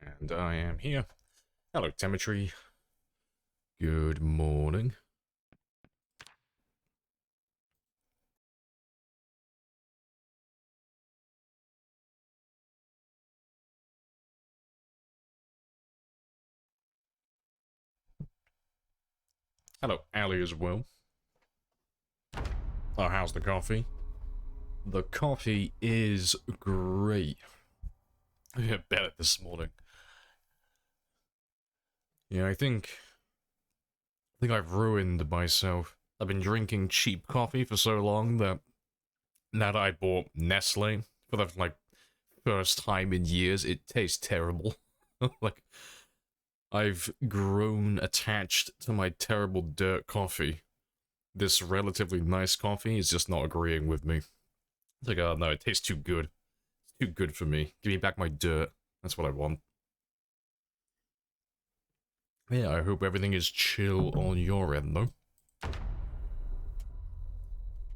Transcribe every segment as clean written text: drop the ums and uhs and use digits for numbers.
And I am here. Hello, Temetry. Good morning. Hello, Ali as well. Oh, how's the coffee? The coffee is great. Yeah, better this morning. Yeah, I think I've ruined myself. I've been drinking cheap coffee for so long that now that I bought Nestle for the first time in years, it tastes terrible. Like I've grown attached to my terrible dirt coffee. This relatively nice coffee is just not agreeing with me. It's like, oh no, it tastes too good. It's too good for me. Give me back my dirt. That's what I want. Yeah, I hope everything is chill on your end, though.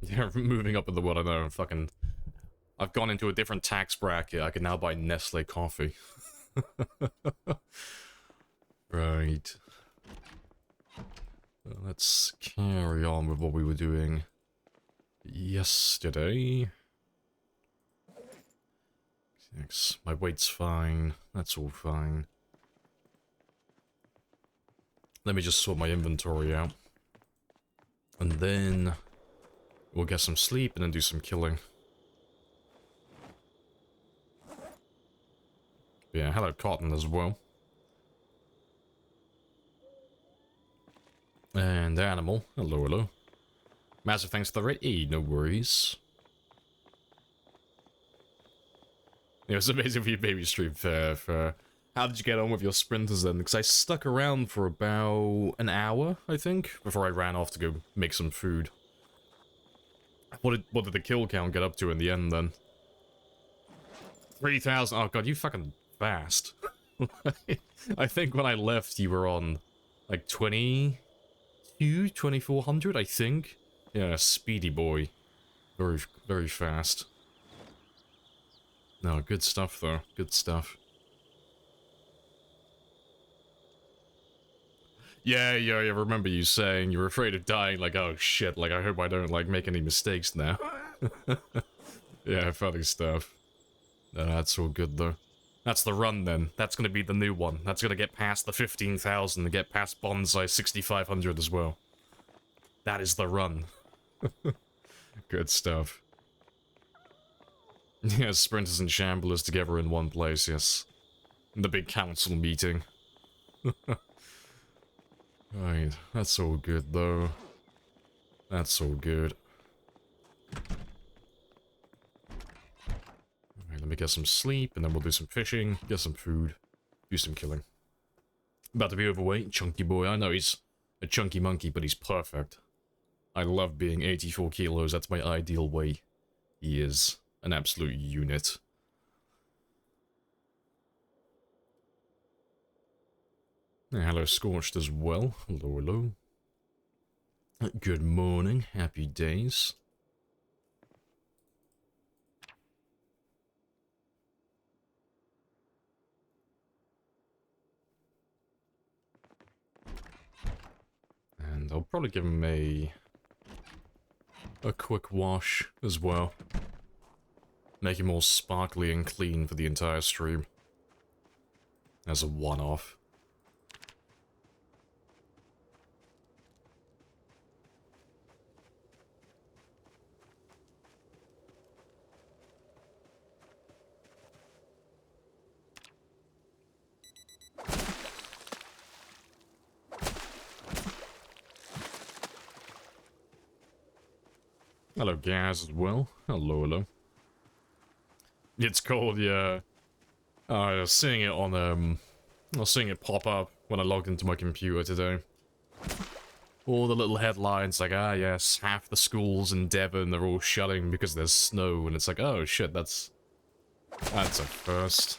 Yeah, moving up in the world, I know, I've gone into a different tax bracket. I can now buy Nestle coffee. Right. Let's carry on with what we were doing yesterday. Thanks. My weight's fine. That's all fine. Let me just sort my inventory out. And then we'll get some sleep and then do some killing. Yeah, hello Cotton as well. And Animal. Hello, hello. Massive thanks to the rate. No worries. Yeah, it's amazing for you, baby stream for how did you get on with your sprinters then? Because I stuck around for about an hour, I think, before I ran off to go make some food. What did the kill count get up to in the end then? 3,000. Oh god, you fucking fast. I think when I left you were on like 2400, I think. Yeah, speedy boy. Very, very fast. No, good stuff though. Good stuff. Yeah, I remember you saying you were afraid of dying, like, oh shit, like, I hope I don't, like, make any mistakes now. Yeah, funny stuff. No, that's all good though. That's the run then. That's gonna be the new one. That's gonna get past the 15,000 and get past Bonsai 6,500 as well. That is the run. Good stuff. Yeah, sprinters and shamblers together in one place, yes. The big council meeting. Right, that's all good though. That's all good. Alright, let me get some sleep, and then we'll do some fishing, get some food, do some killing. About to be overweight, chunky boy. I know he's a chunky monkey, but he's perfect. I love being 84 kilos, that's my ideal weight. He is an absolute unit. Hello, Scorched as well. Hello, hello. Good morning, happy days. And I'll probably give him a quick wash as well. Make him all sparkly and clean for the entire stream. As a one-off. Hello, Gaz, as well. Hello, hello. It's called, yeah. I was seeing it on, I was seeing it pop up when I logged into my computer today. All the little headlines like, ah, yes, half the schools in Devon are all shutting because there's snow, and it's like, oh shit, that's a first.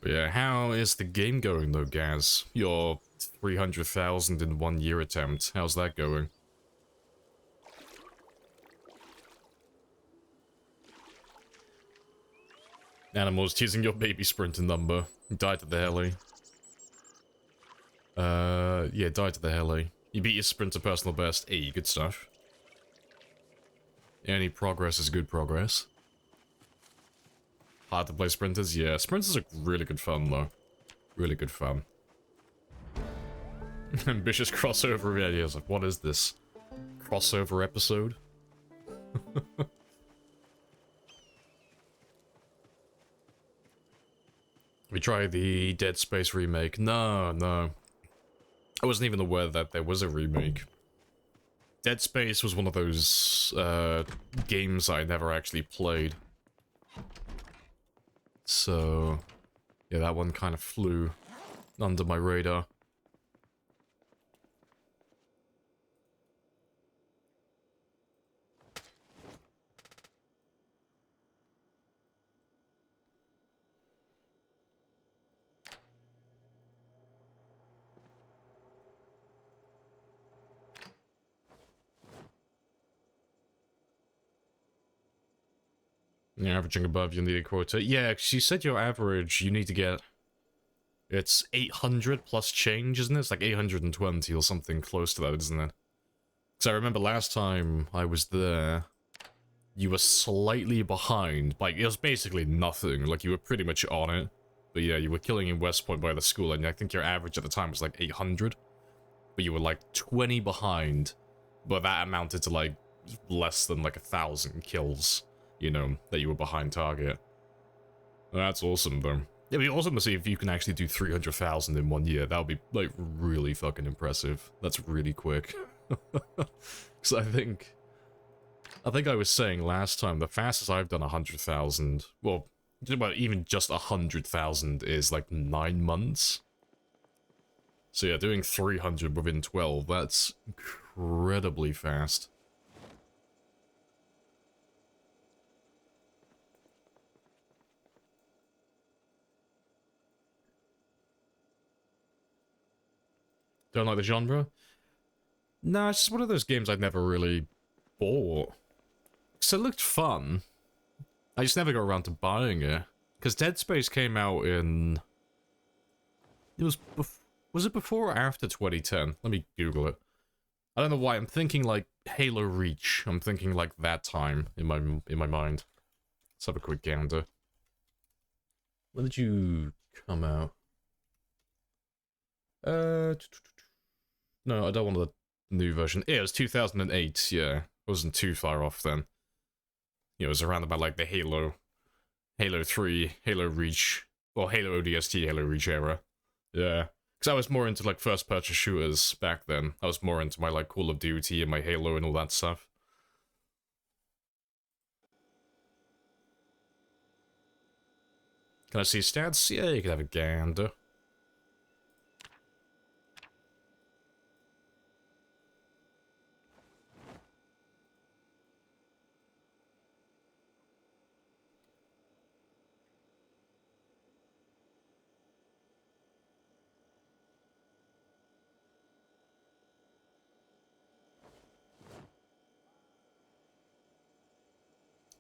But yeah, how is the game going though, Gaz? Your 300,000 in 1 year attempt, how's that going? Animals teasing your baby sprinter number. Died to the heli. Yeah, died to the heli. You beat your sprinter personal best. Hey, good stuff. Any progress is good progress. Hard to play sprinters? Yeah, sprinters are really good fun, though. Really good fun. Ambitious crossover ideas. Like, what is this? Crossover episode? We tried the Dead Space remake. No. I wasn't even aware that there was a remake. Dead Space was one of those games I never actually played. So, yeah, that one kind of flew under my radar. You're averaging above your needed quota. Yeah, she said your average, you need to get... It's 800 plus change, isn't it? It's like 820 or something close to that, isn't it? Because I remember last time I was there, you were slightly behind. Like, it was basically nothing. Like, you were pretty much on it. But yeah, you were killing in West Point by the school, and I think your average at the time was like 800. But you were like 20 behind. But that amounted to like less than like 1,000 kills. You know, that you were behind target. That's awesome, though. It'd be awesome to see if you can actually do 300,000 in 1 year. That would be, like, really fucking impressive. That's really quick. Because I think I was saying last time, the fastest I've done 100,000, well, even just 100,000 is, like, 9 months. So yeah, doing 300 within 12, that's incredibly fast. Don't like the genre? Nah, it's just one of those games I'd never really bought. So it looked fun. I just never got around to buying it. Because Dead Space came out in... It was... Was it before or after 2010? Let me Google it. I don't know why, I'm thinking like Halo Reach. I'm thinking like that time in my mind. Let's have a quick gander. When did you come out? No, I don't want the new version. Yeah, it was 2008, yeah. It wasn't too far off then. You know, it was around about like the Halo 3, Halo Reach, or Halo ODST, Halo Reach era. Yeah. Because I was more into like first person shooters back then. I was more into my like Call of Duty and my Halo and all that stuff. Can I see stats? Yeah, you can have a gander.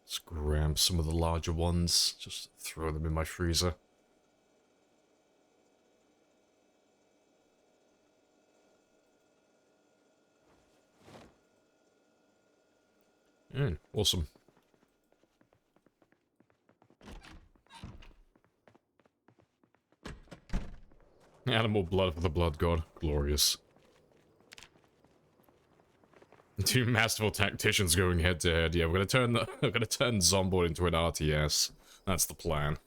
Let's grab some of the larger ones, just throw them in my freezer. Awesome. Animal blood for the blood god. Glorious. Two masterful tacticians going head to head. Yeah, we're gonna turn Zomboid into an RTS. That's the plan.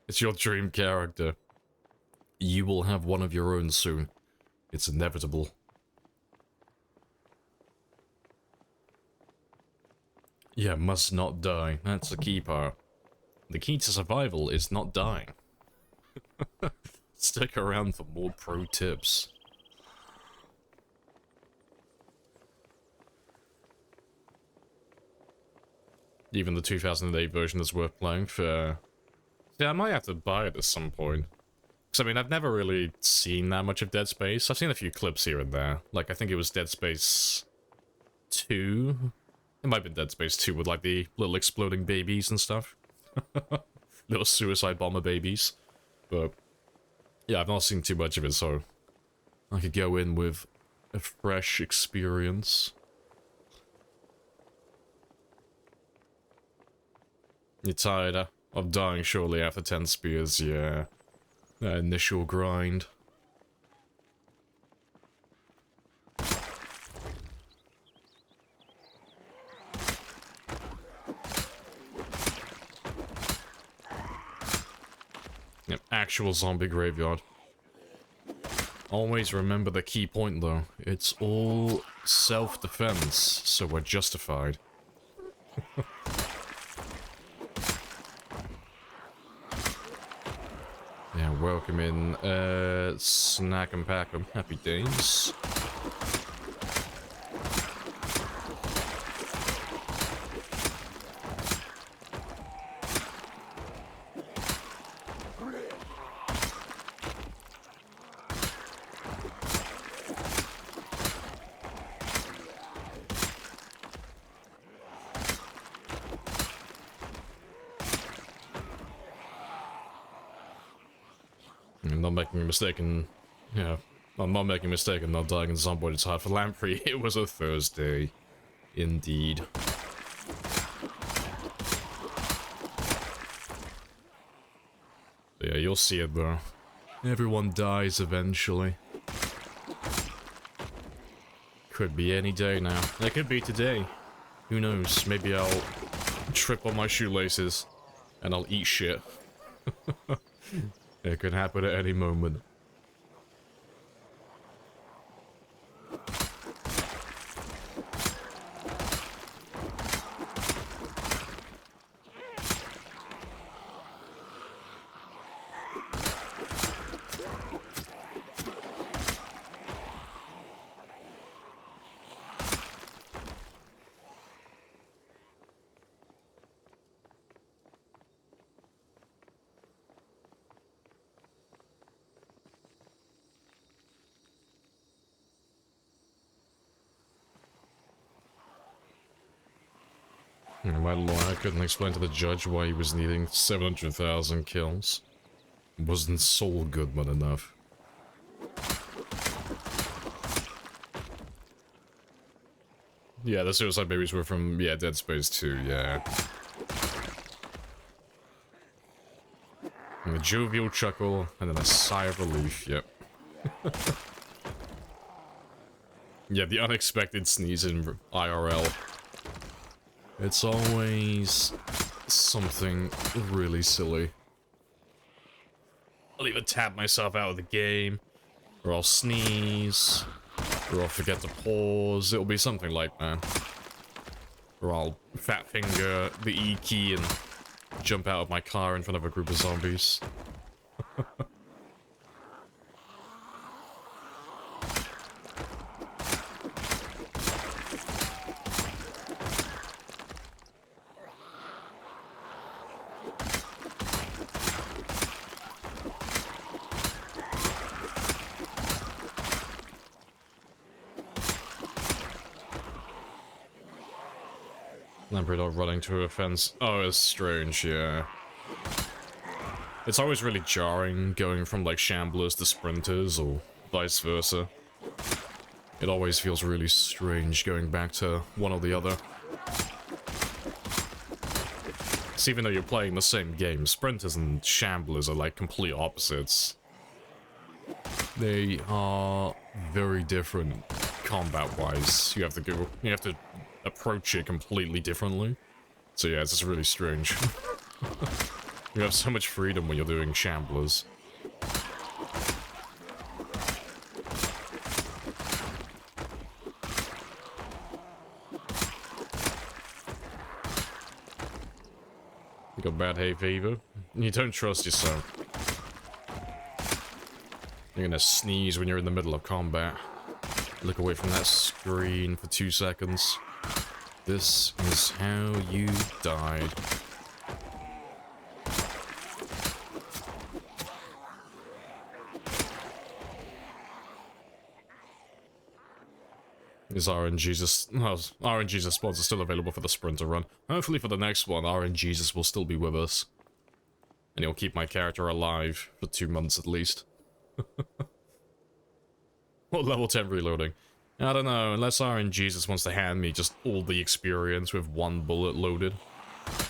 It's your dream character. You will have one of your own soon. It's inevitable. Yeah, must not die. That's the key part. The key to survival is not dying. Stick around for more pro tips. Even the 2008 version is worth playing for... Yeah, I might have to buy it at some point. Because, I mean, I've never really seen that much of Dead Space. I've seen a few clips here and there. Like, I think it was Dead Space 2 It might have been Dead Space 2 with like the little exploding babies and stuff. Little suicide bomber babies. But yeah, I've not seen too much of it, so I could go in with a fresh experience. You're tired of dying shortly after 10 spears, yeah. That initial grind. Yep, actual zombie graveyard. Always remember the key point though. It's all self-defense, so we're justified. Yeah, welcome in, snack and pack 'em. Happy days. I'm not making a mistake in... Yeah, I'm not making a mistake in not dying in Zomboid. It's hard for Lamprey. It was a Thursday. Indeed. But yeah, you'll see it though. Everyone dies eventually. Could be any day now. It could be today. Who knows? Maybe I'll trip on my shoelaces and I'll eat shit. It could happen at any moment. My lawyer couldn't explain to the judge why he was needing 700,000 kills. Wasn't Soul Goodman enough? Yeah, the suicide babies were from, yeah, Dead Space 2, yeah. And a jovial chuckle, and then a sigh of relief, yep. Yeah, the unexpected sneeze in IRL. It's always something really silly. I'll either tap myself out of the game, or I'll sneeze, or I'll forget to pause. It'll be something like that. Or I'll fat finger the E key and jump out of my car in front of a group of zombies. Lamprey dog running to a fence. Oh, it's strange, yeah. It's always really jarring going from like shamblers to sprinters or vice versa. It always feels really strange going back to one or the other. So even though you're playing the same game, sprinters and shamblers are like complete opposites. They are very different combat-wise. You have to approach it completely differently. So yeah, it's just really strange. You have so much freedom when you're doing shamblers. You got bad hay fever? You don't trust yourself. You're gonna sneeze when you're in the middle of combat. Look away from that screen for 2 seconds. This is how you died. Is RNG's response is still available for the sprinter run. Hopefully for the next one, RNG's will still be with us. And he'll keep my character alive for 2 months at least. Or level 10 reloading. I don't know, unless RNG's wants to hand me just all the experience with 1 bullet loaded.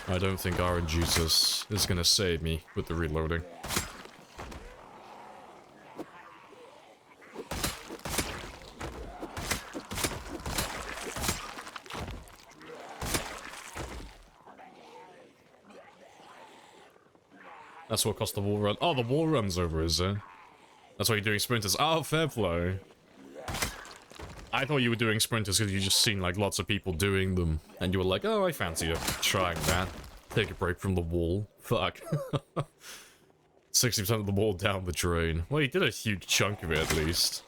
I don't think RNG's is gonna save me with the reloading. That's what cost the wall run. Oh, the wall run's over, is it? That's why you're doing sprinters. Oh, fair play. I thought you were doing sprinters because you just seen like lots of people doing them. And you were like, oh, I fancy trying that. Take a break from the wall. Fuck. 60% of the wall down the drain. Well, you did a huge chunk of it at least.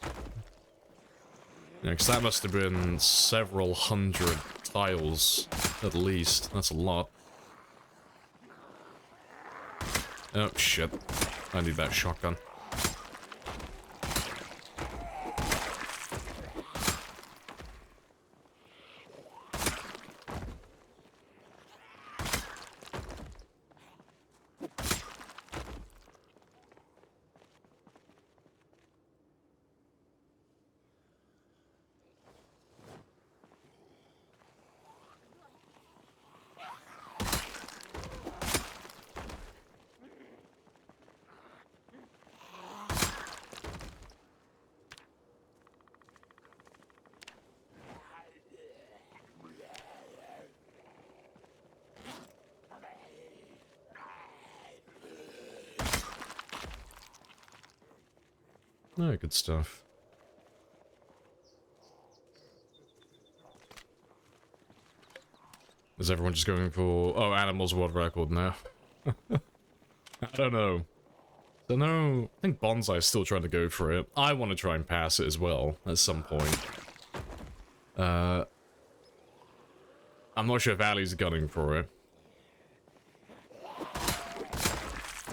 Yeah, because that must have been several hundred tiles at least. That's a lot. Oh, shit. I need that shotgun. Oh, good stuff. Is everyone just going for... Oh, animals world record now. I don't know. Don't know. I think Bonsai's still trying to go for it. I want to try and pass it as well, at some point. I'm not sure if Ali's gunning for it.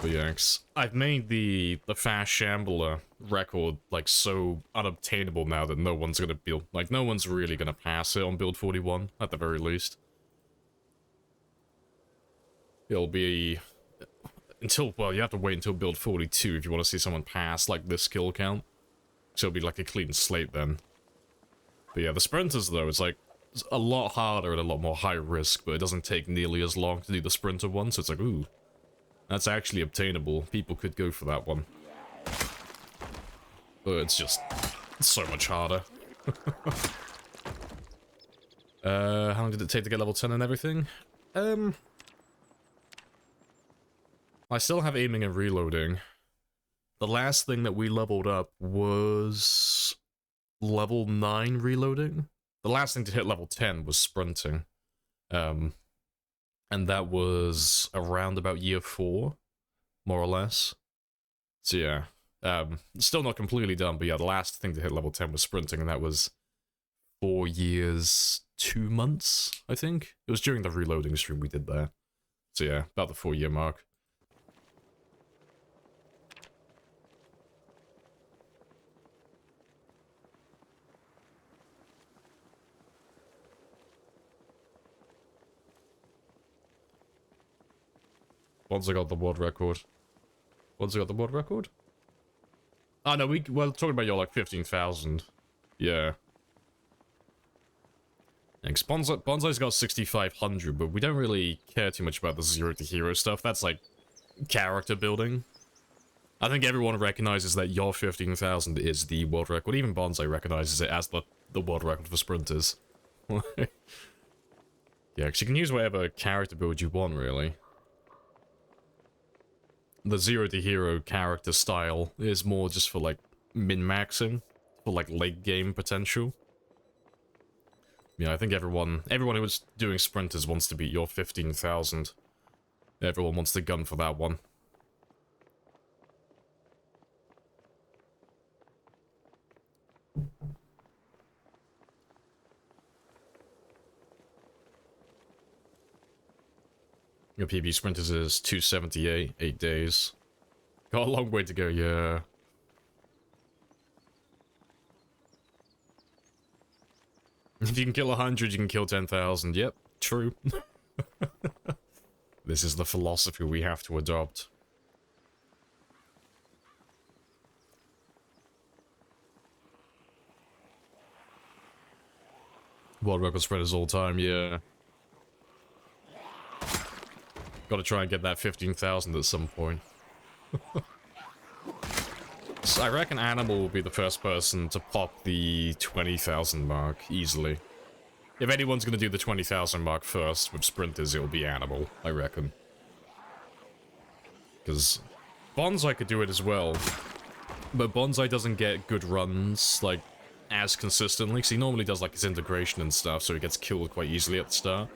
But yeah, I've made the Fast Shambler record, like, so unobtainable now that no one's gonna build... Like, no one's really gonna pass it on build 41, at the very least. It'll be... Until, well, you have to wait until build 42 if you want to see someone pass, like, this kill count. So it'll be like a clean slate then. But yeah, the sprinters, though, it's like... It's a lot harder and a lot more high risk, but it doesn't take nearly as long to do the sprinter one, so it's like, ooh... That's actually obtainable. People could go for that one. But it's just so much harder. How long did it take to get level 10 and everything? I still have aiming and reloading. The last thing that we leveled up was level 9 reloading. The last thing to hit level 10 was sprinting. And that was around about year 4, more or less. So yeah, still not completely done, but yeah, the last thing to hit level 10 was sprinting, and that was 4 years, 2 months, I think? It was during the reloading stream we did there. So yeah, about the 4-year mark. Once I got the world record. Once I got the world record? Oh no, we're talking about your like 15,000. Yeah. Thanks. Bonsai's got 6,500, but we don't really care too much about the 0 to hero stuff. That's like character building. I think everyone recognizes that your 15,000 is the world record. Even Bonsai recognizes it as the world record for sprinters. Yeah, because you can use whatever character build you want, really. The 0 to hero character style is more just for, like, min-maxing. For, like, late game potential. Yeah, I think everyone who was doing sprinters wants to beat your 15,000. Everyone wants the gun for that one. Your PB sprinters is 278, 8 days. Got a long way to go, yeah. If you can kill 100, you can kill 10,000. Yep, true. This is the philosophy we have to adopt. World record spreaders all time, yeah. Gotta try and get that 15,000 at some point. So I reckon Animal will be the first person to pop the 20,000 mark easily. If anyone's gonna do the 20,000 mark first with sprinters, it'll be Animal, I reckon. Because Bonsai could do it as well, but Bonsai doesn't get good runs, like, as consistently, because he normally does, like, his integration and stuff, so he gets killed quite easily at the start.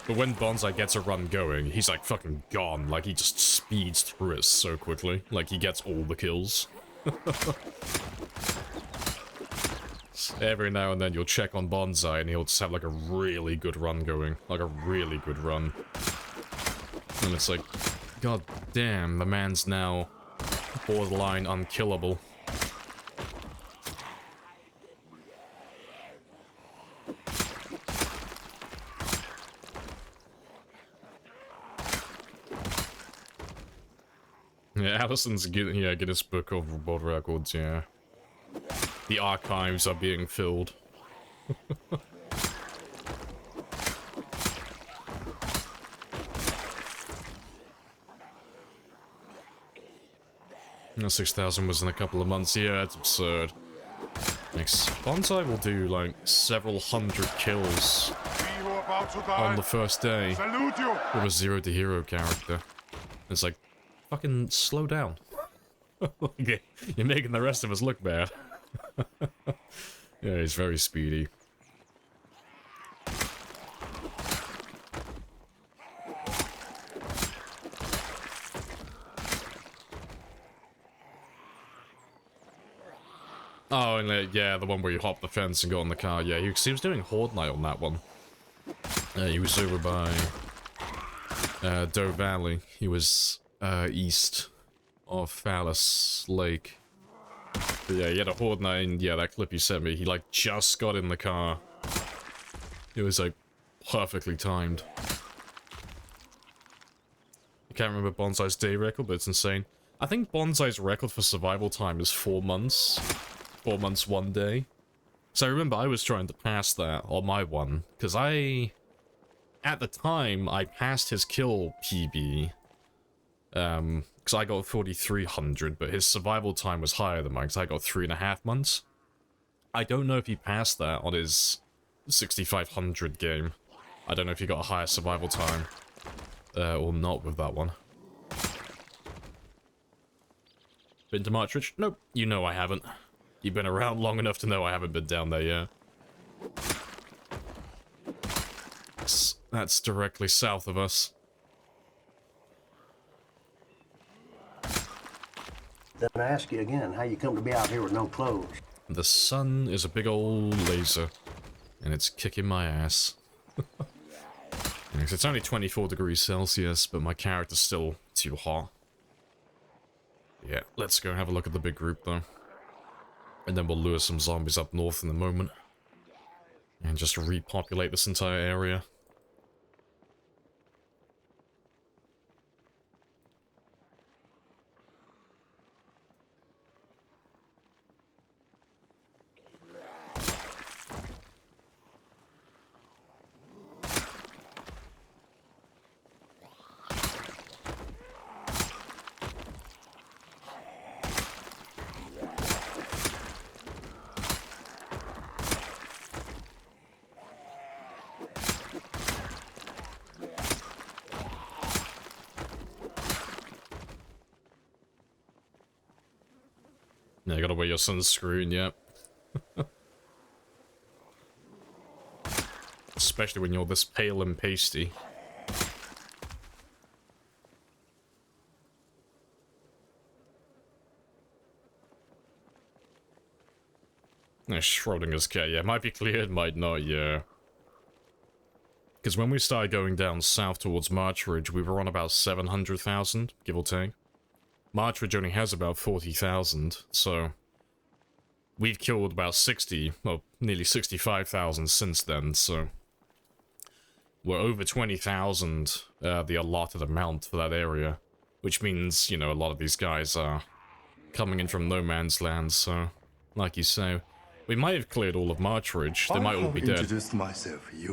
But when Bonsai gets a run going, he's, like, fucking gone. Like, he just speeds through it so quickly. Like, he gets all the kills. Every now and then you'll check on Bonsai and he'll just have, like, a really good run going. Like, a really good run. And it's like, god damn, the man's now borderline unkillable. Yeah, Allison's Guinness Book of World Records, yeah. The archives are being filled. No, 6,000 was in a couple of months. Yeah, that's absurd. Next, Bonsai will do like several hundred kills on the first day with a 0 to hero character. It's like, fucking slow down. Okay, you're making the rest of us look bad. Yeah, he's very speedy. Oh, and yeah, the one where you hop the fence and go on the car. Yeah, he was doing Horde Night on that one. He was over by Doe Valley. He was east of Phallus Lake. But yeah, he had a Horde Night, and yeah, that clip you sent me, he like just got in the car. It was like perfectly timed. I can't remember Bonsai's day record, but it's insane. I think Bonsai's record for survival time is 4 months. 4 months, 1 day. So I remember I was trying to pass that on my one, because at the time, I passed his kill PB, because I got 4,300, but his survival time was higher than mine, because I got 3.5 months. I don't know if he passed that on his 6,500 game. I don't know if he got a higher survival time, or not with that one. Been to Martridge? Nope, you know I haven't. You've been around long enough to know I haven't been down there yet. That's directly south of us. Then I ask you again, how you come to be out here with no clothes? The sun is a big old laser, and it's kicking my ass. It's only 24 degrees Celsius, but my character's still too hot. Yeah, let's go have a look at the big group, though. And then we'll lure some zombies up north in a moment. And just repopulate this entire area. Yeah, you gotta wear your sunscreen, yep. Especially when you're this pale and pasty. Yeah, Schrodinger's cat, yeah, might be cleared, might not, yeah. Because when we started going down south towards Marchridge, we were on about 700,000, give or take. Marchridge only has about 40,000, so we've killed about 60, well, nearly 65,000 since then, so we're over 20,000, the allotted amount for that area, which means, you know, a lot of these guys are coming in from no man's land, so, like you say, we might have cleared all of Marchridge, they might all be dead.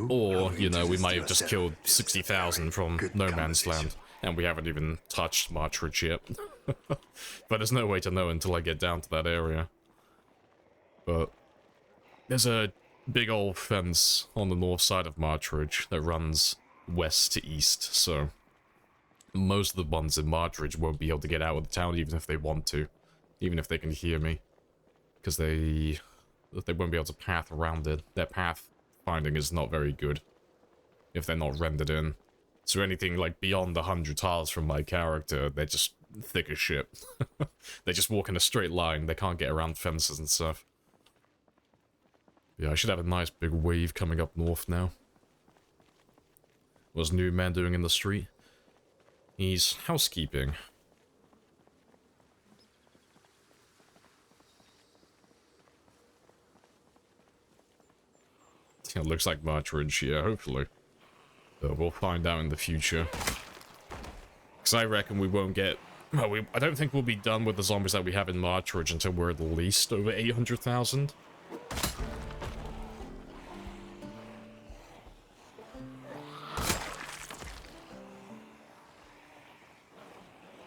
Or, you know, we might have just killed 60,000 from no man's land, and we haven't even touched Marchridge yet. But there's no way to know until I get down to that area. But there's a big old fence on the north side of Marchridge that runs west to east, so most of the ones in Marchridge won't be able to get out of the town even if they want to, even if they can hear me, because they won't be able to path around it. Their path finding is not very good if they're not rendered in. So anything like beyond 100 tiles from my character, they're just thick as shit. They just walk in a straight line, they can't get around fences and stuff. Yeah, I should have a nice big wave coming up north now. What's New Man doing in the street? He's housekeeping. It looks like Marchridge, yeah, hopefully. But we'll find out in the future. Because I reckon we won't get... Well, I don't think we'll be done with the zombies that we have in Marchridge until we're at least over 800,000.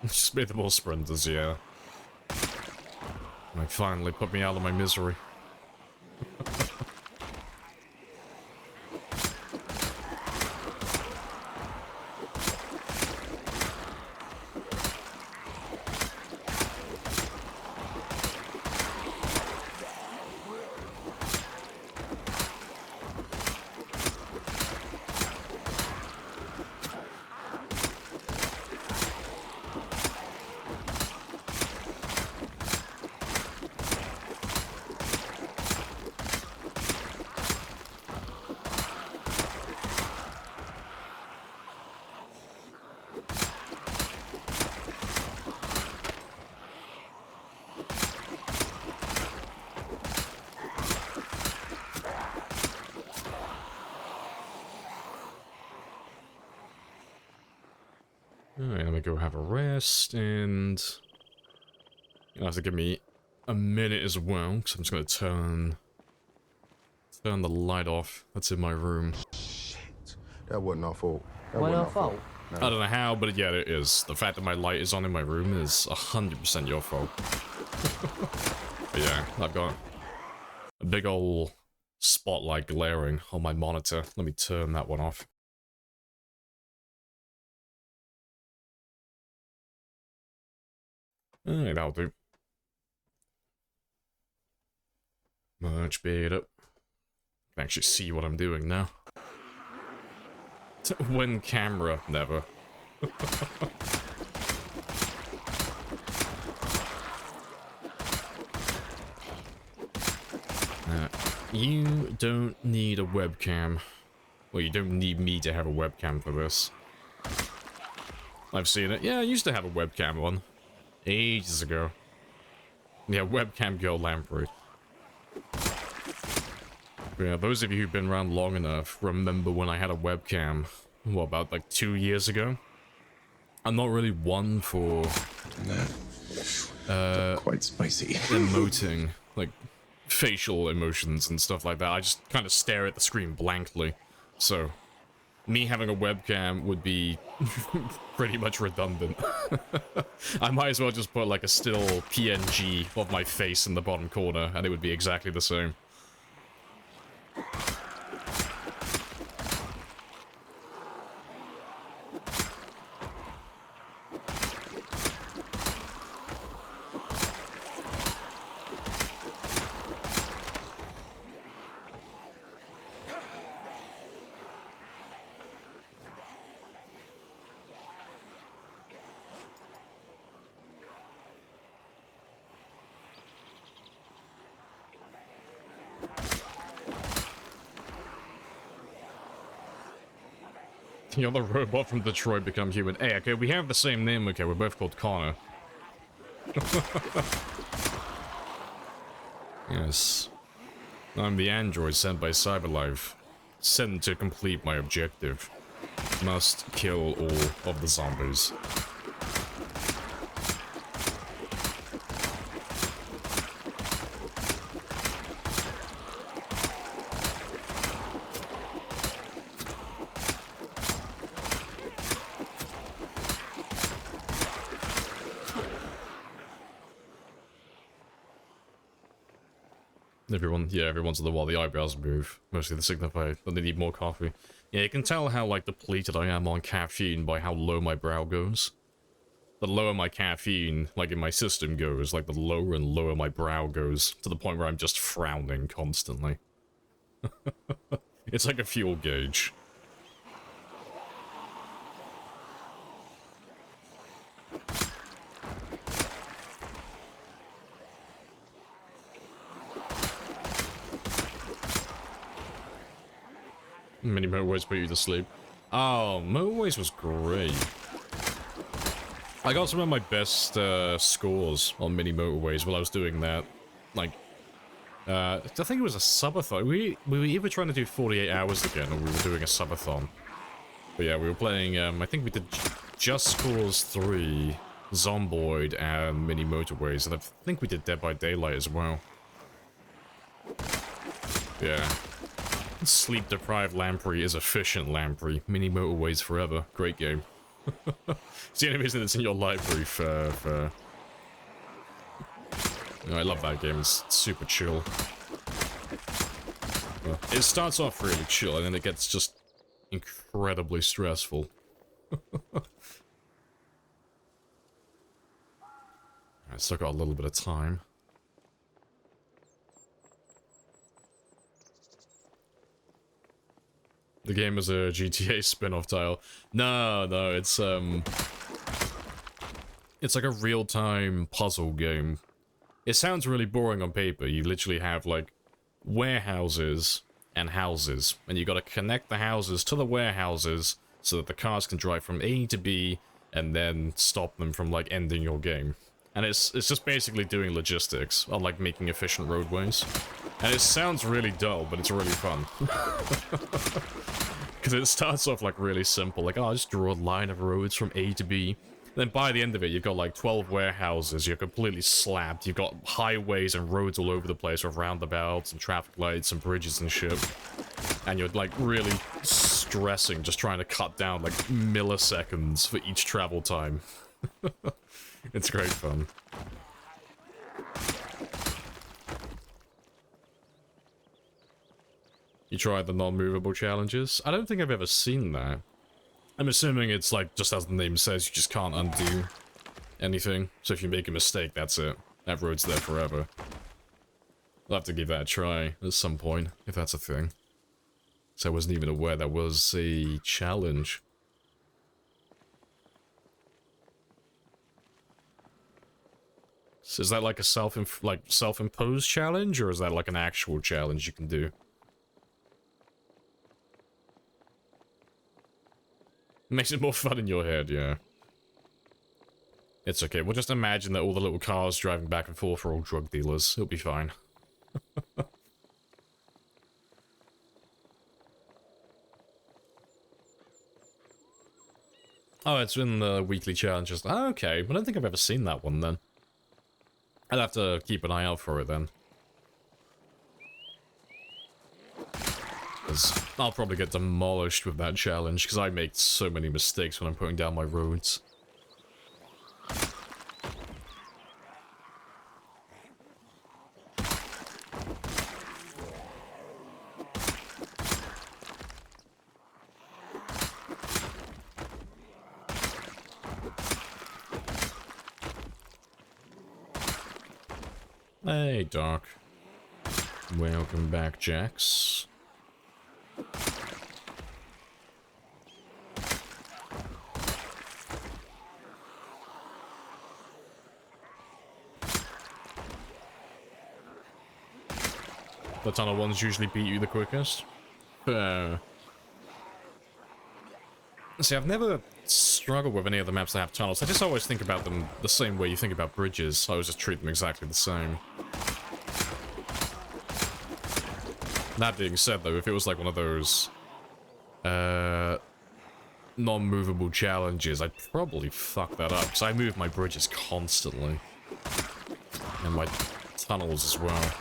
Just made them all sprinters, yeah. Like, finally put me out of my misery. Alright, let me go have a rest, and you'll have to give me a minute as well, because I'm just going to turn the light off. That's in my room. Shit. That wasn't our fault. Wasn't our fault? No. I don't know how, but yeah, it is. The fact that my light is on in my room is 100% your fault. But yeah, I've got a big old spotlight glaring on my monitor. Let me turn that one off. Alright, that'll do. Much better. Can actually see what I'm doing now. When camera, never. You don't need a webcam. Well, you don't need me to have a webcam for this. I've seen it. Yeah, I used to have a webcam on. Ages ago. Yeah, webcam girl Lamprey. Yeah, those of you who've been around long enough remember when I had a webcam, what, about like 2 years ago? I'm not really one for quite spicy. emoting, like facial emotions and stuff like that. I just kind of stare at the screen blankly. So me having a webcam would be pretty much redundant. I might as well just put like a still PNG of my face in the bottom corner and it would be exactly the same. The other robot from Detroit become human. Hey, okay, we have the same name, okay, we're both called Connor. Yes. I'm the android sent by Cyberlife. Sent to complete my objective. Must kill all of the zombies. Every once in a while the eyebrows move, mostly to signify that they need more coffee. Yeah, you can tell how, like, depleted I am on caffeine by how low my brow goes. The lower my caffeine, like, in my system goes, like, the lower and lower my brow goes, to the point where I'm just frowning constantly. It's like a fuel gauge. Many motorways put you to sleep. Oh, motorways was great. I got some of my best scores on mini motorways while I was doing that. Like, I think it was a subathon. We were either trying to do 48 hours again, or we were doing a subathon. But yeah, we were playing, I think we did Just Cause 3, Zomboid, and mini motorways, and I think we did Dead by Daylight as well. Yeah. Sleep-deprived Lamprey is efficient Lamprey. Mini motorways forever. Great game. It's the only reason it's in your library for... I love that game. It's super chill. Well, it starts off really chill, and then it gets just incredibly stressful. I still got a little bit of time. The game is a GTA spin-off tile. No, it's like a real-time puzzle game. It sounds really boring on paper. You literally have, like, warehouses and houses, and you gotta connect the houses to the warehouses so that the cars can drive from A to B and then stop them from, like, ending your game. And it's just basically doing logistics on, like, making efficient roadways. And it sounds really dull, but it's really fun. Because it starts off, like, really simple. Like, oh, just draw a line of roads from A to B. Then by the end of it, you've got, like, 12 warehouses. You're completely slabbed. You've got highways and roads all over the place with roundabouts and traffic lights and bridges and shit. And you're, like, really stressing just trying to cut down, like, milliseconds for each travel time. It's great fun. You tried the non-movable challenges? I don't think I've ever seen that. I'm assuming it's like, just as the name says, you just can't undo anything. So if you make a mistake, that's it. That road's there forever. I'll have to give that a try at some point, if that's a thing. So I wasn't even aware that was a challenge. So is that like a self-imposed challenge, or is that like an actual challenge you can do? Makes it more fun in your head, yeah. It's okay, we'll just imagine that all the little cars driving back and forth are all drug dealers. It'll be fine. Oh, it's in the weekly challenges. Oh, okay, I don't think I've ever seen that one then. I'll have to keep an eye out for it then. 'Cause I'll probably get demolished with that challenge, because I make so many mistakes when I'm putting down my roads. Hey, Doc. Welcome back, Jax. The tunnel ones usually beat you the quickest. See, I've never struggled with any of the maps that have tunnels. I just always think about them the same way you think about bridges. I always just treat them exactly the same. That being said, though, if it was like one of those non-movable challenges, I'd probably fuck that up, because I move my bridges constantly. And my tunnels as well.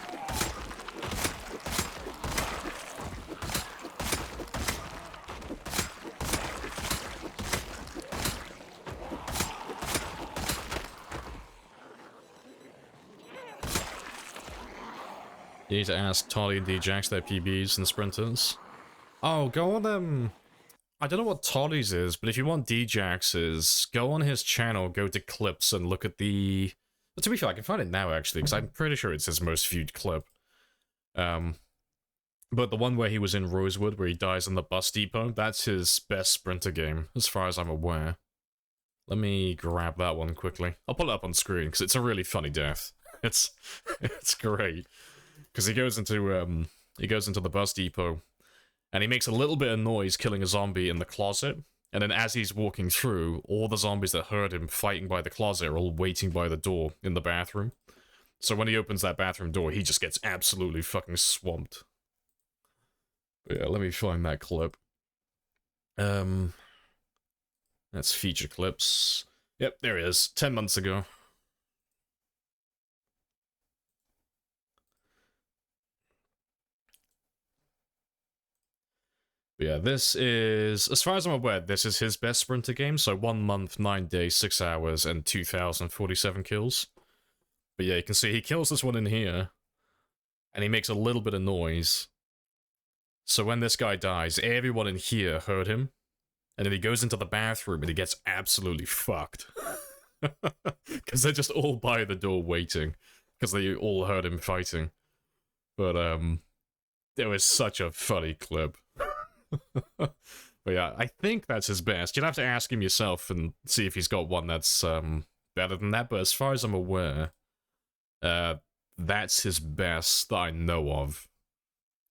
You need to ask Toddy and DJax their PBs and sprinters. Oh, go on, I don't know what Toddy's is, but if you want DJax's, go on his channel, go to clips, and look at the... But to be fair, I can find it now, actually, because I'm pretty sure it's his most viewed clip. But the one where he was in Rosewood, where he dies in the bus depot, that's his best sprinter game, as far as I'm aware. Let me grab that one quickly. I'll pull it up on screen, because it's a really funny death. It's great. Because he goes into the bus depot, and he makes a little bit of noise killing a zombie in the closet, and then as he's walking through, all the zombies that heard him fighting by the closet are all waiting by the door in the bathroom. So when he opens that bathroom door, he just gets absolutely fucking swamped. But yeah, let me find that clip. That's feature clips. Yep, there it is. 10 months ago. But yeah, this is, as far as I'm aware, this is his best sprinter game. So 1 month, 9 days, 6 hours, and 2,047 kills. But yeah, you can see he kills this one in here, and he makes a little bit of noise. So when this guy dies, everyone in here heard him, and then he goes into the bathroom and he gets absolutely fucked. Because they're just all by the door waiting, because they all heard him fighting. But it was such a funny clip. But yeah, I think that's his best. You'd have to ask him yourself and see if he's got one that's better than that, but as far as I'm aware, that's his best that I know of.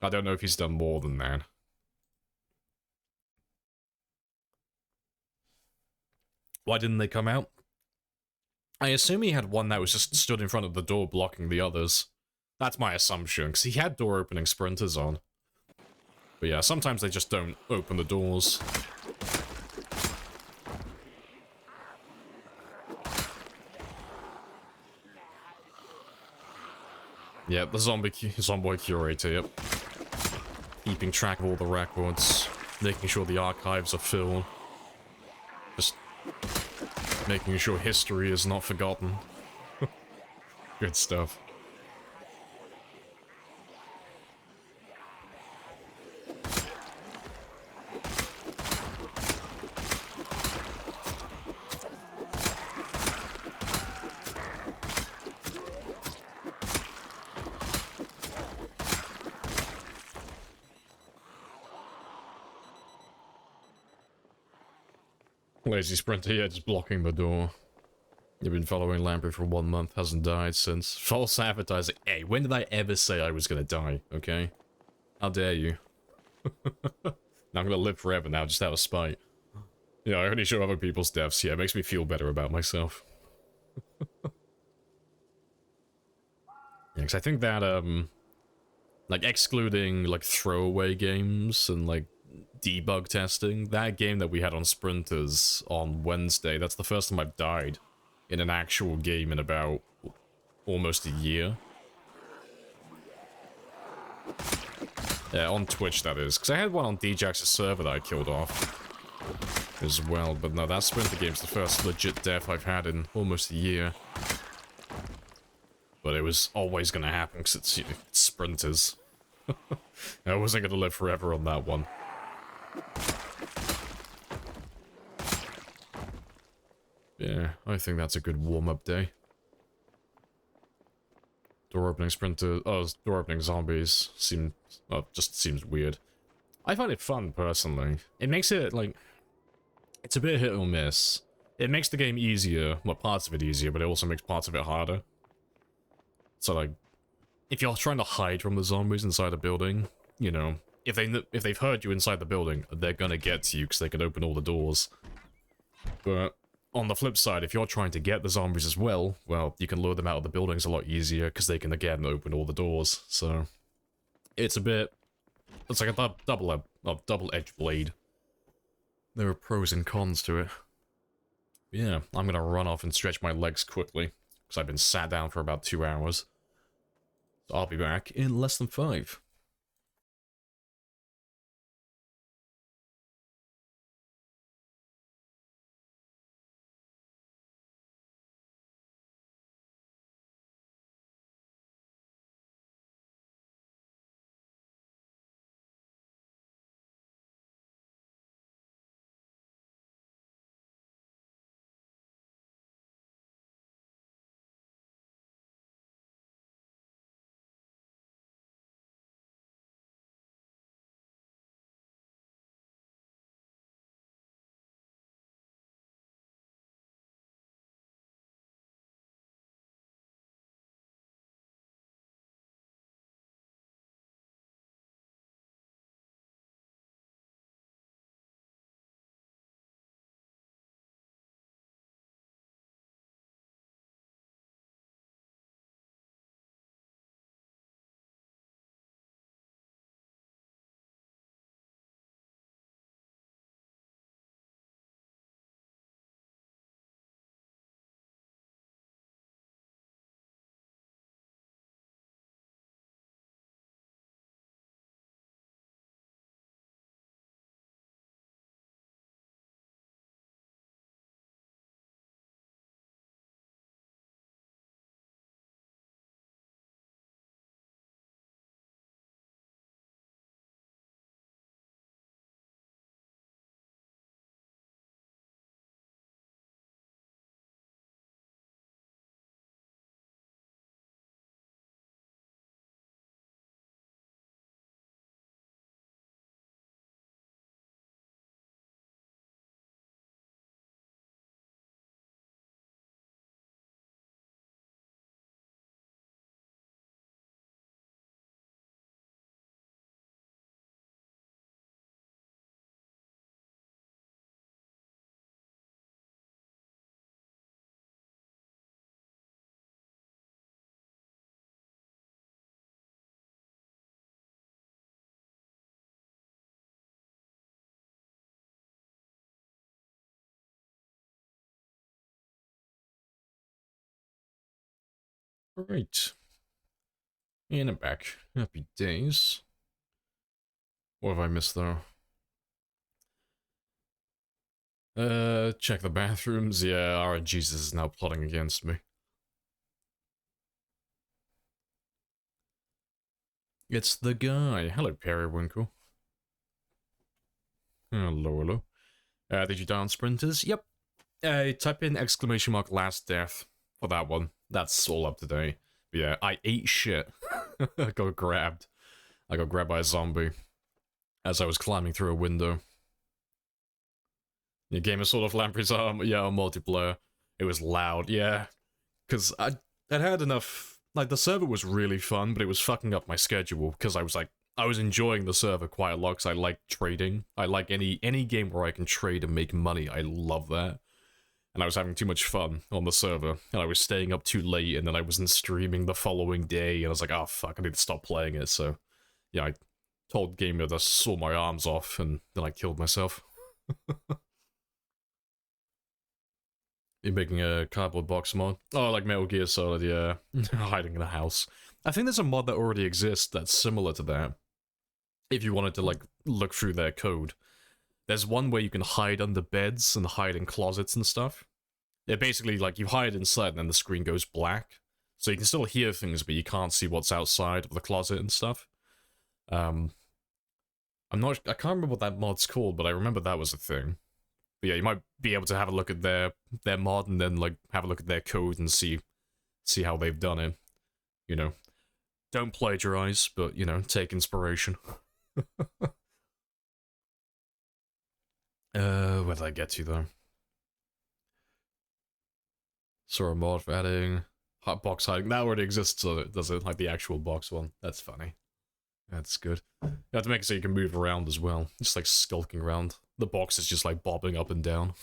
I don't know if he's done more than that. Why didn't they come out? I assume he had one that was just stood in front of the door blocking the others. That's my assumption, because he had door opening sprinters on. But yeah, sometimes they just don't open the doors. Yeah, the Zomboid Curator, yep. Keeping track of all the records, making sure the archives are filled. Just making sure history is not forgotten. Good stuff. Lazy sprinter here, just blocking the door. You've been following Lamprey for 1 month, hasn't died since. False advertising. Hey, when did I ever say I was gonna die, okay? How dare you? Now I'm gonna live forever now, just out of spite. Yeah, I only show other people's deaths. Yeah, it makes me feel better about myself. Yeah, because I think that, like, excluding, like, throwaway games and, like, debug testing, that game that we had on Sprinters on Wednesday, that's the first time I've died in an actual game in about almost a year. Yeah, on Twitch, that is. Because I had one on DJax's server that I killed off as well, but no, that Sprinter game's the first legit death I've had in almost a year. But it was always going to happen because it's, you know, it's Sprinters. I wasn't going to live forever on that one. Yeah, I think that's a good warm-up day. Door opening sprinter... Oh, door opening zombies seem... Oh, just seems weird. I find it fun, personally. It makes it, like... It's a bit hit or miss. It makes the game easier, well, parts of it easier, but it also makes parts of it harder. So, like, if you're trying to hide from the zombies inside a building, you know, if they've heard you inside the building, they're gonna get to you because they can open all the doors. But on the flip side, if you're trying to get the zombies as well, well, you can lure them out of the buildings a lot easier because they can again open all the doors. So it's a bit It's like a double-edged blade. There are pros and cons to it. Yeah, I'm gonna run off and stretch my legs quickly, because I've been sat down for about 2 hours. So I'll be back in less than 5. Alright. And I'm back. Happy days. What have I missed though? Check the bathrooms. Yeah, alright, Jesus is now plotting against me. It's the guy. Hello, Periwinkle. Hello, hello. Did you down sprinters? Yep. Type in ! last death for that one. That's all up to date. But yeah, I ate shit. I got grabbed. I got grabbed by a zombie as I was climbing through a window. The game is sort of Lamprey's yeah, on multiplayer. It was loud, yeah. Because I'd had enough. Like, the server was really fun, but it was fucking up my schedule. Because I was enjoying the server quite a lot because I like trading. I like any game where I can trade and make money. I love that. And I was having too much fun on the server. And I was staying up too late, and then I wasn't streaming the following day. And I was like, oh fuck, I need to stop playing it. So, yeah, I told Gamer to saw my arms off, and then I killed myself. You're making a cardboard box mod? Oh, like Metal Gear Solid, yeah. Hiding in a house. I think there's a mod that already exists that's similar to that. If you wanted to, like, look through their code. There's one where you can hide under beds and hide in closets and stuff. Yeah, basically, like, you hide inside and then the screen goes black. So you can still hear things, but you can't see what's outside of the closet and stuff. I can't remember what that mod's called, but I remember that was a thing. But yeah, you might be able to have a look at their mod and then, like, have a look at their code and see how they've done it. You know, don't plagiarize, but, you know, take inspiration. Where did I get to, though? Saw a mod for adding hot box hiding. That already exists, so does it? Like the actual box one. That's funny. That's good. You have to make it so you can move around as well. Just like skulking around. The box is just like bobbing up and down.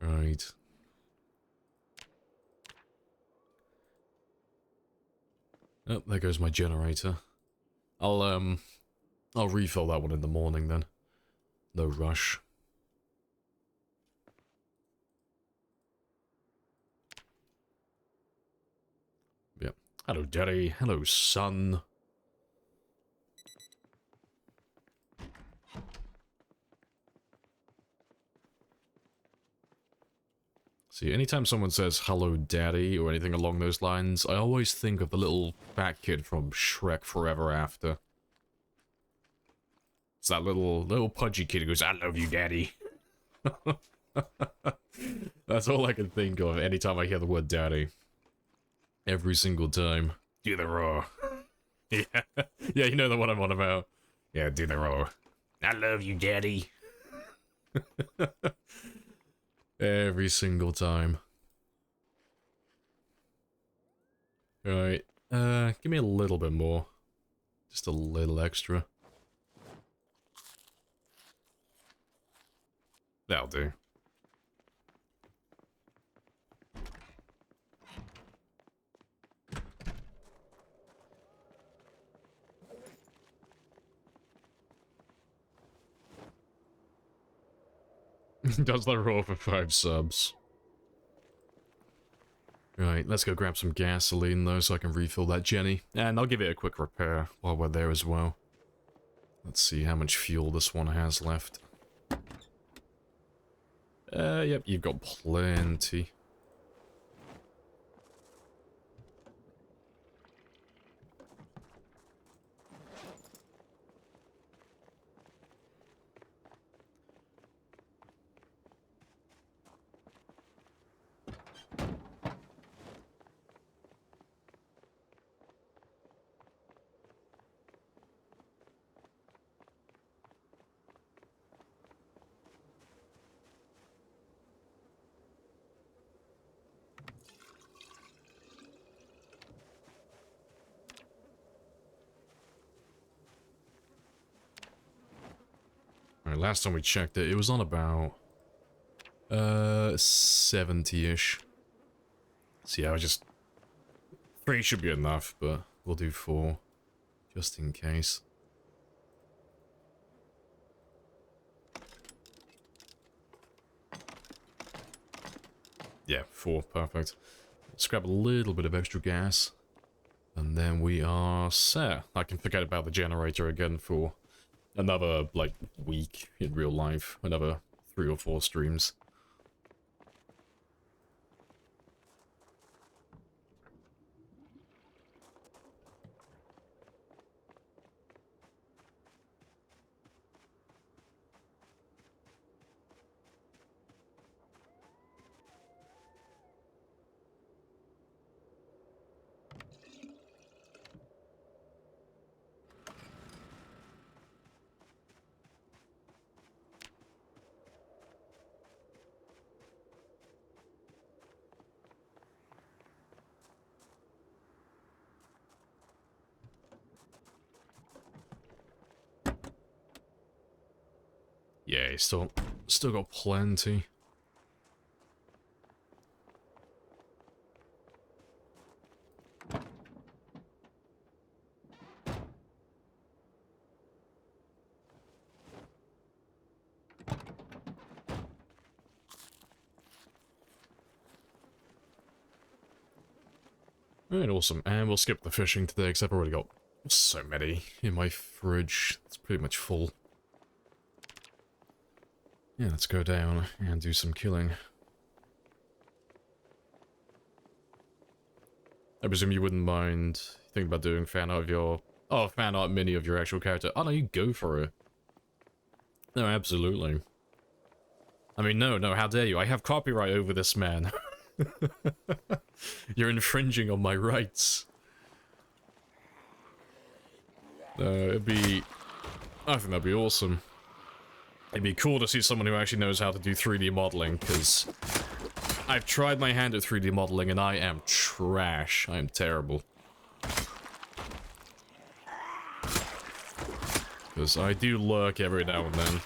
Right. Oh, there goes my generator. I'll refill that one in the morning then. No rush. Yep. Hello, Daddy. Hello, son. See, anytime someone says, hello, Daddy, or anything along those lines, I always think of the little fat kid from Shrek Forever After. It's that little pudgy kid who goes, I love you, Daddy. That's all I can think of anytime I hear the word Daddy. Every single time. Do the roar. Yeah, yeah, you know the one I'm on about. Yeah, do the roar. I love you, Daddy. Every single time. Alright, give me a little bit more. Just a little extra. That'll do. Does that roll for 5 subs? Right, let's go grab some gasoline though so I can refill that Jenny. And I'll give it a quick repair while we're there as well. Let's see how much fuel this one has left. Yep, you've got plenty. Alright, last time we checked it, it was on about 70-ish. So yeah, I just 3 should be enough, but we'll do 4 just in case. Yeah, 4, perfect. Let's grab a little bit of extra gas. And then we are set. I can forget about the generator again for another, like, week in real life. Another 3 or 4 streams. Yeah, still got plenty. Alright, awesome. And we'll skip the fishing today, because I've already got so many in my fridge. It's pretty much full. Yeah, let's go down and do some killing. I presume you wouldn't mind thinking about doing fan art of your... Oh, fan art mini of your actual character. Oh no, you go for it. No, absolutely. I mean, no, how dare you? I have copyright over this, man. You're infringing on my rights. It'd be... I think that'd be awesome. It'd be cool to see someone who actually knows how to do 3D modeling, because I've tried my hand at 3D modeling and I am trash. I am terrible. Because I do lurk every now and then.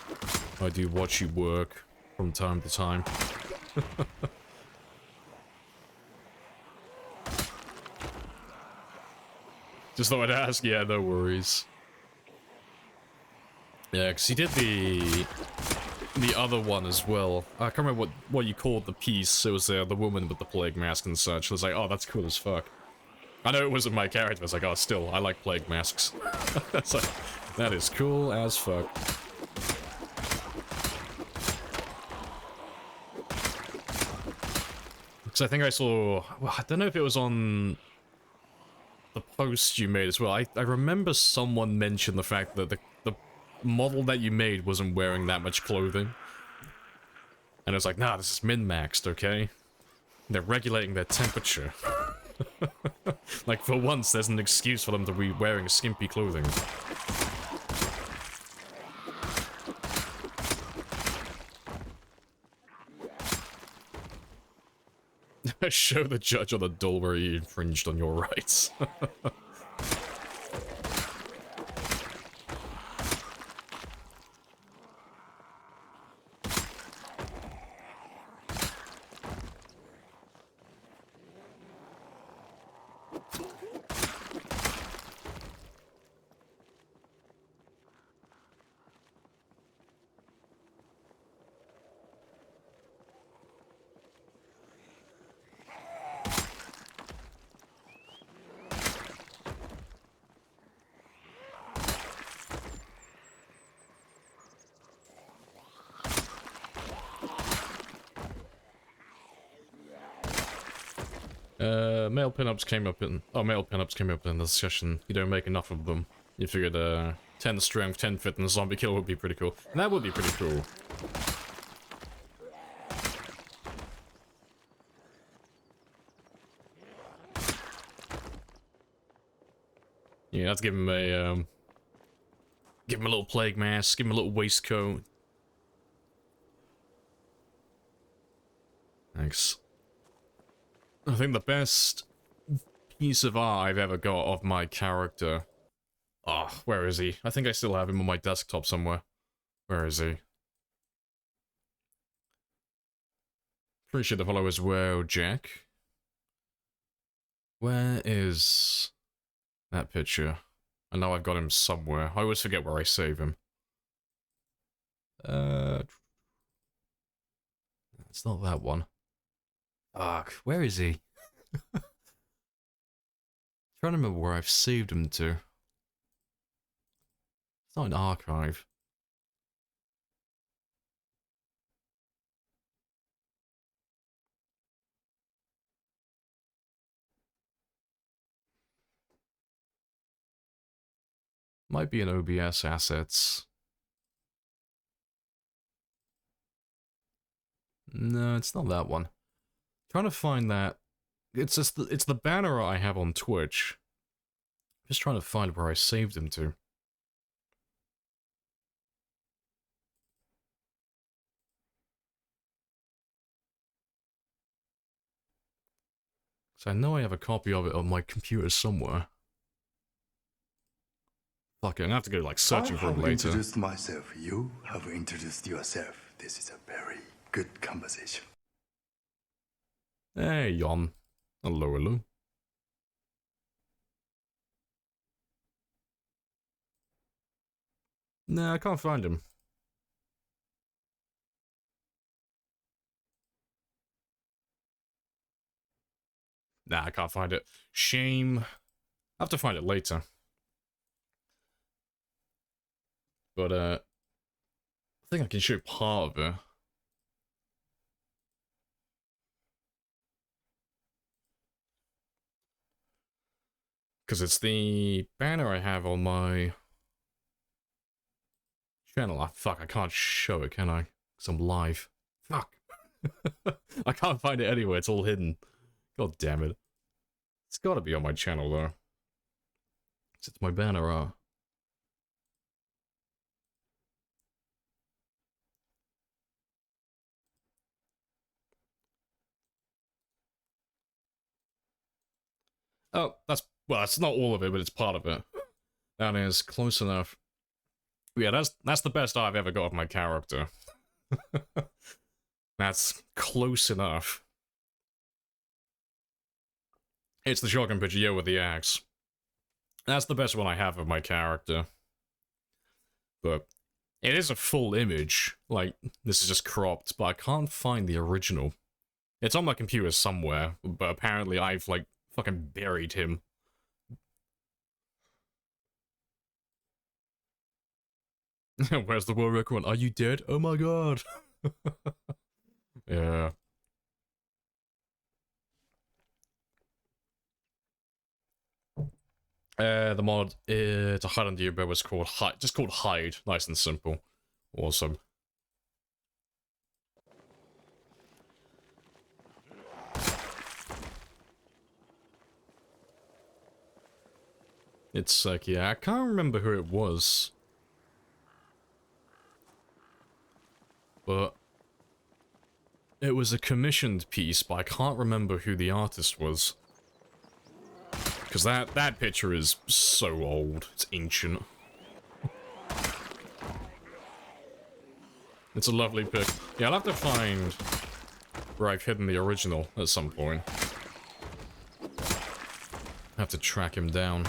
I do watch you work from time to time. Just thought I'd ask. Yeah, no worries. Yeah, because he did the other one as well. I can't remember what you called the piece. It was the woman with the plague mask and such. I was like, oh, that's cool as fuck. I know it wasn't my character, but I was like, oh, still, I like plague masks. That's like, that is cool as fuck. Because I think I saw, well, I don't know if it was on the post you made as well. I remember someone mentioned the fact that the model that you made wasn't wearing that much clothing. And it was like, nah, this is min-maxed, okay? They're regulating their temperature. Like, for once, there's an excuse for them to be wearing skimpy clothing. Show the judge on the door where he infringed on your rights. Male pinups came up in... Oh, male pinups came up in the discussion. You don't make enough of them. You figured, 10 strength, 10 fitness, zombie kill would be pretty cool. And that would be pretty cool. Yeah, let's give him a, give him a little plague mask, give him a little waistcoat. Thanks. I think the best piece of art I've ever got of my character... Oh, where is he? I think I still have him on my desktop somewhere. Where is he? Appreciate the follow as well, Jack. Where is that picture? I know I've got him somewhere. I always forget where I save him. It's not that one. Fuck, where is he? Trying to remember where I've saved him to. It's not an archive. Might be in OBS assets. No, it's not that one. Trying to find that. It's just it's the banner I have on Twitch. Just trying to find where I saved him to. So I know I have a copy of it on my computer somewhere. Fuck it, I'm gonna have to go like searching for it later. I have introduced myself. You have introduced yourself. This is a very good conversation. Hey, Jon. Hello, hello. Nah, I can't find him. Nah, I can't find it. Shame. I'll have to find it later. But, I think I can show part of it. Because it's the banner I have on my channel. Fuck, I can't show it, can I? Because I'm live. Fuck. I can't find it anywhere, it's all hidden. God damn it. It's gotta be on my channel, though. It's my banner art. Oh, well, that's not all of it, but it's part of it. That is close enough. Yeah, that's the best I've ever got of my character. That's close enough. It's the shotgun picture, yeah, with the axe. That's the best one I have of my character. But It is a full image. Like, this is just cropped, but I can't find the original. It's on my computer somewhere, but apparently I've, like, fucking buried him. Where's the world record? Are you dead? Oh my god. Yeah. The mod to hide on the Uber was called Hide. Just called Hide. Nice and simple. Awesome. It's like, yeah, I can't remember who it was. But it was a commissioned piece, but I can't remember who the artist was. Because that picture is so old. It's ancient. It's a lovely pic. Yeah, I'll have to find where I've hidden the original at some point. I have to track him down.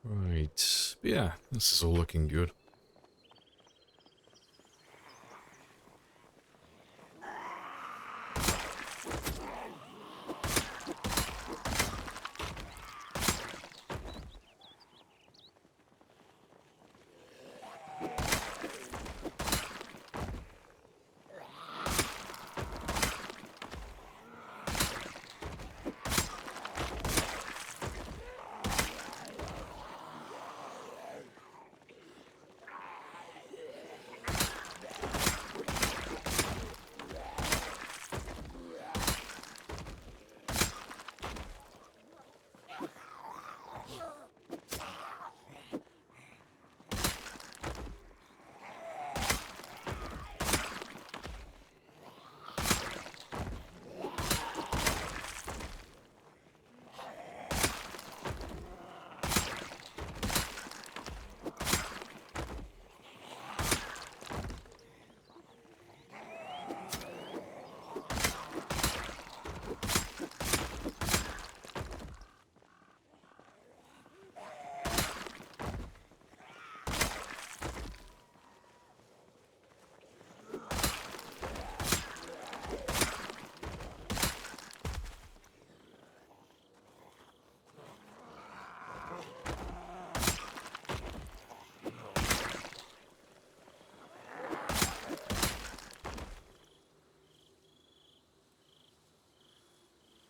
Right. But yeah, this is all looking good.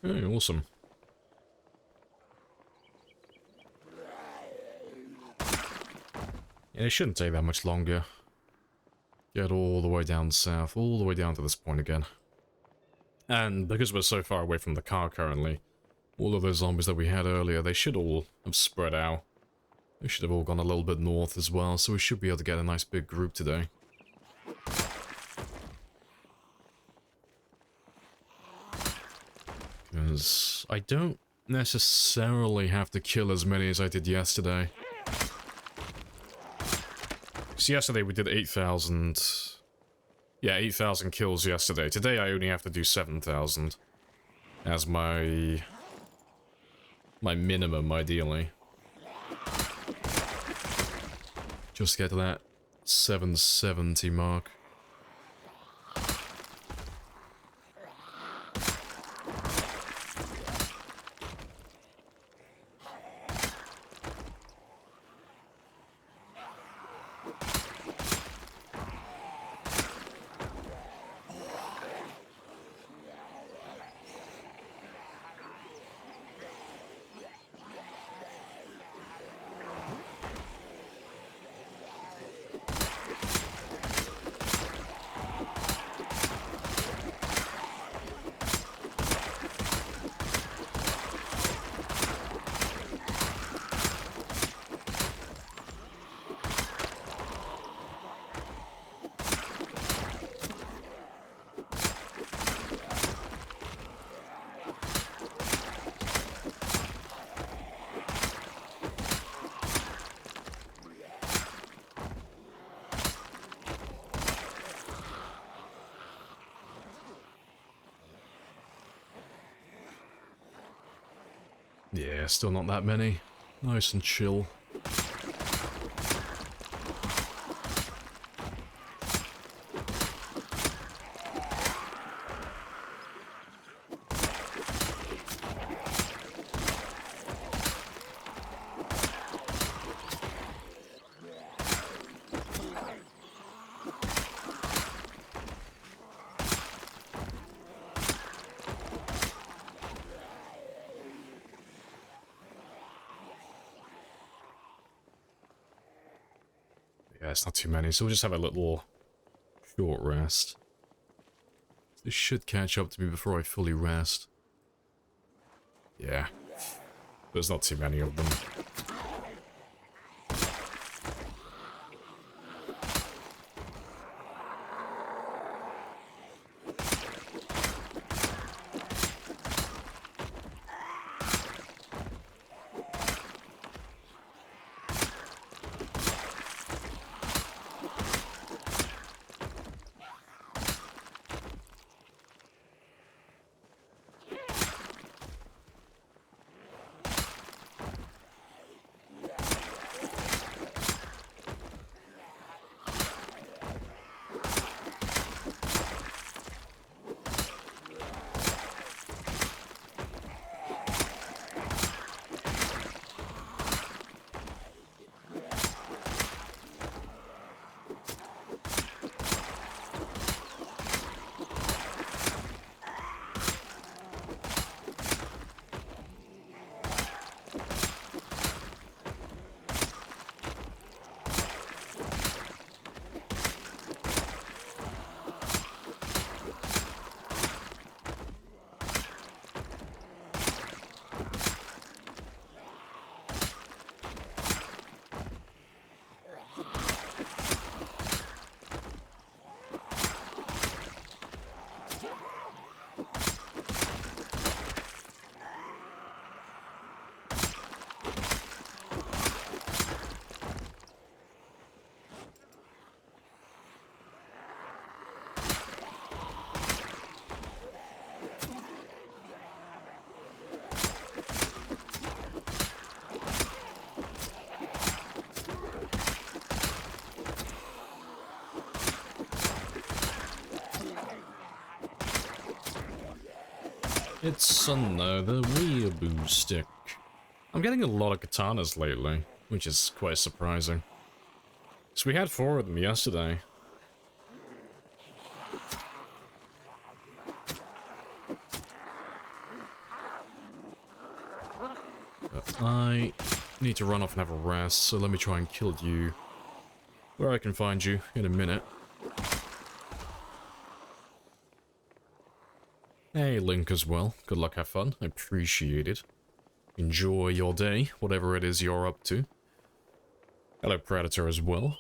Hey, awesome. Yeah, it shouldn't take that much longer. Get all the way down south, all the way down to this point again. And because we're so far away from the car currently, all of those zombies that we had earlier, they should all have spread out. They should have all gone a little bit north as well, so we should be able to get a nice big group today. Because I don't necessarily have to kill as many as I did yesterday. Because yesterday we did 8,000... Yeah, 8,000 kills yesterday. Today I only have to do 7,000. As my minimum, ideally. Just get to that 770 mark. Yeah, still not that many. Nice and chill. Yeah, it's not too many, so we'll just have a little short rest. This should catch up to me before I fully rest. Yeah. There's not too many of them. It's another weeaboo stick. I'm getting a lot of katanas lately, which is quite surprising. So we had 4 of them yesterday. But I need to run off and have a rest, so let me try and kill you where I can find you in a minute. Hey, Link as well. Good luck, have fun. I appreciate it. Enjoy your day, whatever it is you're up to. Hello, Predator as well.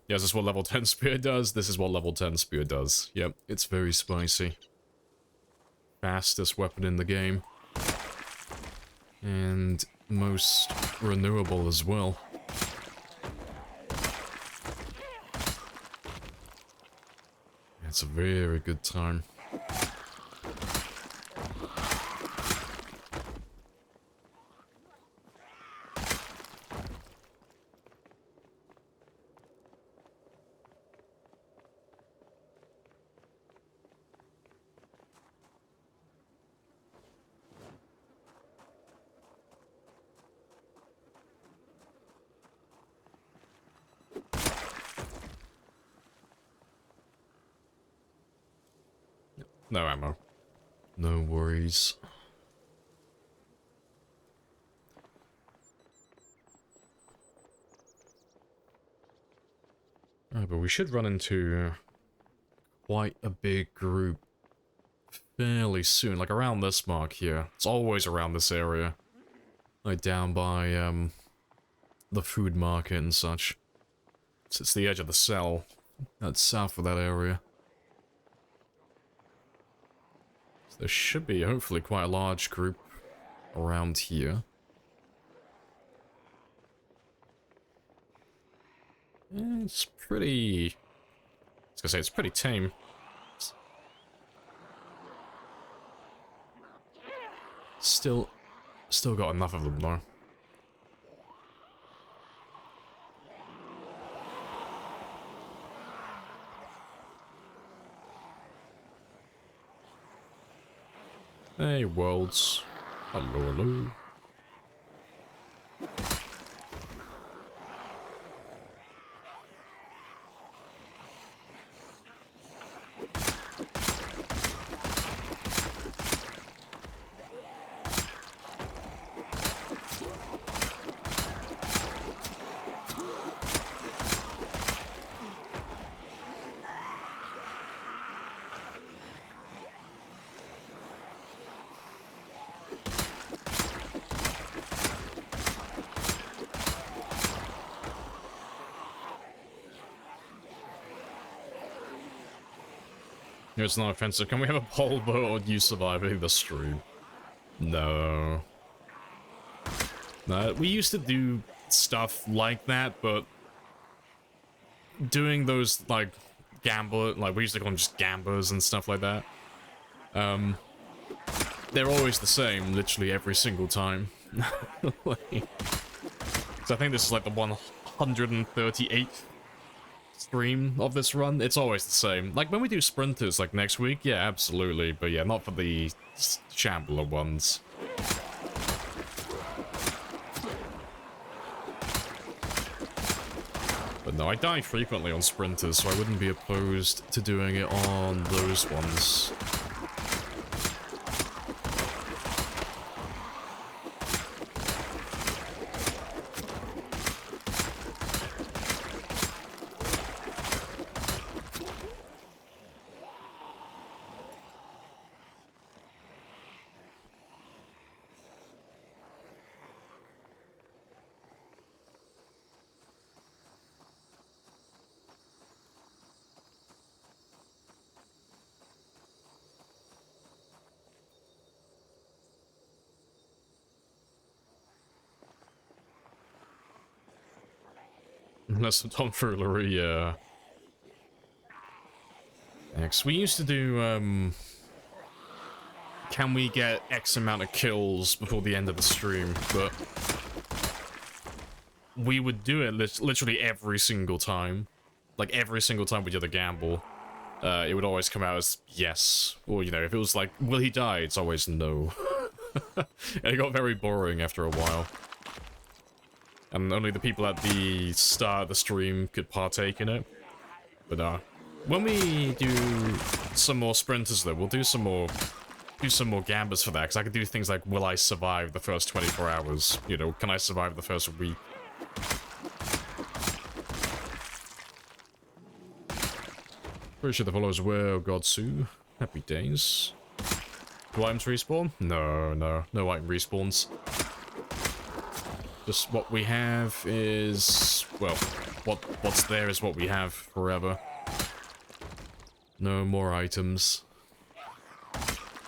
Yes, this is what level 10 Spear does. This is what level 10 Spear does. Yep, it's very spicy. Fastest weapon in the game. And most renewable as well. It's a very good time. No ammo. No worries. Oh, but we should run into quite a big group fairly soon, like around this mark here. It's always around this area. Like down by, the food market and such. So it's the edge of the cell. That's south of that area. So there should be, hopefully, quite a large group around here. It's pretty... I was gonna say, it's pretty tame. Still Still got enough of them though. Hey, worlds. Hello, hello. It's not offensive. Can we have a poll vote on you surviving the stream? No. No, we used to do stuff like that, but doing those, like, we used to call them just gamblers and stuff like that. They're always the same, literally every single time. Like, so I think this is like the 138th stream of this run. It's always the same. Like when we do sprinters like next week, yeah, absolutely. But yeah, not for the shambler ones. But no, I die frequently on sprinters, so I wouldn't be opposed to doing it on those ones. That's some tomfoolery, yeah. Next, we used to do, can we get X amount of kills before the end of the stream, but we would do it literally every single time. Like, every single time we did a gamble, it would always come out as yes. Or, you know, if it was like, will he die? It's always no. And it got very boring after a while. And only the people at the start of the stream could partake in it. But, when we do some more sprinters, though, we'll do some more gamblers for that, because I could do things like, will I survive the first 24 hours? You know, can I survive the first week? Pretty sure the followers were Godsu. Happy days. Do items respawn? No item respawns. Just what we have is, well, what's there is what we have forever. No more items.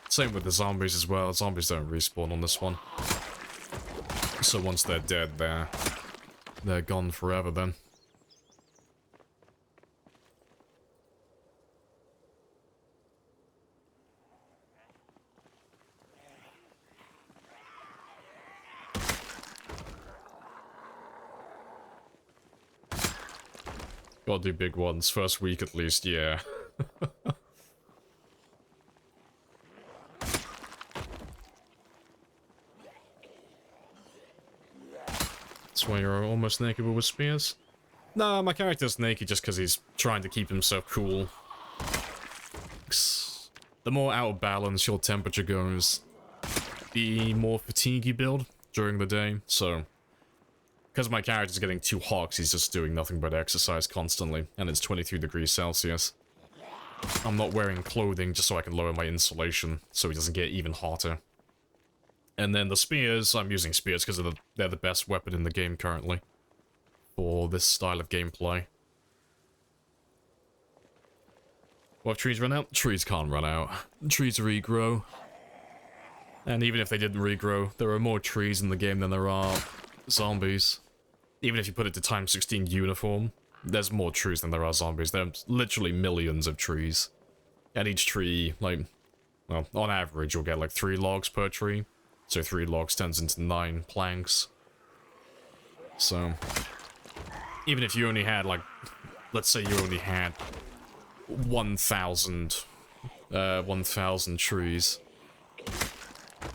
Same with the zombies as well. Zombies don't respawn on this one. So once they're dead, they're gone forever then. Gotta do big ones. First week at least, yeah. That's why you're almost naked with spears? Nah, my character's naked just because he's trying to keep himself cool. The more out of balance your temperature goes, the more fatigue you build during the day, so... Because my character's getting too hot, he's just doing nothing but exercise constantly, and it's 23 degrees Celsius. I'm not wearing clothing just so I can lower my insulation, so he doesn't get even hotter. And then the spears, I'm using spears because they're the best weapon in the game currently. For this style of gameplay. What if trees run out? Trees can't run out. Trees regrow. And even if they didn't regrow, there are more trees in the game than there are zombies. Even if you put it to times 16 uniform, there's more trees than there are zombies. There's literally millions of trees. And each tree, like, well, on average, you'll get like 3 logs per tree. So 3 logs turns into 9 planks. So, even if you only had, like, let's say you only had 1,000 trees,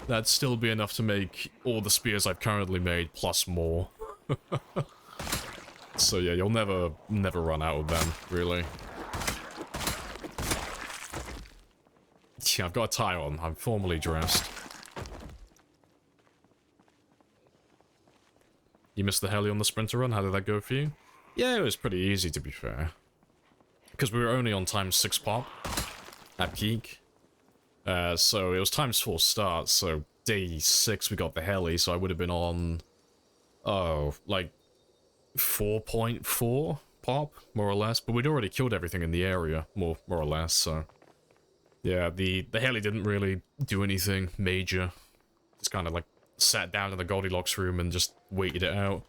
that'd still be enough to make all the spears I've currently made, plus more. So yeah, you'll never run out of them, really. Yeah, I've got a tie on. I'm formally dressed. You missed the heli on the sprinter run? How did that go for you? Yeah, it was pretty easy, to be fair. Because we were only on times 6 pop at peak. So it was times 4 start, so day 6 we got the heli, so I would have been on... Oh, like 4.4 pop, more or less. But we'd already killed everything in the area, more or less, so... Yeah, the heli didn't really do anything major. Just kind of like sat down in the Goldilocks room and just waited it out.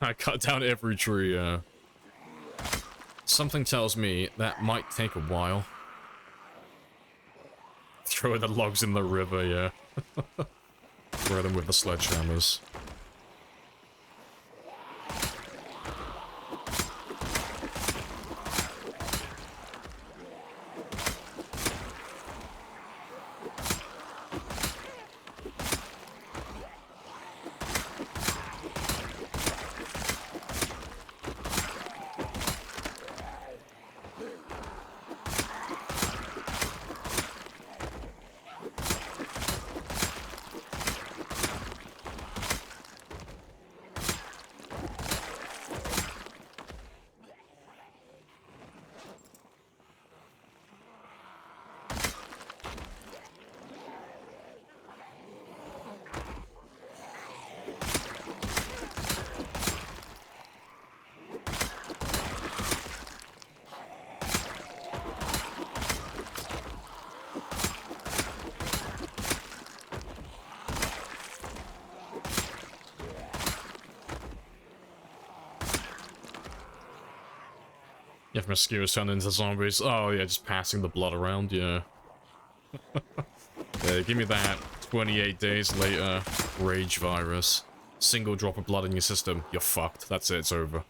I cut down every tree, Something tells me that might take a while. Throw the logs in the river, yeah. Throw them with the sledgehammers. If mosquitoes turn into zombies, oh yeah, just passing the blood around, yeah. Yeah, give me that. 28 days later, rage virus. Single drop of blood in your system, you're fucked. That's it, it's over.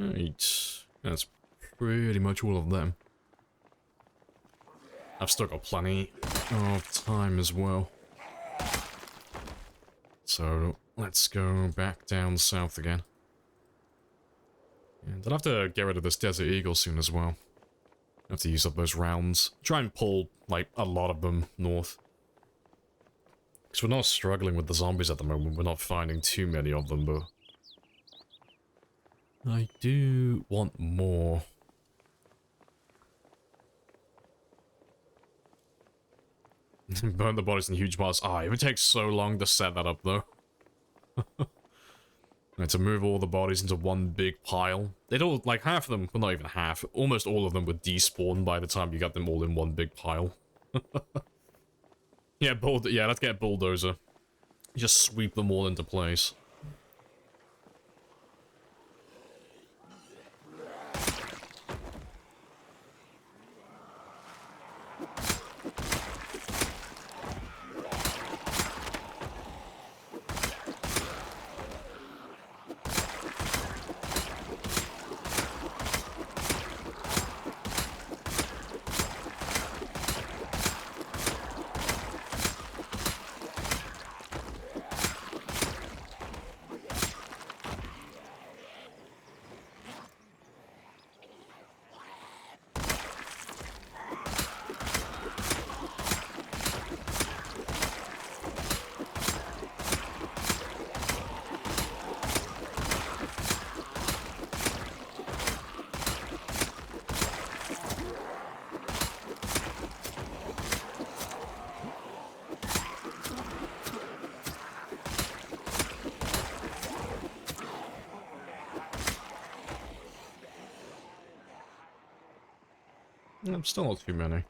Right. That's pretty much all of them. I've still got plenty of time as well. So, let's go back down south again. And I'll have to get rid of this Desert Eagle soon as well. I have to use up those rounds. Try and pull, like, a lot of them north. Because we're not struggling with the zombies at the moment. We're not finding too many of them, but... I do want more. Burn the bodies in huge piles. Ah, it would take so long to set that up, though. And to move all the bodies into one big pile. They'd all, like, half of them, well, not even half, almost all of them would despawn by the time you got them all in one big pile. Yeah, let's get Bulldozer. Just sweep them all into place. Still not too many.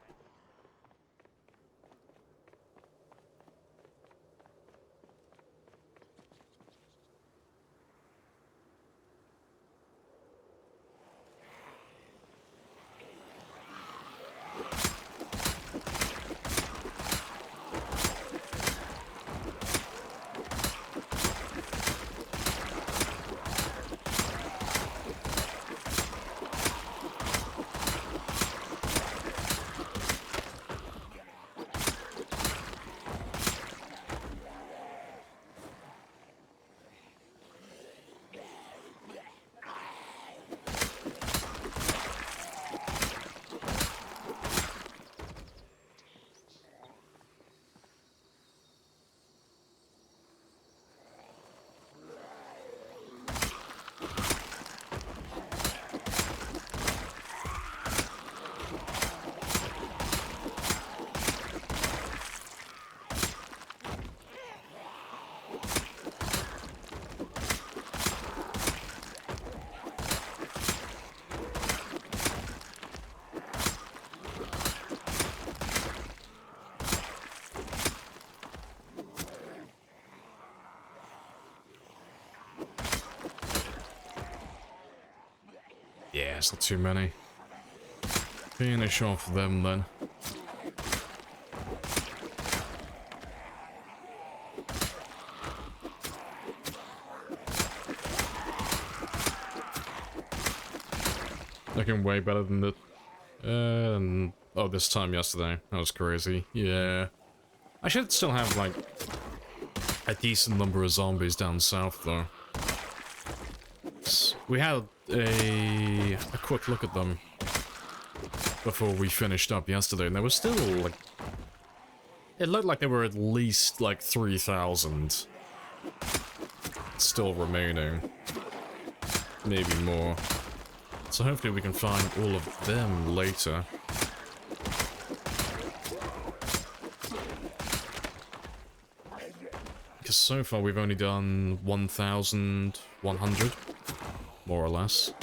Yeah, it's not too many. Finish off them then. Looking way better than the... oh, this time yesterday. That was crazy. Yeah. I should still have, like, a decent number of zombies down south, though. We had a quick look at them before we finished up yesterday, and there was still, like... It looked like there were at least, like, 3,000 still remaining. Maybe more. So hopefully we can find all of them later. Because so far we've only done 1,100, more or less.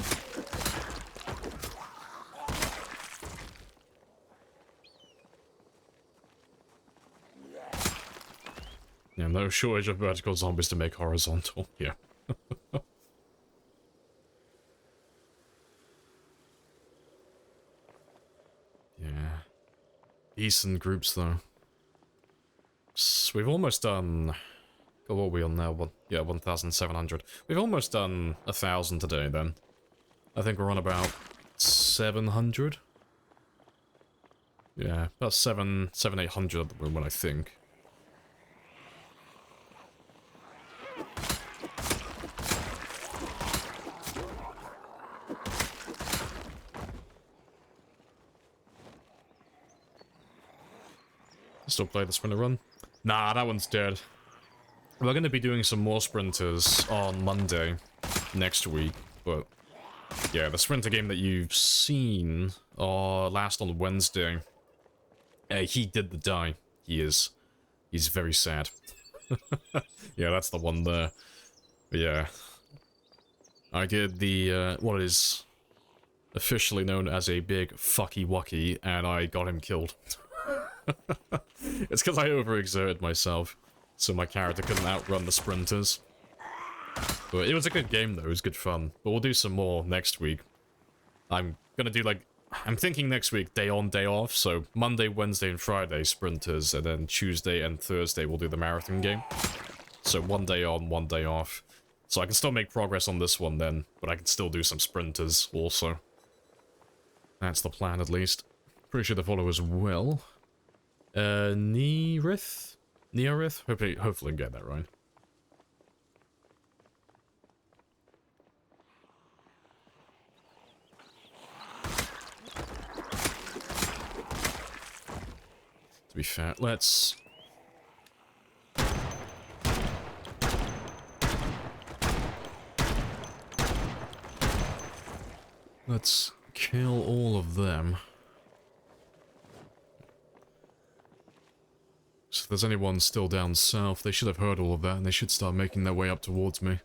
Yeah, no shortage of vertical zombies to make horizontal, yeah. Yeah. Decent groups, though. We've almost done... God, what are we on now? Yeah, 1,700. We've almost done 1,000 today, then. I think we're on about 700. Yeah, about 800 at the moment, I think. Still play the sprinter run? Nah, that one's dead. We're going to be doing some more sprinters on Monday next week, but yeah, the sprinter game that you've seen last on Wednesday, he did the die. He's very sad. Yeah, that's the one there. But yeah, I did the what is officially known as a big fucky wucky, and I got him killed. It's because I overexerted myself, so my character couldn't outrun the sprinters. But it was a good game though, it was good fun. But we'll do some more next week. I'm gonna do like, I'm thinking next week day on, day off, so Monday, Wednesday, and Friday sprinters, and then Tuesday and Thursday we'll do the marathon game. So 1 day on, 1 day off. So I can still make progress on this one then, but I can still do some sprinters also. That's the plan at least. Pretty sure the followers will. Neorith? Hopefully get that right. To be fair, let's kill all of them. So if there's anyone still down south, they should have heard all of that and they should start making their way up towards me.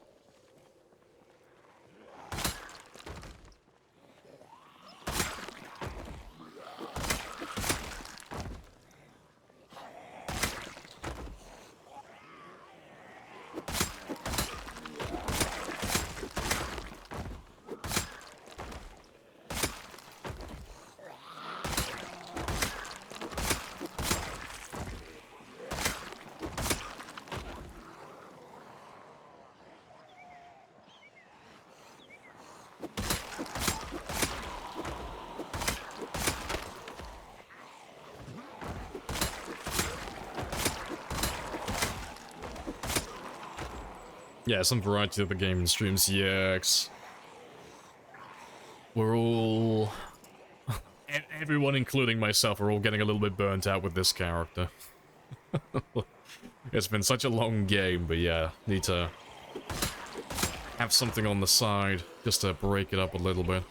Yeah, some variety of the game streams, yeah. We're all... everyone, including myself, are all getting a little bit burnt out with this character. It's been such a long game, but yeah, need to have something on the side, just to break it up a little bit.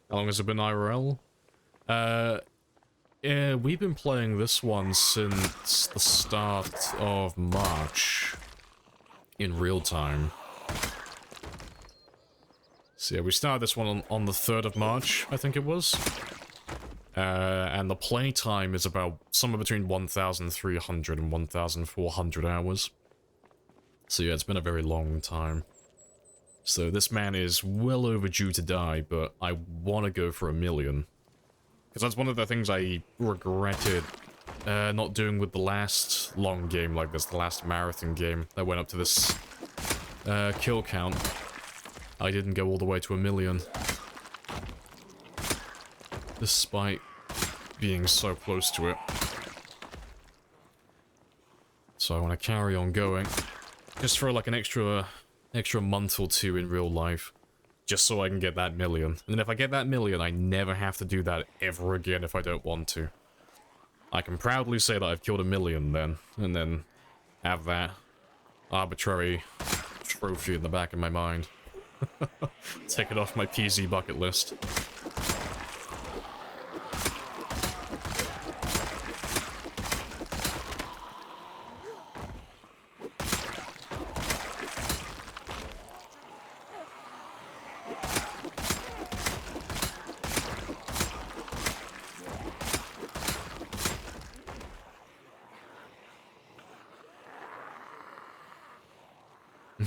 How long has it been IRL? Yeah, we've been playing this one since the start of March. In real time. So yeah, we started this one on the 3rd of March, I think it was. And the play time is about somewhere between 1,300 and 1,400 hours. So yeah, it's been a very long time. So this man is well overdue to die, but I want to go for 1 million. Because that's one of the things I regretted not doing with the last long game like this, the last marathon game that went up to this kill count. I didn't go all the way to 1 million. Despite being so close to it. So I want to carry on going. Just for like an extra month or two in real life, just so I can get that 1 million. And if I get that 1 million, I never have to do that ever again if I don't want to. I can proudly say that I've killed 1 million then, and then have that arbitrary trophy in the back of my mind. Take it off my PZ bucket list.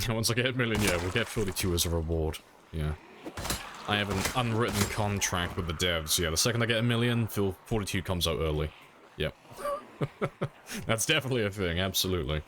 Once I get a million, yeah, we'll get 42 as a reward. Yeah. I have an unwritten contract with the devs. Yeah, the second I get a million, 42 comes out early. Yep. That's definitely a thing, absolutely.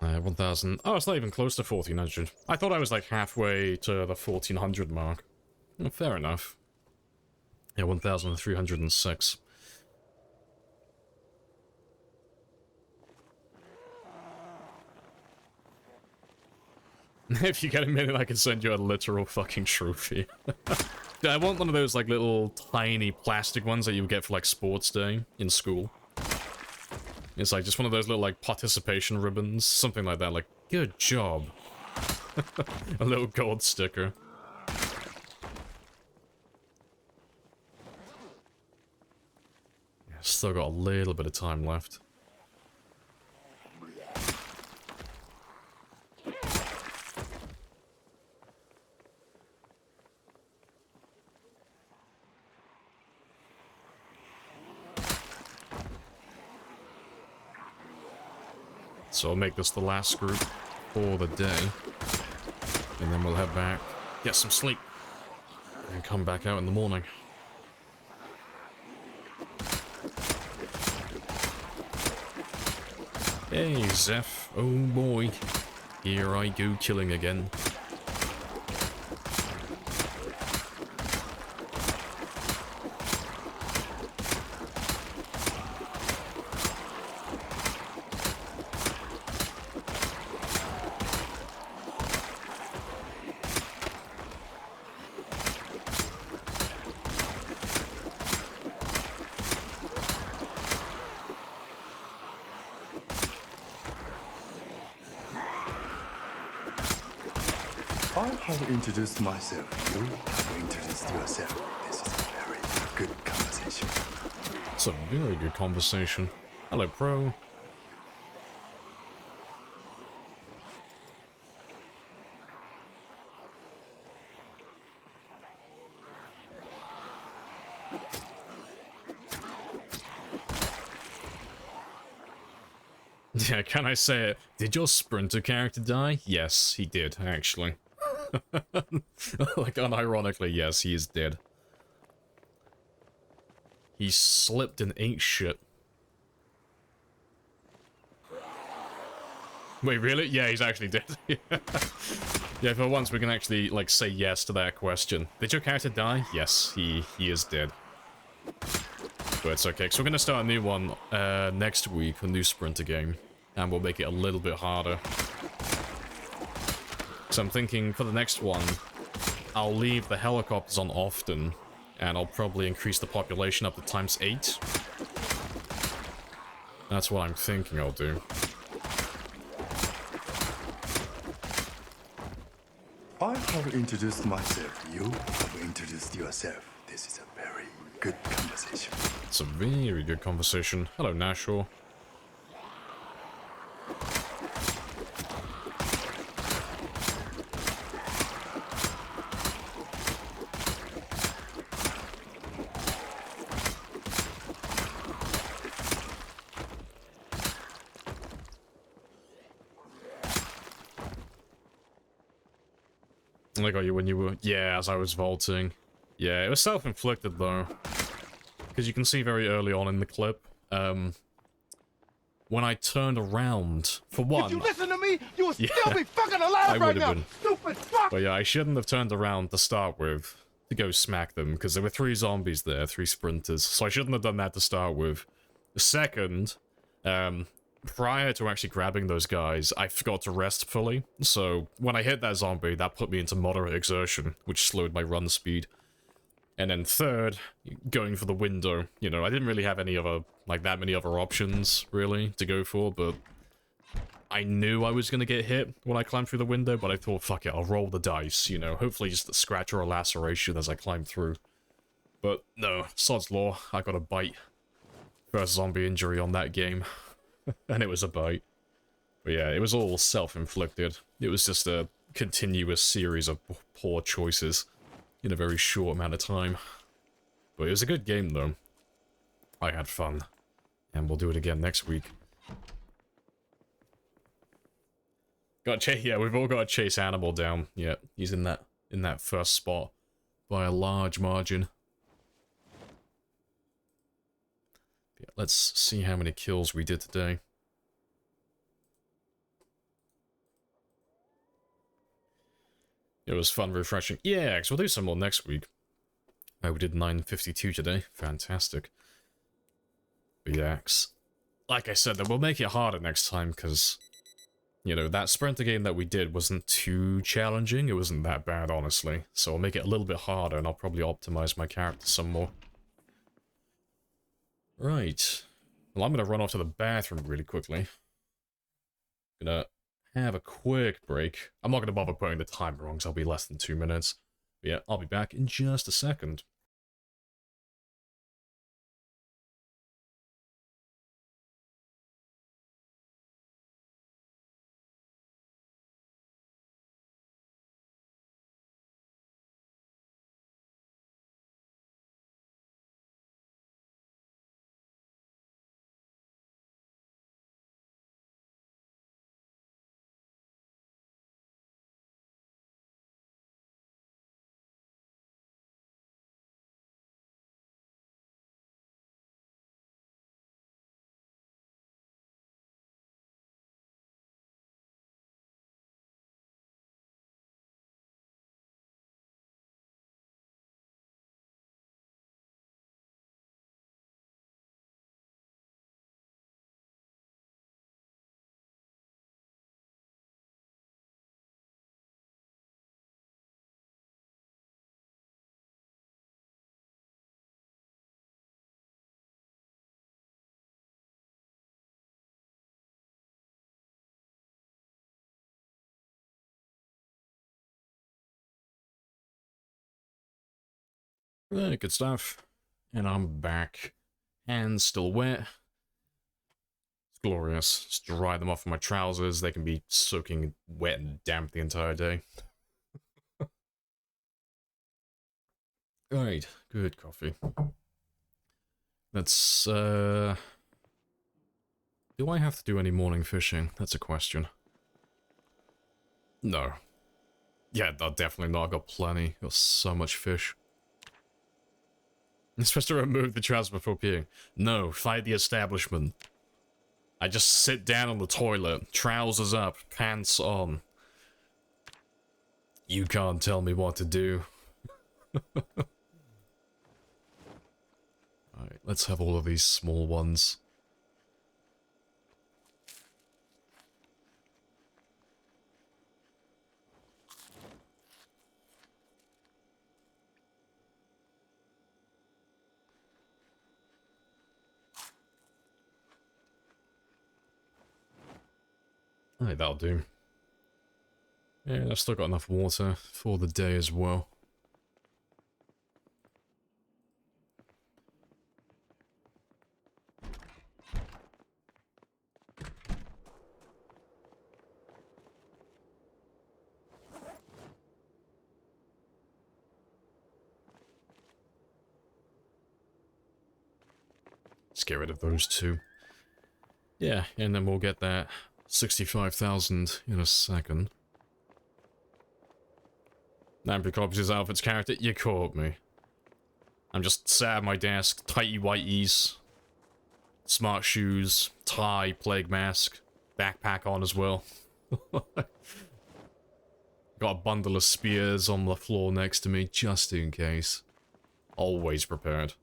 I have 1,000. Oh, it's not even close to 1,400. I thought I was like halfway to the 1,400 mark. Well, fair enough. Yeah, 1,306. If you get a minute, I can send you a literal fucking trophy. I want one of those like little tiny plastic ones that you would get for like sports day in school. It's like just one of those little like participation ribbons, something like that, like, good job. A little gold sticker. Yeah, still got a little bit of time left. So I'll make this the last group for the day. And then we'll head back, get some sleep, and come back out in the morning. Hey, Zeph. Oh boy. Here I go killing again. I have introduced myself. You have introduced yourself. This is a very good conversation. It's a very good conversation. Hello, Pro. Yeah, can I say it? Did your Sprinter character die? Yes, he did, actually. Like, unironically, yes, he is dead. He slipped and ate shit. Wait, really? Yeah, he's actually dead. Yeah, for once we can actually, like, say yes to that question. Did your character die? Yes, he is dead. But it's okay, so we're gonna start a new one next week, a new Sprinter game. And we'll make it a little bit harder. So I'm thinking, for the next one, I'll leave the helicopters on often, and I'll probably increase the population up to ×8. That's what I'm thinking I'll do. I have introduced myself. You have introduced yourself. This is a very good conversation. It's a very good conversation. Hello, Nashor. I got you when you were... Yeah, as I was vaulting. Yeah, it was self-inflicted, though. Because you can see very early on in the clip, when I turned around, for one... If you listen to me, you would still be fucking alive right now, stupid fuck! But yeah, I shouldn't have turned around to start with, to go smack them, because there were 3 zombies there, 3 sprinters, so I shouldn't have done that to start with. Second, prior to actually grabbing those guys, I forgot to rest fully, so when I hit that zombie, that put me into moderate exertion, which slowed my run speed. And then third, going for the window. You know, I didn't really have any other, like, that many other options, really, to go for, but I knew I was gonna get hit when I climbed through the window, but I thought, fuck it, I'll roll the dice, you know, hopefully just a scratch or a laceration as I climb through. But no, sod's law, I got a bite. First zombie injury on that game. And it was a bite. But yeah, it was all self-inflicted. It was just a continuous series of poor choices in a very short amount of time. But it was a good game though. I had fun. And we'll do it again next week. Yeah, we've all got to chase Animal down. Yeah, he's in that first spot by a large margin. Yeah, let's see how many kills we did today. It was fun, refreshing. Yeah, because we'll do some more next week. We did 952 today. Fantastic. But yeah, like I said, we'll make it harder next time, because, you know, that sprinter game that we did wasn't too challenging. It wasn't that bad, honestly. So I'll make it a little bit harder, and I'll probably optimize my character some more. Right. Well, I'm going to run off to the bathroom really quickly. Gonna have a quick break. I'm not going to bother putting the timer on, because I'll be less than 2 minutes. But yeah, I'll be back in just a second. Right, good stuff. And I'm back. Hands still wet. It's glorious. Just dry them off of my trousers. They can be soaking wet and damp the entire day. Right, good coffee. Let's, do I have to do any morning fishing? That's a question. No. Yeah, no, definitely not. I've got plenty. Got so much fish. I'm supposed to remove the trousers before peeing. No, fight the establishment. I just sit down on the toilet, trousers up, pants on. You can't tell me what to do. Alright, let's have all of these small ones. Alright, that'll do. Yeah, I've still got enough water for the day as well. Let's get rid of those two. Yeah, and then we'll get that 65,000 in a second. Lamprey copies his outfit's character. You caught me. I'm just sat at my desk, tighty whiteys, smart shoes, tie, plague mask, backpack on as well. Got a bundle of spears on the floor next to me, just in case. Always prepared.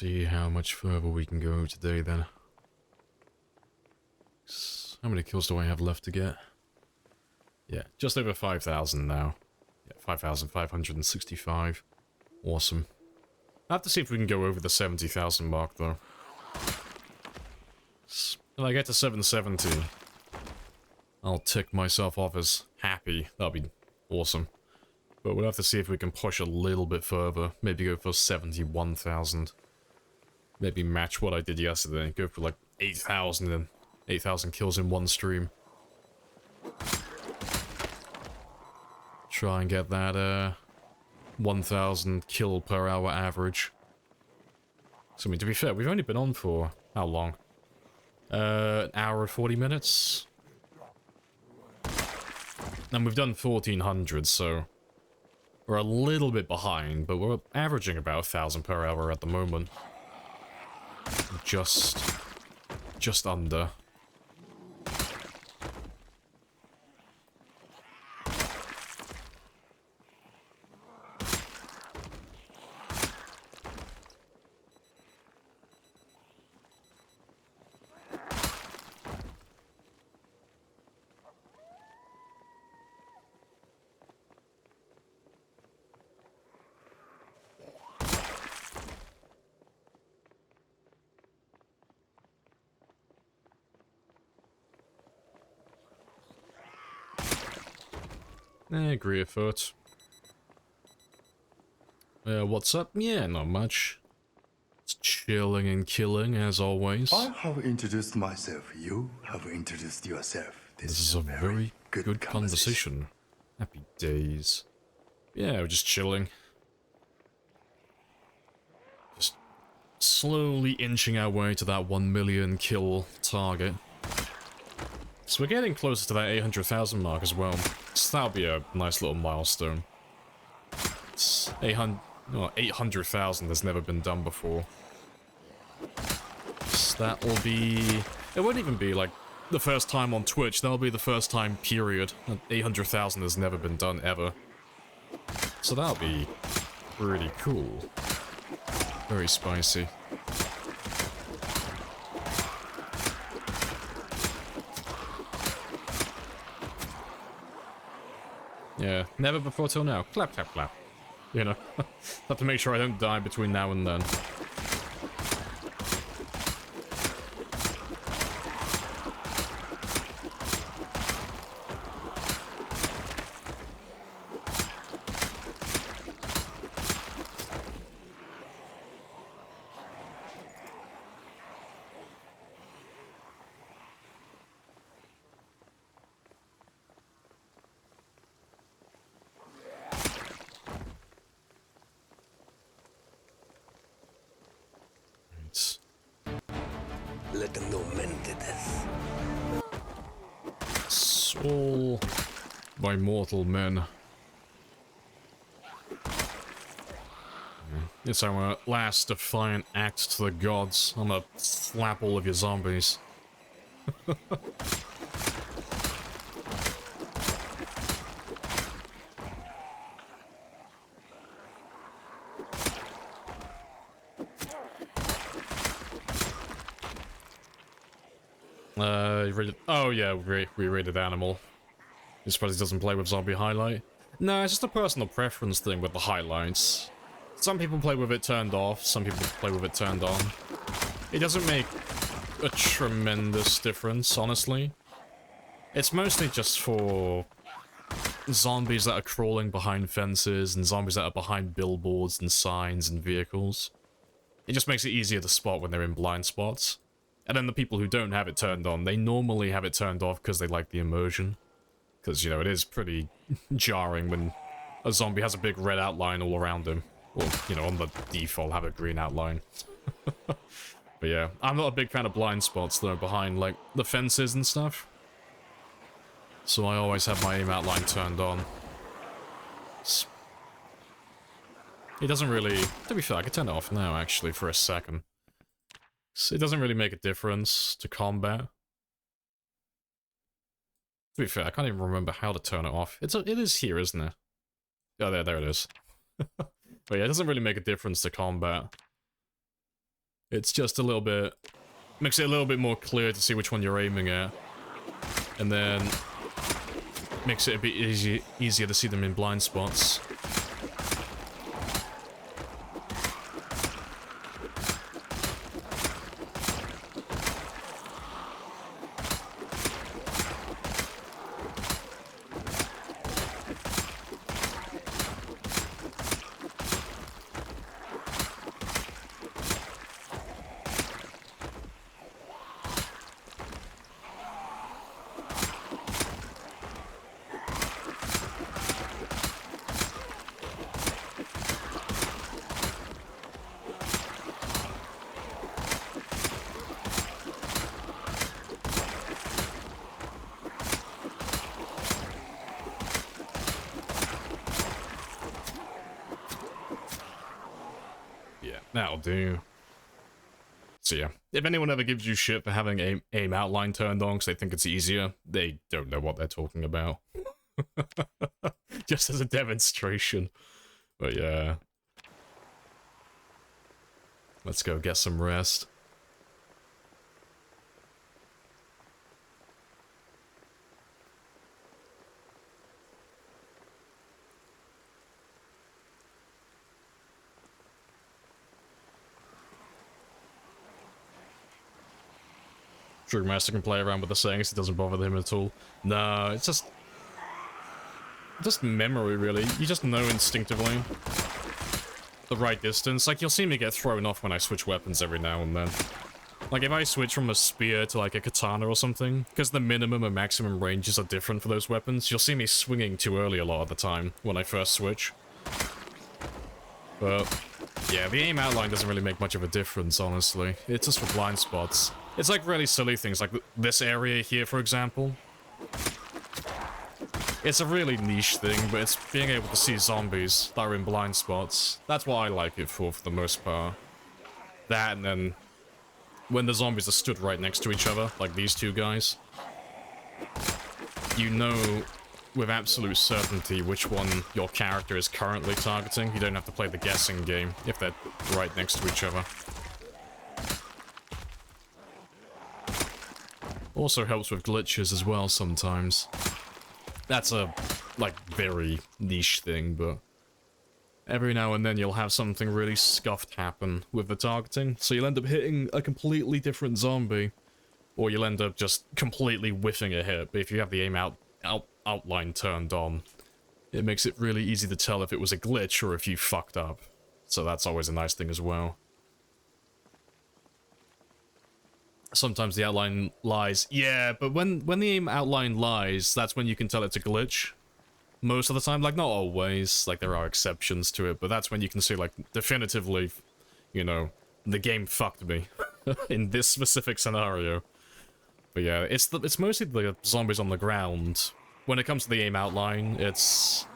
see how much further we can go today then. How many kills do I have left to get? Yeah, just over 5,000 now. Yeah, 5,565. Awesome. I have to see if we can go over the 70,000 mark though. When I get to 770, I'll tick myself off as happy. That'll be awesome. But we'll have to see if we can push a little bit further. Maybe go for 71,000. Maybe match what I did yesterday. Go for like 8,000 and 8,000 kills in one stream. Try and get that 1,000 kill per hour average. So I mean, to be fair, we've only been on for how long? An hour and 40 minutes? And we've done 1,400, so we're a little bit behind, but we're averaging about 1,000 per hour at the moment. Just under. Agree afoot. What's up? Yeah, not much. It's chilling and killing, as always. I have introduced myself. You have introduced yourself. This is a very good conversation. Happy days. Yeah, we're just chilling. Just slowly inching our way to that 1 million kill target. So we're getting closer to that 800,000 mark as well. So that'll be a nice little milestone. It's 800,000 has never been done before. So that'll be... It won't even be like the first time on Twitch. That'll be the first time, period. 800,000 has never been done ever. So that'll be pretty cool. Very spicy. Yeah, never before till now. Clap, clap, clap. You know, have to make sure I don't die between now and then. Let them know men did this. It's all by mortal men. It's our last defiant act to the gods. I'm gonna slap all of your zombies. Oh yeah, we rated animal. You suppose he doesn't play with zombie highlight? No, it's just a personal preference thing with the highlights. Some people play with it turned off, some people play with it turned on. It doesn't make a tremendous difference, honestly. It's mostly just for zombies that are crawling behind fences and zombies that are behind billboards and signs and vehicles. It just makes it easier to spot when they're in blind spots. And then the people who don't have it turned on, they normally have it turned off because they like the immersion. Because, you know, it is pretty jarring when a zombie has a big red outline all around him. Or, you know, on the default, have a green outline. But yeah, I'm not a big fan of blind spots, though, behind, like, the fences and stuff. So I always have my aim outline turned on. It doesn't really... To be fair, I could turn it off now, actually, for a second. It doesn't really make a difference to combat. To be fair, I can't even remember how to turn it off. It is here, isn't it? Oh, there it is. But yeah, it doesn't really make a difference to combat. It's just a little bit... makes it a little bit more clear to see which one you're aiming at. And then... makes it a bit easier to see them in blind spots. That'll do. So yeah, if anyone ever gives you shit for having aim outline turned on because they think it's easier, they don't know what they're talking about. Just as a demonstration. But yeah. Let's go get some rest. Master can play around with the settings, it doesn't bother him at all. No, it's just memory, really. You just know instinctively the right distance. Like, you'll see me get thrown off when I switch weapons every now and then. Like, if I switch from a spear to, like, a katana or something, because the minimum and maximum ranges are different for those weapons, you'll see me swinging too early a lot of the time when I first switch. But, yeah, the aim outline doesn't really make much of a difference, honestly. It's just for blind spots. It's like really silly things, like this area here, for example. It's a really niche thing, but it's being able to see zombies that are in blind spots. That's what I like it for the most part. That, and then when the zombies are stood right next to each other, like these two guys, you know with absolute certainty which one your character is currently targeting. You don't have to play the guessing game if they're right next to each other. Also helps with glitches as well sometimes. That's a, like, very niche thing, but every now and then you'll have something really scuffed happen with the targeting, so you'll end up hitting a completely different zombie, or you'll end up just completely whiffing a hit. But if you have the aim outline turned on, it makes it really easy to tell if it was a glitch or if you fucked up. So that's always a nice thing as well. Sometimes the outline lies. Yeah, but when the aim outline lies, that's when you can tell it's a glitch. Most of the time, like, not always, like, there are exceptions to it, but that's when you can see, like, definitively, you know, the game fucked me in this specific scenario. But yeah, it's mostly the zombies on the ground. When it comes to the aim outline, it's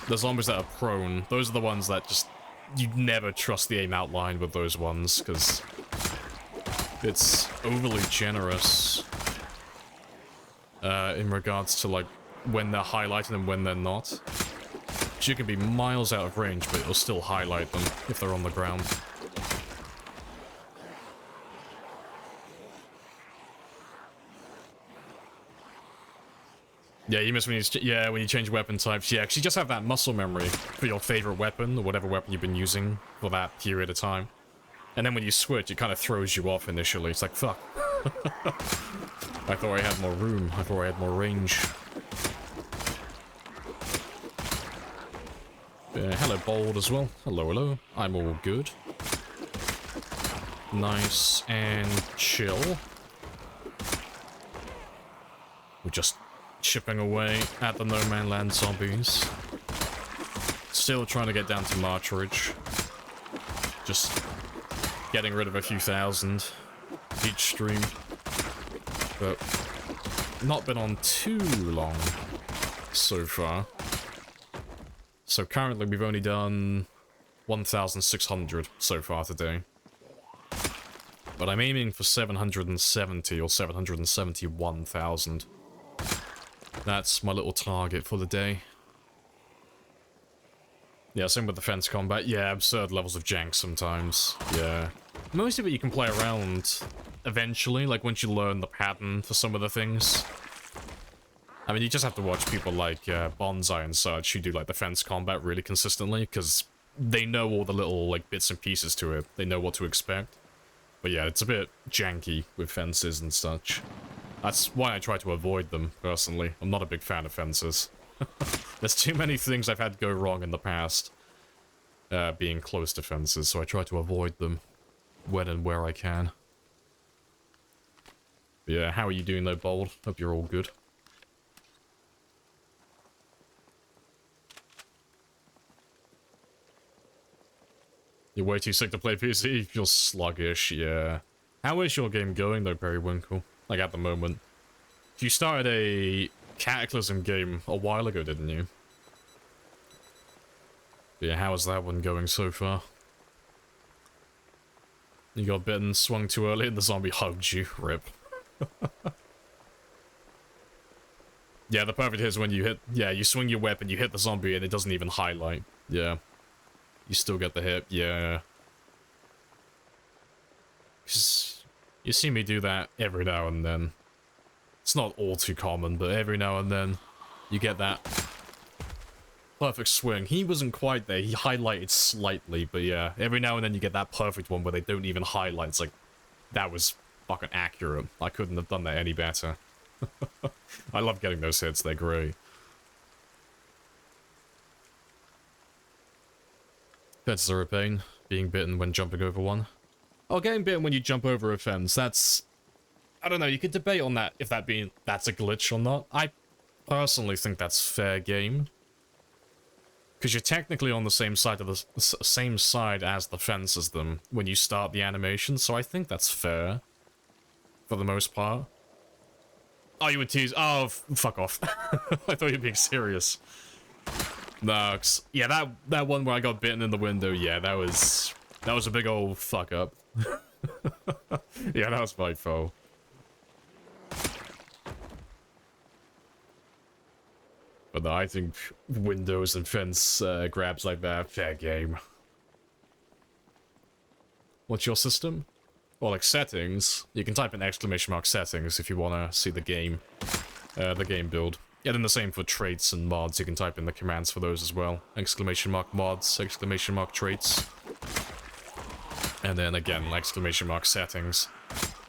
the zombies that are prone. Those are the ones that just, you'd never trust the aim outline with those ones, because it's overly generous in regards to, like, when they're highlighted and when they're not. So you can be miles out of range, but it'll still highlight them if they're on the ground. Yeah, you miss when when you change weapon types. Yeah, because you just have that muscle memory for your favorite weapon, or whatever weapon you've been using for that period of time. And then when you switch, it kind of throws you off initially. It's like, fuck. I thought I had more room. I thought I had more range. Hello, Bold, as well. Hello, hello. I'm all good. Nice and chill. We're just chipping away at the No Man Land zombies. Still trying to get down to Marchridge. Just getting rid of a few thousand each stream. But not been on too long so far. So currently we've only done 1,600 so far today. But I'm aiming for 770 or 771,000. That's my little target for the day. Yeah, same with defense combat. Yeah, absurd levels of jank sometimes. Yeah. most of it you can play around eventually, like once you learn the pattern for some of the things. I mean, you just have to watch people like Bonsai and such who do like defense combat really consistently, because they know all the little like bits and pieces to it. They know what to expect. But yeah, it's a bit janky with fences and such. That's why I try to avoid them, personally. I'm not a big fan of fences. There's too many things I've had go wrong in the past, being close to fences, so I try to avoid them when and where I can. But yeah, how are you doing though, Bold? Hope you're all good. You're way too sick to play PC? You're sluggish, yeah. How is your game going though, Periwinkle? Like at the moment. You started a Cataclysm game a while ago, didn't you? But yeah, how is that one going so far? You got bitten, swung too early, and the zombie hugged you. Rip. Yeah, the perfect hit is when you hit... Yeah, you swing your weapon, you hit the zombie, and it doesn't even highlight. Yeah. You still get the hit, yeah. 'Cause you see me do that every now and then. It's not all too common, but every now and then you get that perfect swing. He wasn't quite there, he highlighted slightly, but yeah, every now and then you get that perfect one where they don't even highlight. It's like, that was fucking accurate. I couldn't have done that any better. I love getting those hits, they're great. Fences are a pain. Being bitten when jumping over one. Oh, getting bitten when you jump over a fence, that's... I don't know, you could debate on that, if that's a glitch or not. I personally think that's fair game. Because you're technically on the same side of the same side as the fence as them when you start the animation, so I think that's fair. For the most part. Oh, you would tease. Oh, fuck off. I thought you were being serious. No, yeah, that one where I got bitten in the window, yeah, that was a big old fuck up. Yeah, that was my fault. But no, I think windows and fence grabs like that, fair game. What's your system? Well, like settings, you can type in ! settings if you want to see the game build. Yeah, then the same for traits and mods, you can type in the commands for those as well. !mods, !traits. And then again, !settings,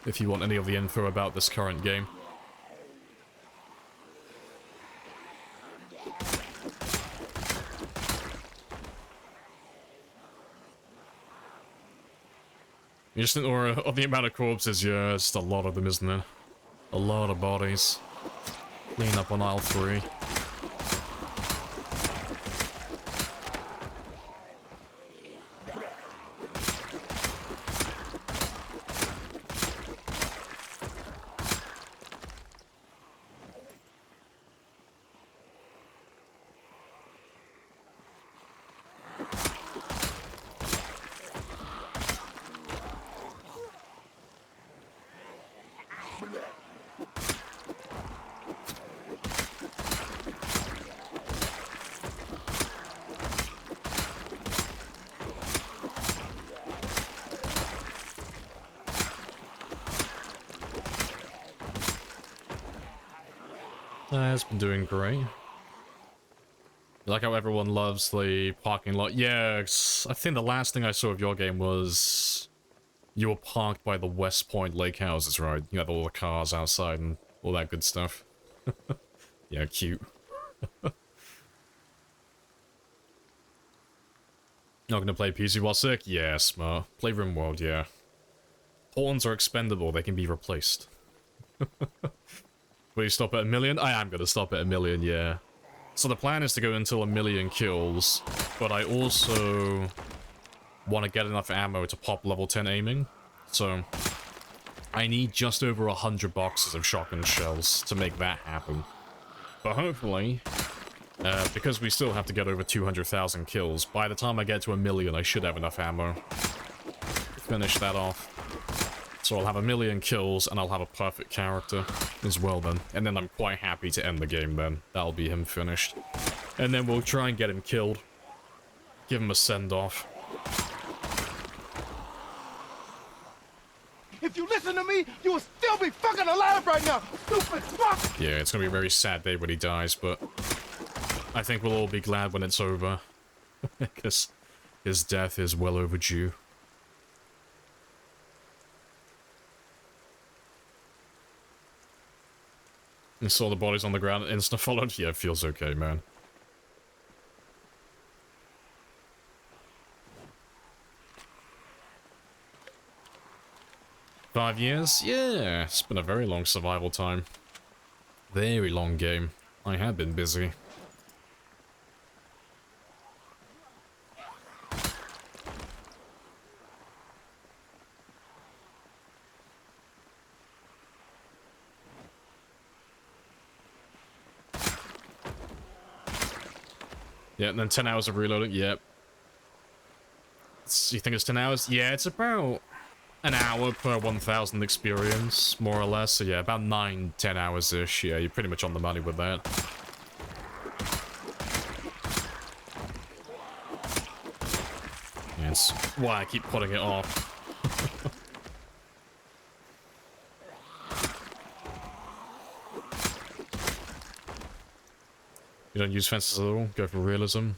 if you want any of the info about this current game. You just think, or of the amount of corpses, yeah, it's just a lot of them, isn't it? A lot of bodies. Clean up on aisle 3. It's been doing great. You like how everyone loves the parking lot? Yeah, I think the last thing I saw of your game was you were parked by the West Point lake houses, right? You had all the cars outside and all that good stuff. Yeah, cute. Not gonna play PC while sick? Yeah, smart. Play RimWorld, yeah. Pawns are expendable, they can be replaced. Will you stop at 1 million? I am gonna stop at 1 million, yeah. So the plan is to go until 1 million kills, but I also want to get enough ammo to pop level 10 aiming. So I need just over 100 boxes of shotgun shells to make that happen. But hopefully, because we still have to get over 200,000 kills, by the time I get to 1 million, I should have enough ammo to finish that off. So I'll have 1 million kills, and I'll have a perfect character as well then. And then I'm quite happy to end the game then. That'll be him finished. And then we'll try and get him killed. Give him a send-off. If you listen to me, you will still be fucking alive right now. Stupid fuck. Yeah, it's gonna be a very sad day when he dies, but I think we'll all be glad when it's over. Because his death is well overdue. You saw the bodies on the ground and instant followed? Yeah, it feels okay, man. Five years? Yeah, it's been a very long survival time. Very long game. I have been busy. Yeah, and then 10 hours of reloading. Yep. You think it's 10 hours? Yeah, it's about an hour per 1,000 experience, more or less. So yeah, about 9-10 hours-ish. Yeah, you're pretty much on the money with that. Yeah, it's why I keep putting it off. You don't use fences at all? Go for realism.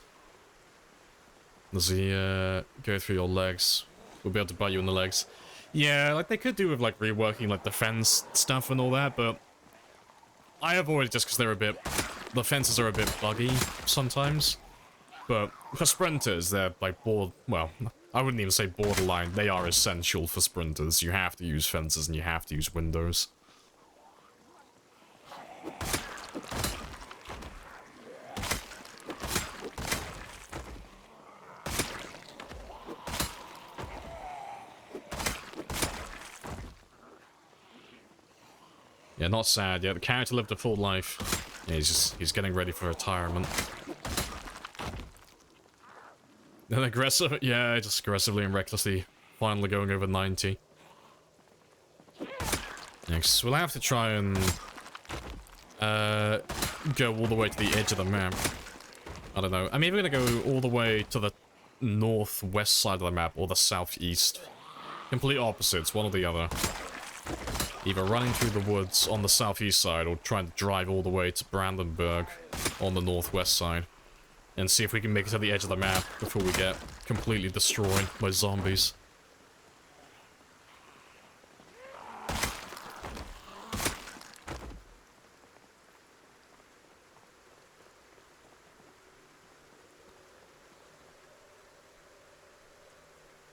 Does he go through your legs? We'll be able to bite you in the legs. Yeah, like they could do with like reworking like the fence stuff and all that, but I avoid it just because they're a bit... The fences are a bit buggy sometimes. But for sprinters, they're like well, I wouldn't even say borderline. They are essential for sprinters. You have to use fences and you have to use windows. Yeah, not sad. Yeah, the character lived a full life. Yeah, he's getting ready for retirement. Then aggressive, yeah, just aggressively and recklessly finally going over 90. Next, we'll have to try and go all the way to the edge of the map. I don't know. I'm either gonna go all the way to the northwest side of the map or the southeast. Complete opposites, one or the other. Either running through the woods on the southeast side or trying to drive all the way to Brandenburg on the northwest side. And see if we can make it to the edge of the map before we get completely destroyed by zombies.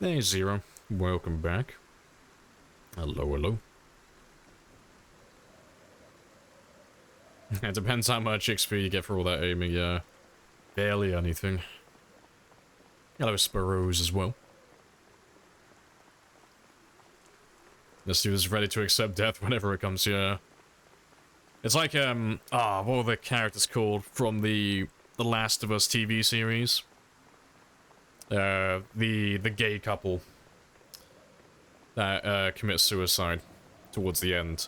Hey, Zero. Welcome back. Hello, hello. It depends how much XP you get for all that aiming, yeah. Barely anything. Hello, Sparrows as well. This dude is ready to accept death whenever it comes, yeah. It's like, what were the characters called from the Last of Us TV series? The gay couple that commits suicide towards the end.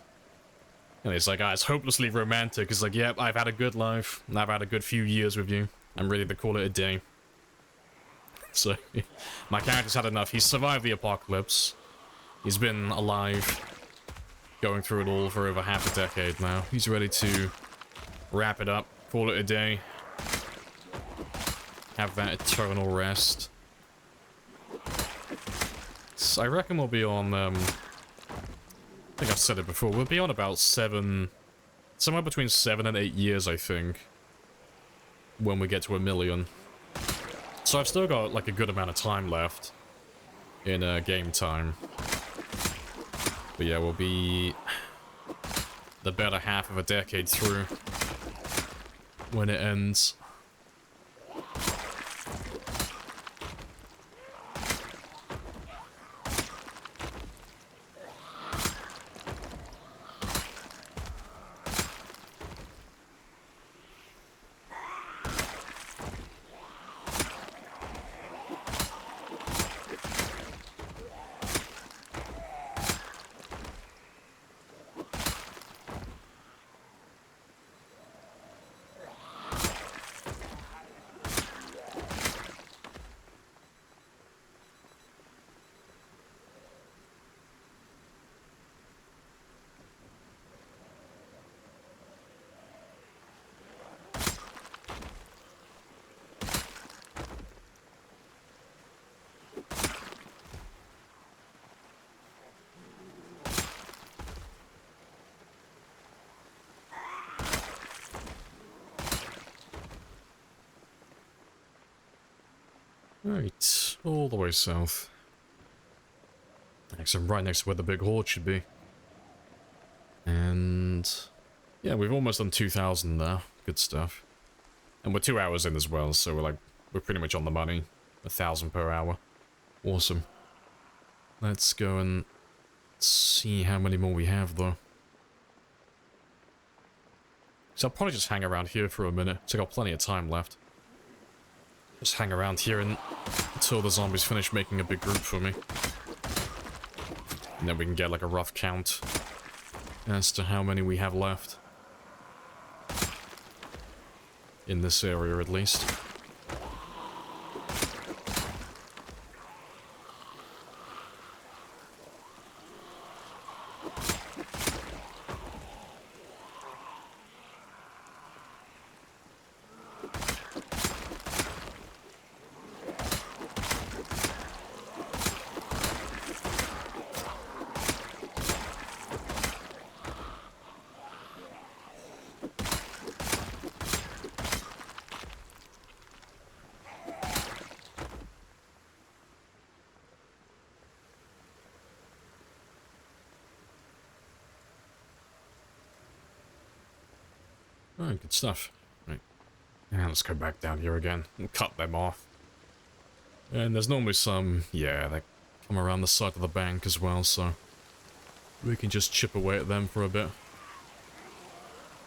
And he's like, it's hopelessly romantic. He's like, yep, I've had a good life. And I've had a good few years with you. I'm ready to call it a day. So, my character's had enough. He's survived the apocalypse. He's been alive, going through it all for over half a decade now. He's ready to wrap it up, call it a day. Have that eternal rest. So I reckon we'll be on, I think I've said it before, we'll be on about somewhere between 7 and 8 years, I think, when we get to 1 million. So I've still got, like, a good amount of time left in game time. But yeah, we'll be the better half of a decade through when it ends. Right, all the way south. Actually, I'm right next to where the big horde should be. And yeah, we've almost done 2,000 now. Good stuff. And we're 2 hours in as well, so we're pretty much on the money. 1,000 per hour. Awesome. Let's go and see how many more we have, though. So I'll probably just hang around here for a minute. So I've got plenty of time left. Just hang around here until the zombies finish making a big group for me. And then we can get like a rough count as to how many we have left. In this area, at least. Alright, good stuff. Right. And let's go back down here again and cut them off. And there's normally some, yeah, they come around the side of the bank as well, so we can just chip away at them for a bit.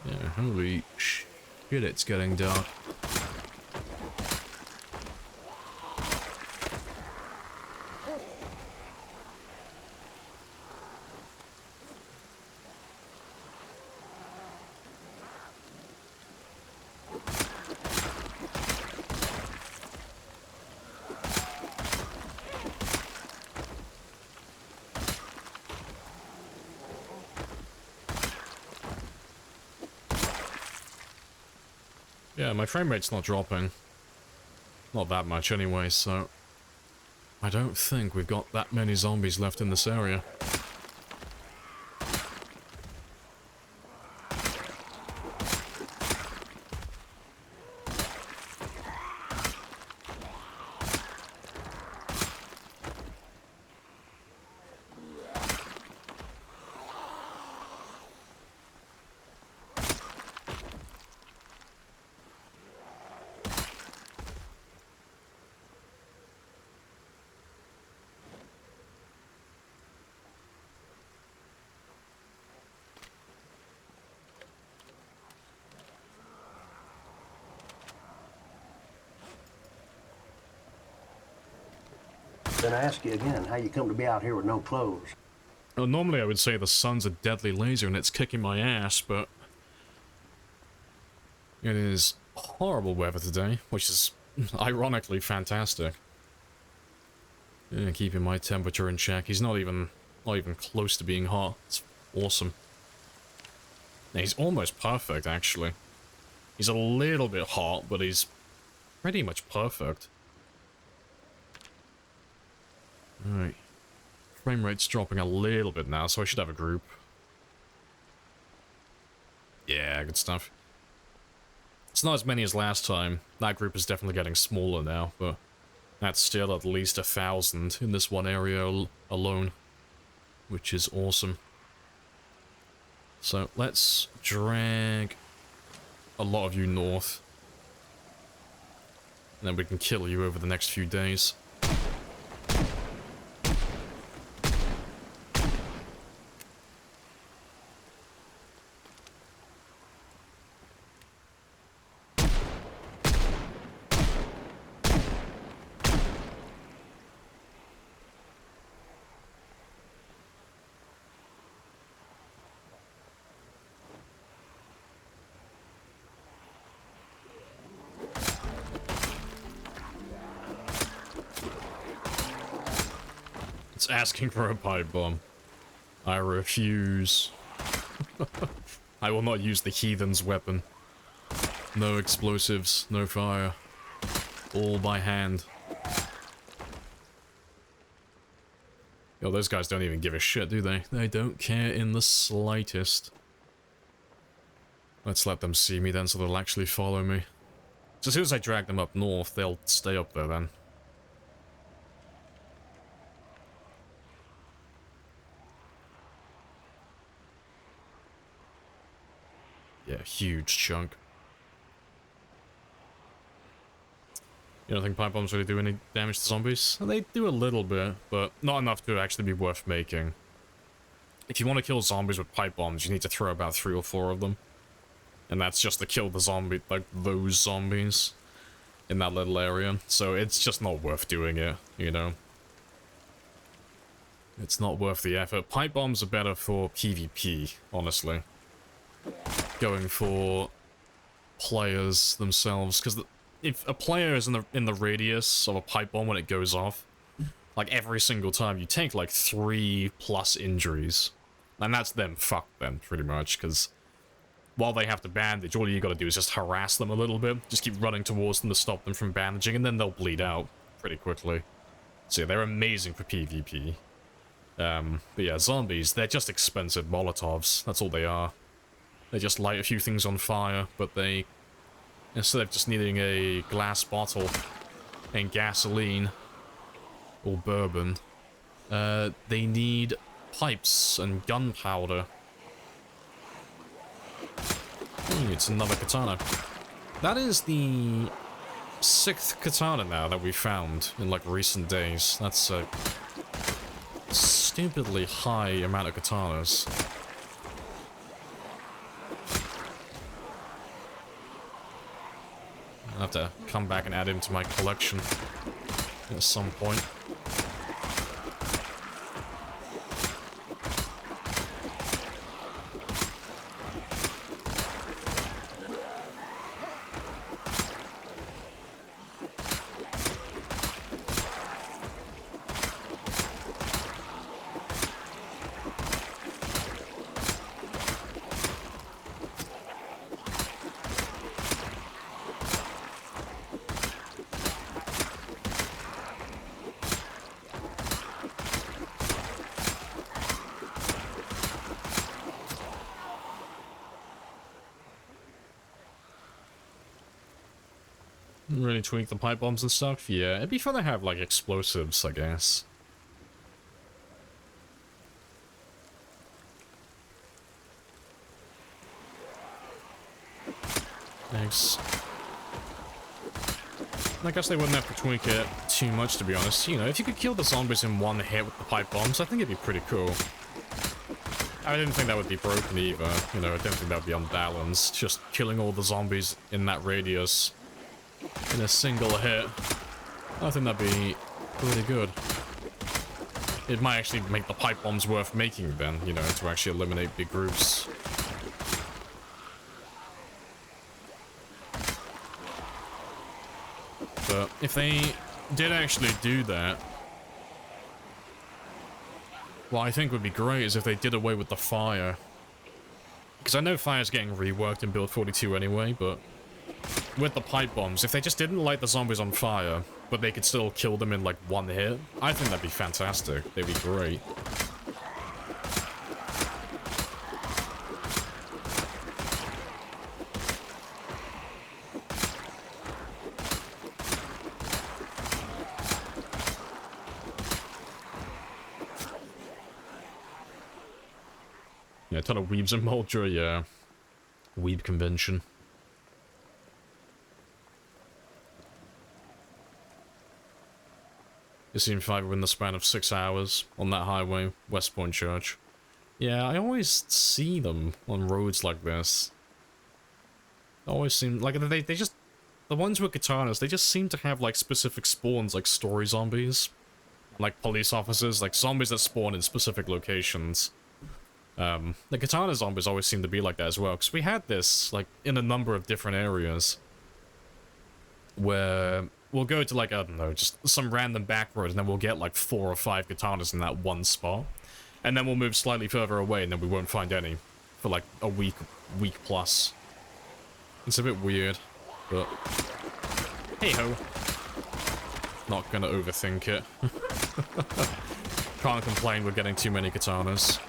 Yeah, holy shit, it's getting dark. Yeah, my frame rate's not dropping. Not that much anyway, so I don't think we've got that many zombies left in this area. Then I ask you again, how you come to be out here with no clothes? Well, normally I would say the sun's a deadly laser and it's kicking my ass, but it is horrible weather today, which is ironically fantastic. Yeah, keeping my temperature in check. He's not even close to being hot. It's awesome. Yeah, he's almost perfect, actually. He's a little bit hot, but he's pretty much perfect. Alright. Frame rate's dropping a little bit now, so I should have a group. Yeah, good stuff. It's not as many as last time. That group is definitely getting smaller now, but that's still at least 1,000 in this one area alone, which is awesome. So let's drag a lot of you north, and then we can kill you over the next few days. It's asking for a pipe bomb. I refuse. I will not use the heathen's weapon. No explosives, no fire. All by hand. Yo, those guys don't even give a shit, do they? They don't care in the slightest. Let's let them see me then so they'll actually follow me. So as soon as I drag them up north, they'll stay up there then. Yeah, huge chunk. You don't think pipe bombs really do any damage to zombies? They do a little bit, but not enough to actually be worth making. If you want to kill zombies with pipe bombs, you need to throw about 3 or 4 of them. And that's just to kill the zombie, like those zombies in that little area. So it's just not worth doing it, you know? It's not worth the effort. Pipe bombs are better for PvP, honestly. Going for players themselves, because if a player is in the radius of a pipe bomb when it goes off, like every single time, you take like 3+ injuries. And that's them fucked then, pretty much, because while they have to bandage, all you gotta do is just harass them a little bit. Just keep running towards them to stop them from bandaging, and then they'll bleed out pretty quickly. So yeah, they're amazing for PvP. But yeah, zombies, they're just expensive Molotovs. That's all they are. They just light a few things on fire, but they, instead of just needing a glass bottle and gasoline or bourbon, they need pipes and gunpowder. Ooh, it's another katana. That is the 6th katana now that we found in like recent days. That's a stupidly high amount of katanas. I'll have to come back and add him to my collection at some point. Really tweak the pipe bombs and stuff? Yeah, it'd be fun to have, like, explosives, I guess. Thanks. I guess they wouldn't have to tweak it too much, to be honest. You know, if you could kill the zombies in one hit with the pipe bombs, I think it'd be pretty cool. I didn't think that would be broken either. You know, I didn't think that would be unbalanced. Just killing all the zombies in that radius in a single hit. I think that'd be really good. It might actually make the pipe bombs worth making then, you know, to actually eliminate big groups. But if they did actually do that, what I think would be great is if they did away with the fire. Because I know fire's getting reworked in Build 42 anyway, but with the pipe bombs, if they just didn't light the zombies on fire, but they could still kill them in like one hit, I think that'd be fantastic. They'd be great. Yeah, a ton of weebs in Moldra, yeah. Weeb convention. You seen 5 in the span of 6 hours on that highway, West Point Church. Yeah, I always see them on roads like this. Always seem like they just, the ones with katanas, they just seem to have like specific spawns, like story zombies, like police officers, like zombies that spawn in specific locations. The katana zombies always seem to be like that as well, because we had this like in a number of different areas where we'll go to like, I don't know, just some random back road, and then we'll get like 4 or 5 katanas in that one spot. And then we'll move slightly further away, and then we won't find any for like a week plus. It's a bit weird, but hey-ho. Not gonna overthink it. Can't complain we're getting too many katanas.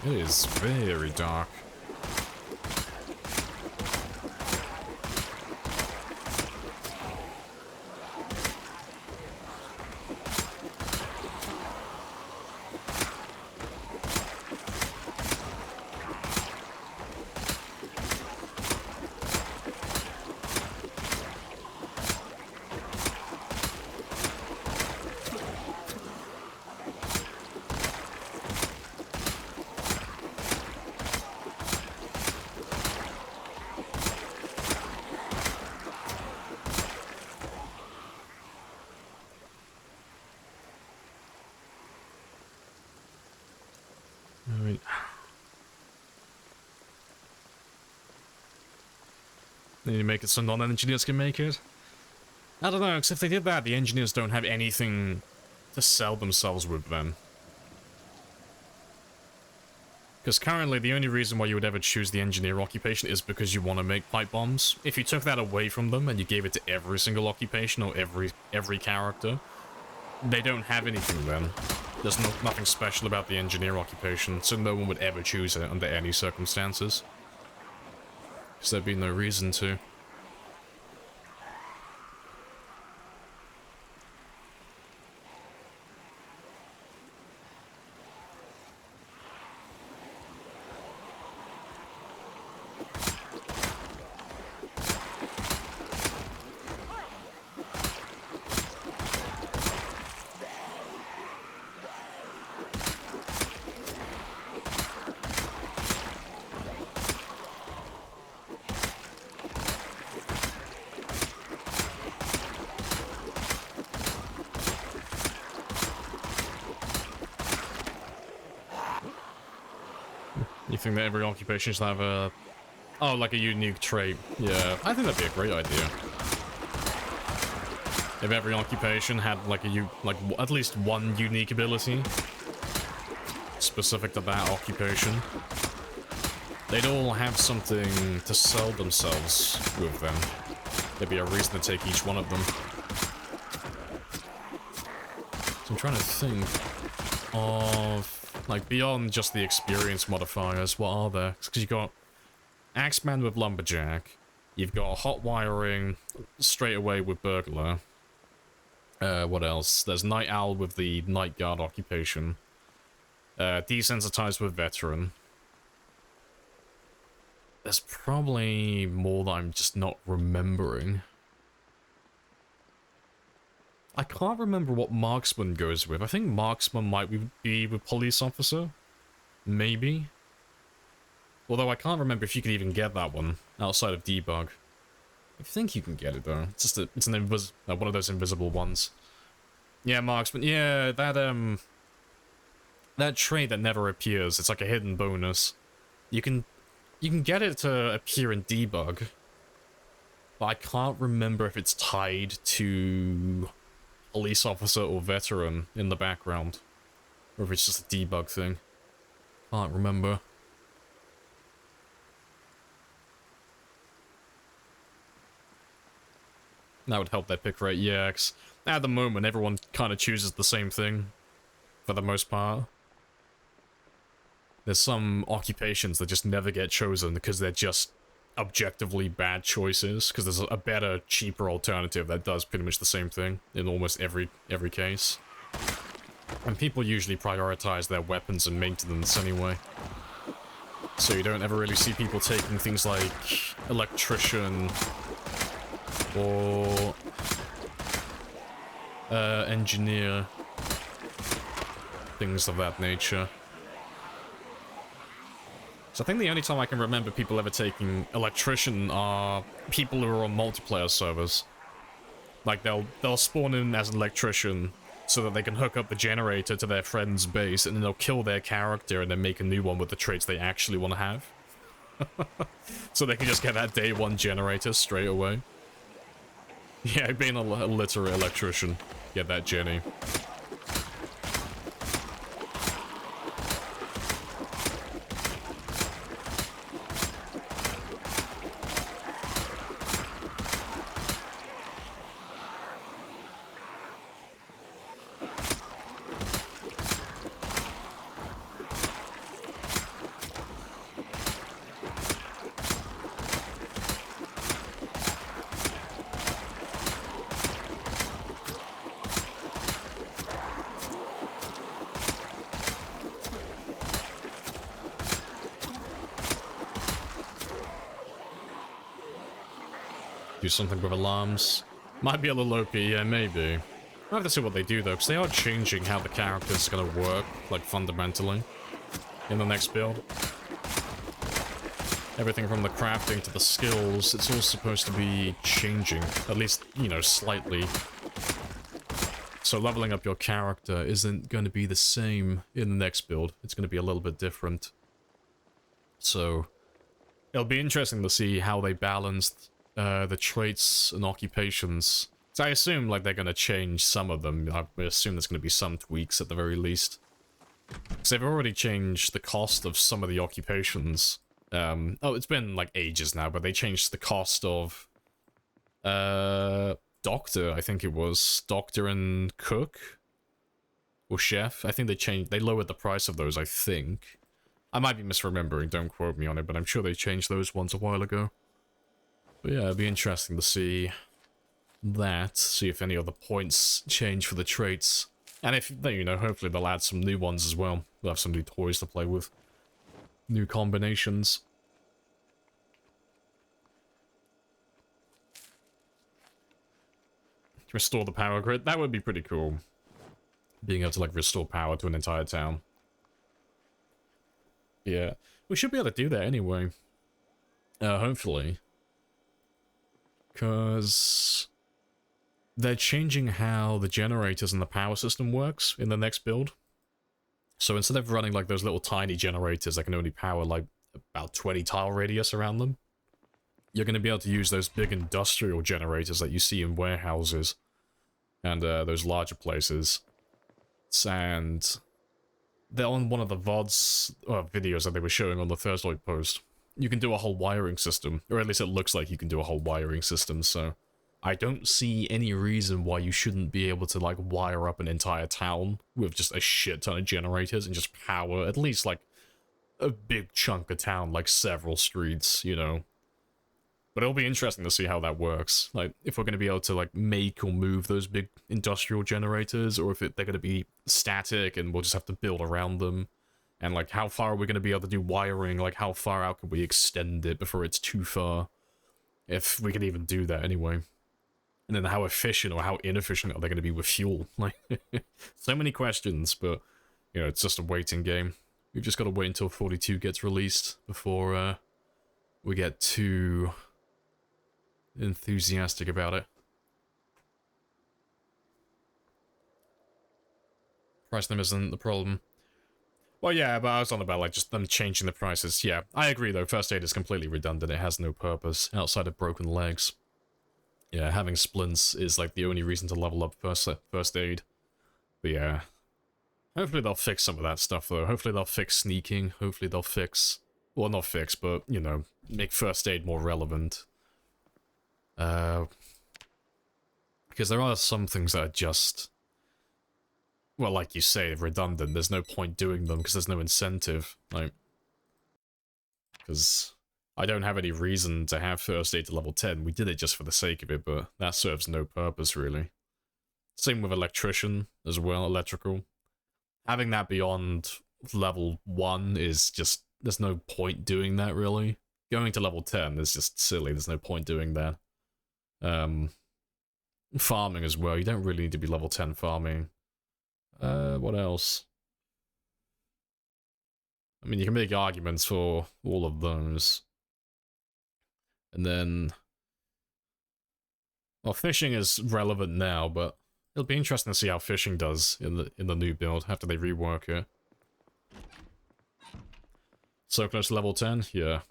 It is very dark. Alright. They need to make it so non-engineers can make it. I don't know, because if they did that, the engineers don't have anything to sell themselves with then. Because currently, the only reason why you would ever choose the engineer occupation is because you want to make pipe bombs. If you took that away from them and you gave it to every single occupation or every character, they don't have anything then. There's nothing special about the engineer occupation, so no one would ever choose it under any circumstances. Because there'd be no reason to. You think that every occupation should have a... Oh, like a unique trait. Yeah, I think that'd be a great idea. If every occupation had like at least one unique ability specific to that occupation, they'd all have something to sell themselves with them. There'd be a reason to take each one of them. So I'm trying to think of... like, beyond just the experience modifiers, what are there? Because you've got Axeman with Lumberjack, you've got Hot Wiring straight away with Burglar. What else? There's Night Owl with the Night Guard occupation. Desensitized with Veteran. There's probably more that I'm just not remembering. I can't remember what Marksman goes with. I think Marksman might be with Police Officer. Maybe. Although I can't remember if you could even get that one outside of Debug. I think you can get it though. It's just it's an one of those invisible ones. Yeah, Marksman. Yeah, that trait that never appears. It's like a hidden bonus. You can get it to appear in Debug, but I can't remember if it's tied to Police Officer or Veteran in the background, or if it's just a debug thing. Can't remember. That would help their pick rate, yeah, 'cause at the moment everyone kind of chooses the same thing, for the most part. There's some occupations that just never get chosen because they're just objectively bad choices, because there's a better, cheaper alternative that does pretty much the same thing in almost every case. And people usually prioritize their weapons and maintenance anyway. So you don't ever really see people taking things like Electrician or Engineer, things of that nature. So I think the only time I can remember people ever taking Electrician are people who are on multiplayer servers. Like, they'll spawn in as an Electrician so that they can hook up the generator to their friend's base, and then they'll kill their character and then make a new one with the traits they actually want to have. So they can just get that day one generator straight away. Yeah, being a literate Electrician. Get that Jenny. Do something with alarms. Might be a little OP, yeah, maybe. I'll have to see what they do though, because they are changing how the character's gonna work, like fundamentally, in the next build. Everything from the crafting to the skills, it's all supposed to be changing, at least, you know, slightly. So leveling up your character isn't going to be the same in the next build. It's going to be a little bit different. So it'll be interesting to see how they balanced the traits and occupations. So I assume like they're going to change some of them. I assume there's going to be some tweaks at the very least. Because they've already changed the cost of some of the occupations. Oh, it's been like ages now, but they changed the cost of doctor, I think it was. Doctor and cook? Or chef? I think they lowered the price of those, I think. I might be misremembering, don't quote me on it, but I'm sure they changed those ones a while ago. But yeah, it'd be interesting to see that, see if any other points change for the traits. And if, you know, hopefully they'll add some new ones as well. They'll have some new toys to play with. New combinations. Restore the power grid. That would be pretty cool. Being able to, like, restore power to an entire town. Yeah. We should be able to do that anyway. Hopefully. Because they're changing how the generators and the power system works in the next build. So instead of running, like, those little tiny generators that can only power, like, about 20 tile radius around them, you're going to be able to use those big industrial generators that you see in warehouses and those larger places. And they're on one of the VODs videos that they were showing on the Thursday post. You can do a whole wiring system, or at least it looks like you can do a whole wiring system, so I don't see any reason why you shouldn't be able to, like, wire up an entire town with just a shit ton of generators and just power at least, like, a big chunk of town, like several streets, you know. But it'll be interesting to see how that works. Like, if we're going to be able to, like, make or move those big industrial generators, or if they're going to be static and we'll just have to build around them. And, like, how far are we going to be able to do wiring? Like, how far out can we extend it before it's too far? If we can even do that anyway. And then how efficient or how inefficient are they going to be with fuel? Like, so many questions, but, you know, it's just a waiting game. We've just got to wait until 42 gets released before we get too enthusiastic about it. Price them isn't the problem. Well, yeah, but I was on about, like, just them changing the prices. Yeah, I agree, though. First aid is completely redundant. It has no purpose outside of broken legs. Yeah, having splints is, like, the only reason to level up first aid. But yeah. Hopefully they'll fix some of that stuff, though. Hopefully they'll fix sneaking. Hopefully they'll fix... Well, not fix, but, you know, make first aid more relevant. Because there are some things that are just... Well, like you say, redundant. There's no point doing them because there's no incentive. Like, because I don't have any reason to have first aid to level 10. We did it just for the sake of it, but that serves no purpose, really. Same with electrician as well, electrical. Having that beyond level 1 is just... There's no point doing that, really. Going to level 10 is just silly. There's no point doing that. Farming as well. You don't really need to be level 10 farming. What else? I mean, you can make arguments for all of those. And then... Well, fishing is relevant now, but it'll be interesting to see how fishing does in the new build after they rework it. So close to level 10? Yeah.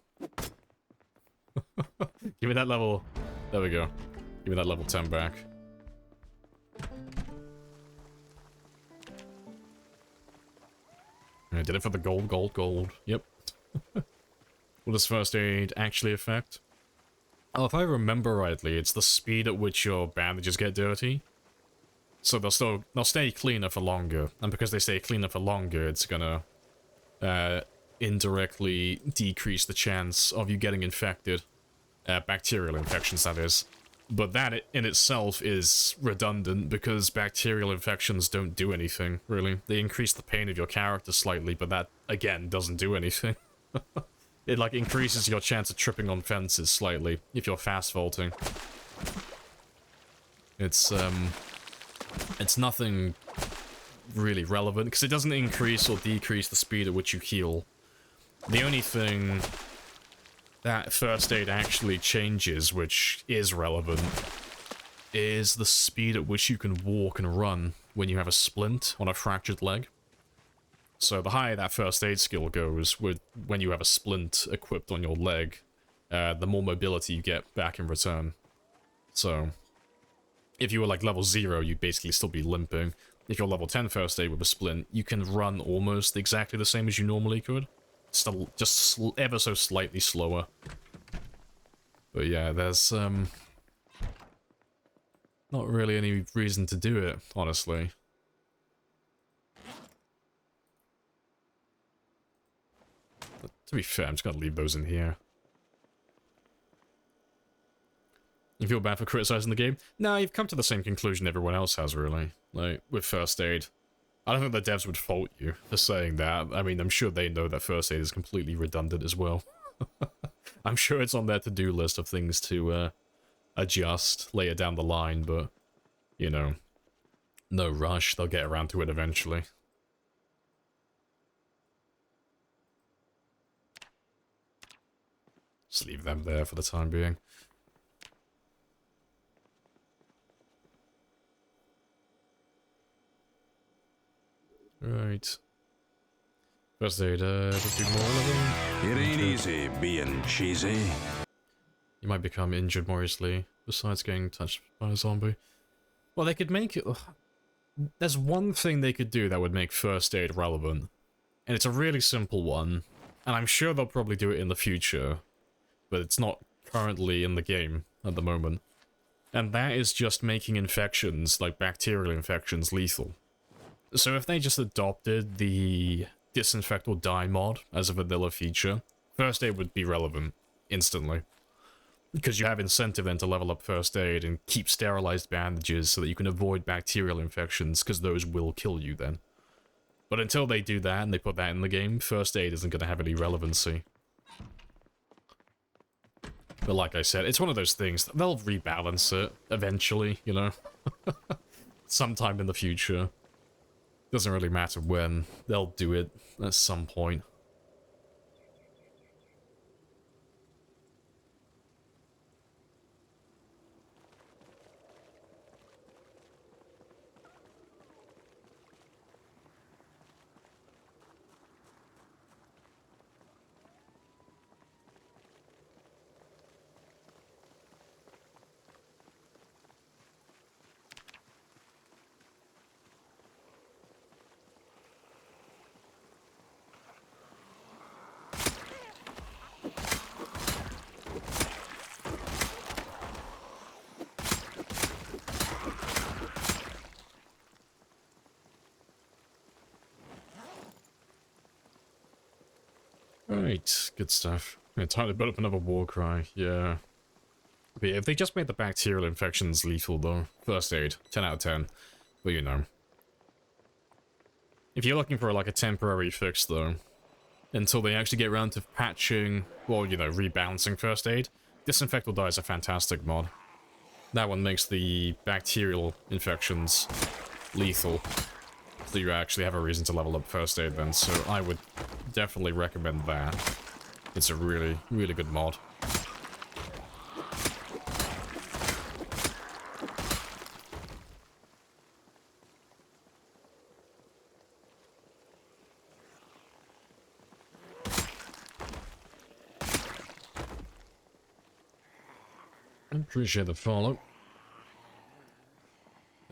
Give me that level... There we go. Give me that level 10 back. I did it for the gold, gold, gold. Yep. Will this first aid actually affect? Oh, if I remember rightly, it's the speed at which your bandages get dirty. So they'll stay cleaner for longer. And because they stay cleaner for longer, it's gonna indirectly decrease the chance of you getting infected. Bacterial infections, that is. But that in itself is redundant because bacterial infections don't do anything, really. They increase the pain of your character slightly, but that, again, doesn't do anything. It, like, increases your chance of tripping on fences slightly if you're fast vaulting. It's nothing really relevant, because it doesn't increase or decrease the speed at which you heal. The only thing that first aid actually changes, which is relevant, is the speed at which you can walk and run when you have a splint on a fractured leg. So the higher that first aid skill goes with when you have a splint equipped on your leg, the more mobility you get back in return. So if you were like level 0, you'd basically still be limping. If you're level 10 first aid with a splint, you can run almost exactly the same as you normally could. Still just ever so slightly slower. But yeah, there's not really any reason to do it, honestly. But to be fair, I'm just gonna leave those in here. You feel bad for criticizing the game? No, you've come to the same conclusion everyone else has, really. Like, with first aid. I don't think the devs would fault you for saying that. I mean, I'm sure they know that first aid is completely redundant as well. I'm sure it's on their to-do list of things to adjust later down the line, but, you know, no rush. They'll get around to it eventually. Just leave them there for the time being. Right. First aid, there'll be more of them. It ain't easy being cheesy. You might become injured more easily, besides getting touched by a zombie. Well, they could make it... There's one thing they could do that would make first aid relevant. And it's a really simple one. And I'm sure they'll probably do it in the future. But it's not currently in the game at the moment. And that is just making infections, like bacterial infections, lethal. So if they just adopted the disinfect or die mod as a vanilla feature, first aid would be relevant instantly. Because you have incentive then to level up first aid and keep sterilized bandages so that you can avoid bacterial infections, because those will kill you then. But until they do that and they put that in the game, first aid isn't going to have any relevancy. But like I said, it's one of those things, they'll rebalance it eventually, you know? Sometime in the future. Doesn't really matter when, they'll do it at some point. Right, good stuff. Yeah, time to build up another war cry, yeah. But yeah, if they just made the bacterial infections lethal though, first aid, 10 out of 10. But you know. If you're looking for like a temporary fix though, until they actually get around to patching, well, you know, rebalancing first aid, Disinfect or Die is a fantastic mod. That one makes the bacterial infections lethal. So you actually have a reason to level up first aid then, so I would definitely recommend that. It's a really, really good mod. Appreciate the follow.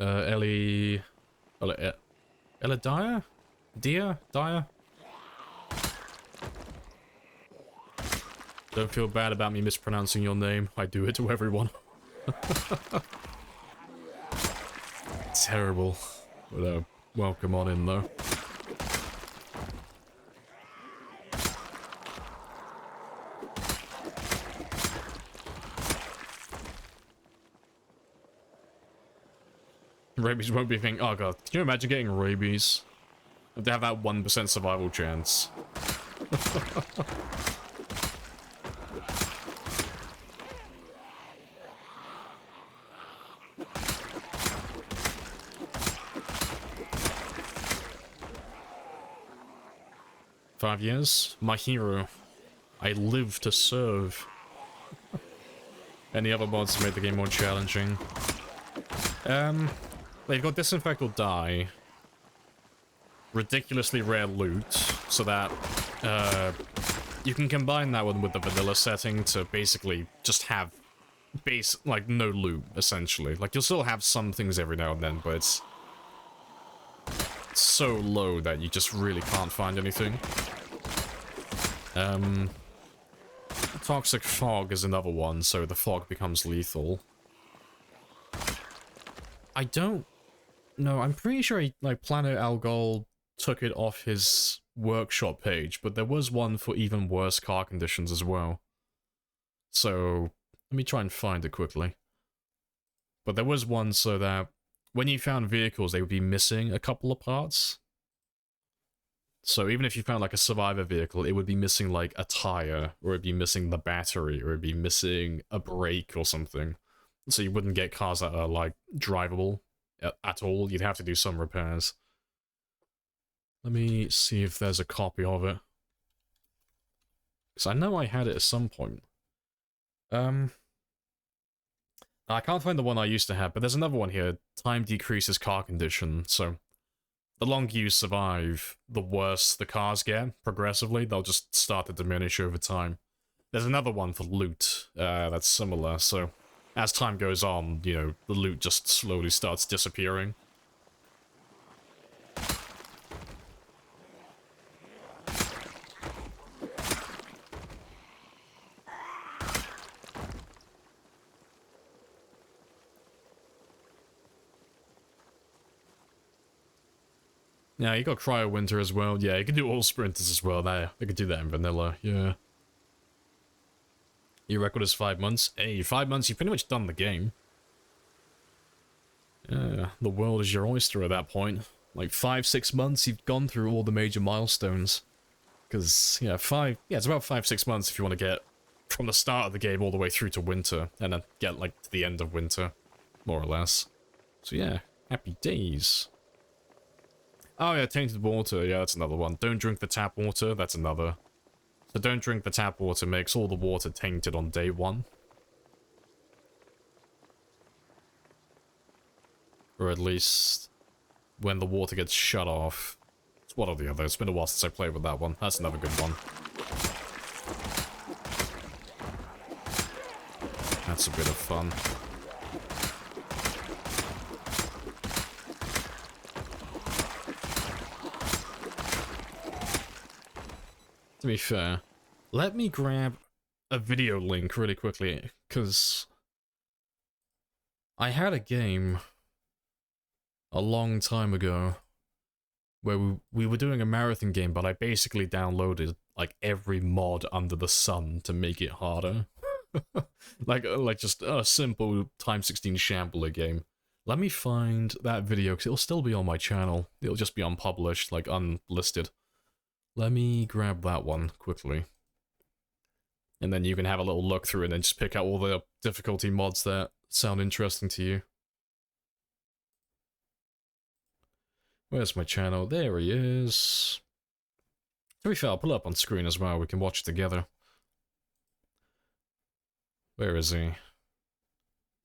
Ellie Dyer? Dyer? Don't feel bad about me mispronouncing your name. I do it to everyone. Terrible. But, welcome on in, though. Rabies won't be a thing. Oh god, can you imagine getting rabies? They have that 1% survival chance. "5 years? My hero. I live to serve." Any other mods made the game more challenging? They've got Disinfect or Die. Ridiculously rare loot, so that, you can combine that one with the vanilla setting to basically just have like, no loot, essentially. Like, you'll still have some things every now and then, but it's so low that you just really can't find anything. Toxic Fog is another one, so the fog becomes lethal. I don't know, I'm pretty sure like, Planet Algol took it off his workshop page, but there was one for even worse car conditions as well. So, let me try and find it quickly. But there was one so that when you found vehicles, they would be missing a couple of parts. So even if you found like a survivor vehicle, it would be missing like a tire, or it'd be missing the battery, or it'd be missing a brake or something. So you wouldn't get cars that are like drivable at all. You'd have to do some repairs. Let me see if there's a copy of it. Because I know I had it at some point. I can't find the one I used to have, but there's another one here. Time decreases car condition, so the longer you survive, the worse the cars get, progressively. They'll just start to diminish over time. There's another one for loot that's similar, so as time goes on, you know, the loot just slowly starts disappearing. Yeah, you got Cryo Winter as well. Yeah, you can do all sprinters as well. They could do that in vanilla, yeah. Your record is 5 months. Hey, 5 months, you've pretty much done the game. Yeah, the world is your oyster at that point. Like 5-6 months, you've gone through all the major milestones. Because, yeah, it's about 5-6 months if you want to get from the start of the game all the way through to winter. And then get, like, to the end of winter, more or less. So yeah, happy days. Oh yeah, tainted water, yeah, that's another one. Don't drink the tap water, that's another. So don't drink the tap water makes all the water tainted on day 1. Or at least when the water gets shut off. It's one or the other. It's been a while since I played with that one. That's another good one. That's a bit of fun. To be fair, let me grab a video link really quickly, because I had a game a long time ago where we were doing a marathon game, but I basically downloaded like every mod under the sun to make it harder. like just a simple Time 16 Shambler game. Let me find that video, because it'll still be on my channel. It'll just be unpublished, like unlisted. Let me grab that one quickly. And then you can have a little look through and then just pick out all the difficulty mods that sound interesting to you. Where's my channel? There he is. To be fair, I'll pull it up on screen as well. We can watch it together. Where is he?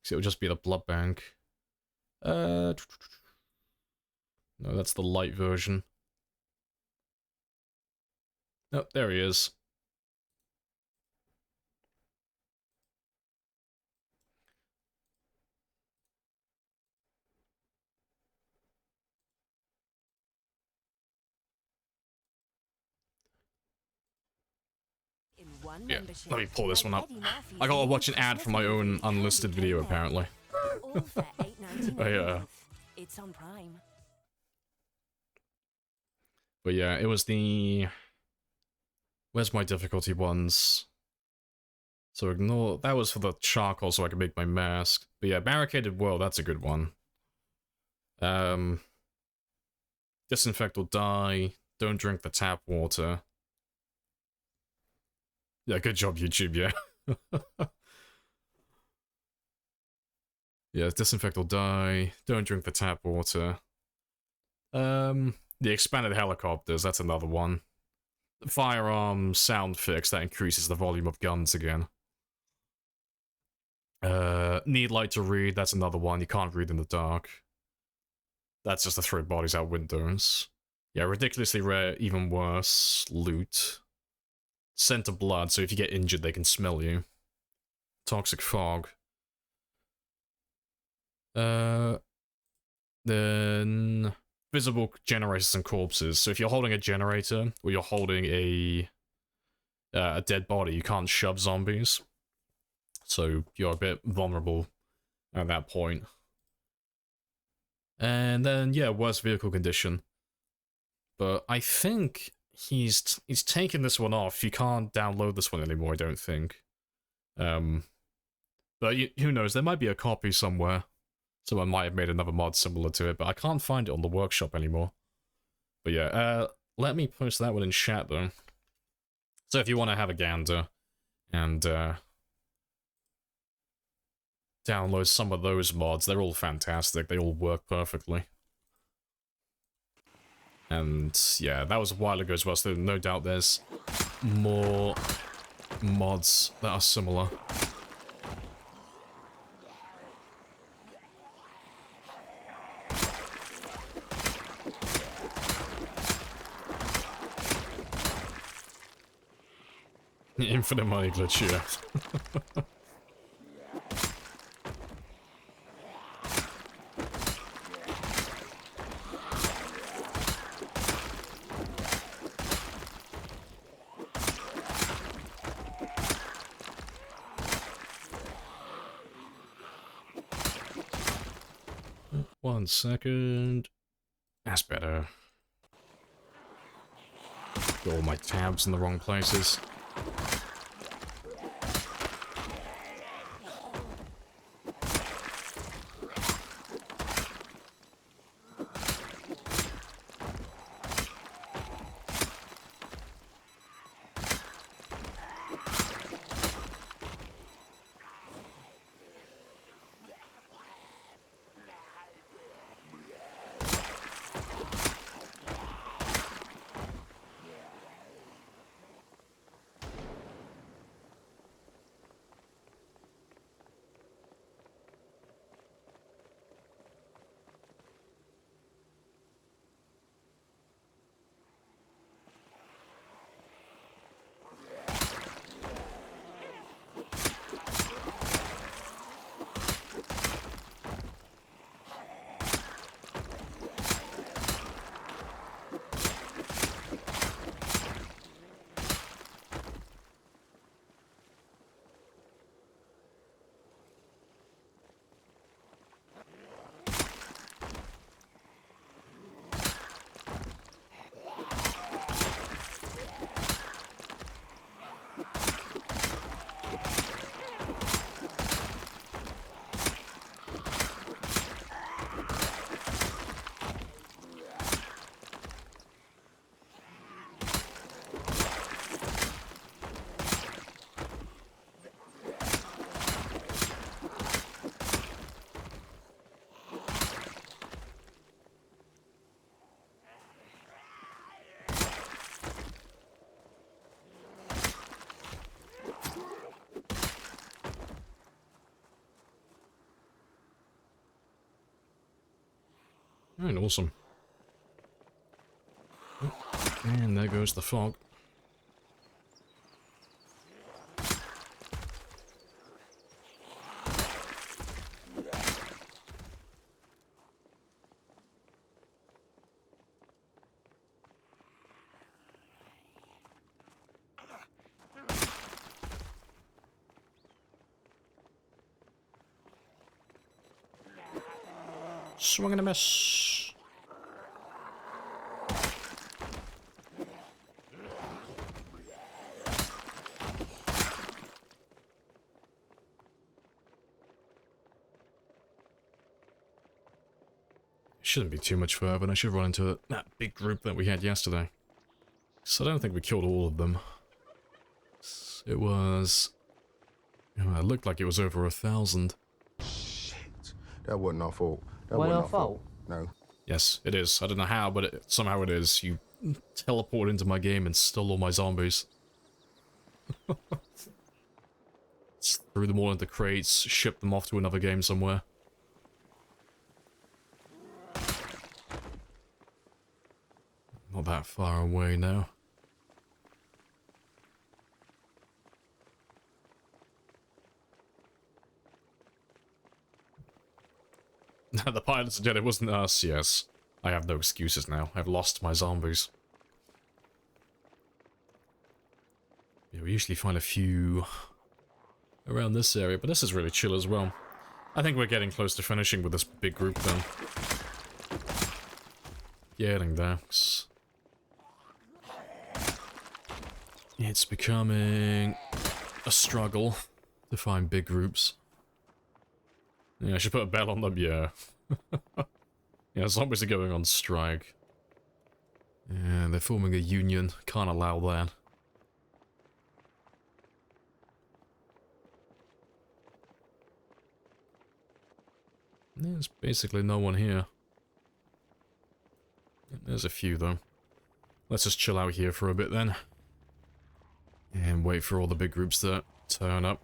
So it'll just be the blood bank. No, that's the Lite version. Oh, there he is. Yeah, let me pull this one up. I gotta watch an ad for my own unlisted video, apparently. It's on Prime. But yeah, it was the... Where's my difficulty ones? So ignore... That was for the charcoal so I can make my mask. But yeah, Barricaded World, that's a good one. Disinfect or Die. Don't drink the tap water. Yeah, good job, YouTube, yeah. Yeah, Disinfect or Die. Don't drink the tap water. The Expanded Helicopters, that's another one. Firearm sound fix that increases the volume of guns again. Need light to read, that's another one. You can't read in the dark. That's just to throw bodies out windows. Yeah, ridiculously rare, even worse. Loot. Scent of blood, so if you get injured, they can smell you. Toxic fog. Then visible generators and corpses. So if you're holding a generator, or you're holding a dead body, you can't shove zombies. So you're a bit vulnerable at that point. And then, yeah, worst vehicle condition. But I think he's taken this one off. You can't download this one anymore, I don't think. But who knows, there might be a copy somewhere. Someone might have made another mod similar to it, but I can't find it on the workshop anymore. But yeah, let me post that one in chat, though. So if you want to have a gander and download some of those mods, they're all fantastic. They all work perfectly. And yeah, that was a while ago as well, so no doubt there's more mods that are similar. Infinite money glitch, yeah. One second. That's better. Got all my tabs in the wrong places. Alright, awesome. And there goes the fog. Swing and a miss. Shouldn't be too much further, but I should run into that big group that we had yesterday. So I don't think we killed all of them. It was... it looked like it was over 1,000. Shit. That wasn't our fault. That Wasn't wasn't our our fault. No. Yes, it is. I don't know how, but somehow it is. You teleport into my game and stole all my zombies. Just threw them all into crates, shipped them off to another game somewhere. Not that far away now. The pilot said it wasn't us, yes. I have no excuses now. I've lost my zombies. Yeah, we usually find a few around this area, but this is really chill as well. I think we're getting close to finishing with this big group then. Getting there. It's becoming a struggle to find big groups. Yeah, I should put a bell on them, yeah. Yeah, zombies are going on strike. Yeah, they're forming a union. Can't allow that. There's basically no one here. There's a few, though. Let's just chill out here for a bit, then. And wait for all the big groups to turn up.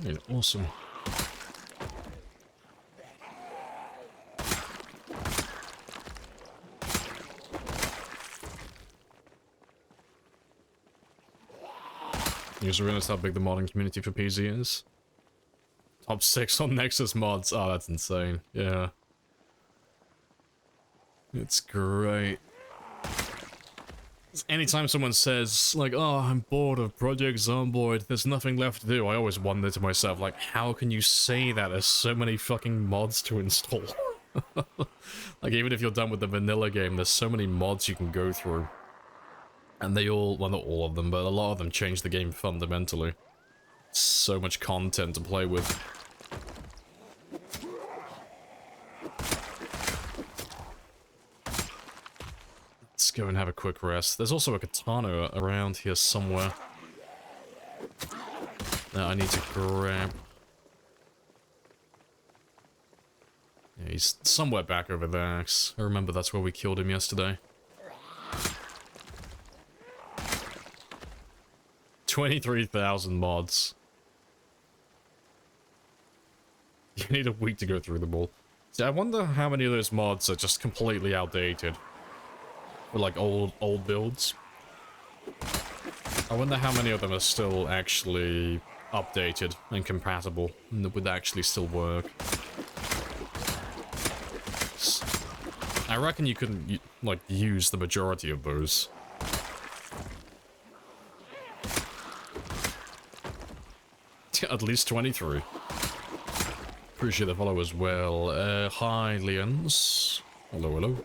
Yeah, awesome. You just realized how big the modding community for PC is? Top 6 on Nexus mods. Oh, that's insane. Yeah. It's great. Anytime someone says, like, oh, I'm bored of Project Zomboid, there's nothing left to do, I always wonder to myself, like, how can you say that? There's so many fucking mods to install. Like, even if you're done with the vanilla game, there's so many mods you can go through. And they all, well, not all of them, but a lot of them change the game fundamentally. So much content to play with. Let's go and have a quick rest. There's also a katana around here somewhere that I need to grab. Yeah, he's somewhere back over there. I remember that's where we killed him yesterday. 23,000 mods. You need a week to go through them all. See, I wonder how many of those mods are just completely outdated. Or like old builds. I wonder how many of them are still actually updated and compatible and that would actually still work. I reckon you couldn't like use the majority of those. At least 23. Appreciate the follow as well. Hi, Leons. Hello, hello.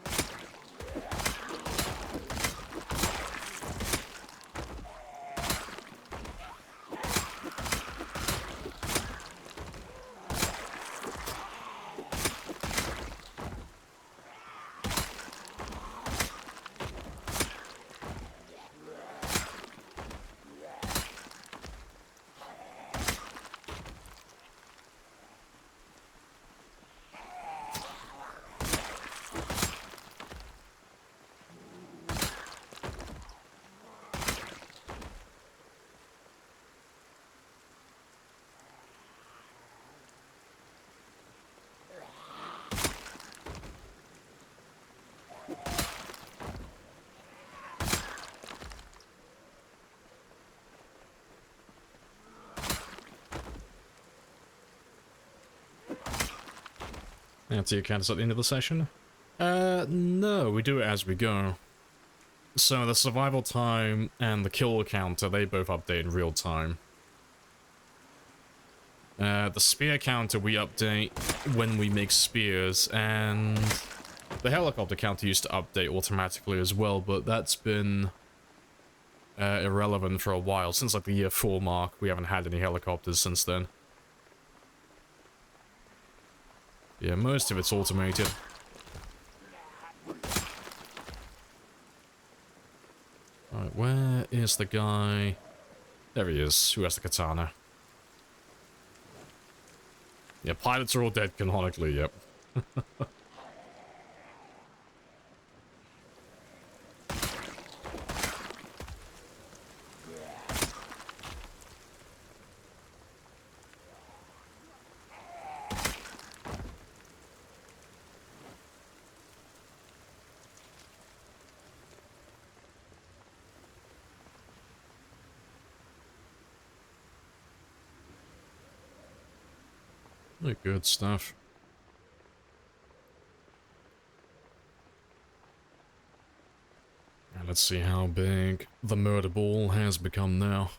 Answer your counts at the end of the session? No, we do it as we go. So the survival time and the kill counter, they both update in real time. The spear counter we update when we make spears, and the helicopter counter used to update automatically as well, but that's been irrelevant for a while. Since like the year 4 mark, we haven't had any helicopters since then. Yeah, most of it's automated. Alright, where is the guy? There he is, who has the katana. Yeah, pilots are all dead canonically, yep. Good stuff. Now let's see how big the murder ball has become now.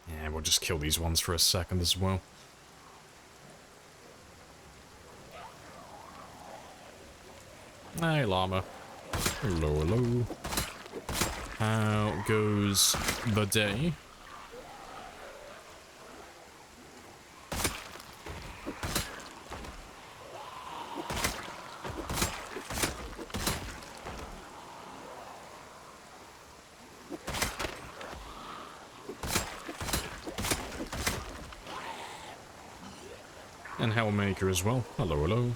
Yeah, we'll just kill these ones for a second as well. Hey, llama. Hello, hello. How goes the day? And Hellmaker as well. Hello, hello.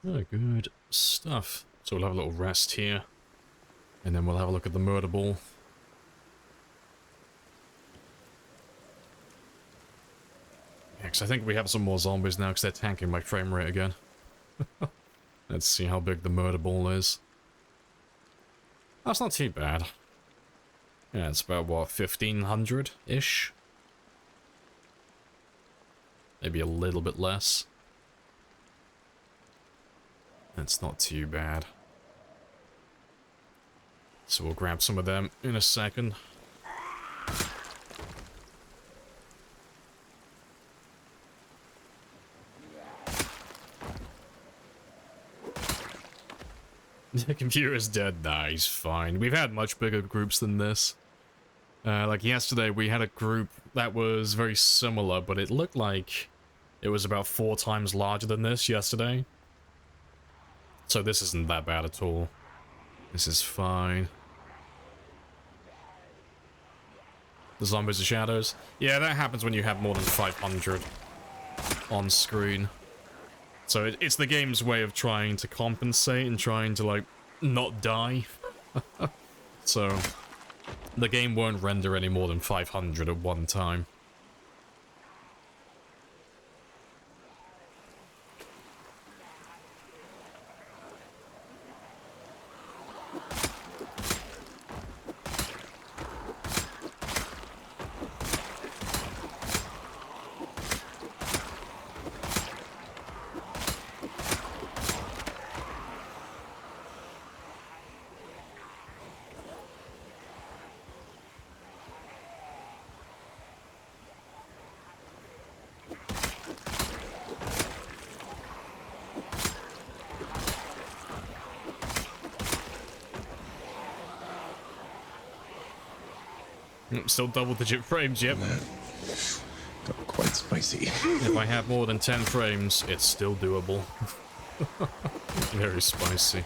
Oh, good stuff. So we'll have a little rest here. And then we'll have a look at the murder ball. Yeah, because I think we have some more zombies now because they're tanking my frame rate again. Let's see how big the murder ball is. That's not too bad. Yeah, it's about, what, 1,500-ish? Maybe a little bit less. That's not too bad. So we'll grab some of them in a second. The computer's dead. Nah, he's fine. We've had much bigger groups than this. Like yesterday, we had a group that was very similar, but it looked like it was about 4 times larger than this yesterday. So this isn't that bad at all. This is fine. The zombies are shadows. Yeah, that happens when you have more than 500 on screen. So it's the game's way of trying to compensate and trying to, like, not die. So the game won't render any more than 500 at one time. Still double-digit frames, yep. Got quite spicy. If I have more than 10 frames, it's still doable. Very spicy.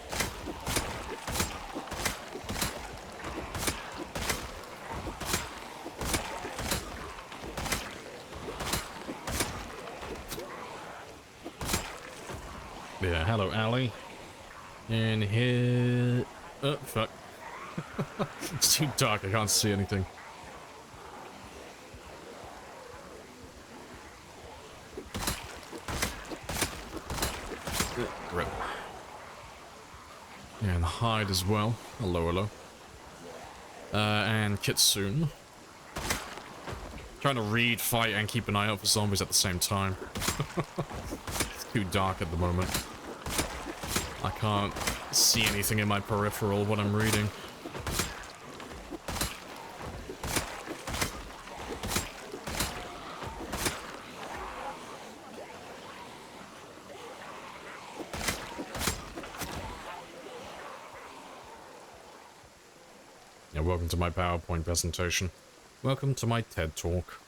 Yeah, hello, Allie. And here... Oh, fuck. It's too dark, I can't see anything. Rip. And hide as well. Hello, hello. And Kitsune. Trying to read, fight, and keep an eye out for zombies at the same time. It's too dark at the moment. I can't see anything in my peripheral when I'm reading. Yeah, welcome to my PowerPoint presentation. Welcome to my TED Talk.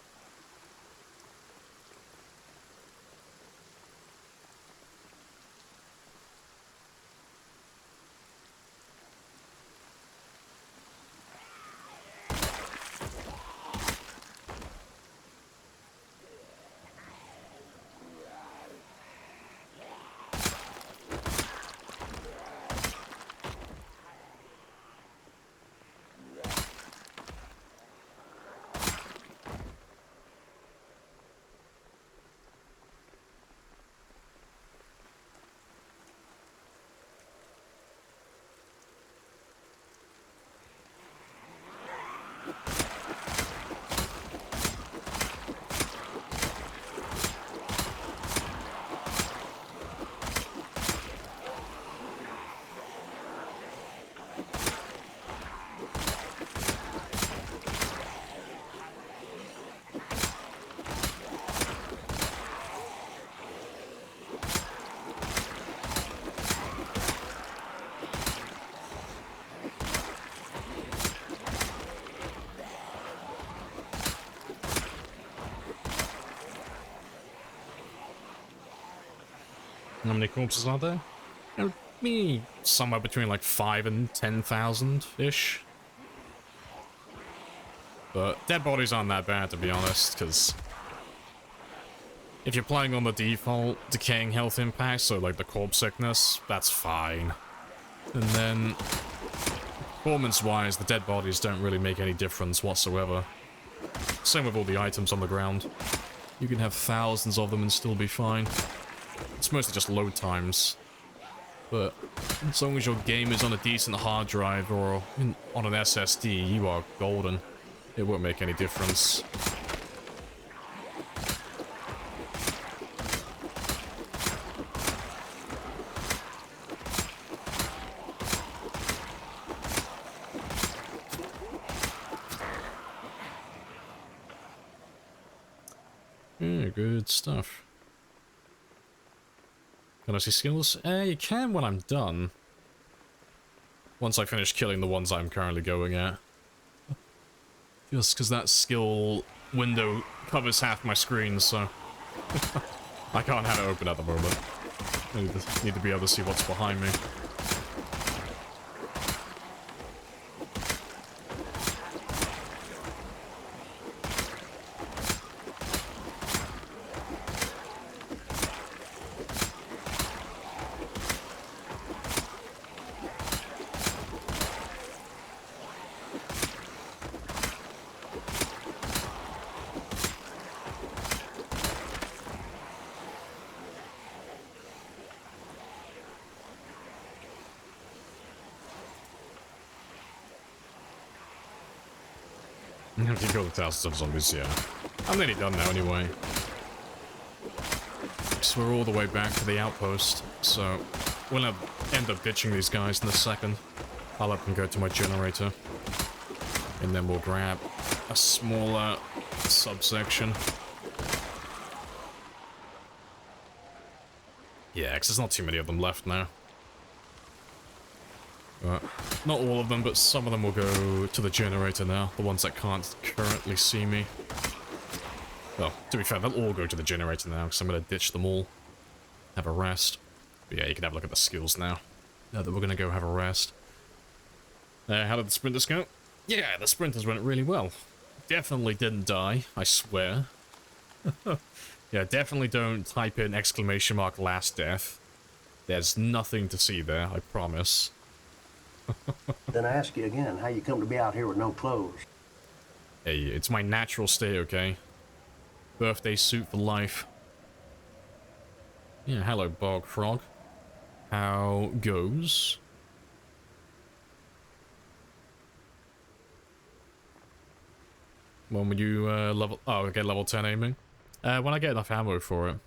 How many corpses are there? Maybe somewhere between like 5 and 10,000-ish. But dead bodies aren't that bad, to be honest, because if you're playing on the default decaying health impact, so like the corpse sickness, that's fine. And then performance-wise, the dead bodies don't really make any difference whatsoever. Same with all the items on the ground. You can have thousands of them and still be fine. It's mostly just load times. But as long as your game is on a decent hard drive or on an SSD, you are golden. It won't make any difference. Yeah, good stuff. Can I see skills? You can when I'm done. Once I finish killing the ones I'm currently going at. Just because that skill window covers half my screen, so... I can't have it open at the moment. I need to be able to see what's behind me. I have to kill the thousands of zombies, yeah. I'm nearly done now anyway. So we're all the way back to the outpost, so we'll end up ditching these guys in a second. I'll up and go to my generator. And then we'll grab a smaller subsection. Yeah, because there's not too many of them left now. But not all of them, but some of them will go to the generator now. The ones that can't currently see me. Well, to be fair, they'll all go to the generator now, because I'm going to ditch them all. Have a rest. But yeah, you can have a look at the skills now. Now that we're going to go have a rest. How did the sprinters go? Yeah, the sprinters went really well. Definitely didn't die, I swear. Yeah, definitely don't type in exclamation mark last death. There's nothing to see there, I promise. Then I ask you again, how you come to be out here with no clothes? Hey, it's my natural state, okay? Birthday suit for life. Yeah, hello, Bog Frog. How goes? When would you level... Oh, okay, level 10 aiming. When I get enough ammo for it.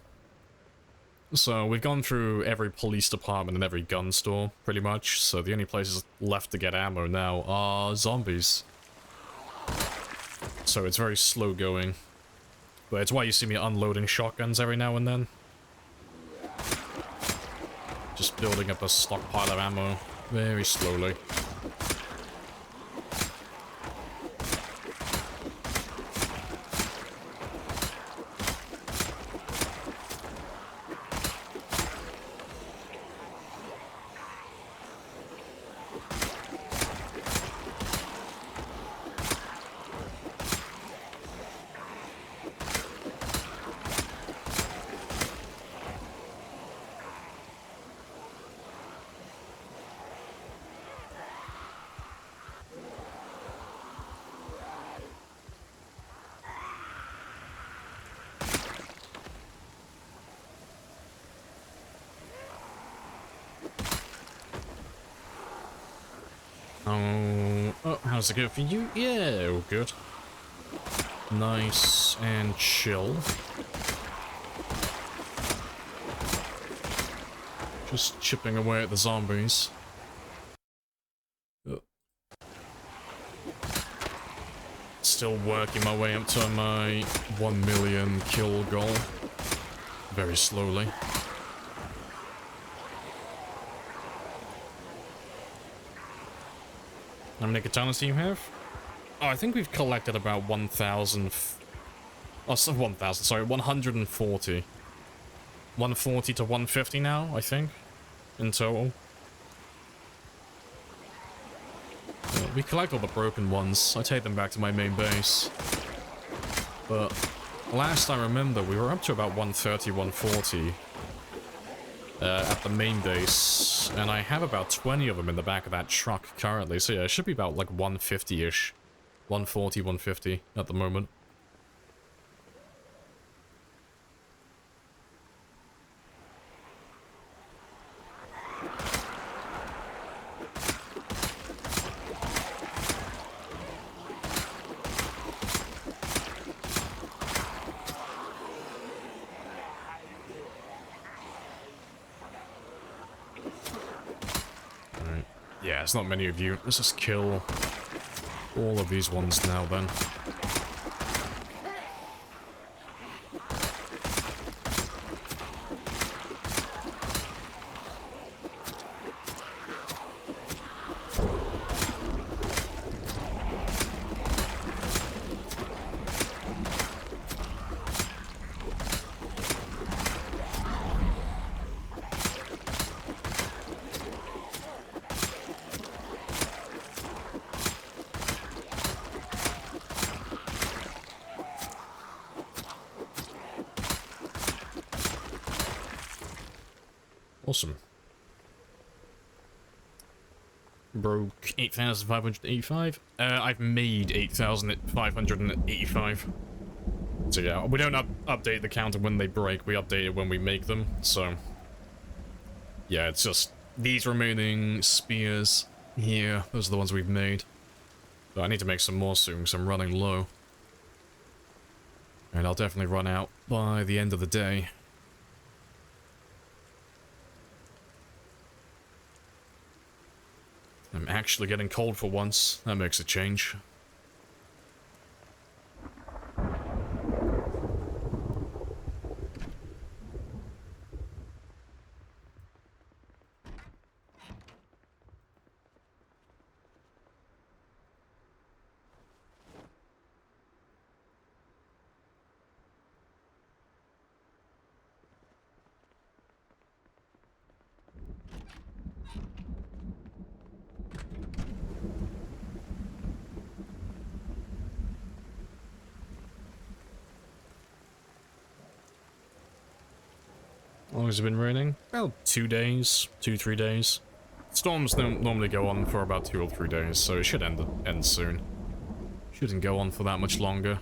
So, we've gone through every police department and every gun store, pretty much. So, the only places left to get ammo now are zombies. So, it's very slow going. But it's why you see me unloading shotguns every now and then. Just building up a stockpile of ammo very slowly. Oh, how's it go for you? Yeah, all good. Nice and chill. Just chipping away at the zombies. Still working my way up to my 1 million kill goal. Very slowly. How many katanas do you have? Oh, I think we've collected about 1,000... Oh, so 1,000, sorry, 140. 140 to 150 now, I think, in total. We collect all the broken ones. I take them back to my main base. But last I remember, we were up to about 130, 140 at the main base, and I have about 20 of them in the back of that truck currently. So yeah, it should be about like 150-ish. 140, 150 at the moment. Yeah, it's not many of you. Let's just kill all of these ones now then. Awesome. Broke 8,585. I've made 8,585. So yeah, we don't update the counter when they break, we update it when we make them, so... Yeah, it's just these remaining spears here, those are the ones we've made. But I need to make some more soon, because I'm running low. And I'll definitely run out by the end of the day. I'm actually getting cold for once. That makes a change. How long has it been raining? About 2 days, 3 days. Storms don't normally go on for about 2 or 3 days, so it should end soon. Shouldn't go on for that much longer.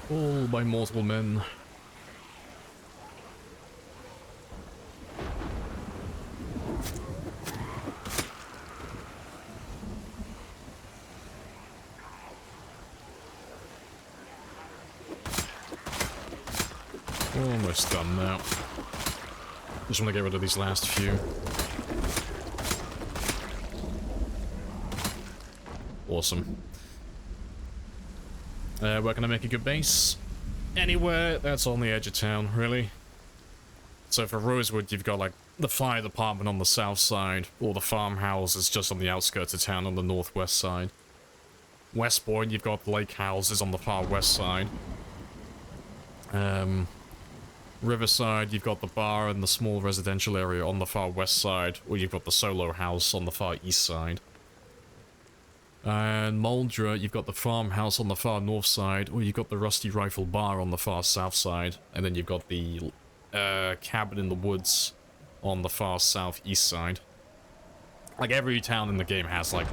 All by multiple men. Almost done now. Just want to get rid of these last few. Awesome. Where can I make a good base? Anywhere that's on the edge of town, really. So for Rosewood, you've got like the fire department on the south side, or the farmhouse is just on the outskirts of town on the northwest side. Westbourne, you've got lake houses on the far west side. Riverside, you've got the bar and the small residential area on the far west side, or you've got the solo house on the far east side. And Muldra, you've got the farmhouse on the far north side, or you've got the Rusty Rifle Bar on the far south side, and then you've got the cabin in the woods on the far southeast side. Like, every town in the game has, like,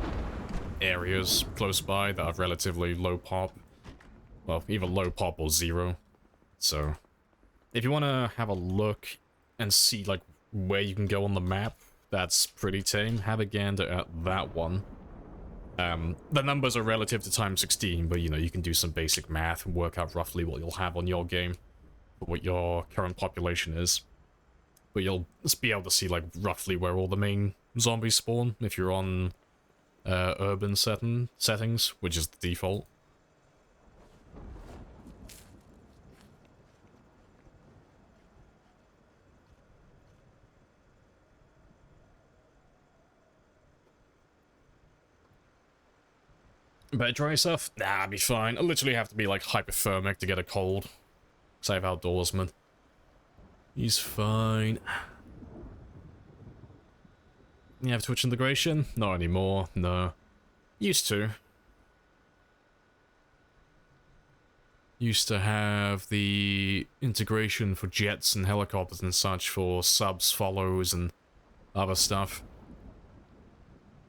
areas close by that are relatively low pop. Well, either low pop or zero. So, if you want to have a look and see, like, where you can go on the map, that's pretty tame. Have a gander at that one. The numbers are relative to times 16, but, you know, you can do some basic math and work out roughly what you'll have on your game, what your current population is. But you'll just be able to see, like, roughly where all the main zombies spawn if you're on urban settings, which is the default. Better dry stuff? Nah, I'll be fine. I literally have to be, like, hypothermic to get a cold. Save outdoorsman. He's fine. You have Twitch integration? Not anymore, no. Used to. Used to have the integration for jets and helicopters and such for subs, follows, and other stuff.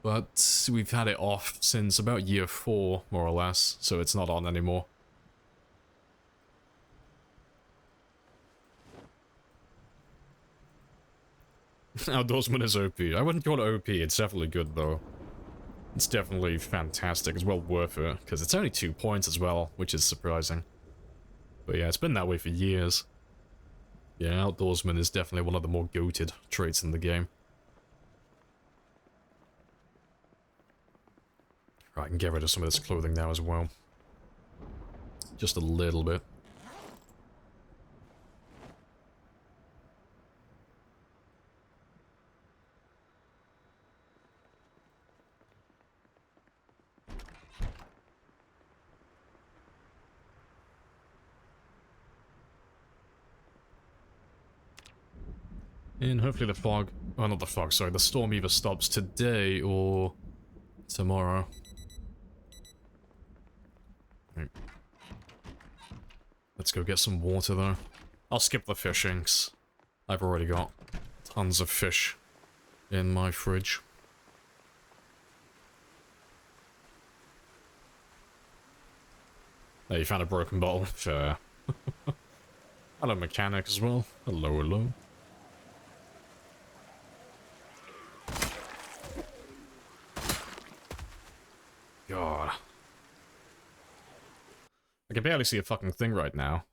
But we've had it off since about year 4, more or less, so it's not on anymore. Outdoorsman is OP. I wouldn't call it OP, it's definitely good though. It's definitely fantastic, it's well worth it, because it's only 2 points as well, which is surprising. But yeah, it's been that way for years. Yeah, Outdoorsman is definitely one of the more goated traits in the game. Right, I can get rid of some of this clothing now as well. Just a little bit. And hopefully the fog... Oh, not the fog, sorry. The storm either stops today or tomorrow. Right. Let's go get some water, though. I'll skip the fishings. I've already got tons of fish in my fridge. There, you found a broken bottle. Sure. Hello, mechanic as well. Hello, hello. God. I can barely see a fucking thing right now.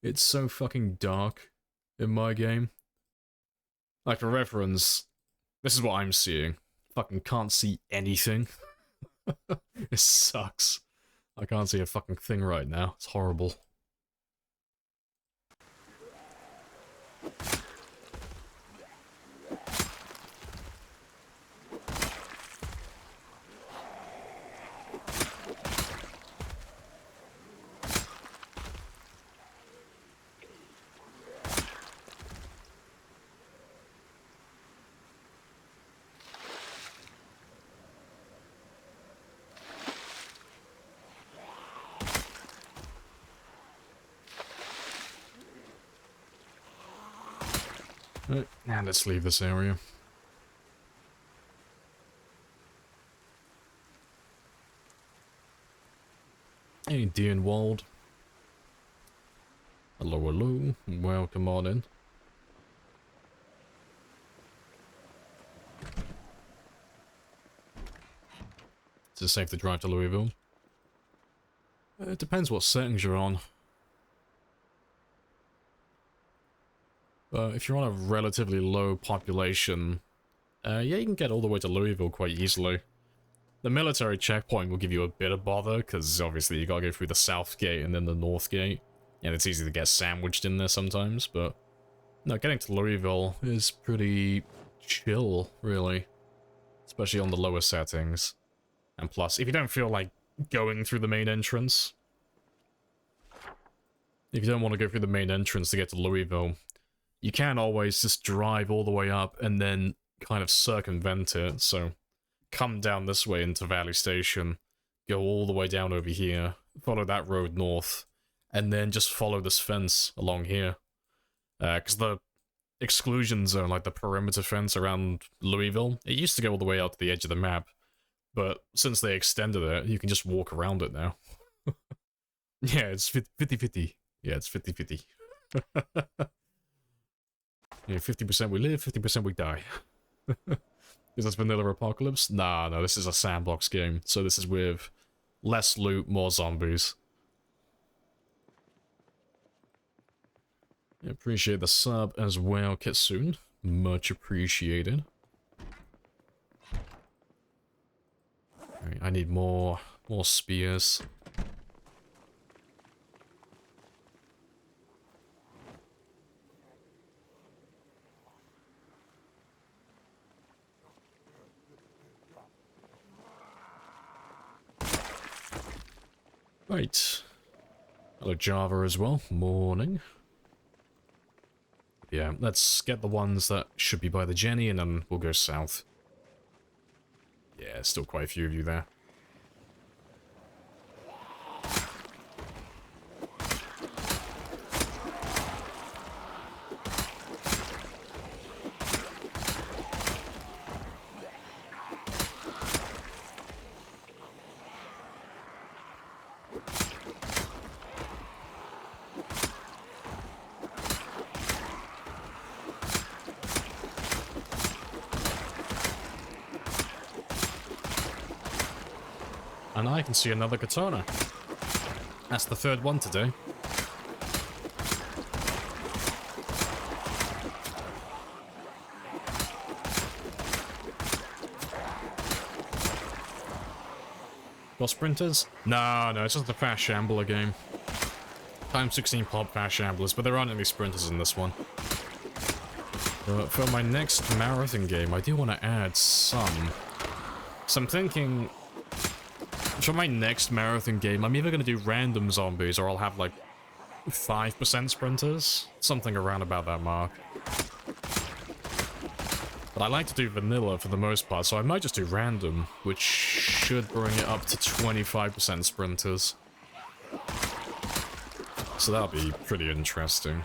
It's so fucking dark in my game. Like, for reference, this is what I'm seeing. Fucking can't see anything. It sucks. I can't see a fucking thing right now. It's horrible. Right, now let's leave this area. Hey, Dean Wald. Hello, hello. Welcome on in. Is it safe to drive to Louisville? It depends what settings you're on. If you're on a relatively low population, yeah, you can get all the way to Louisville quite easily. The military checkpoint will give you a bit of bother, because obviously you gotta go through the south gate and then the north gate, and it's easy to get sandwiched in there sometimes, but no, getting to Louisville is pretty chill, really. Especially on the lower settings. And plus, if you don't feel like going through the main entrance, if you don't want to go through the main entrance to get to Louisville, you can always just drive all the way up and then kind of circumvent it. So come down this way into Valley Station, go all the way down over here, follow that road north, and then just follow this fence along here. Because the exclusion zone, like the perimeter fence around Louisville, it used to go all the way out to the edge of the map. But since they extended it, you can just walk around it now. Yeah, it's 50-50. Yeah, it's 50-50. Yeah, 50% we live, 50% we die. Is this Vanilla Apocalypse? Nah, no, this is a sandbox game. So this is with less loot, more zombies. Appreciate the sub as well, Kitsune. Much appreciated. Alright, I need more spears. Right. Hello, Java as well. Morning. Yeah, let's get the ones that should be by the Jenny, and then we'll go south. Yeah, still quite a few of you there. And I can see another katana. That's the third one today. Got sprinters? No, it's just a fast shambler game. Time 16 pop fast shamblers, but there aren't any sprinters in this one. But for my next marathon game, I do want to add some. So I'm thinking, for my next marathon game, I'm either going to do random zombies or I'll have like 5% sprinters. Something around about that mark. But I like to do vanilla for the most part, so I might just do random, which should bring it up to 25% sprinters. So that'll be pretty interesting.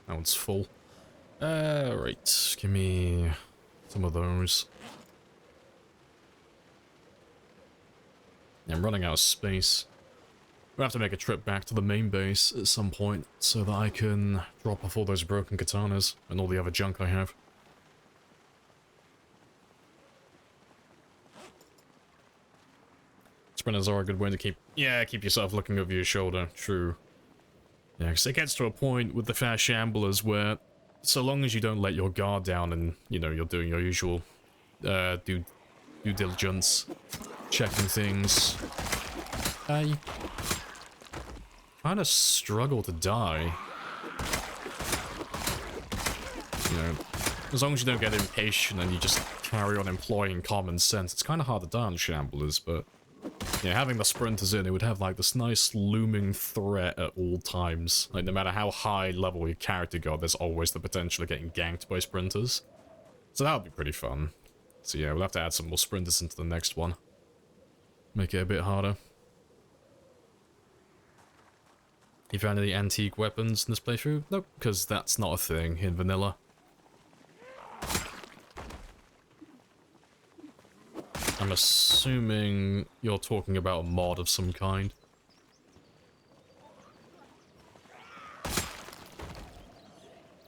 Now it's full. Right. Give me some of those. I'm running out of space. We'll have to make a trip back to the main base at some point so that I can drop off all those broken katanas and all the other junk I have. Sprinters are a good way to keep yourself looking over your shoulder. True. Yeah, because it gets to a point with the fast shamblers where, so long as you don't let your guard down and, you know, you're doing your usual due diligence, checking things, you kind of struggle to die. You know, as long as you don't get impatient and you just carry on employing common sense, it's kind of hard to die on shamblers, but yeah, having the sprinters in, it would have like this nice looming threat at all times. Like no matter how high level your character got, there's always the potential of getting ganked by sprinters. So that would be pretty fun. So yeah, we'll have to add some more sprinters into the next one. Make it a bit harder. You found any antique weapons in this playthrough? Nope, because that's not a thing in vanilla. I'm assuming you're talking about a mod of some kind.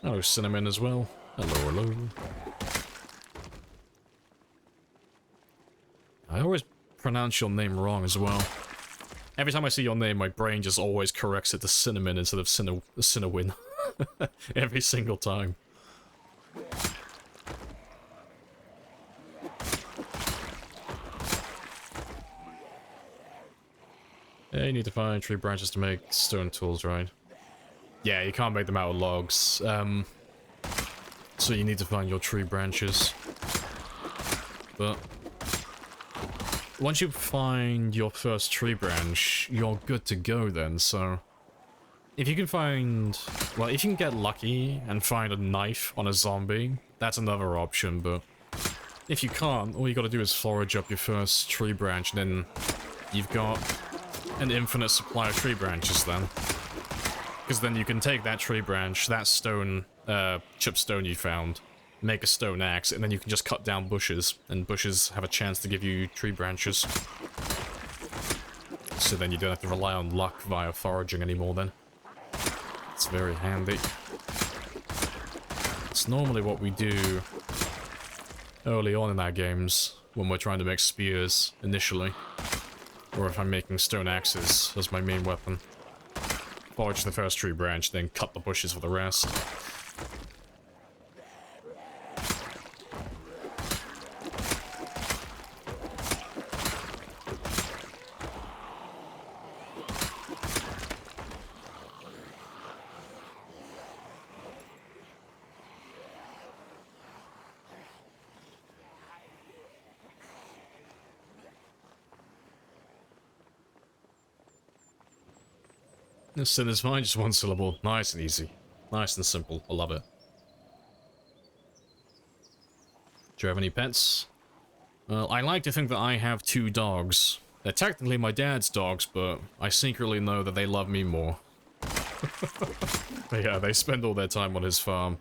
Hello, Cinnamon as well. Hello, hello. I always pronounce your name wrong as well. Every time I see your name, my brain just always corrects it to Cinnamon instead of Cinnawin. Every single time. Yeah, you need to find tree branches to make stone tools, right? Yeah, you can't make them out of logs. So you need to find your tree branches. But once you find your first tree branch, you're good to go then, so if you can find, well, if you can get lucky and find a knife on a zombie, that's another option, but if you can't, all you gotta do is forage up your first tree branch, and then you've got an infinite supply of tree branches then. Because then you can take that tree branch, that stone, chipped stone you found, make a stone axe, and then you can just cut down bushes, and bushes have a chance to give you tree branches. So then you don't have to rely on luck via foraging anymore then. It's very handy. It's normally what we do early on in our games, when we're trying to make spears initially. Or if I'm making stone axes as my main weapon. Forage the first tree branch, then cut the bushes for the rest. This sin is fine, just one syllable. Nice and easy. Nice and simple. I love it. Do you have any pets? Well, I like to think that I have 2 dogs. They're technically my dad's dogs, but I secretly know that they love me more. But yeah, they spend all their time on his farm.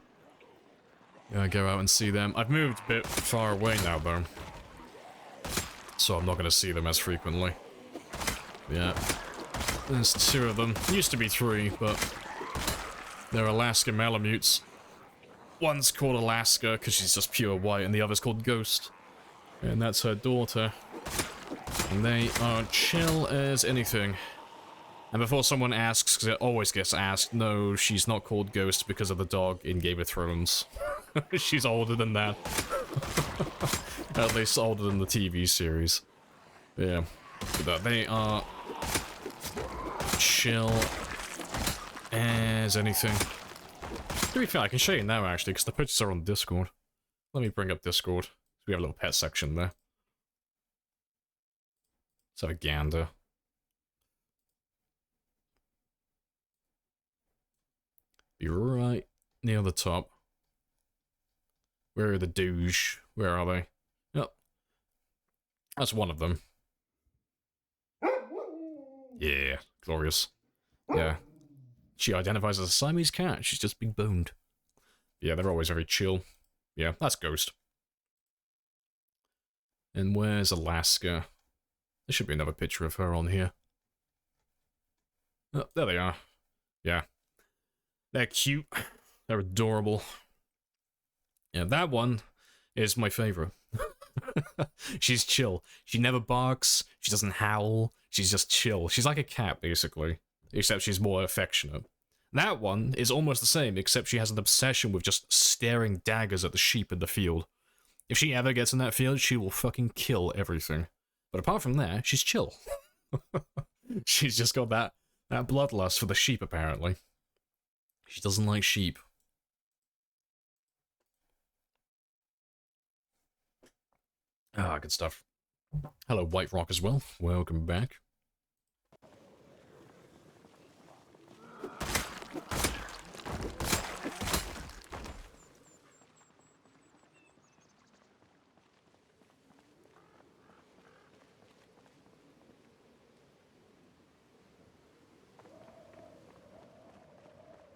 Yeah, I go out and see them. I've moved a bit far away now, though. So I'm not going to see them as frequently. Yeah. There's 2 of them. Used to be 3, but they're Alaska Malamutes. One's called Alaska because she's just pure white, and the other's called Ghost. And that's her daughter. And they are chill as anything. And before someone asks, because it always gets asked, no, she's not called Ghost because of the dog in Game of Thrones. She's older than that. At least older than the TV series. Yeah. But they are chill as anything. To be fair, I can show you now actually, because the pictures are on Discord. Let me bring up Discord. We have a little pet section there. Let's have a gander. Be right near the top. Where are the douche? Where are they? Yep. That's one of them. Yeah, glorious. Yeah. She identifies as a Siamese cat. She's just big boned. Yeah, they're always very chill. Yeah, that's Ghost. And where's Alaska? There should be another picture of her on here. Oh, there they are. Yeah. They're cute. They're adorable. Yeah, that one is my favorite. She's chill. She never barks. She doesn't howl. She's just chill. She's like a cat, basically. Except she's more affectionate. That one is almost the same, except she has an obsession with just staring daggers at the sheep in the field. If she ever gets in that field, she will fucking kill everything. But apart from that, she's chill. She's just got that bloodlust for the sheep, apparently. She doesn't like sheep. Ah, good stuff. Hello, White Rock as well. Welcome back.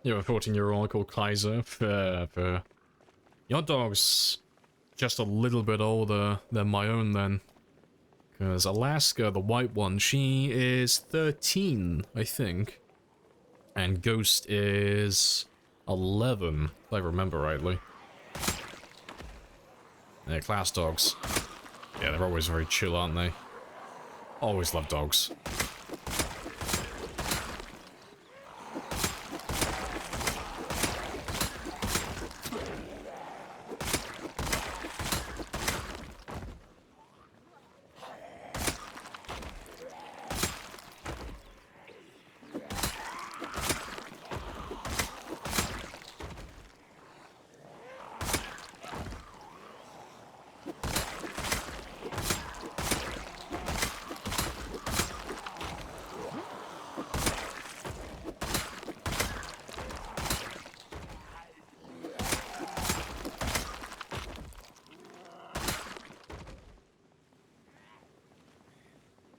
You have a 14-year-old called Kaiser. Fair. Your dog's just a little bit older than my own then. Because Alaska, the white one, she is 13, I think. And Ghost is 11, if I remember rightly. Yeah, class dogs. Yeah, they're always very chill, aren't they? Always love dogs.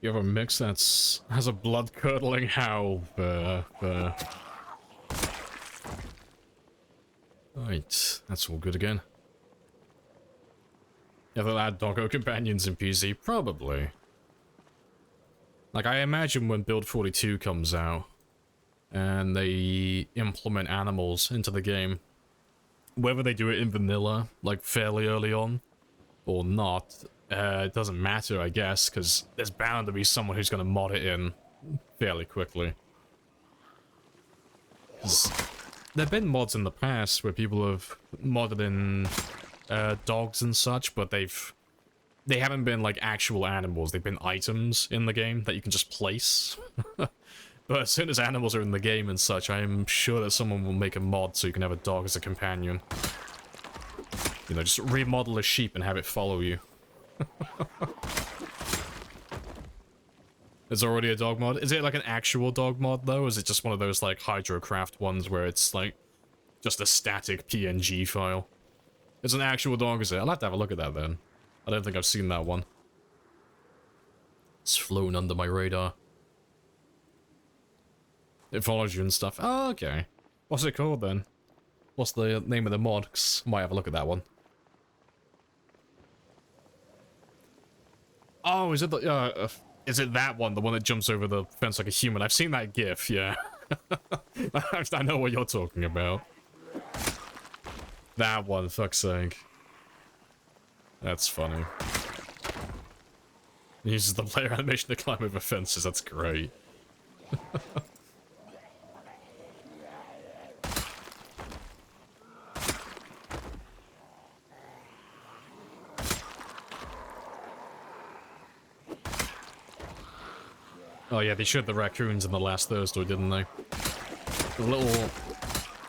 You have a mix that's has a blood-curdling howl. Right, that's all good again. Yeah, they'll add doggo companions in PC? Probably. Like, I imagine when Build 42 comes out, and they implement animals into the game, whether they do it in vanilla, like fairly early on, or not, it doesn't matter, I guess, because there's bound to be someone who's going to mod it in fairly quickly. Because there have been mods in the past where people have modded in dogs and such, but they haven't been like actual animals. They've been items in the game that you can just place. But as soon as animals are in the game and such, I'm sure that someone will make a mod so you can have a dog as a companion. You know, just remodel a sheep and have it follow you. There's already a dog mod. Is it like an actual dog mod though? Or is it just one of those like Hydrocraft ones where it's like just a static PNG file? It's an actual dog, is it? I'll have to have a look at that then. I don't think I've seen that one. It's flown under my radar. It follows you and stuff. Oh, okay. What's it called then? What's the name of the mod? 'Cause I might have a look at that one. Oh, is it that one? The one that jumps over the fence like a human? I've seen that GIF, yeah. I know what you're talking about. That one, fuck's sake. That's funny. He uses the player animation to climb over fences, that's great. Oh yeah, they showed the raccoons in the last Thursday, didn't they? The little...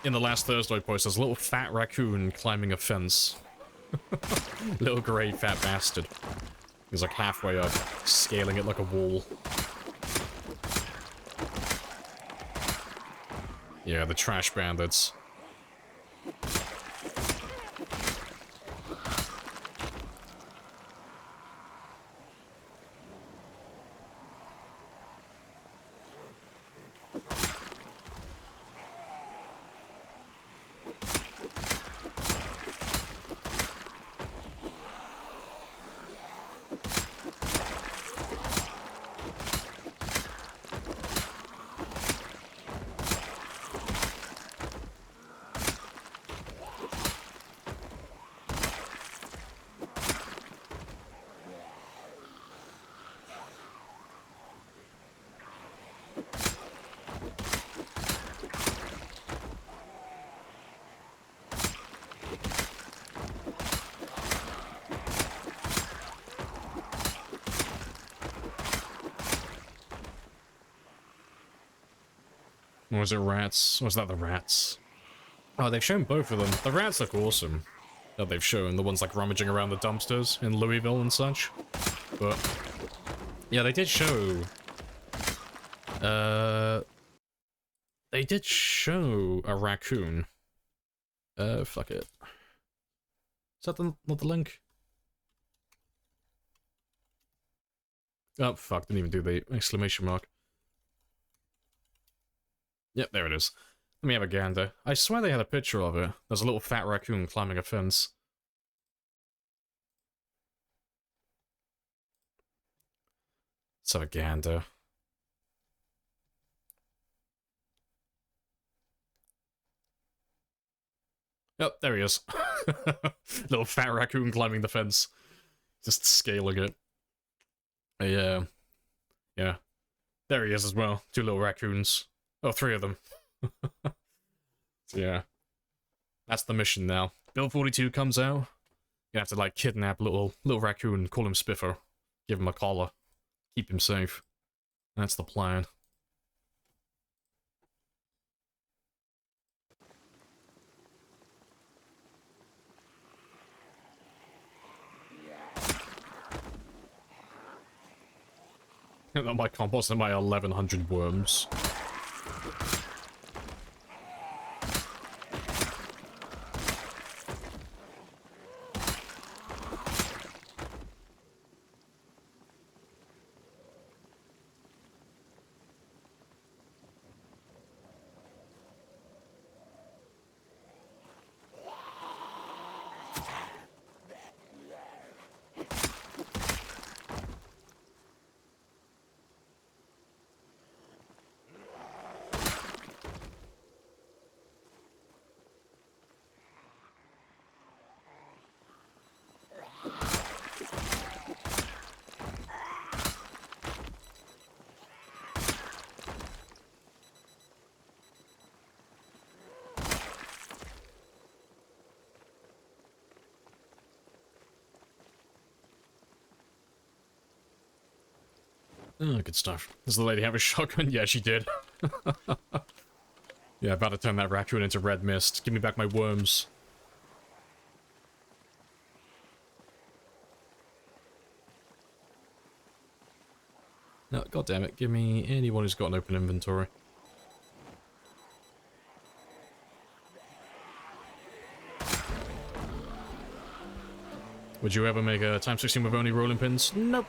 In the last Thursday post, there's a little fat raccoon climbing a fence. Little grey fat bastard. He's like halfway up, scaling it like a wall. Yeah, the trash bandits. Or was it rats? Or was that the rats? Oh, they've shown both of them. The rats look awesome. That they've shown. The ones like rummaging around the dumpsters in Louisville and such. But yeah, they did show. They did show a raccoon. Fuck it. Is that not the link? Oh, fuck, didn't even do the exclamation mark. Yep, there it is. Let me have a gander. I swear they had a picture of it. There's a little fat raccoon climbing a fence. Let's have a gander. Oh, there he is. Little fat raccoon climbing the fence. Just scaling it. Yeah. Yeah. There he is as well. Two little raccoons. Oh, three of them. Yeah. That's the mission now. Bill 42 comes out. You have to, like, kidnap little raccoon, call him Spiffer. Give him a collar. Keep him safe. That's the plan. My compost and my 1100 worms. Oh, good stuff. Does the lady have a shotgun? Yeah, she did. Yeah, about to turn that raccoon into red mist. Give me back my worms. No, goddammit, give me anyone who's got an open inventory. Would you ever make a time 16 with only rolling pins? Nope.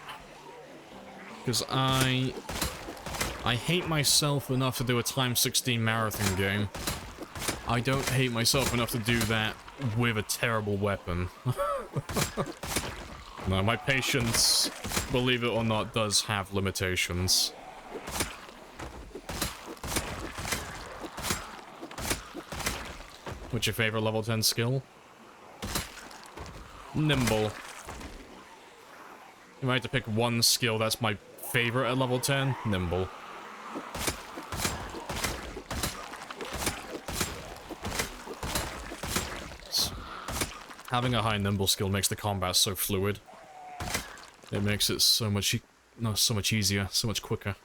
Because I hate myself enough to do a time 16 marathon game. I don't hate myself enough to do that with a terrible weapon. No, my patience, believe it or not, does have limitations. What's your favorite level 10 skill? Nimble. If I had to pick one skill that's my favorite at level 10, nimble. Having a high nimble skill makes the combat so fluid. It makes it so much easier, so much quicker.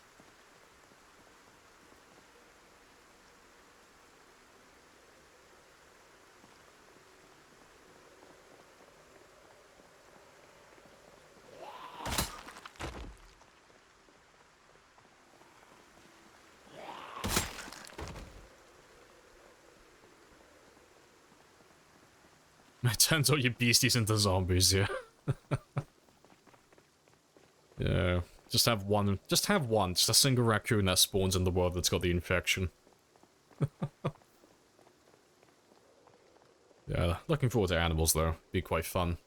It turns all your beasties into zombies, yeah. Yeah, just have one, just a single raccoon that spawns in the world that's got the infection. Yeah, looking forward to animals though, be quite fun.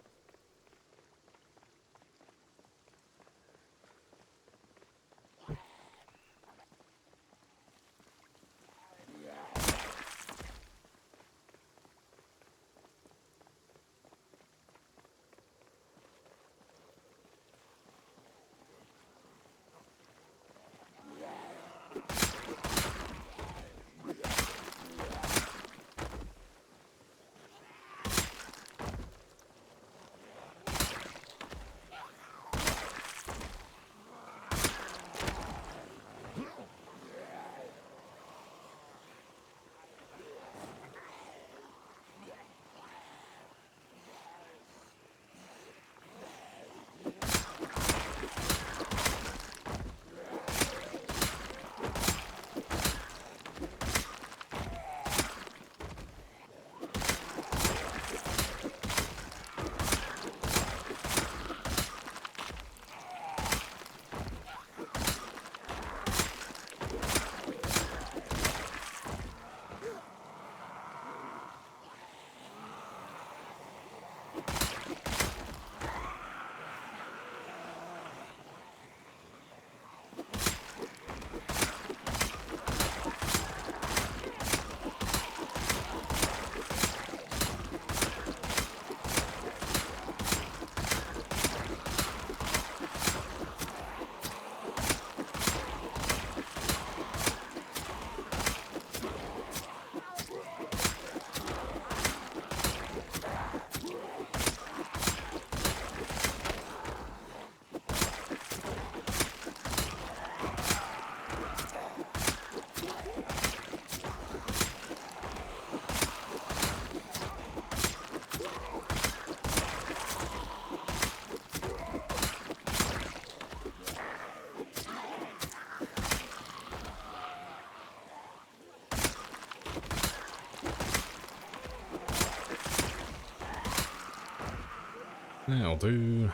That'll do.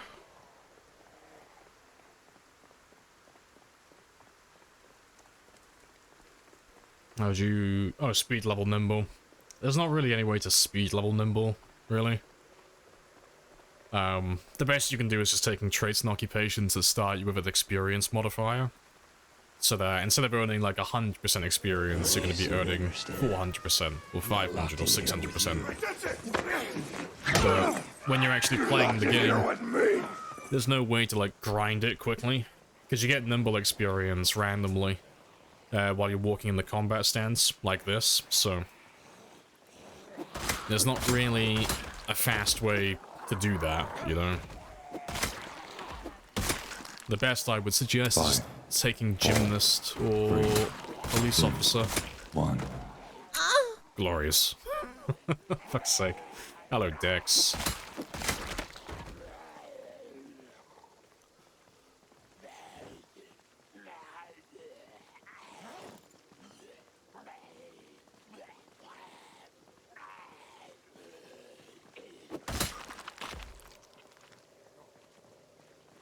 How'd you... Oh, speed level nimble. There's not really any way to speed level nimble, really. The best you can do is just taking traits and occupations that start you with an experience modifier. So that instead of earning like 100% experience, you're going to be earning 400% or 500 or 600%. But when you're actually playing the game, there's no way to like grind it quickly, because you get nimble experience randomly while you're walking in the combat stance like this. So there's not really a fast way to do that, you know. The best I would suggest is taking gymnast or police officer. One. Glorious. Fuck's sake. Hello, Dex.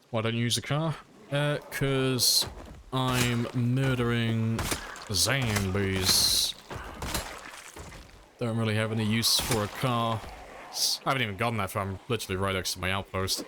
Why don't you use a car? 'Cause I'm murdering zombies. Don't really have any use for a car. I haven't even gotten that far. I'm literally right next to my outpost.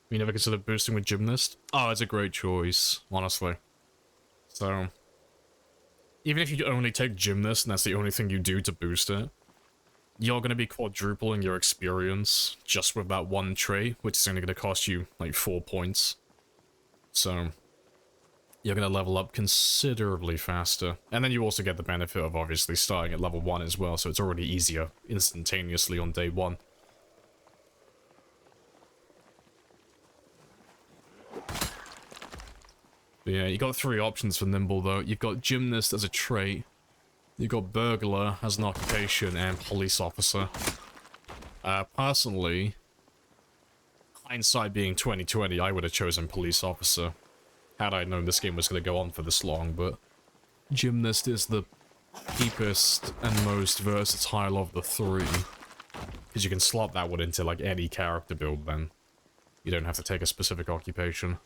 You never considered boosting with gymnast? Oh, it's a great choice, honestly. So, even if you only take gymnast and that's the only thing you do to boost it, you're going to be quadrupling your experience just with that one trait, which is only going to cost you like 4 points. So, you're going to level up considerably faster. And then you also get the benefit of obviously starting at level 1 as well, so it's already easier instantaneously on day 1. But yeah, you got 3 options for nimble though. You've got gymnast as a trait, you've got burglar as an occupation, and police officer. Personally, hindsight being 2020, I would have chosen police officer had I known this game was going to go on for this long, but gymnast is the cheapest and most versatile of the 3. Because you can slot that one into like any character build then. You don't have to take a specific occupation.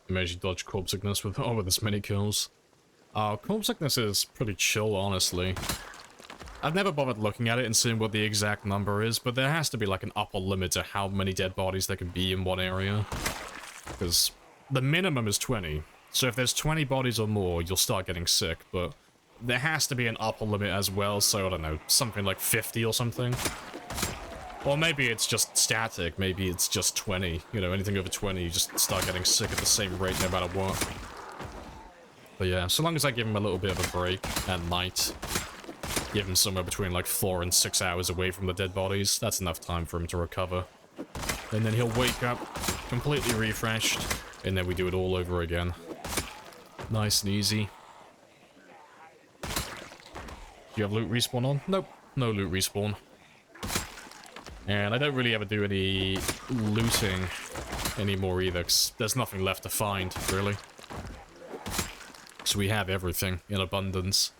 Made you dodge corpse sickness with this many kills. Corpse sickness is pretty chill, honestly. I've never bothered looking at it and seeing what the exact number is, but there has to be like an upper limit to how many dead bodies there can be in one area. Because the minimum is 20. So if there's 20 bodies or more, you'll start getting sick, but there has to be an upper limit as well, so I don't know, something like 50 or something. Or maybe it's just static, maybe it's just 20. You know, anything over 20, you just start getting sick at the same rate no matter what. But yeah, so long as I give him a little bit of a break at night, give him somewhere between like 4 and 6 hours away from the dead bodies, that's enough time for him to recover. And then he'll wake up, completely refreshed, and then we do it all over again. Nice and easy. Do you have loot respawn on? Nope, no loot respawn. And I don't really ever do any looting anymore either, 'cause there's nothing left to find, really. So we have everything in abundance.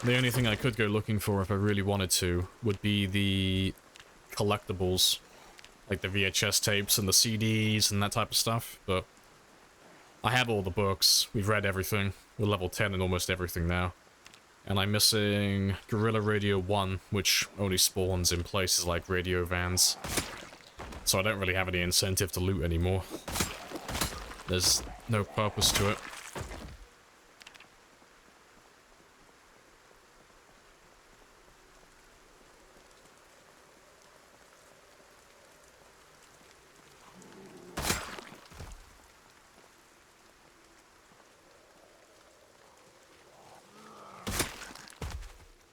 The only thing I could go looking for if I really wanted to would be the collectibles. Like the VHS tapes and the CDs and that type of stuff, but I have all the books. We've read everything. We're level 10 in almost everything now. And I'm missing Gorilla Radio 1, which only spawns in places like radio vans. So I don't really have any incentive to loot anymore. There's no purpose to it.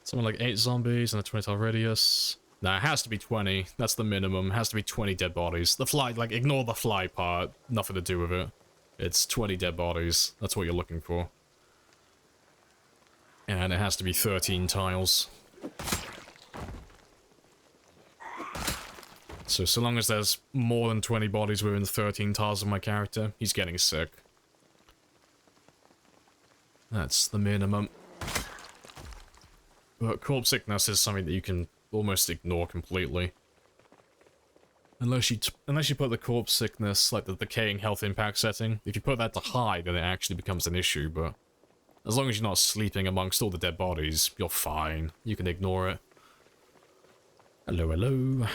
Something like 8 zombies and a 20-tile radius. Nah, it has to be 20. That's the minimum. It has to be 20 dead bodies. The fly, like, ignore the fly part. Nothing to do with it. It's 20 dead bodies. That's what you're looking for. And it has to be 13 tiles. So long as there's more than 20 bodies within 13 tiles of my character, he's getting sick. That's the minimum. But corpse sickness is something that you can almost ignore completely. Unless you put the corpse sickness, like the decaying health impact setting, if you put that to high, then it actually becomes an issue, but as long as you're not sleeping amongst all the dead bodies, you're fine. You can ignore it. Hello, hello.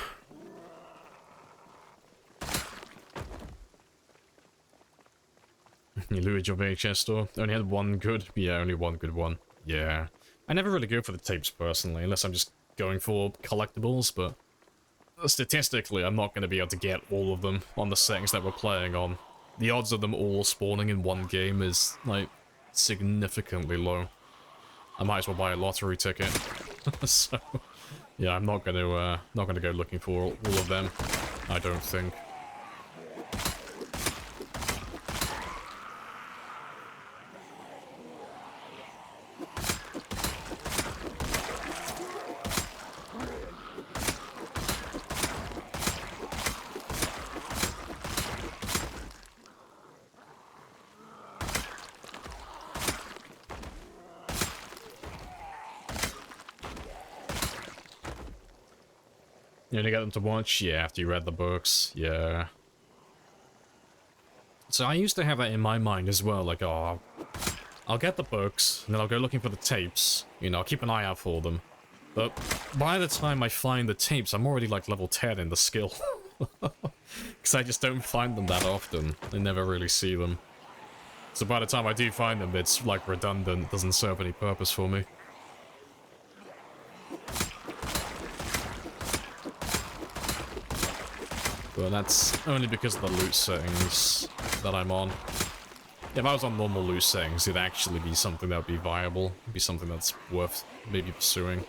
You looted your VHS store? Only had one good? Yeah, only one good one. Yeah. I never really go for the tapes personally, unless I'm just going for collectibles, but statistically I'm not going to be able to get all of them on the settings that we're playing on. The odds of them all spawning in one game is, like, significantly low. I might as well buy a lottery ticket. So, yeah, I'm not going to go looking for all of them, I don't think. You only get them to watch? Yeah, after you read the books. Yeah. So I used to have that in my mind as well, like, oh, I'll get the books, and then I'll go looking for the tapes. You know, I'll keep an eye out for them. But by the time I find the tapes, I'm already, like, level 10 in the skill. Because I just don't find them that often. I never really see them. So by the time I do find them, it's, like, redundant. It doesn't serve any purpose for me. But that's only because of the loot settings that I'm on. If I was on normal loot settings, it'd actually be something that would be viable. It'd be something that's worth maybe pursuing.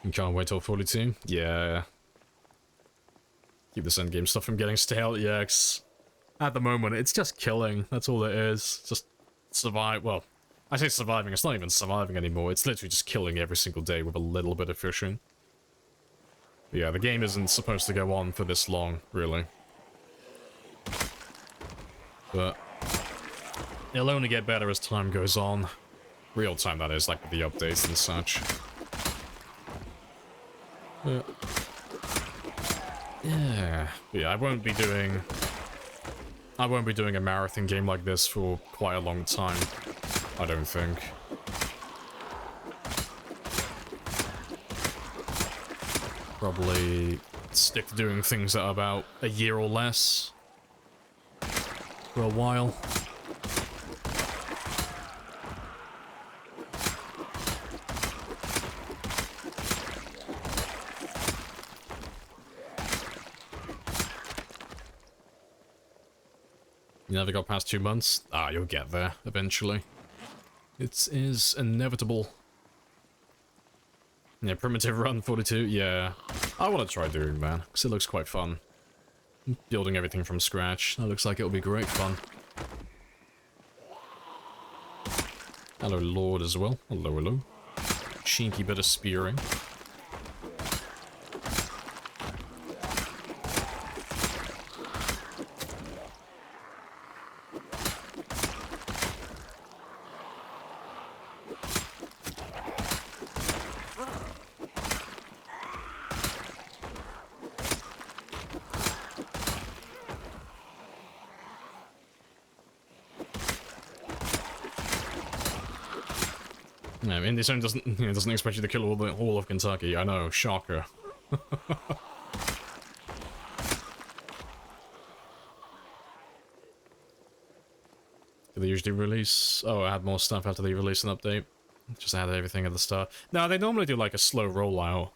You can't wait till 42? Yeah. Keep this endgame stuff from getting stale. Yeah, at the moment, it's just killing. That's all it is. Just survive. Well, I say surviving. It's not even surviving anymore. It's literally just killing every single day with a little bit of fishing. But yeah, the game isn't supposed to go on for this long, really. But it'll only get better as time goes on. Real time, that is, like with the updates and such. Yeah, I won't be doing a marathon game like this for quite a long time, I don't think. Probably stick to doing things that are about a year or less for a while. You never got past 2 months? Ah, you'll get there, eventually. It is inevitable. Yeah, Primitive Run 42, yeah. I want to try doing that, because it looks quite fun. Building everything from scratch, that looks like it'll be great fun. Hello, Lord, as well. Hello, hello. Cheeky bit of spearing. Yeah, Indie Zone doesn't expect you to kill all of Kentucky. I know, shocker. Do they usually release? Oh, add more stuff after they release an update. Just add everything at the start. No, they normally do like a slow rollout.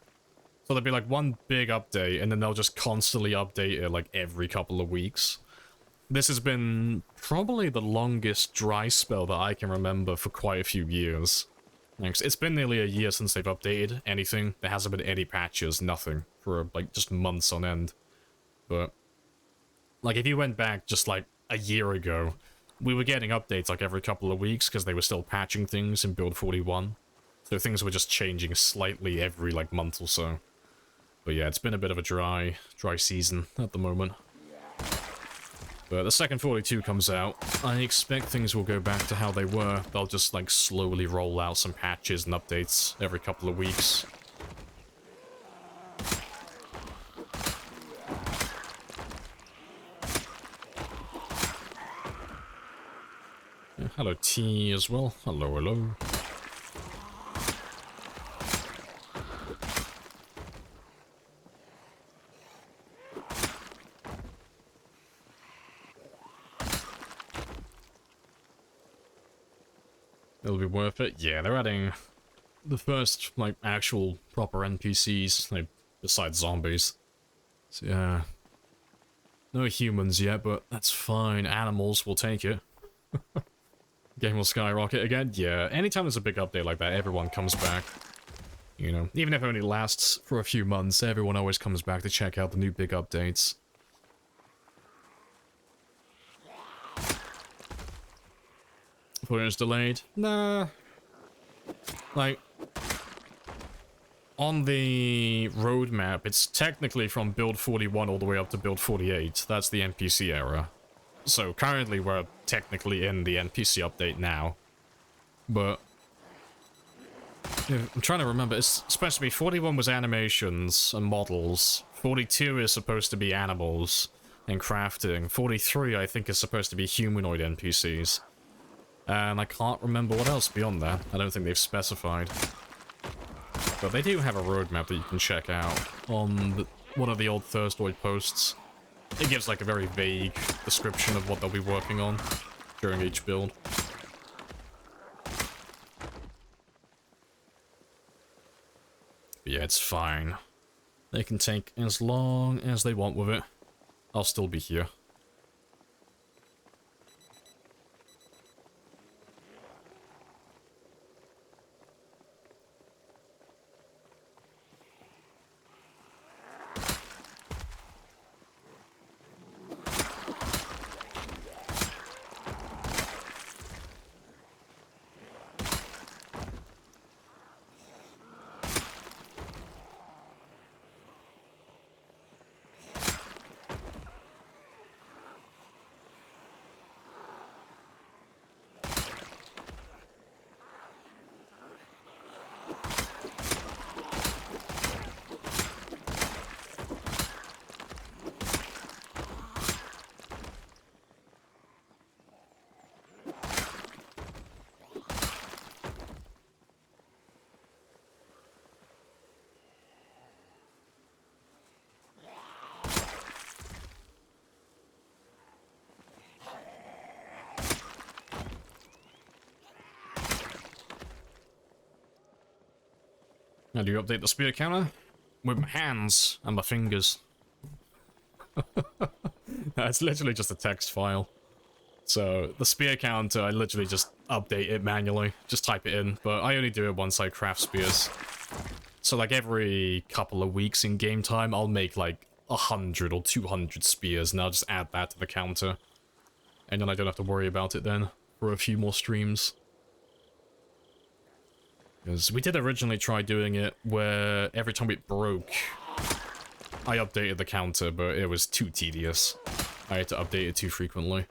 So there'll be like one big update, and then they'll just constantly update it like every couple of weeks. This has been probably the longest dry spell that I can remember for quite a few years. It's been nearly a year since they've updated anything. There hasn't been any patches, nothing, for like just months on end. But like if you went back just like a year ago, we were getting updates like every couple of weeks because they were still patching things in build 41. So things were just changing slightly every like month or so. But yeah, it's been a bit of a dry season at the moment. But the second 42 comes out, I expect things will go back to how they were. They'll just like slowly roll out some patches and updates every couple of weeks. Yeah, hello T as well. Hello, hello. It'll be worth it. Yeah, they're adding the first, like, actual proper NPCs, like, besides zombies. So, yeah. No humans yet, but that's fine. Animals will take it. Game will skyrocket again. Yeah, anytime there's a big update like that, everyone comes back. You know, even if it only lasts for a few months, everyone always comes back to check out the new big updates. Footage delayed? Nah. Like, on the roadmap, it's technically from build 41 all the way up to build 48. That's the NPC era. So currently we're technically in the NPC update now. But yeah, I'm trying to remember. It's supposed to be 41 was animations and models. 42 is supposed to be animals and crafting. 43 I think is supposed to be humanoid NPCs. And I can't remember what else beyond that. I don't think they've specified. But they do have a roadmap that you can check out on one of the old Thirstoid posts. It gives like a very vague description of what they'll be working on during each build. But yeah, it's fine. They can take as long as they want with it. I'll still be here. How do you update the spear counter? With my hands and my fingers. It's literally just a text file. So the spear counter, I literally just update it manually. Just type it in, but I only do it once I craft spears. So like every couple of weeks in game time, I'll make like 100 or 200 spears and I'll just add that to the counter. And then I don't have to worry about it then for a few more streams. Because we did originally try doing it where every time it broke, I updated the counter, but it was too tedious. I had to update it too frequently.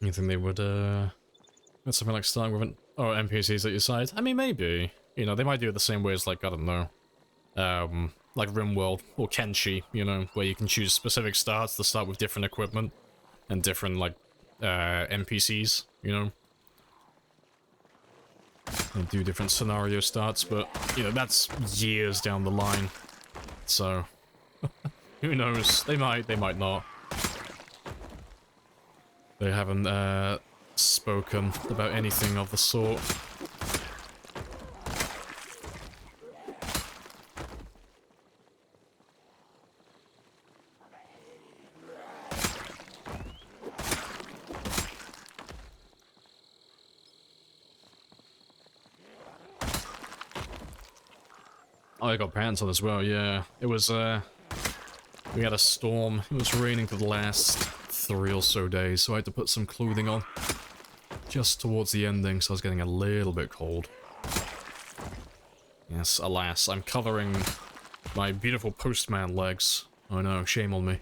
You think they would, something like starting with an or NPCs at your side. I mean, maybe. You know, they might do it the same way as, like, I don't know, like RimWorld or Kenshi, you know, where you can choose specific starts to start with different equipment and different, like, NPCs, you know? And do different scenario starts, but, you know, that's years down the line. So, who knows? They might not. They haven't, spoken about anything of the sort. Oh, I got pants on as well, yeah. It was, we had a storm. It was raining for the last 3 or so days, so I had to put some clothing on. Just towards the ending, so I was getting a little bit cold. Yes, alas, I'm covering my beautiful postman legs. Oh no, shame on me.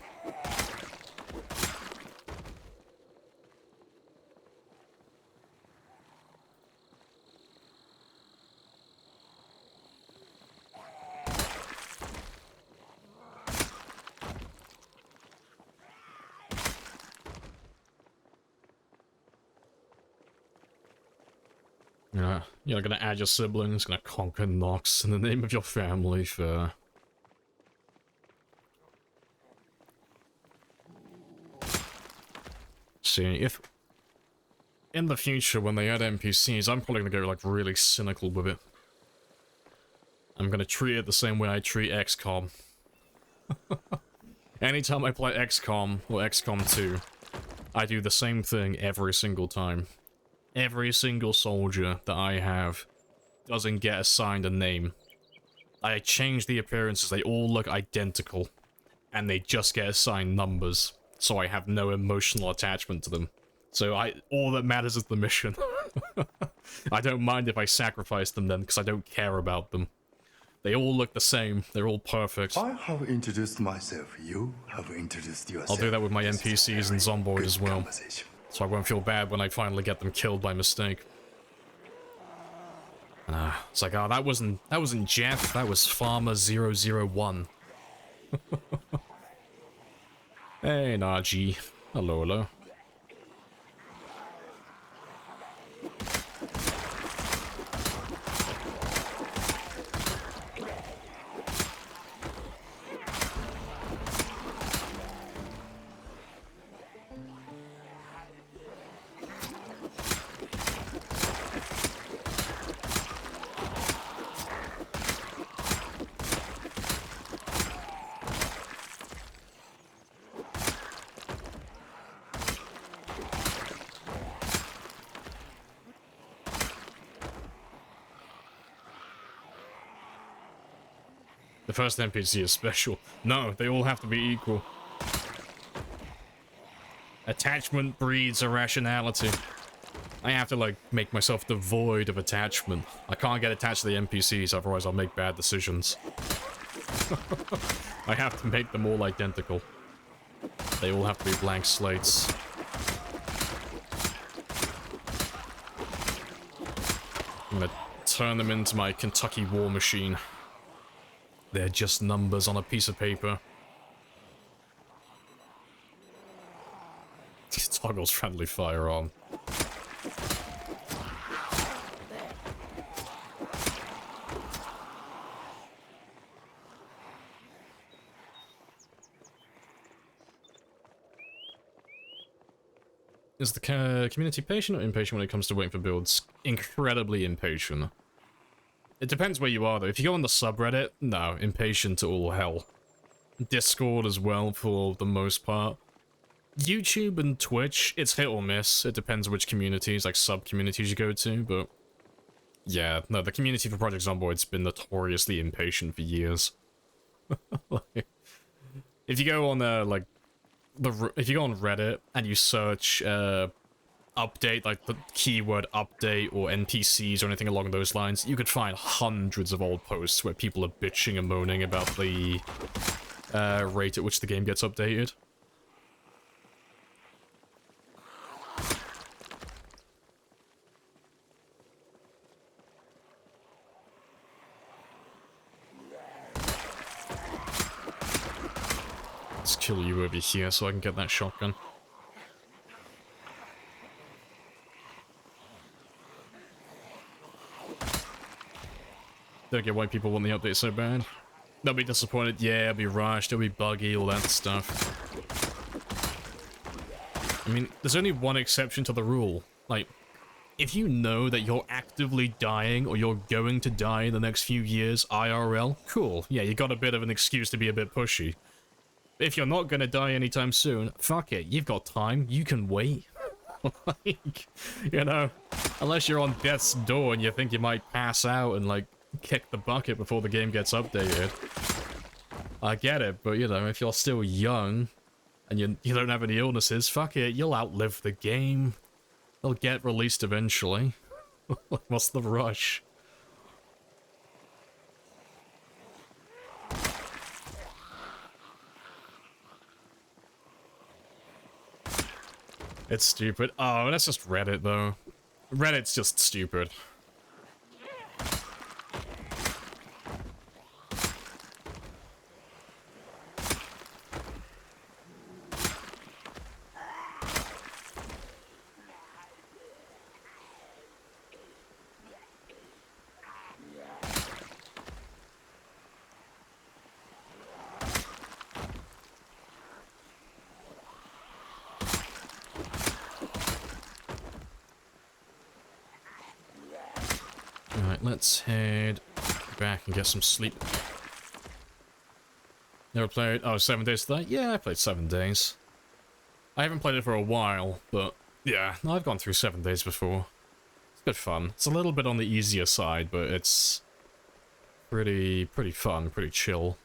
Yeah, you're gonna add your siblings, gonna conquer Nox in the name of your family, fair. See, if in the future when they add NPCs, I'm probably gonna go like really cynical with it. I'm gonna treat it the same way I treat XCOM. Anytime I play XCOM or XCOM 2, I do the same thing every single time. Every single soldier that I have doesn't get assigned a name. I change the appearances, they all look identical, and they just get assigned numbers, so I have no emotional attachment to them. So all that matters is the mission. I don't mind if I sacrifice them then, because I don't care about them. They all look the same, they're all perfect. I have introduced myself. You have introduced yourself. I'll do that with my This is a NPCs and very Zomboid good as well. conversation. So I won't feel bad when I finally get them killed by mistake. It's like, oh, that wasn't Jeff, that was Farmer001. Hey, Naji. Hello, hello. The first NPC is special. No, they all have to be equal. Attachment breeds irrationality. I have to, like, make myself devoid of attachment. I can't get attached to the NPCs, otherwise I'll make bad decisions. I have to make them all identical. They all have to be blank slates. I'm gonna turn them into my Kentucky war machine. They're just numbers on a piece of paper. Toggles friendly fire on. Is the community patient or impatient when it comes to waiting for builds? Incredibly impatient. It depends where you are, though. If you go on the subreddit, no, impatient to all hell. Discord as well, for the most part. YouTube and Twitch, it's hit or miss. It depends which communities, like sub-communities you go to, but... yeah, no, the community for Project Zomboid's been notoriously impatient for years. Like, if you go on, like... if you go on Reddit and you search, update, like the keyword update or NPCs or anything along those lines, you could find hundreds of old posts where people are bitching and moaning about the rate at which the game gets updated. kill you over here so I can get that shotgun. Don't get why people want the update so bad. They'll be disappointed, yeah, it'll be rushed, it'll be buggy, all that stuff. I mean, there's only one exception to the rule. Like, if you know that you're actively dying or you're going to die in the next few years IRL, cool. Yeah, you got a bit of an excuse to be a bit pushy. If you're not gonna die anytime soon, fuck it, you've got time, you can wait. Like, you know, unless you're on death's door and you think you might pass out and, like, kick the bucket before the game gets updated. I get it, but, you know, if you're still young and you don't have any illnesses, fuck it, you'll outlive the game. They'll get released eventually. What's the rush? It's stupid. Oh, that's just Reddit, though. Reddit's just stupid. Let's head back and get some sleep. Never played... Oh, 7 days today? Yeah, I played 7 days. I haven't played it for a while, but yeah, I've gone through 7 days before. It's good fun. It's a little bit on the easier side, but it's pretty fun, pretty chill.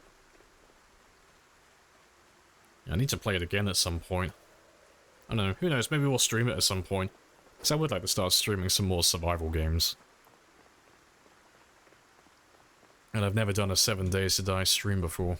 Yeah, I need to play it again at some point. I don't know, who knows, maybe we'll stream it at some point. Because I would like to start streaming some more survival games. And I've never done a 7 days to die stream before.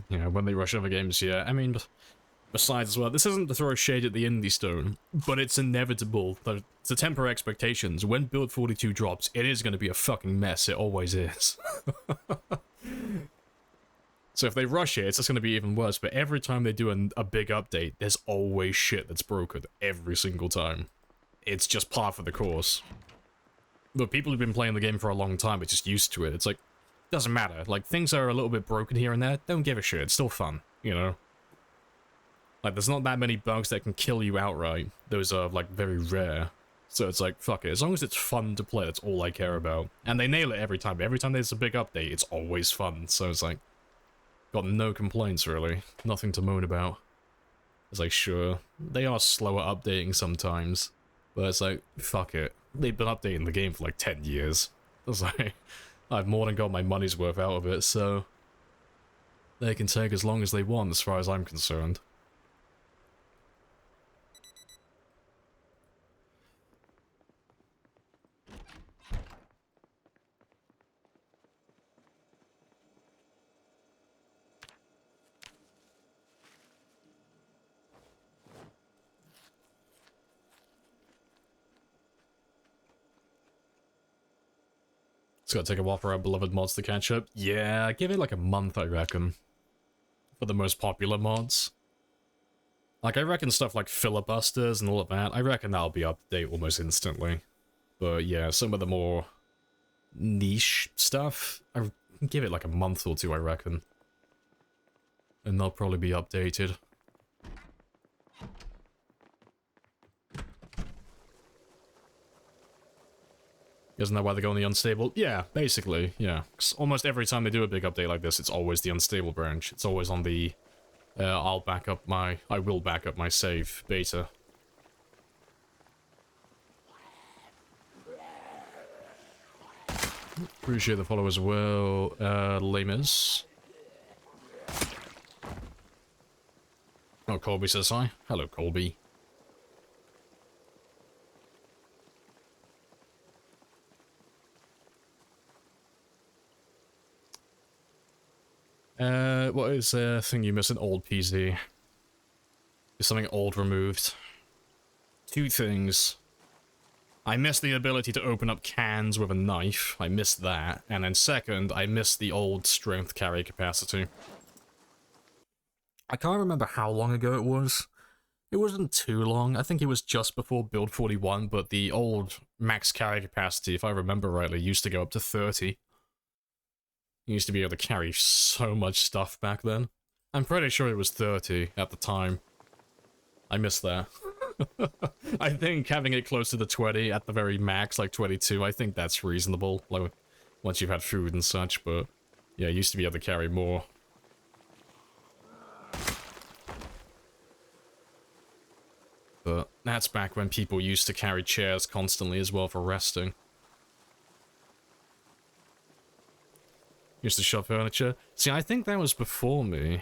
Yeah, when they rush other games, yeah. I mean, besides as well, this isn't to throw shade at the indie stone, but it's inevitable. To temper expectations, when Build 42 drops, it is going to be a fucking mess. It always is. So if they rush it, it's just going to be even worse. But every time they do a big update, there's always shit that's broken. Every single time. It's just par for the course. But people who've been playing the game for a long time are just used to it. It's like, doesn't matter. Like, things are a little bit broken here and there. Don't give a shit. It's still fun, you know? Like, there's not that many bugs that can kill you outright. Those are, like, very rare. So it's like, fuck it. As long as it's fun to play, that's all I care about. And they nail it every time. Every time there's a big update, it's always fun. So it's like, got no complaints, really. Nothing to moan about. It's like, sure, they are slower updating sometimes. But it's like, fuck it. They've been updating the game for, like, 10 years. It's like, I've more than got my money's worth out of it, so they can take as long as they want, as far as I'm concerned. It's gonna take a while for our beloved mods to catch up. Yeah, give it like a month, I reckon. For the most popular mods. Like, I reckon stuff like filibusters and all of that, I reckon that'll be up to date almost instantly. But yeah, some of the more niche stuff, I give it like a month or two, I reckon. And they'll probably be updated. Isn't that why they go on the unstable? Yeah, basically, yeah. 'Cause almost every time they do a big update like this, it's always the unstable branch. It's always on the, I will back up my save beta. Appreciate the follow as well, Lamers. Oh, Colby says hi. Hello, Colby. what is a thing you miss in old PZ? Is something old removed? Two things. I miss the ability to open up cans with a knife. I miss that. And then second, I miss the old strength carry capacity. I can't remember how long ago it was. It wasn't too long. I think it was just before build 41, but the old max carry capacity, if I remember rightly, used to go up to 30. You used to be able to carry so much stuff back then. I'm pretty sure it was 30 at the time. I miss that. I think having it close to the 20 at the very max, like 22, I think that's reasonable, like, once you've had food and such, but yeah, you used to be able to carry more. But that's back when people used to carry chairs constantly as well for resting. Used to shove furniture. See, I think that was before me.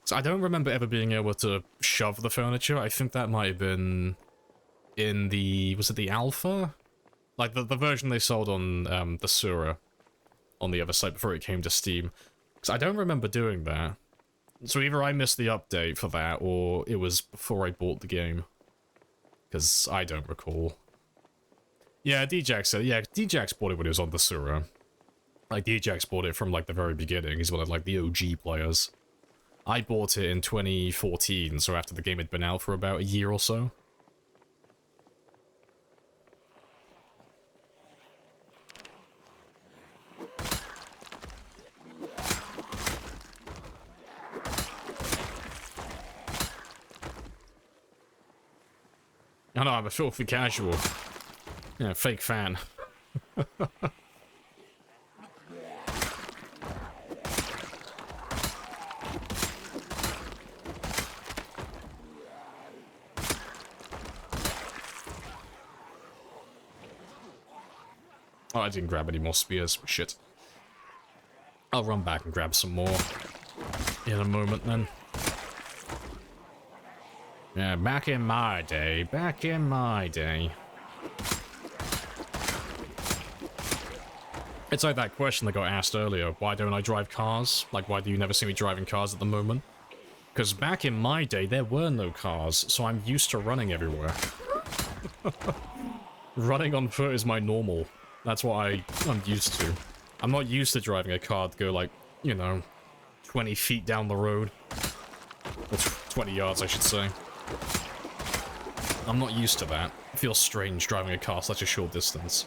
So I don't remember ever being able to shove the furniture. I think that might have been in the... was it the alpha? Like, the version they sold on the Sura on the other site before it came to Steam. Because I don't remember doing that. So either I missed the update for that, or it was before I bought the game. Because I don't recall. Yeah, D-Jax said, yeah, D-Jax bought it when it was on the Sura. Like, D-Jax bought it from, like, the very beginning. He's one of, like, the OG players. I bought it in 2014, so after the game had been out for about a year or so. I know, I'm a filthy casual. Yeah, fake fan. Oh, I didn't grab any more spears. Shit. I'll run back and grab some more in a moment then. Yeah, back in my day. Back in my day. It's like that question that got asked earlier. Why don't I drive cars? Like, why do you never see me driving cars at the moment? Because back in my day, there were no cars, so I'm used to running everywhere. Running on foot is my normal. That's what I'm used to. I'm not used to driving a car to go, like, you know, 20 feet down the road. Or 20 yards, I should say. I'm not used to that. It feels strange driving a car such a short distance.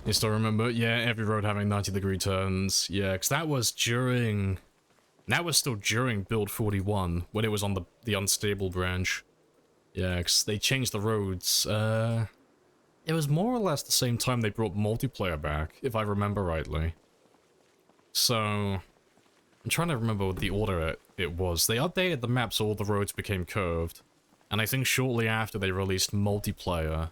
You still remember? Yeah, every road having 90-degree turns. Yeah, because that was during... That was still during build 41, when it was on the unstable branch. Yeah, because they changed the roads. It was more or less the same time they brought multiplayer back, if I remember rightly. So... I'm trying to remember what the order it was. They updated the map so all the roads became curved. And I think shortly after they released multiplayer...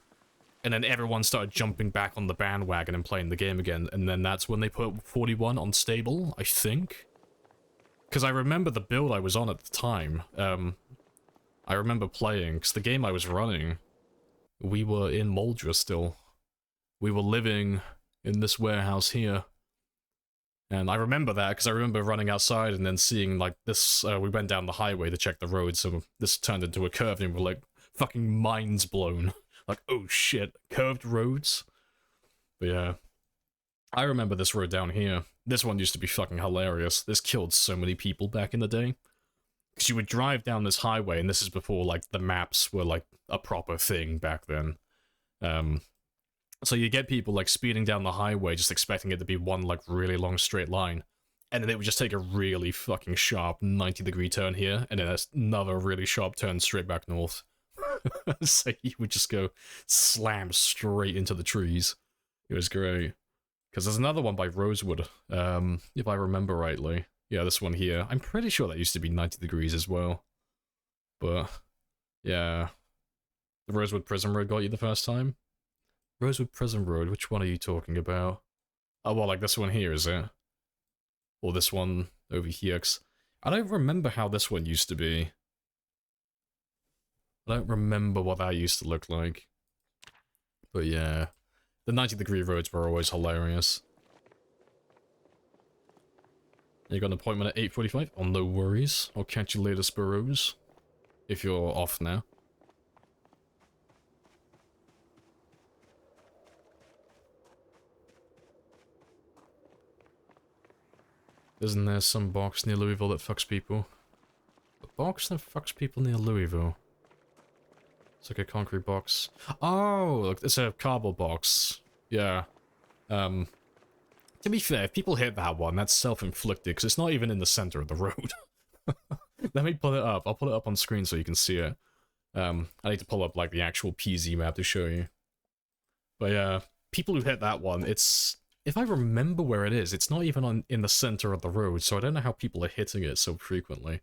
And then everyone started jumping back on the bandwagon and playing the game again, and then that's when they put 41 on stable, I think? Because I remember the build I was on at the time. I remember playing, because the game I was running, we were in Moldra still. We were living in this warehouse here. And I remember that, because I remember running outside and then seeing, like, this, we went down the highway to check the road, so this turned into a curve, and we were like, fucking minds blown. Like, oh shit, curved roads? But yeah. I remember this road down here. This one used to be fucking hilarious. This killed so many people back in the day. Because you would drive down this highway, and this is before, like, the maps were, like, a proper thing back then. So you get people, like, speeding down the highway just expecting it to be one, like, really long straight line. And then they would just take a really fucking sharp 90-degree turn here, and then another really sharp turn straight back north. So you would just go slam straight into the trees. It was great. Because there's another one by Rosewood, if I remember rightly. Yeah, this one here. I'm pretty sure that used to be 90 degrees as well. But, yeah. The Rosewood Prison Road got you the first time? Rosewood Prison Road, which one are you talking about? Oh, well, like this one here, is it? Or this one over here? 'Cause I don't remember how this one used to be. I don't remember what that used to look like. But yeah, the 90-degree roads were always hilarious. You got an appointment at 8:45? Oh, no worries. I'll catch you later, Sparrows. If you're off now. Isn't there some box near Louisville that fucks people? A box that fucks people near Louisville? It's like a concrete box. Oh, look, it's a cardboard box. Yeah. To be fair, if people hit that one, that's self-inflicted, because it's not even in the center of the road. Let me pull it up. I'll put it up on screen so you can see it. I need to pull up, like, the actual PZ map to show you. But yeah, people who hit that one, it's... If I remember where it is, it's not even in the center of the road, so I don't know how people are hitting it so frequently.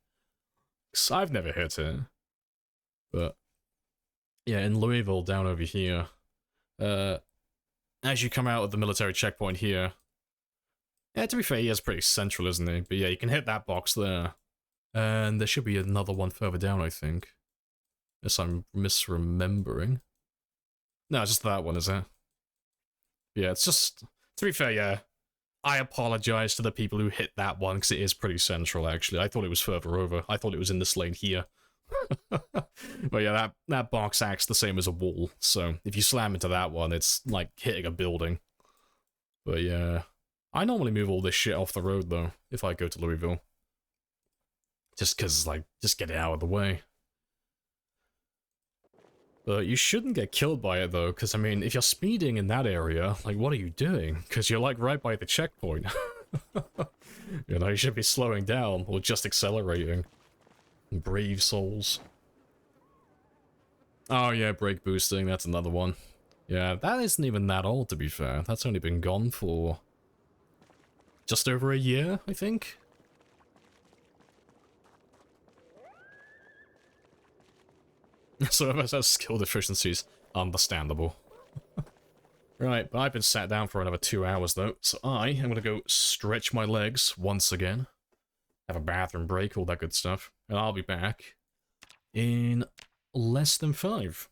'Cause I've never hit it. But... yeah, in Louisville, down over here, as you come out of the military checkpoint here, yeah, to be fair, he is pretty central, isn't he? But yeah, you can hit that box there. And there should be another one further down, I think. Unless I'm misremembering. No, it's just that one, is it? Yeah, it's just... To be fair, yeah, I apologize to the people who hit that one, because it is pretty central, actually. I thought it was further over. I thought it was in this lane here. But yeah, that box acts the same as a wall, so if you slam into that one, it's like hitting a building. But yeah, I normally move all this shit off the road, though, if I go to Louisville. Just because, like, just get it out of the way. But you shouldn't get killed by it, though, because, I mean, if you're speeding in that area, like, what are you doing? Because you're, like, right by the checkpoint. You know, you should be slowing down, or just accelerating. Brave souls. Oh yeah, brake boosting, that's another one. Yeah, that isn't even that old, to be fair. That's only been gone for... just over a year, I think? So if it has skill deficiencies, understandable. Right, but I've been sat down for another 2 hours, though, so I am gonna go stretch my legs once again. Have a bathroom break, all that good stuff. And I'll be back in less than 5.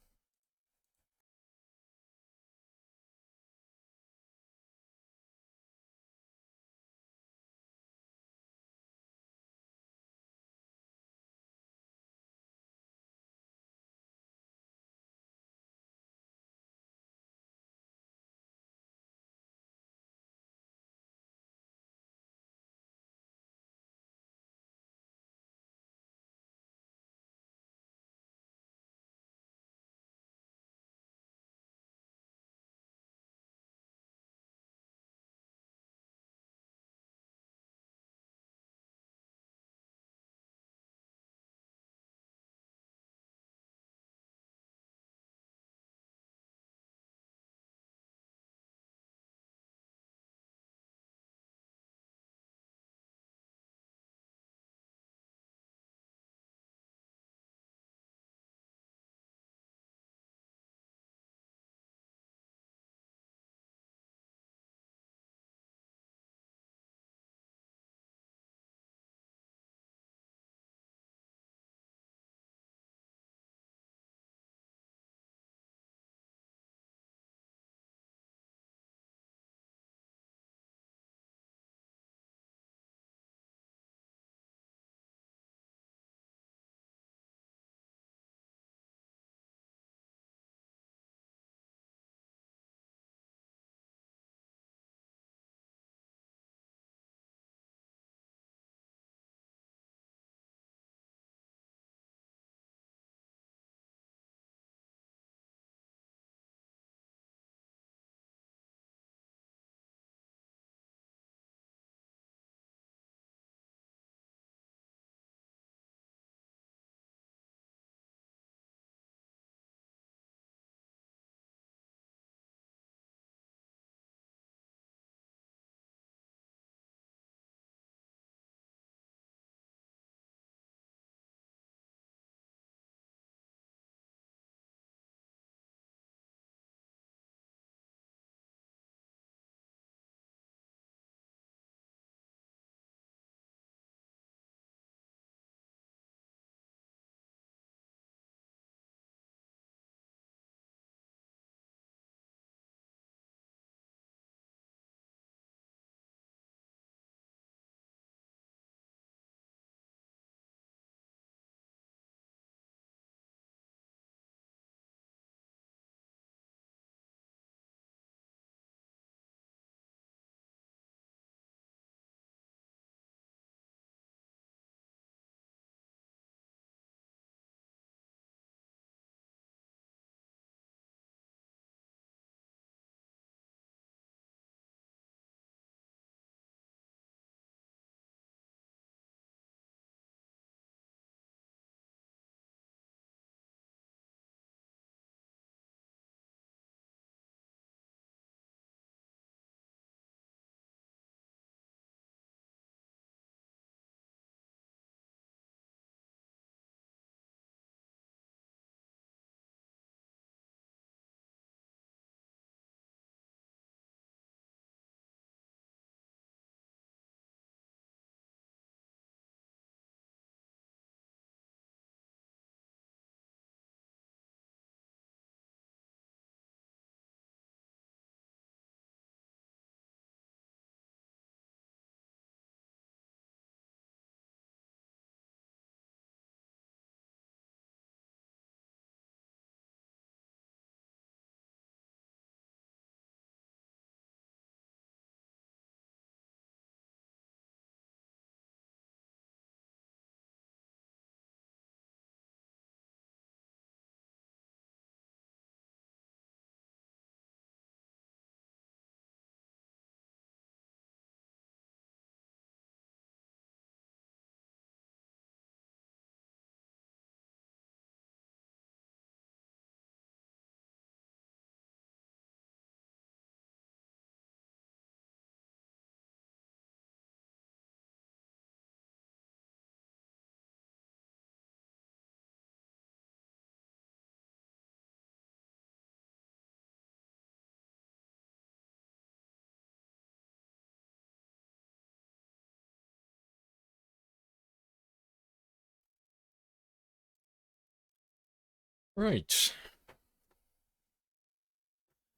Right.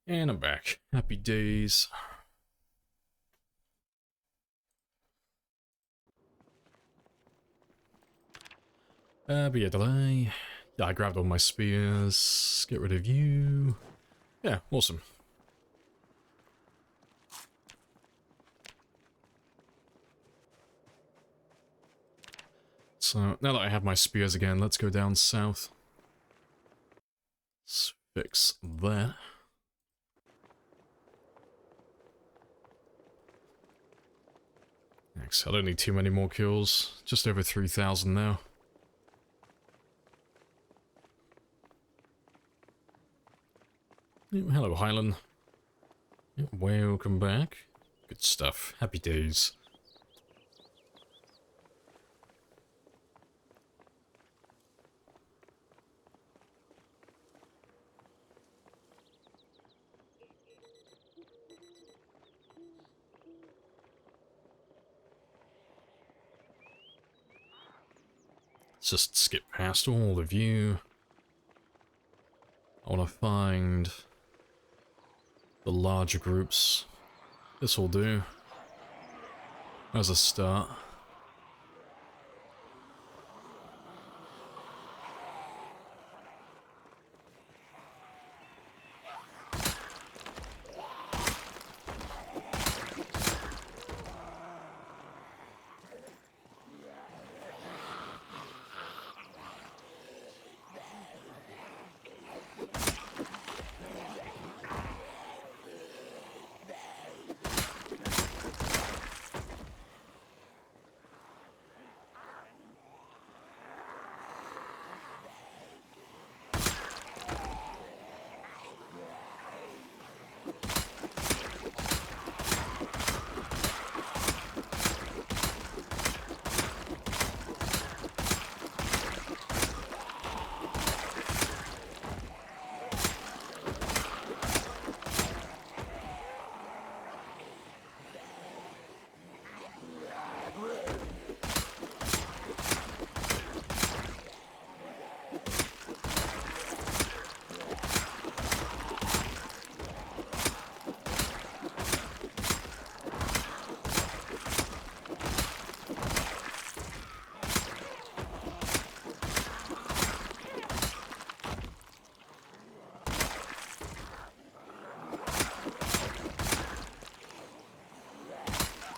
And I'm back. Happy days. But yeah, delay. Yeah, I grabbed all my spears. Get rid of you. Yeah, awesome. So, now that I have my spears again, let's go down south. Let's fix that. Next, I don't need too many more kills. Just over 3,000 now. Oh, hello, Highland. Welcome back. Good stuff. Happy days. Let's just skip past all of you. I want to find the larger groups. This will do. As a start.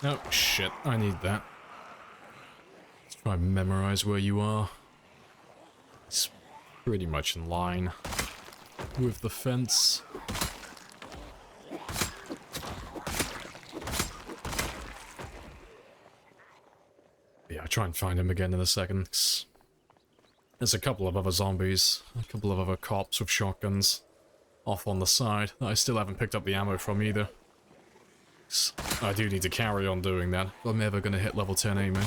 Oh, shit. I need that. Let's try and memorize where you are. It's pretty much in line with the fence. Yeah, I'll try and find him again in a second. There's a couple of other zombies, a couple of other cops with shotguns off on the side that I still haven't picked up the ammo from either. I do need to carry on doing that if I'm ever going to hit level 10 aiming.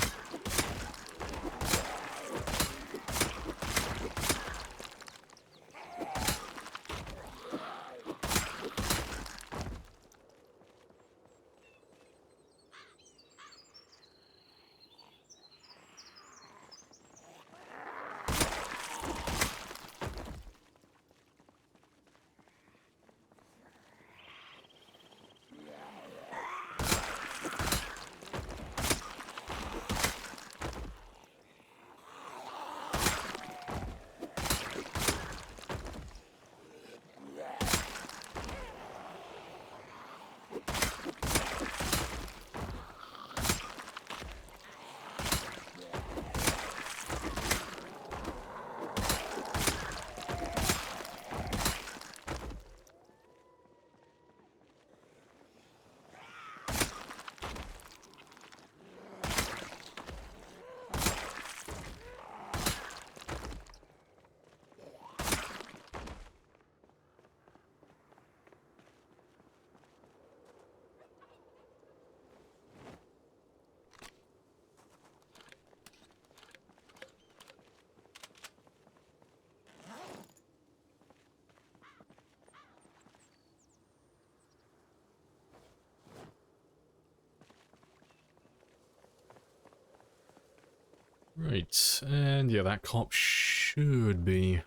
Right, and yeah, that cop should be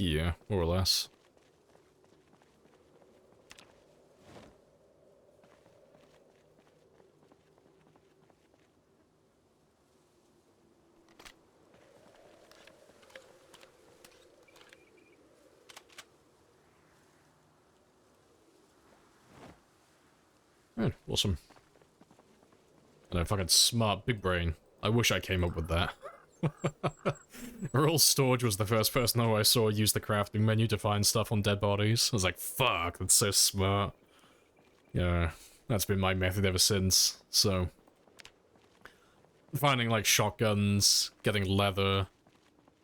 Yeah, more or less. Right, awesome. And a fucking smart big brain. I wish I came up with that. Rural Storage was the first person who I saw use the crafting menu to find stuff on dead bodies. I was like, fuck, that's so smart. Yeah, that's been my method ever since, so... Finding, like, shotguns, getting leather,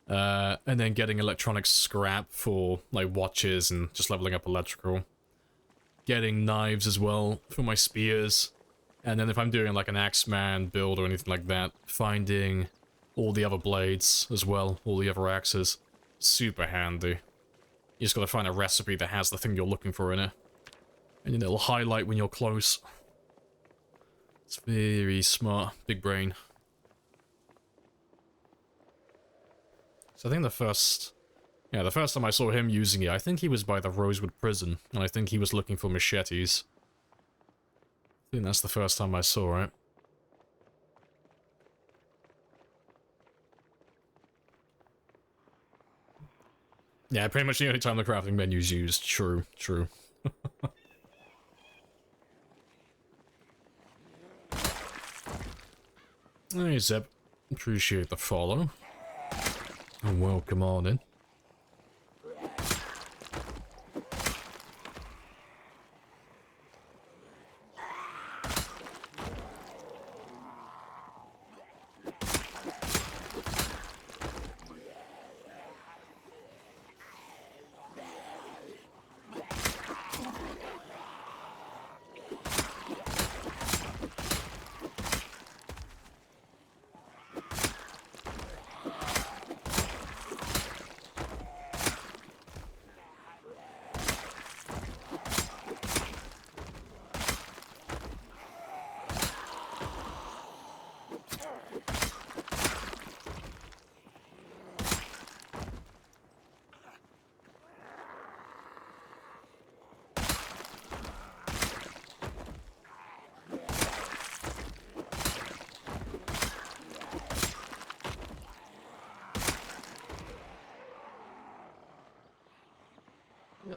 and then getting electronic scrap for, like, watches and just leveling up electrical. Getting knives as well for my spears. And then if I'm doing, like, an Axeman build or anything like that, finding all the other blades as well, all the other axes. Super handy. You just gotta find a recipe that has the thing you're looking for in it. And then it'll highlight when you're close. It's very smart. Big brain. So I think the first time I saw him using it, I think he was by the Rosewood Prison, and I think he was looking for machetes. I think that's the first time I saw it. Yeah, pretty much the only time the crafting menu's used. True, true. Hey, Zeb. Appreciate the follow. And welcome on in.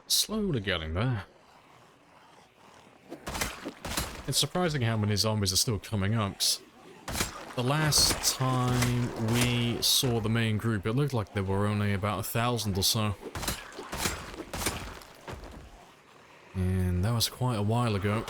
Slowly getting there. It's surprising how many zombies are still coming up. The last time we saw the main group, it looked like there were only about 1,000 or so. And that was quite a while ago.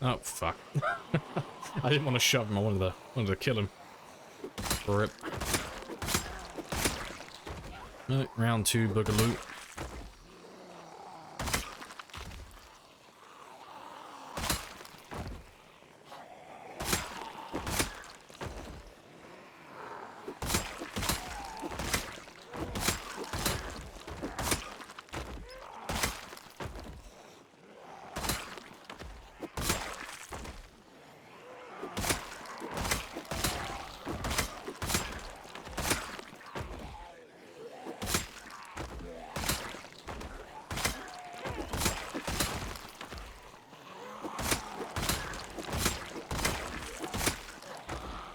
Oh, fuck. I didn't want to shove him, I wanted to kill him. Rip. Right, round 2, Boogaloo.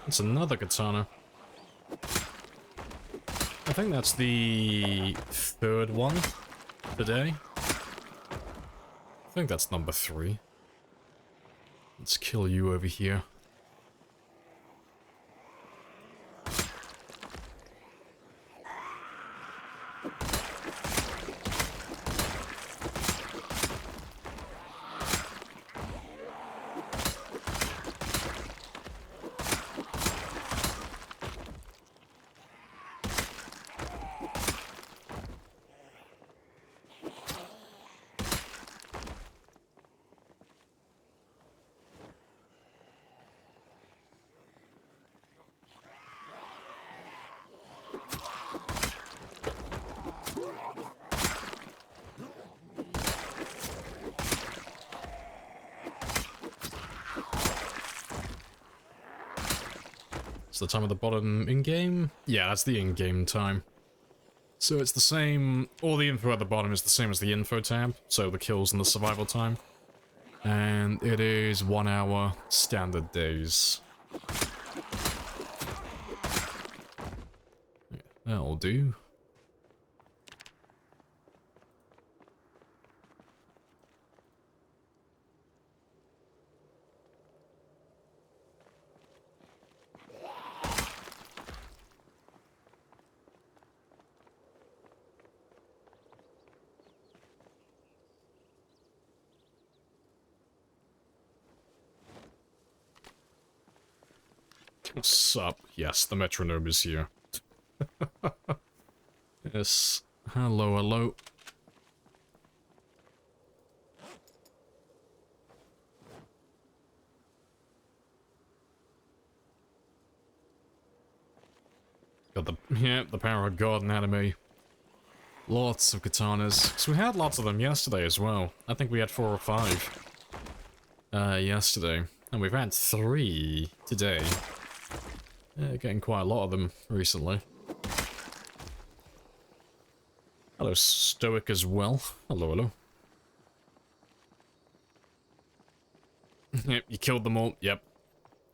It's another katana. think that's the third one today. I think that's number 3. Let's kill you over here. The time of the bottom in-game? Yeah, that's the in-game time. So it's the same, all the info at the bottom is the same as the info tab, so the kills and the survival time. And it is 1 hour standard days. Yeah, that'll do. What's up? Yes, the metronome is here. Yes. Hello, hello. Got the power of God in anime. Lots of katanas. So we had lots of them yesterday as well. I think we had 4 or 5. Yesterday. And we've had 3 today. Getting quite a lot of them recently. Hello, Stoic as well. Hello, hello. Yep, you killed them all. Yep.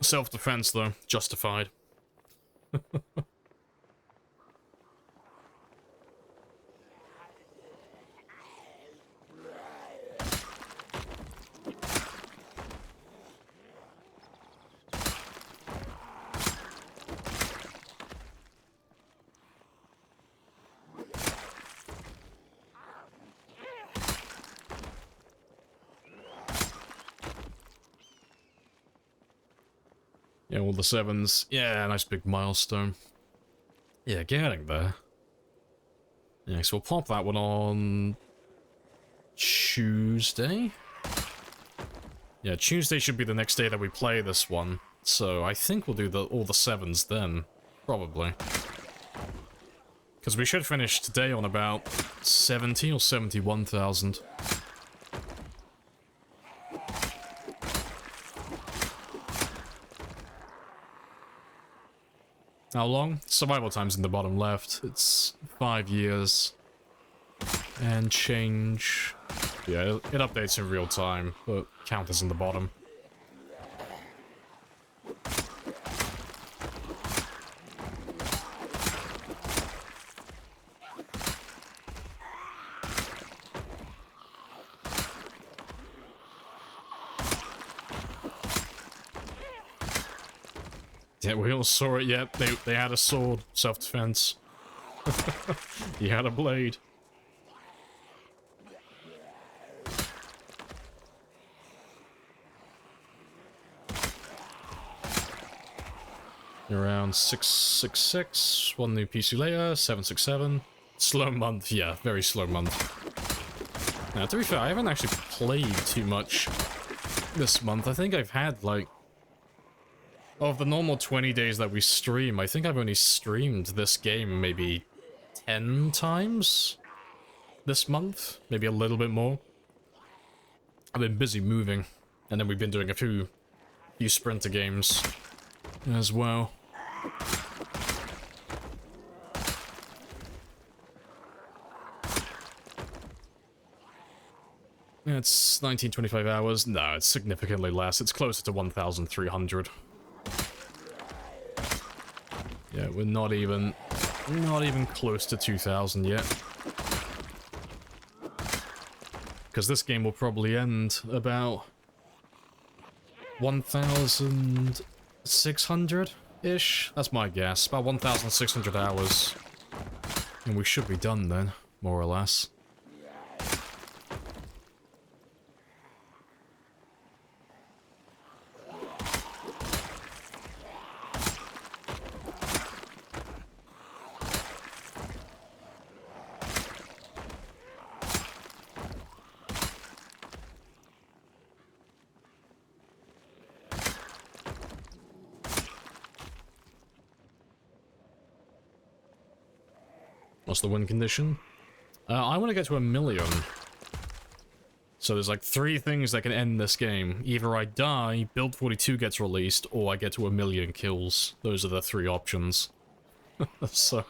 Self-defense, though. Justified. Yeah, all the 7s. Yeah, nice big milestone. Yeah, getting there. Yeah, so we'll pop that one on Tuesday. Yeah, Tuesday should be the next day that we play this one. So I think we'll do all the 7s then. Probably. Because we should finish today on about 70 or 71,000. How long? Survival time's in the bottom left. It's 5 years. And change. Yeah, it updates in real time, but count is in the bottom. Yeah, we all saw it, yet. They had a sword, self-defense. He had a blade. Around 666, one new PC later, 767. Slow month, yeah, very slow month. Now, to be fair, I haven't actually played too much this month. I think I've had, like, of the normal 20 days that we stream, I think I've only streamed this game maybe 10 times this month, maybe a little bit more. I've been busy moving, and then we've been doing a few sprinter games as well. It's 1925 hours. No, it's significantly less. It's closer to 1,300. Yeah, we're not even not even close to 2,000 yet. Because this game will probably end about 1,600-ish? That's my guess. About 1,600 hours. And we should be done then, more or less. What's the win condition? I want to get to 1,000,000. So there's like 3 things that can end this game. Either I die, Build 42 gets released, or I get to 1,000,000 kills. Those are the 3 options. So...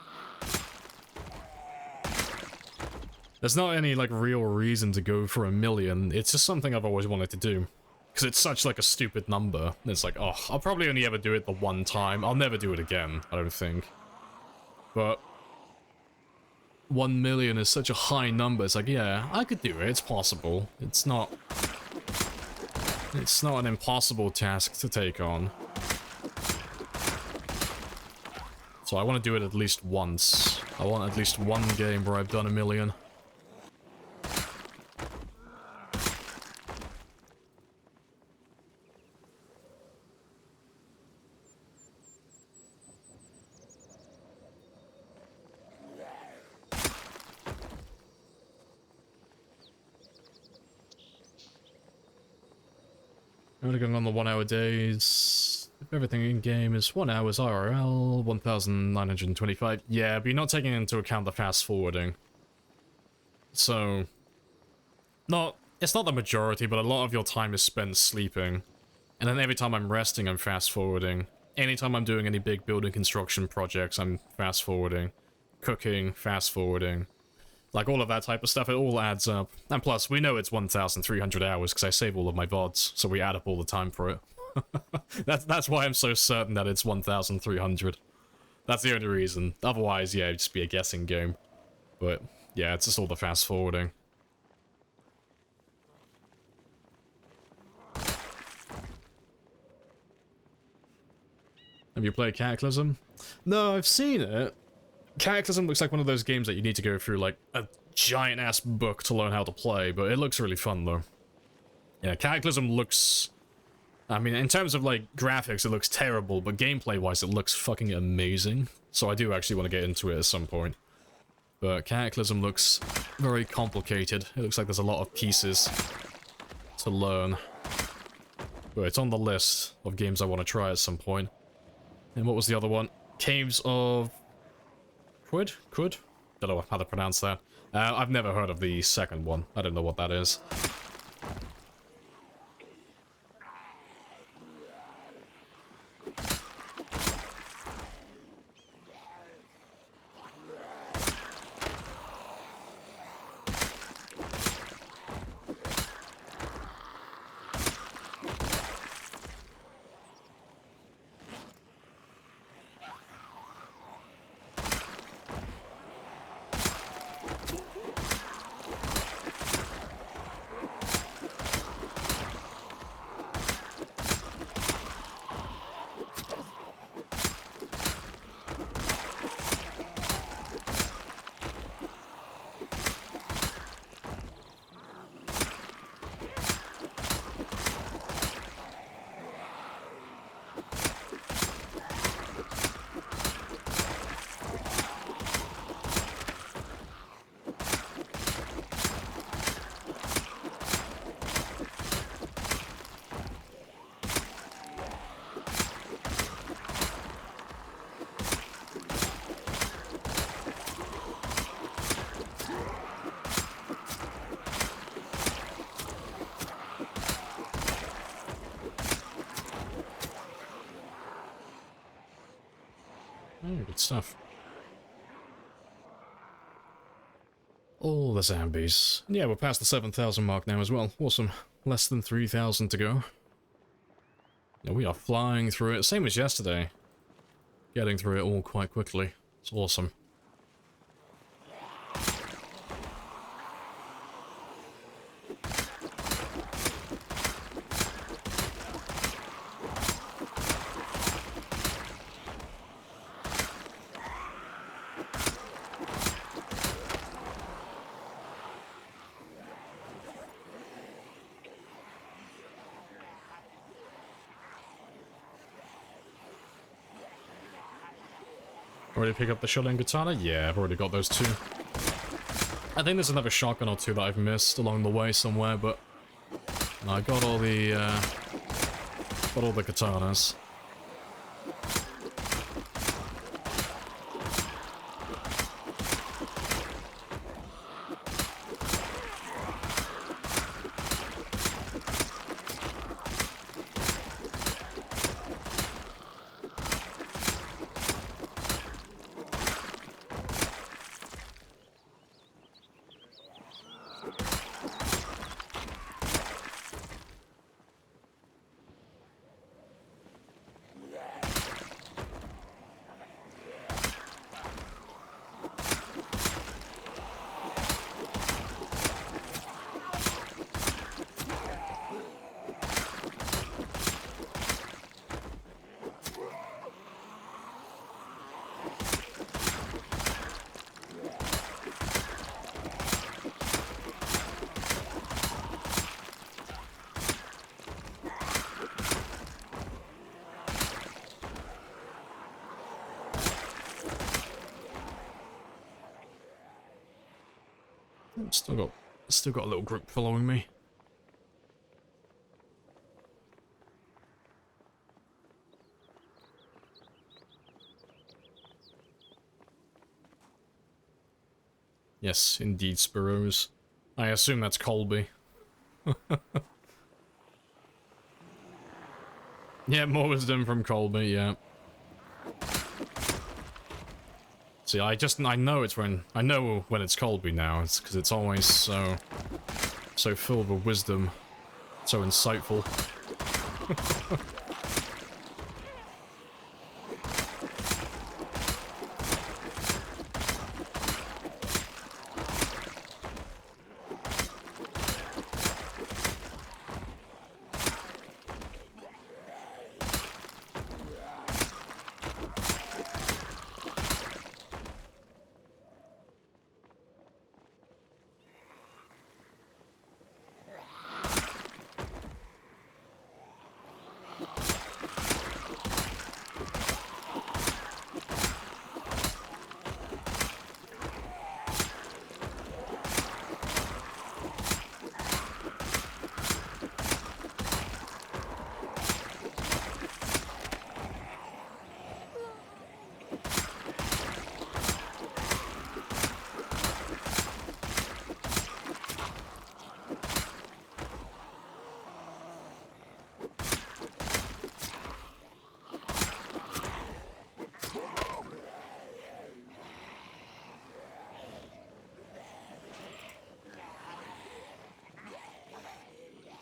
there's not any, like, real reason to go for 1,000,000. It's just something I've always wanted to do. Because it's such, like, a stupid number. It's like, oh, I'll probably only ever do it the one time. I'll never do it again, I don't think. But... 1,000,000 is such a high number. It's like, yeah, I could do it. It's possible. It's not an impossible task to take on. So I want to do it at least once. I want at least one game where I've done 1,000,000. Only going on the 1 hour days. If everything in game is 1 hour's IRL, 1,925. Yeah, but you're not taking into account the fast forwarding. So, it's not the majority, but a lot of your time is spent sleeping. And then every time I'm resting, I'm fast forwarding. Anytime I'm doing any big building construction projects, I'm fast forwarding. Cooking, fast forwarding. Like, all of that type of stuff, it all adds up. And plus, we know it's 1,300 hours, because I save all of my VODs, so we add up all the time for it. That's why I'm so certain that it's 1,300. That's the only reason. Otherwise, yeah, it'd just be a guessing game. But, yeah, it's just all the fast forwarding. Have you played Cataclysm? No, I've seen it. Cataclysm looks like one of those games that you need to go through, like, a giant-ass book to learn how to play, but it looks really fun, though. Yeah, Cataclysm looks... I mean, in terms of, like, graphics, it looks terrible, but gameplay-wise, it looks fucking amazing. So I do actually want to get into it at some point. But Cataclysm looks very complicated. It looks like there's a lot of pieces to learn. But it's on the list of games I want to try at some point. And what was the other one? Caves of... Quid? Don't know how to pronounce that. I've never heard of the second one. I don't know what that is. Oh, good stuff. All the zombies. Yeah, we're past the 7,000 mark now as well. Awesome. Less than 3,000 to go. Yeah, we are flying through it. Same as yesterday. Getting through it all quite quickly. It's awesome. Already pick up the shotgun katana? Yeah, I've already got those two. I think there's another shotgun or two that I've missed along the way somewhere, but no, I got all the katanas. Still got a little group following me. Yes, indeed, Sparrows. I assume that's Colby. Yeah, more wisdom from Colby, yeah. See, I know when it's Colby now. It's because it's always so filled with wisdom, so insightful.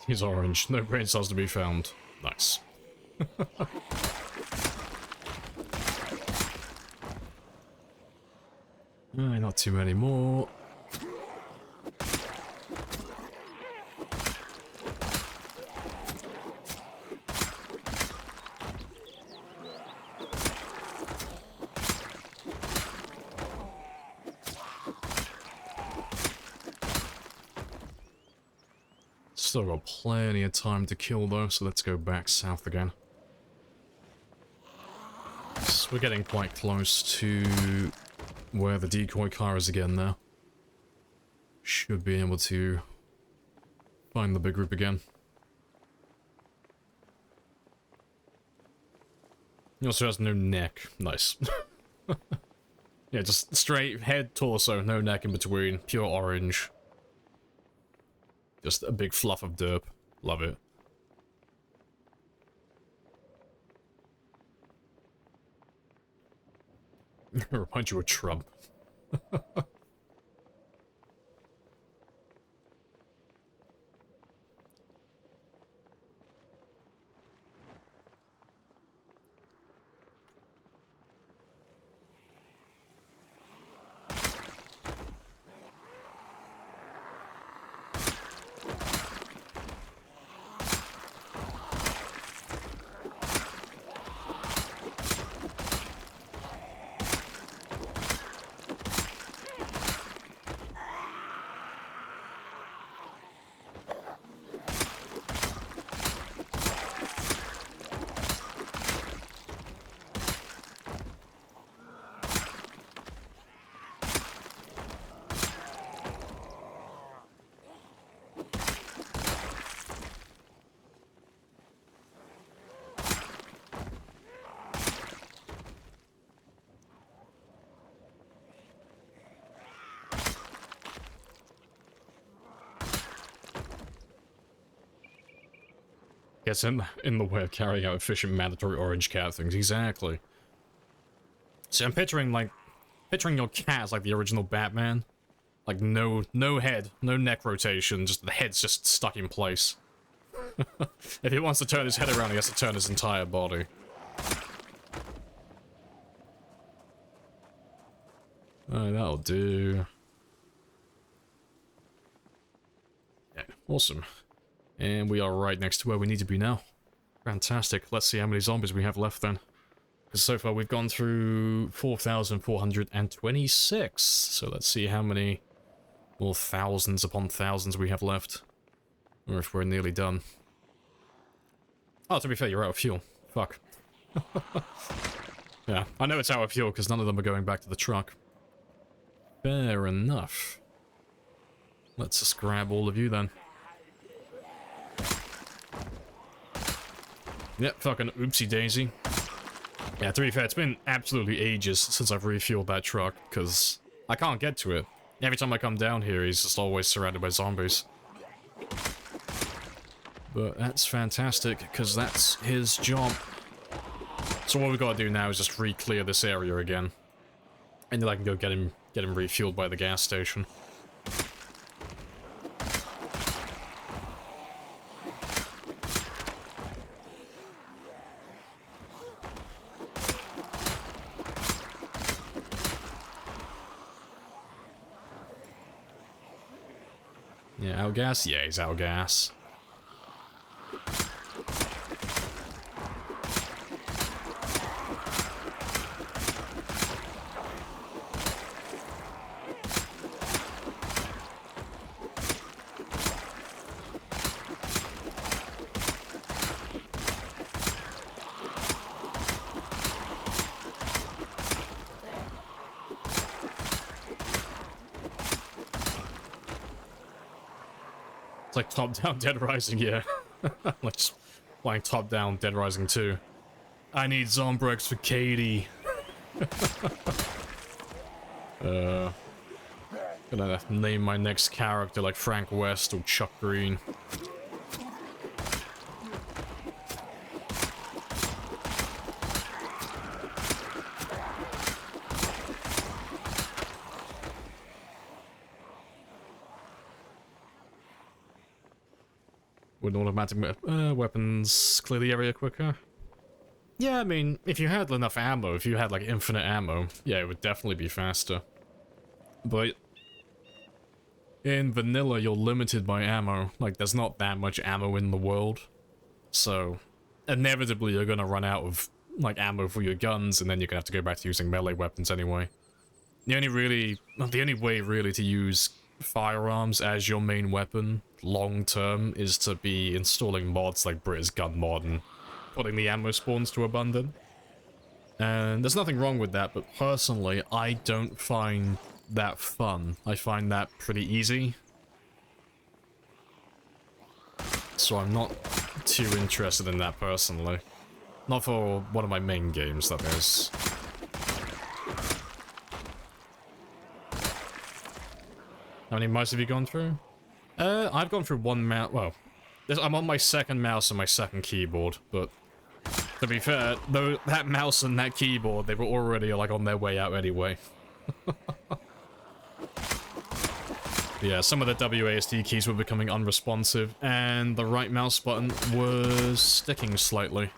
He's orange. No brain cells to be found. Nice. Not too many more. Still got plenty of time to kill though, so let's go back south again. So we're getting quite close to where the decoy car is again now. Should be able to find the big group again. He also has no neck. Nice. Yeah, just straight head, torso, no neck in between, pure orange. Just a big fluff of derp. Love it. Remind you of Trump. gets in the way of carrying out efficient mandatory orange cat things. Exactly. See, I'm picturing your cat as like the original Batman. Like no head, no neck rotation, just the head's just stuck in place. If he wants to turn his head around, he has to turn his entire body. Alright, that'll do. Yeah, awesome. And we are right next to where we need to be now. Fantastic. Let's see how many zombies we have left then. Because so far we've gone through 4,426. So let's see how many more thousands upon thousands we have left. Or if we're nearly done. Oh, to be fair, you're out of fuel. Fuck. Yeah, I know it's out of fuel because none of them are going back to the truck. Fair enough. Let's just grab all of you then. Yep, fucking oopsie daisy. Yeah, to be fair, it's been absolutely ages since I've refueled that truck, because I can't get to it. Every time I come down here, he's just always surrounded by zombies. But that's fantastic, because that's his job. So what we've got to do now is just re-clear this area again. And then I can go get him refueled by the gas station. Yeah, out gas? Yeah, he's out gas. It's like top-down Dead Rising, yeah. Like just playing top-down Dead Rising 2. I need Zombrex for Katie. Gonna name my next character like Frank West or Chuck Green. Would automatic weapons clear the area quicker? Yeah, I mean, if you had enough ammo, if you had like infinite ammo, yeah, it would definitely be faster. But in vanilla, you're limited by ammo. Like, there's not that much ammo in the world. So, inevitably, you're gonna run out of, like, ammo for your guns, and then you're gonna have to go back to using melee weapons anyway. The only way really to use firearms as your main weapon long-term is to be installing mods like British Gun Mod and putting the ammo spawns to abundant. And there's nothing wrong with that, but personally, I don't find that fun. I find that pretty easy. So I'm not too interested in that personally. Not for one of my main games, that is. How many mice have you gone through? I've gone through one mouse. Well, I'm on my second mouse and my second keyboard, but to be fair, though, that mouse and that keyboard, they were already like on their way out anyway. Yeah, some of the WASD keys were becoming unresponsive, and the right mouse button was sticking slightly.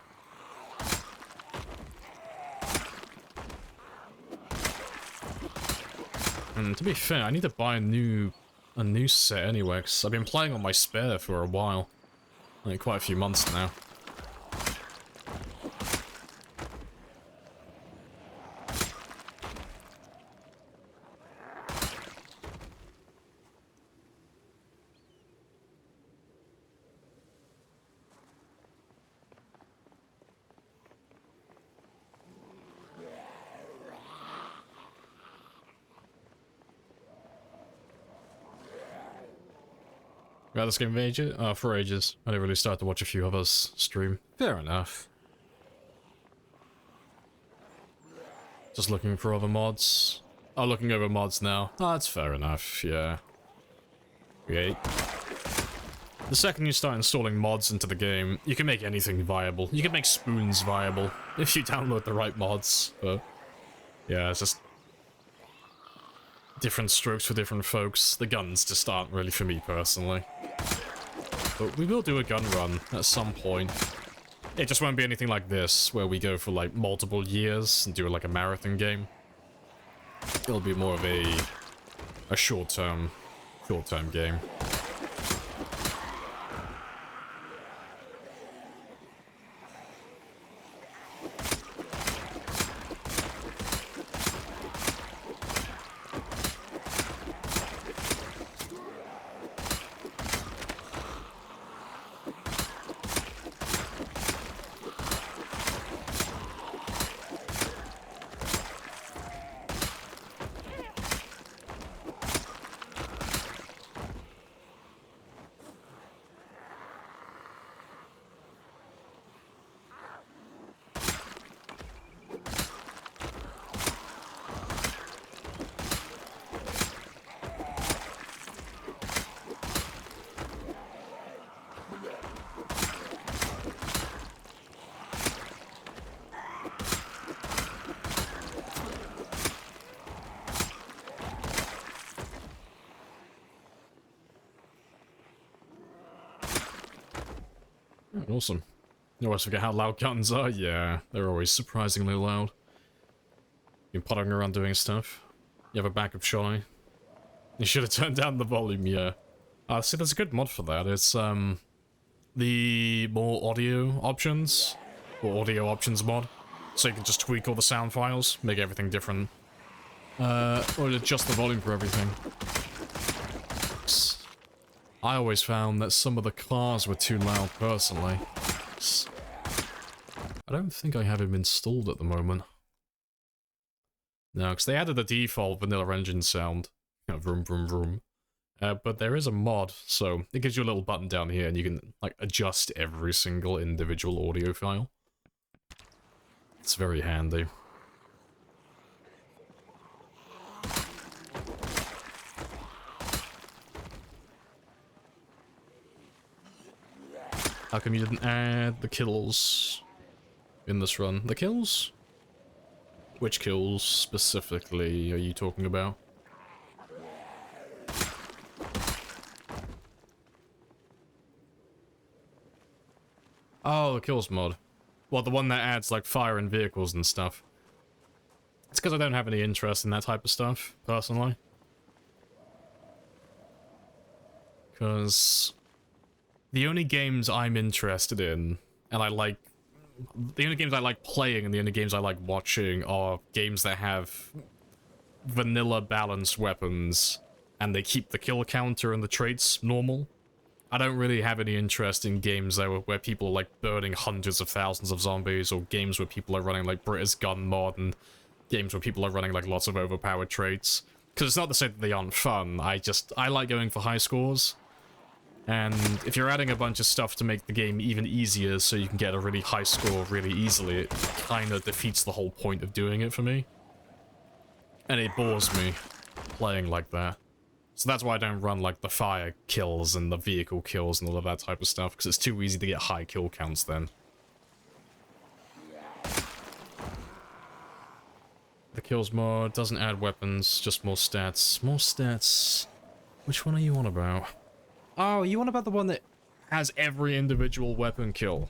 And to be fair, I need to buy a new set anyway, because I've been playing on my spare for a while. Like, quite a few months now. Got this game for ages. I didn't really start to watch a few others stream. Fair enough. Just looking for other mods. Oh, looking over mods now. Oh, that's fair enough, yeah. Okay. The second you start installing mods into the game, you can make anything viable. You can make spoons viable if you download the right mods, but yeah, it's just different strokes for different folks. The guns just aren't really for me personally. But we will do a gun run at some point. It just won't be anything like this, where we go for like multiple years and do like a marathon game. It'll be more of a short-term game. Awesome. You always forget how loud guns are? Yeah, they're always surprisingly loud. You're puttering around doing stuff. You have a backup shot. You should have turned down the volume, yeah. See, there's a good mod for that. It's, the more audio options, or audio options mod. So you can just tweak all the sound files, make everything different. Or adjust the volume for everything. I always found that some of the cars were too loud, personally. I don't think I have him installed at the moment. No, because they added the default vanilla engine sound. Vroom, vroom, vroom. But there is a mod, so it gives you a little button down here, and you can, like, adjust every single individual audio file. It's very handy. How come you didn't add the kills in this run? The kills? Which kills specifically are you talking about? Oh, the kills mod. Well, the one that adds, like, fire in vehicles and stuff. It's because I don't have any interest in that type of stuff, personally. Because the only games I'm interested in, and I like... The only games I like playing and the only games I like watching are games that have vanilla balanced weapons, and they keep the kill counter and the traits normal. I don't really have any interest in games where people are like burning hundreds of thousands of zombies, or games where people are running like British gun mod, and games where people are running like lots of overpowered traits. Because it's not to say that they aren't fun, I like going for high scores. And if you're adding a bunch of stuff to make the game even easier so you can get a really high score really easily, it kind of defeats the whole point of doing it for me. And it bores me playing like that. So that's why I don't run like the fire kills and the vehicle kills and all of that type of stuff, because it's too easy to get high kill counts then. The kills mod doesn't add weapons, just more stats. More stats. Which one are you on about? Oh, you on about the one that has every individual weapon kill?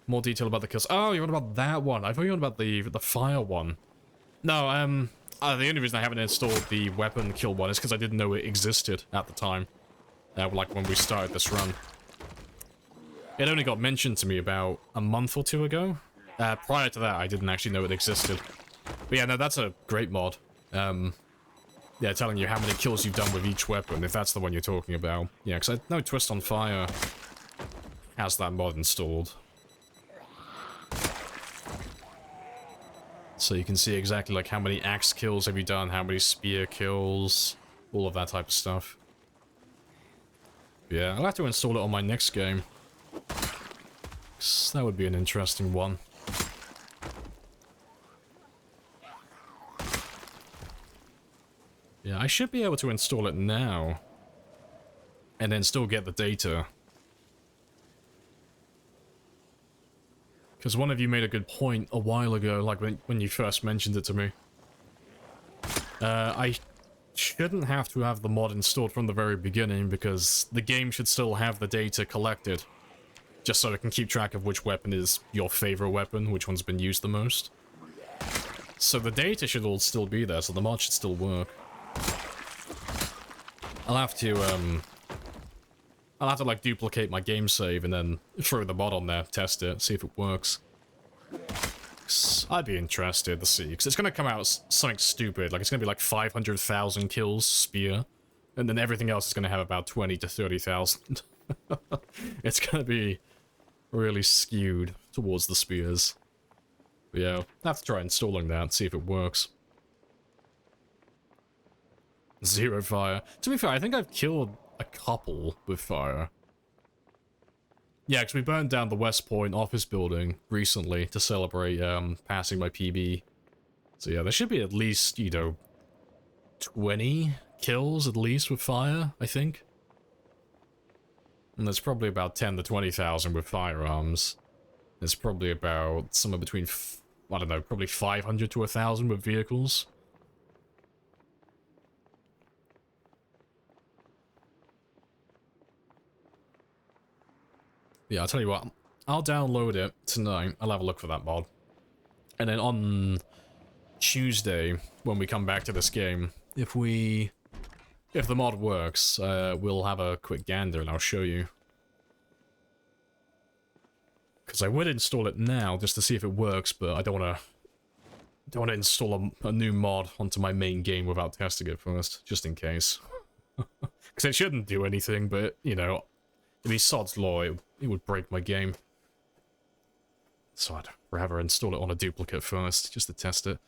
More detail about the kills. Oh, you're on about that one. I thought you were on about the fire one. No, the only reason I haven't installed the weapon kill one is because I didn't know it existed at the time. Like when we started this run. It only got mentioned to me about a month or two ago. Prior to that, I didn't actually know it existed. But yeah, no, that's a great mod. Yeah, telling you how many kills you've done with each weapon, if that's the one you're talking about. Yeah, because I know Twist on Fire has that mod installed. So you can see exactly like how many axe kills have you done, how many spear kills, all of that type of stuff. Yeah, I'll have to install it on my next game. 'Cause that would be an interesting one. Yeah, I should be able to install it now. and then still get the data. Because one of you made a good point a while ago, like when you first mentioned it to me. I shouldn't have to have the mod installed from the very beginning, because the game should still have the data collected. Just so it can keep track of which weapon is your favorite weapon, which one's been used the most. So the data should all still be there, so the mod should still work. I'll have to like duplicate my game save and then throw the mod on there, test it, see if it works. I'd be interested to see, because it's gonna come out as something stupid, like it's gonna be like 500,000 kills, spear, and then everything else is gonna have about 20 to 30,000. It's gonna be really skewed towards the spears. But yeah, I have to try installing that, see if it works. Zero fire. To be fair, I think I've killed a couple with fire. Yeah, because we burned down the West Point office building recently to celebrate passing my PB. So yeah, there should be at least, you know, 20 kills at least with fire, I think. And there's probably about 10 to 20,000 with firearms. There's probably about somewhere between, I don't know, probably 500 to 1,000 with vehicles. Yeah, I'll tell you what, I'll download it tonight, I'll have a look for that mod. And then on Tuesday, when we come back to this game, if the mod works, we'll have a quick gander and I'll show you. Because I would install it now, just to see if it works, but I don't want to install a new mod onto my main game without testing it first, just in case. Because it shouldn't do anything, but, you know, if he's sod's law, it would break my game. So I'd rather install it on a duplicate first, just to test it.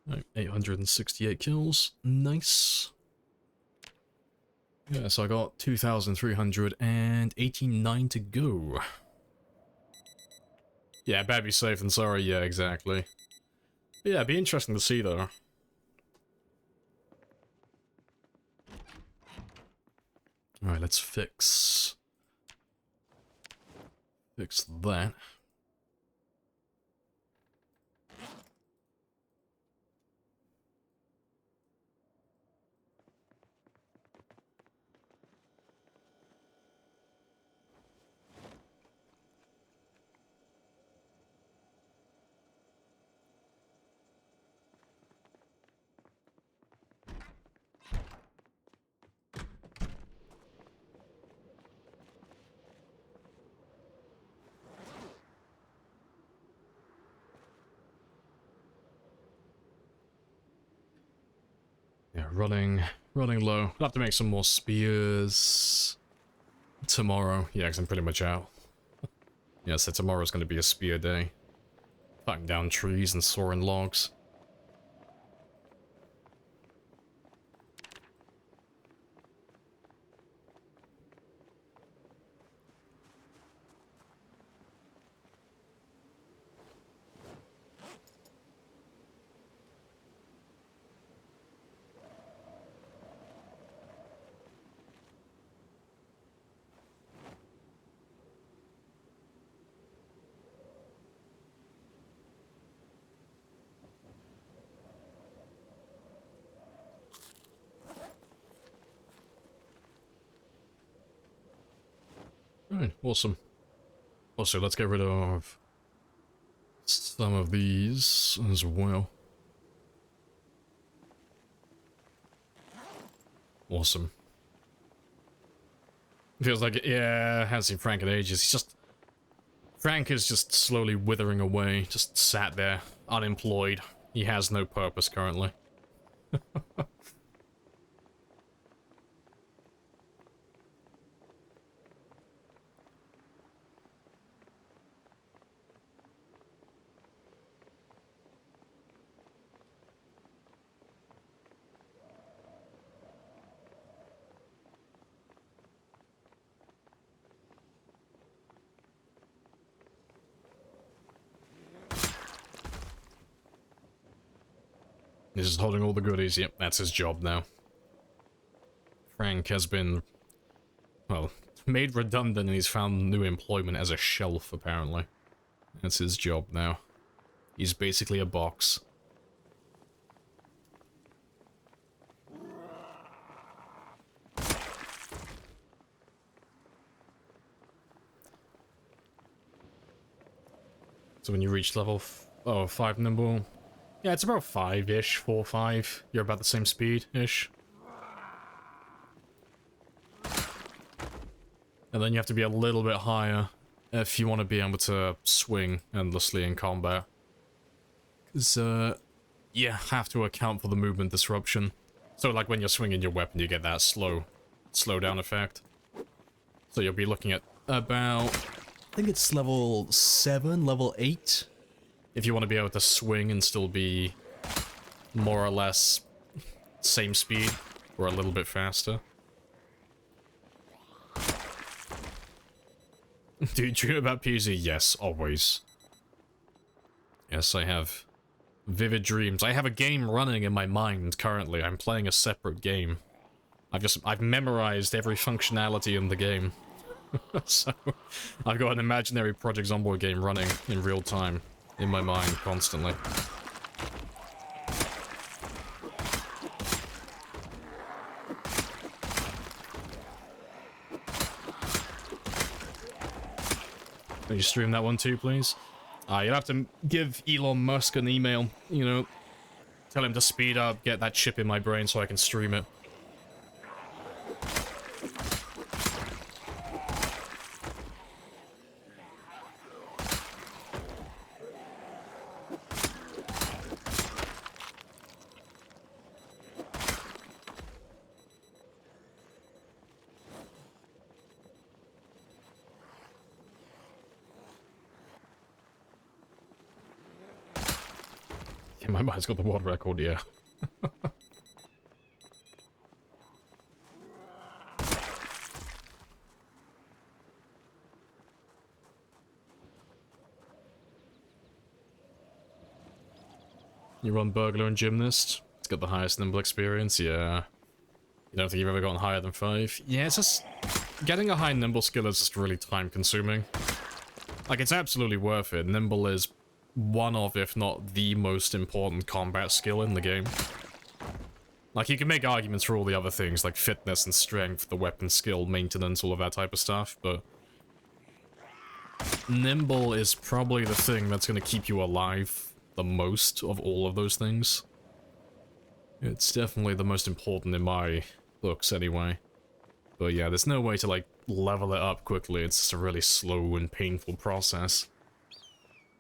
Right, 868 kills. Nice. Yeah, so I got 2,389 to go. Yeah, better be safe than sorry. Yeah, exactly. But yeah, it'd be interesting to see, though. Alright, let's fix that. Yeah, running low. I'll have to make some more spears tomorrow. Yeah, because I'm pretty much out. Yeah, so tomorrow's going to be a spear day. Cutting down trees and sawing logs. Alright, awesome. Also, let's get rid of some of these as well. Awesome. Feels like, yeah, hasn't seen Frank in ages. Frank is just slowly withering away, just sat there, unemployed. He has no purpose currently. He's just holding all the goodies. Yep, that's his job now. Frank has been, well, made redundant and he's found new employment as a shelf, apparently. That's his job now. He's basically a box. So when you reach level 5 nimble, yeah, it's about 5-ish, 4, 5. You're about the same speed-ish. And then you have to be a little bit higher if you want to be able to swing endlessly in combat. Because, you have to account for the movement disruption. So, like, when you're swinging your weapon, you get that slow down effect. So you'll be looking at about, I think it's level 7, level 8. If you want to be able to swing and still be more or less same speed, or a little bit faster. Do you dream about PZ? Yes, always. Yes, I have vivid dreams. I have a game running in my mind currently. I'm playing a separate game. I've memorized every functionality in the game. So, I've got an imaginary Project Zomboid game running in real time in my mind constantly. Can you stream that one too, please? You'll have to give Elon Musk an email, you know, tell him to speed up, get that chip in my brain so I can stream it. Yeah, my mind's got the world record, yeah. You run Burglar and Gymnast? It's got the highest nimble experience, yeah. You don't think you've ever gotten higher than 5? Yeah, it's just... Getting a high nimble skill is just really time-consuming. Like, it's absolutely worth it. Nimble is one of, if not the most important combat skill in the game. Like, you can make arguments for all the other things, like fitness and strength, the weapon skill, maintenance, all of that type of stuff, but... Nimble is probably the thing that's gonna keep you alive the most of all of those things. It's definitely the most important in my books, anyway. But yeah, there's no way to, like, level it up quickly. It's just a really slow and painful process.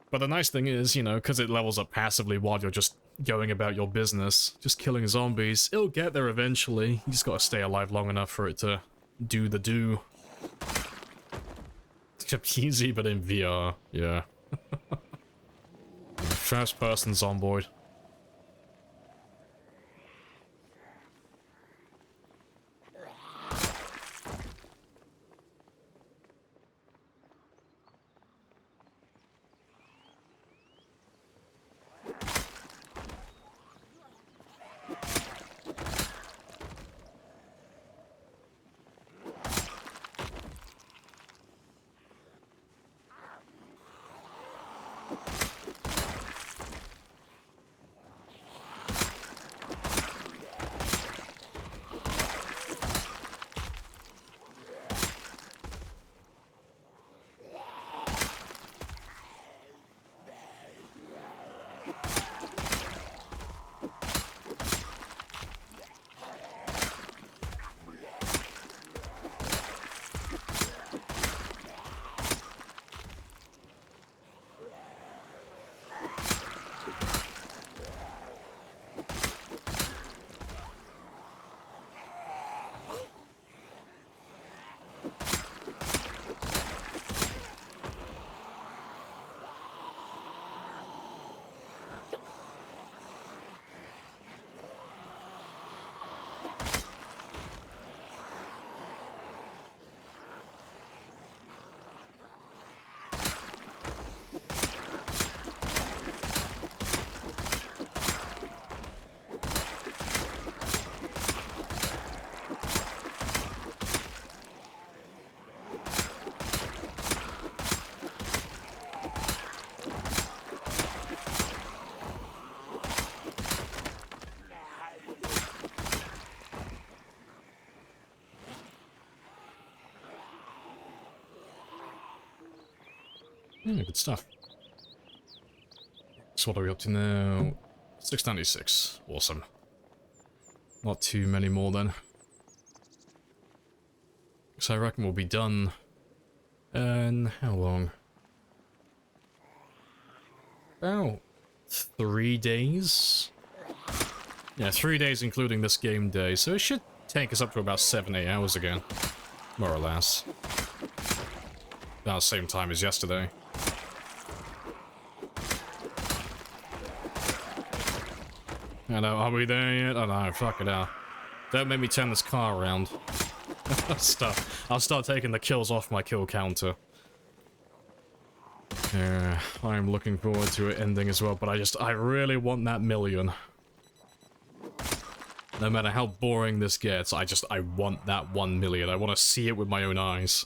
But the nice thing is, you know, because it levels up passively while you're just going about your business, just killing zombies, it'll get there eventually. You just gotta stay alive long enough for it to do the do. It's easy, but in VR, yeah. First person zomboid. Yeah, good stuff. So what are we up to now? 696. Awesome. Not too many more then. So I reckon we'll be done in how long? About 3 days? Yeah, 3 days including this game day, so it should take us up to about 7-8 hours again. More or less. About the same time as yesterday. I know, are we there yet? Oh no, fuck it out. Don't make me turn this car around. I'll start taking the kills off my kill counter. Yeah, I'm looking forward to it ending as well, but I really want that million. No matter how boring this gets, I want that 1 million. I want to see it with my own eyes.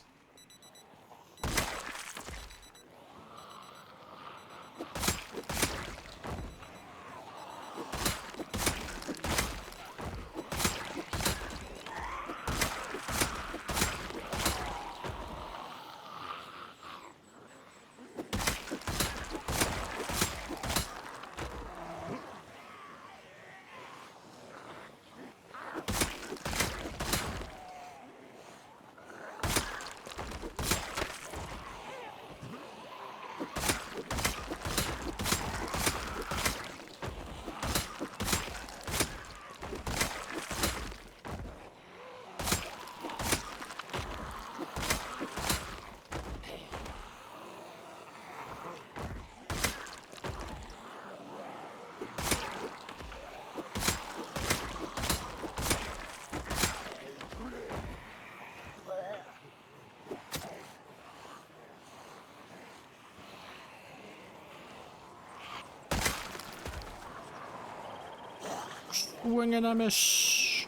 Swing and a miss.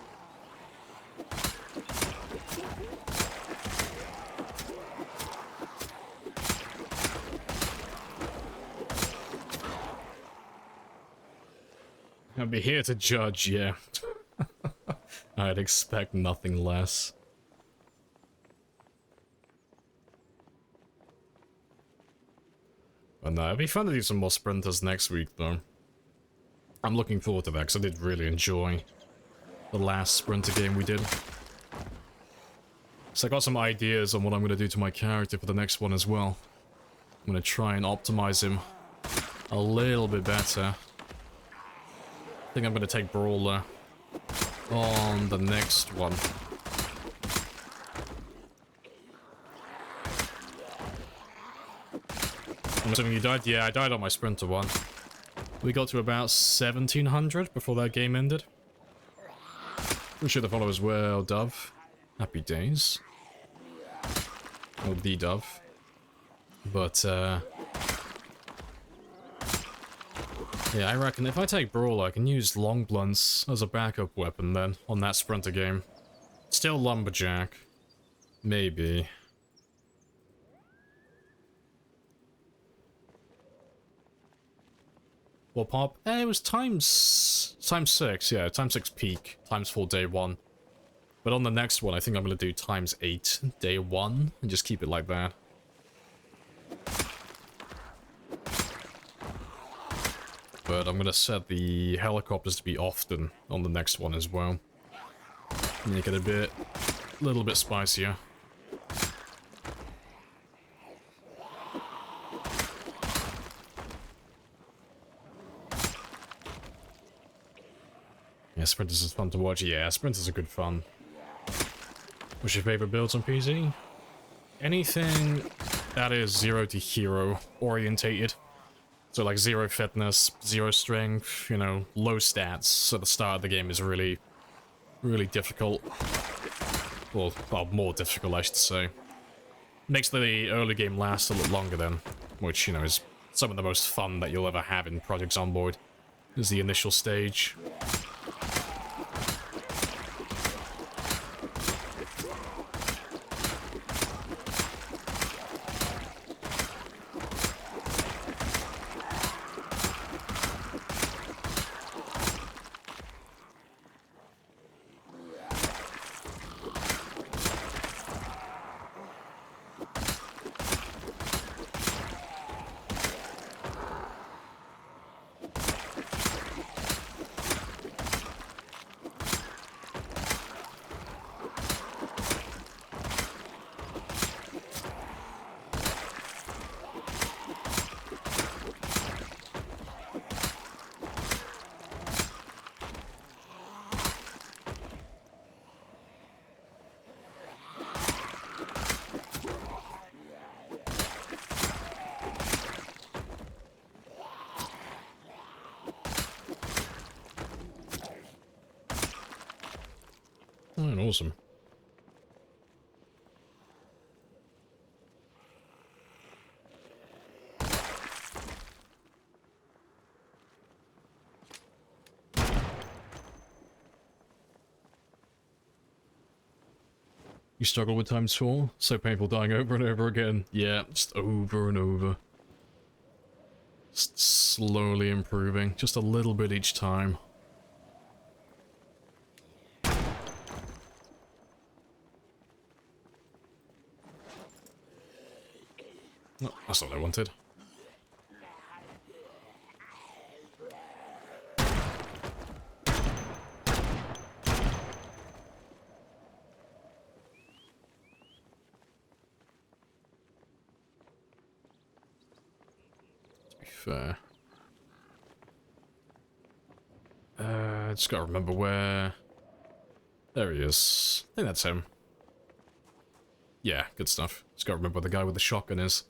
I'll be here to judge, yeah. I'd expect nothing less. But no, it'd be fun to do some more sprinters next week, though. I'm looking forward to that, because I did really enjoy the last sprinter game we did. So I got some ideas on what I'm going to do to my character for the next one as well. I'm going to try and optimize him a little bit better. I think I'm going to take Brawler on the next one. I'm assuming you died? Yeah, I died on my sprinter one. We got to about 1700 before that game ended. Appreciate the follow as well, Dove. Happy days. Or the Dove. But, yeah, I reckon if I take Brawler, I can use Long Blunts as a backup weapon then, on that sprinter game. Still Lumberjack. Maybe. What pop? It was times 6, yeah, times 6 peak, times 4 day 1. But on the next one, I think I'm going to do times 8 day 1, and just keep it like that. But I'm going to set the helicopters to be often on the next one as well. Make it a little bit spicier. Yeah, Sprinters is fun to watch. Yeah, Sprinters are good fun. What's your favorite builds on PC? Anything that is 0 to hero orientated. So like 0 fitness, 0 strength, you know, low stats at the start of the game is really, really difficult. Well, more difficult, I should say. Makes the early game last a lot longer then, which, you know, is some of the most fun that you'll ever have in Project Zomboid, is the initial stage. Oh, awesome. You struggle with times 4? So painful dying over and over again. Yeah, just over and over. Just slowly improving, just a little bit each time. Oh, that's not what I wanted. To be fair. Just gotta remember where... There he is. I think that's him. Yeah, good stuff. Just gotta remember where the guy with the shotgun is.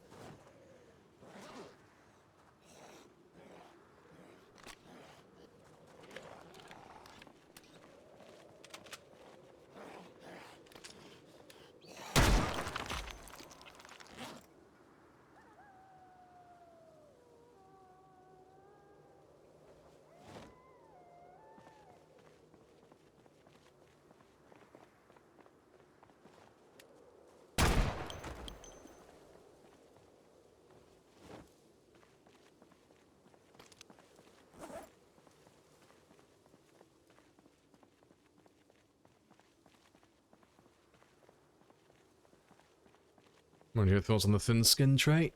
What are your thoughts on the thin-skinned trait?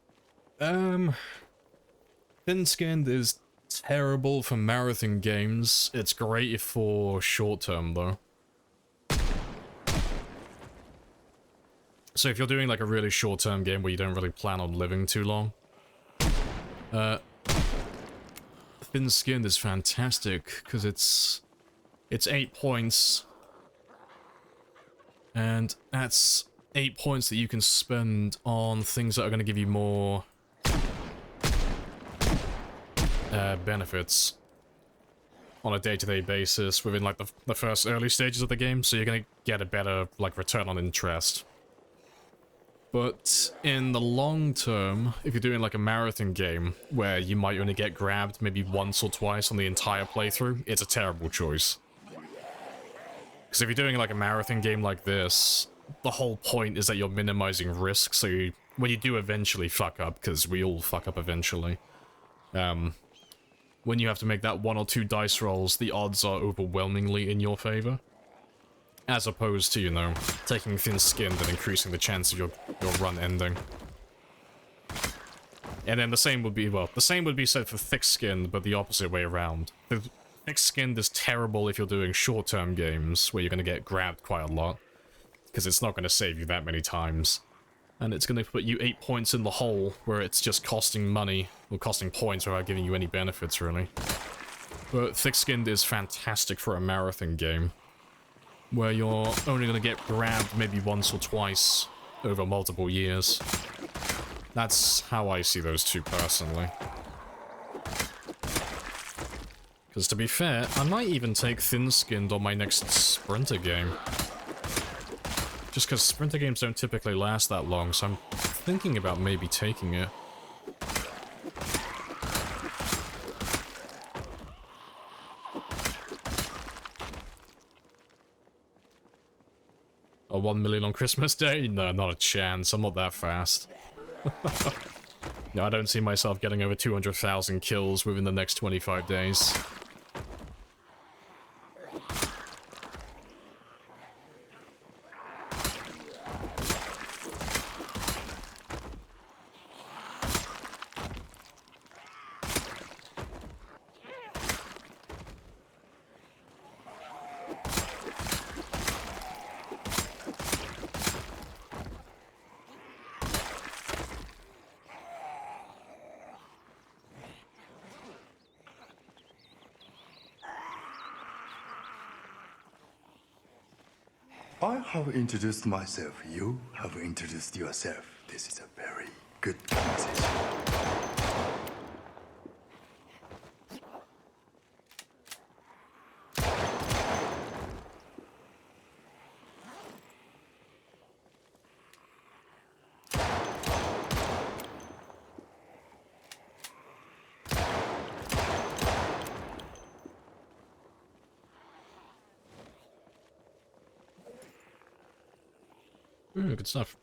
Thin-skinned is terrible for marathon games. It's great for short-term, though. So if you're doing like a really short-term game where you don't really plan on living too long, thin-skinned is fantastic, because it's 8 points, and that's 8 points that you can spend on things that are going to give you more benefits on a day-to-day basis within like the first early stages of the game, so you're going to get a better like return on interest. But in the long term, if you're doing like a marathon game where you might only get grabbed maybe once or twice on the entire playthrough, it's a terrible choice. Because if you're doing like a marathon game like this, the whole point is that you're minimizing risk, so when you do eventually fuck up, because we all fuck up eventually, when you have to make that 1 or 2 dice rolls, the odds are overwhelmingly in your favor. As opposed to, you know, taking thin-skinned and increasing the chance of your run ending. And then the same would be, well, the same would be said for thick-skinned, but the opposite way around. The thick-skinned is terrible if you're doing short-term games, where you're going to get grabbed quite a lot, because it's not going to save you that many times. And it's going to put you 8 points in the hole, where it's just costing money, or costing points without giving you any benefits, really. But thick-skinned is fantastic for a marathon game, where you're only going to get grabbed maybe once or twice over multiple years. That's how I see those two personally. Because to be fair, I might even take thin-skinned on my next sprinter game. Just because sprinter games don't typically last that long, so I'm thinking about maybe taking it. A 1 million on Christmas Day? No, not a chance. I'm not that fast. No, I don't see myself getting over 200,000 kills within the next 25 days. I have introduced myself. You have introduced yourself. This is a very good conversation. Good stuff.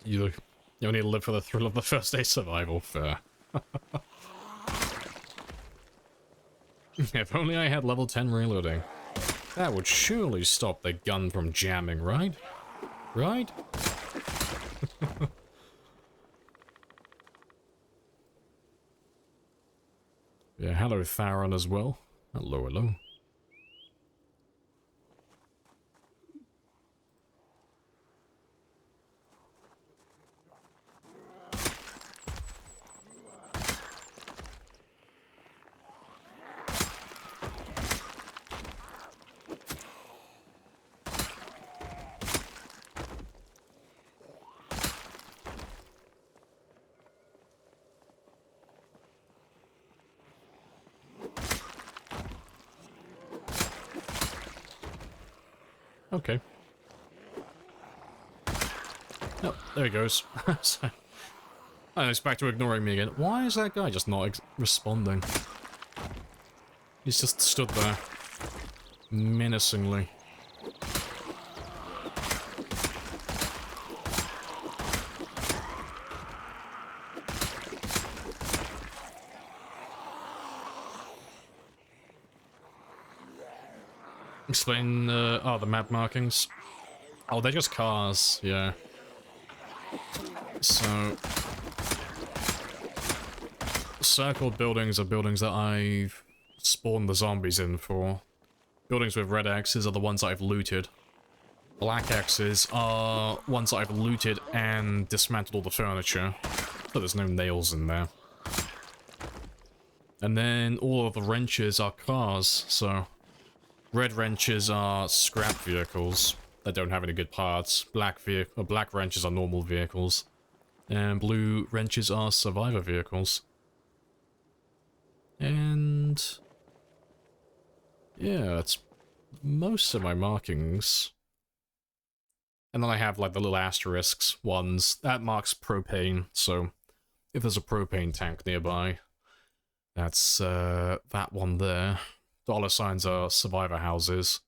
You only live for the thrill of the first day survival. Fair. If only I had level 10 reloading. That would surely stop the gun from jamming, right? Right? Yeah, hello Theron as well. Hello, hello. Okay. Oh, there he goes. So, oh, he's back to ignoring me again. Why is that guy just not responding? He's just stood there. Menacingly. Explain, oh, the map markings. Oh, they're just cars, yeah. So... circled buildings are buildings that I've spawned the zombies in for. Buildings with red X's are the ones that I've looted. Black X's are ones that I've looted and dismantled all the furniture. So there's no nails in there. And then all of the wrenches are cars, so... red wrenches are scrap vehicles that don't have any good parts. Black wrenches are normal vehicles. And blue wrenches are survivor vehicles. And... yeah, that's most of my markings. And then I have, like, the little asterisks ones. That marks propane, so if there's a propane tank nearby, that's, that one there. Dollar signs are survivor houses.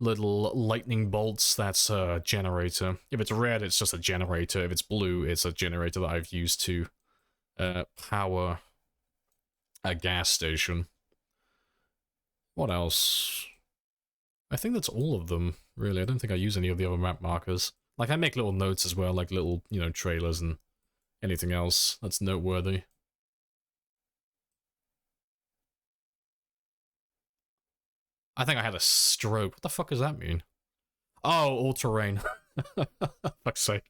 Little lightning bolts, that's a generator. If it's red, it's just a generator. If it's blue, it's a generator that I've used to power a gas station. What else? I think that's all of them, really. I don't think I use any of the other map markers. Like, I make little notes as well, like little, you know, trailers and anything else that's noteworthy. I think I had a stroke. What the fuck does that mean? Oh, all-terrain. Fuck's sake.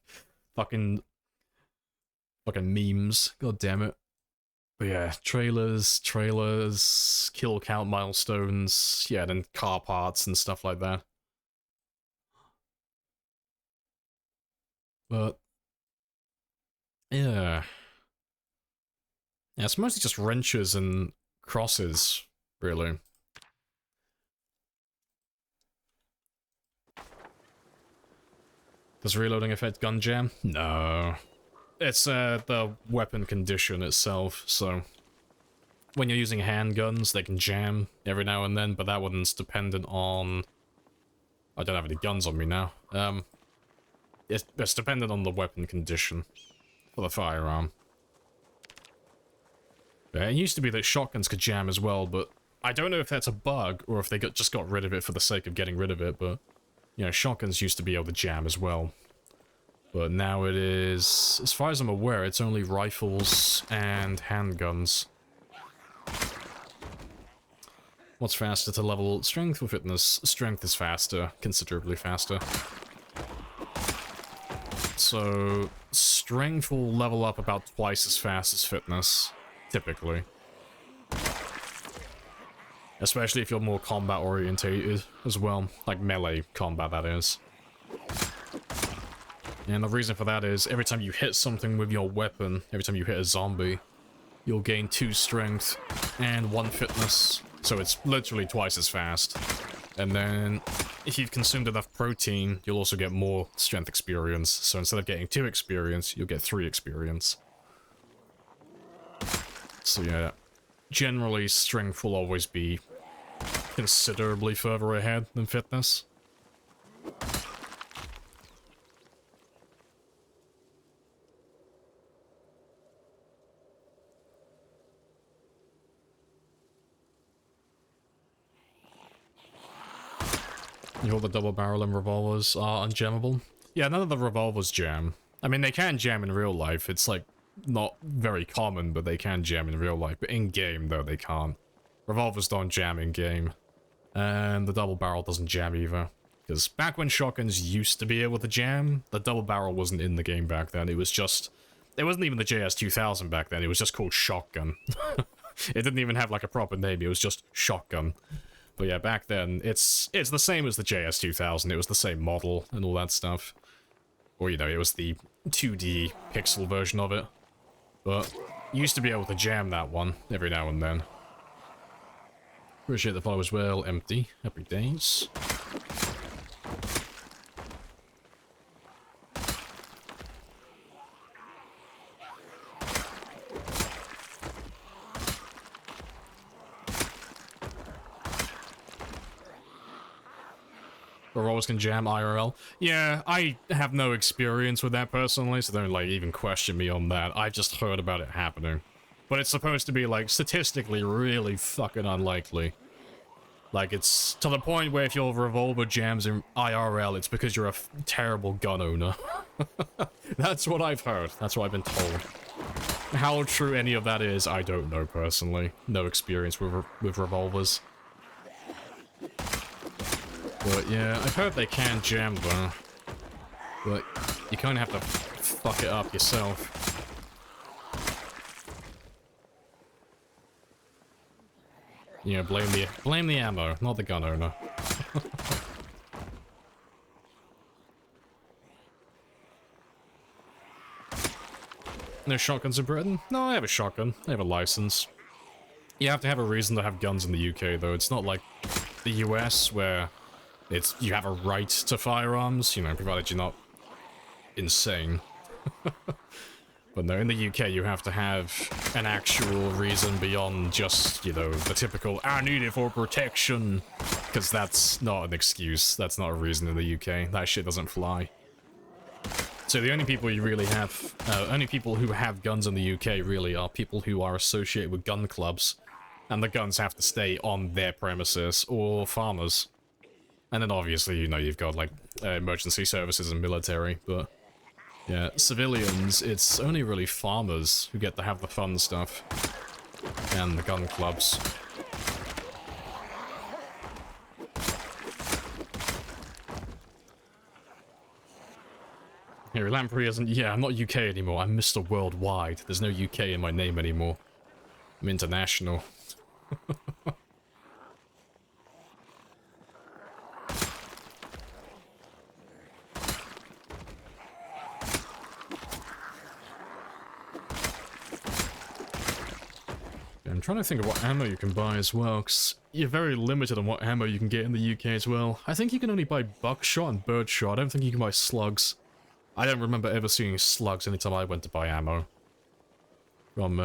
Fucking memes. God damn it. But yeah, trailers, kill count milestones, yeah, then car parts and stuff like that. But... yeah. Yeah, it's mostly just wrenches and crosses, really. Does reloading affect gun jam? No. It's the weapon condition itself, so... when you're using handguns, they can jam every now and then, but that one's dependent on... I don't have any guns on me now. It's dependent on the weapon condition for the firearm. Yeah, it used to be that shotguns could jam as well, but I don't know if that's a bug, or if they just got rid of it for the sake of getting rid of it, but... you know, shotguns used to be able to jam as well. But now it is... as far as I'm aware, it's only rifles and handguns. What's faster to level? Strength or fitness? Strength is faster. Considerably faster. So... strength will level up about twice as fast as fitness. Typically. Especially if you're more combat orientated as well. Like melee combat, that is. And the reason for that is, every time you hit something with your weapon, every time you hit a zombie, you'll gain 2 strength and 1 fitness. So it's literally twice as fast. And then, if you've consumed enough protein, you'll also get more strength experience. So instead of getting 2 experience, you'll get 3 experience. So yeah, generally strength will always be considerably further ahead than fitness. All the double barrel and revolvers are unjammable. Yeah, none of the revolvers jam. I mean, they can jam in real life. It's like not very common, but they can jam in real life. But in game, though, they can't. Revolvers don't jam in game, and the double barrel doesn't jam either. Because back when shotguns used to be able to jam, the double barrel wasn't in the game back then. It was just, it wasn't even the JS2000 back then. It was just called shotgun. It didn't even have like a proper name. It was just shotgun. But yeah, back then, it's the same as the JS2000. It was the same model and all that stuff. Or, you know, it was the 2D pixel version of it. But you used to be able to jam that one every now and then. Appreciate the follow as well. Empty. Happy days. Revolvers can jam IRL. Yeah, I have no experience with that personally, so don't, like, even question me on that. I've just heard about it happening. But it's supposed to be, like, statistically really fucking unlikely. Like, it's to the point where if your revolver jams in IRL, it's because you're a terrible gun owner. That's what I've heard. That's what I've been told. How true any of that is, I don't know personally. No experience with revolvers. But yeah, I've heard they can jam though. But you kind of have to fuck it up yourself. You know, blame the ammo, not the gun owner. No shotguns in Britain? No, I have a shotgun. I have a license. You have to have a reason to have guns in the UK though. It's not like the US where you have a right to firearms, you know, provided you're not insane. But no, in the UK you have to have an actual reason beyond just, you know, the typical, I need it for protection. Because that's not an excuse. That's not a reason in the UK. That shit doesn't fly. So the only people you really have, only people who have guns in the UK really are people who are associated with gun clubs. And the guns have to stay on their premises, or farmers. And then obviously, you know, you've got, like, emergency services and military, but... yeah, civilians, it's only really farmers who get to have the fun stuff. And the gun clubs. Here, Lamprey isn't... yeah, I'm not UK anymore, I'm Mr. Worldwide. There's no UK in my name anymore. I'm international. I'm trying to think of what ammo you can buy as well, because you're very limited on what ammo you can get in the UK as well. I think you can only buy buckshot and birdshot. I don't think you can buy slugs. I don't remember ever seeing slugs anytime I went to buy ammo. From,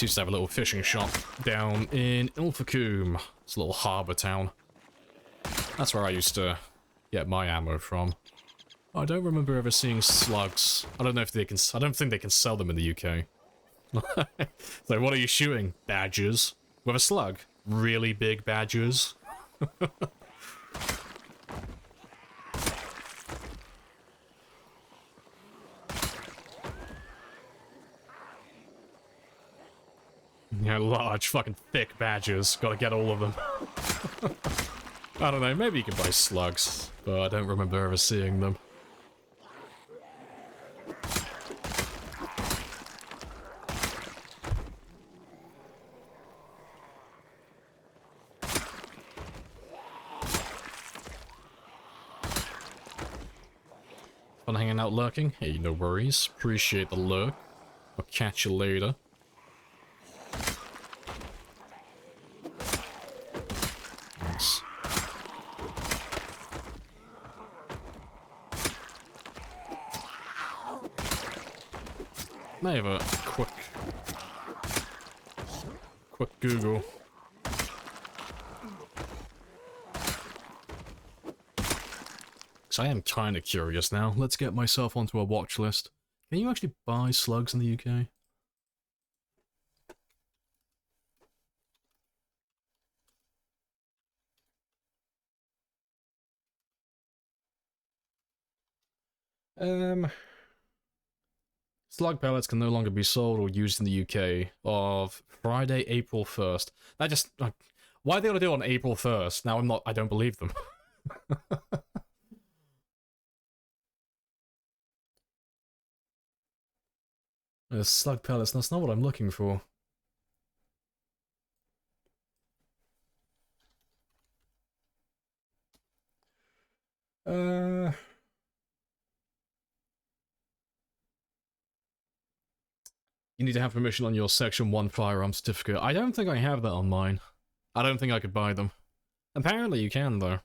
used to have a little fishing shop down in Ilfracombe. It's a little harbour town. That's where I used to get my ammo from. I don't remember ever seeing slugs. I don't know if they can... I don't think they can sell them in the UK. So what are you shooting? Badgers. With a slug? Really big badgers? Yeah, large, fucking thick badgers. Gotta get all of them. I don't know, maybe you can buy slugs, but I don't remember ever seeing them. Fun hanging out lurking? Hey, no worries. Appreciate the lurk. I'll catch you later. Nice. May have a quick Google. I am kind of curious now. Let's get myself onto a watch list. Can you actually buy slugs in the UK? Slug pellets can no longer be sold or used in the UK of Friday, April 1st. That just... why are they gonna do it on April 1st? Now I don't believe them. Slug pellets, that's not what I'm looking for. You need to have permission on your Section 1 firearm certificate. I don't think I have that on mine. I don't think I could buy them. Apparently you can, though.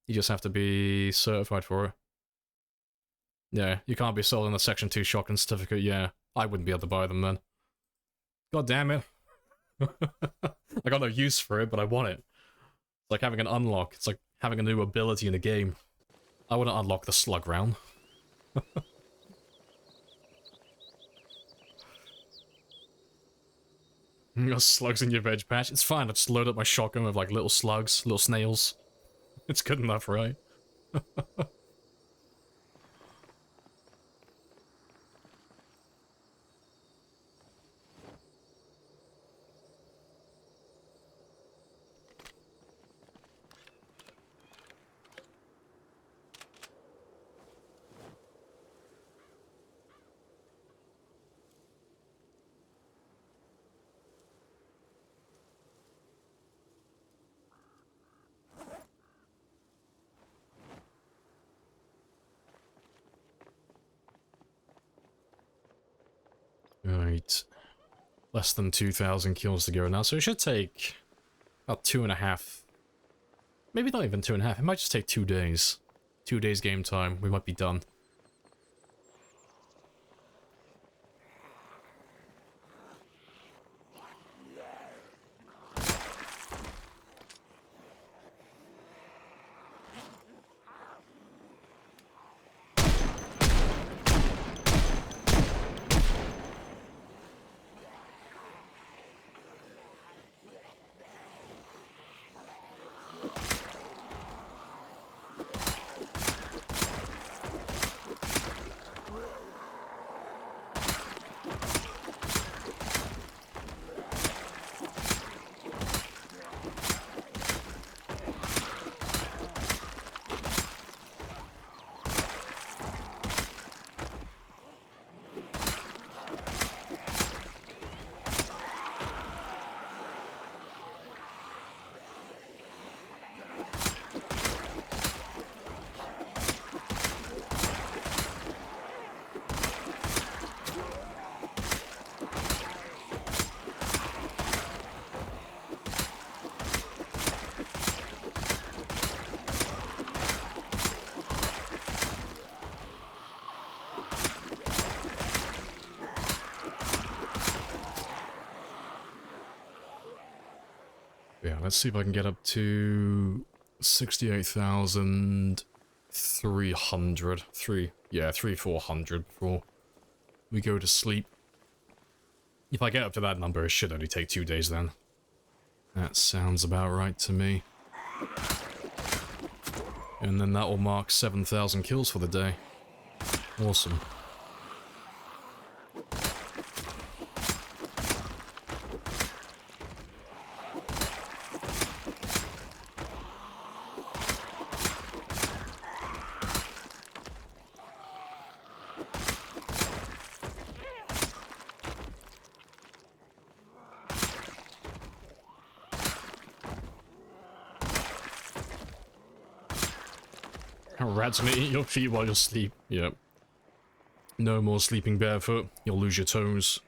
You just have to be certified for it. Yeah, you can't be sold in a Section 2 shotgun certificate, yeah. I wouldn't be able to buy them then. God damn it. I got no use for it, but I want it. It's like having an unlock. It's like having a new ability in a game. I want to unlock the slug round. You got slugs in your veg patch. It's fine, I just load up my shotgun with like little slugs, little snails. It's good enough, right? Right. Less than 2,000 kills to go now, so it should take about 2.5. Maybe not even 2.5, it might just take 2 days. 2 days game time, we might be done. Yeah, let's see if I can get up to 68,300. 3,400 before we go to sleep. If I get up to that number, it should only take 2 days then. That sounds about right to me. And then that will mark 7,000 kills for the day. Awesome. Rats gonna eat your feet while you sleep. Yep. No more sleeping barefoot. You'll lose your toes.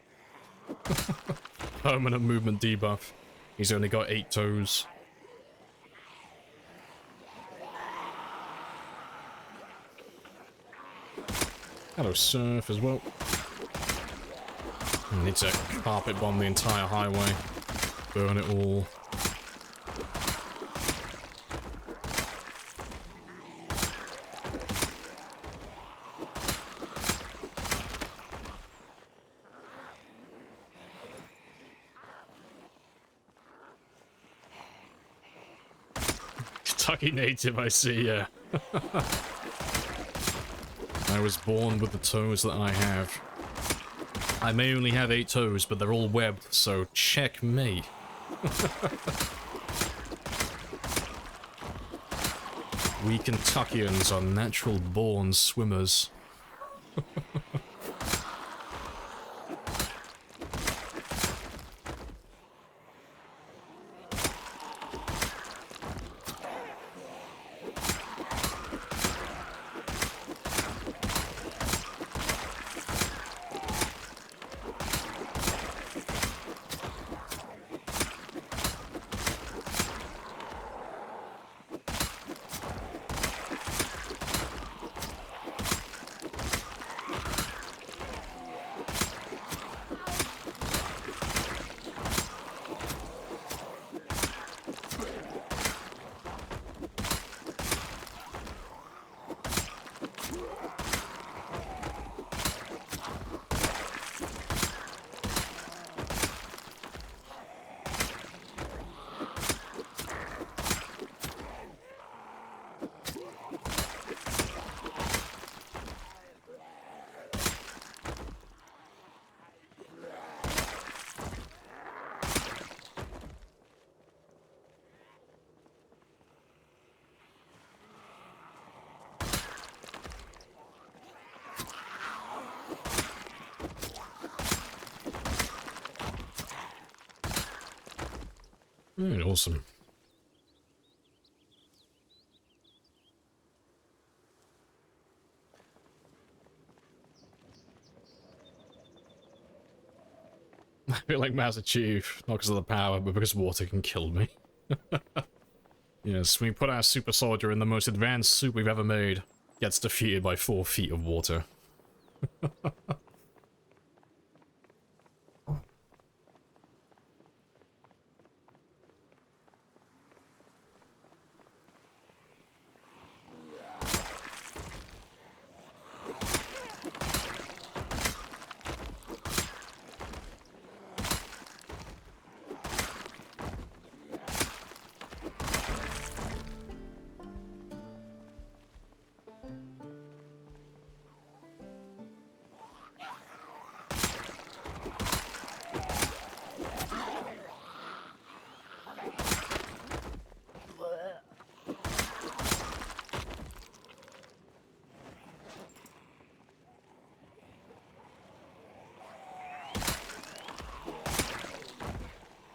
Permanent movement debuff. He's only got 8 toes. Hello, Surf, as well. I need to carpet bomb the entire highway. Burn it all. Kentucky native, I see, yeah. I was born with the toes that I have. I may only have 8 toes, but they're all webbed, so checkmate. We Kentuckians are natural-born swimmers. Awesome. I feel like Master Chief, not because of the power, but because water can kill me. Yes, we put our super soldier in the most advanced suit we've ever made. Gets defeated by 4 feet of water.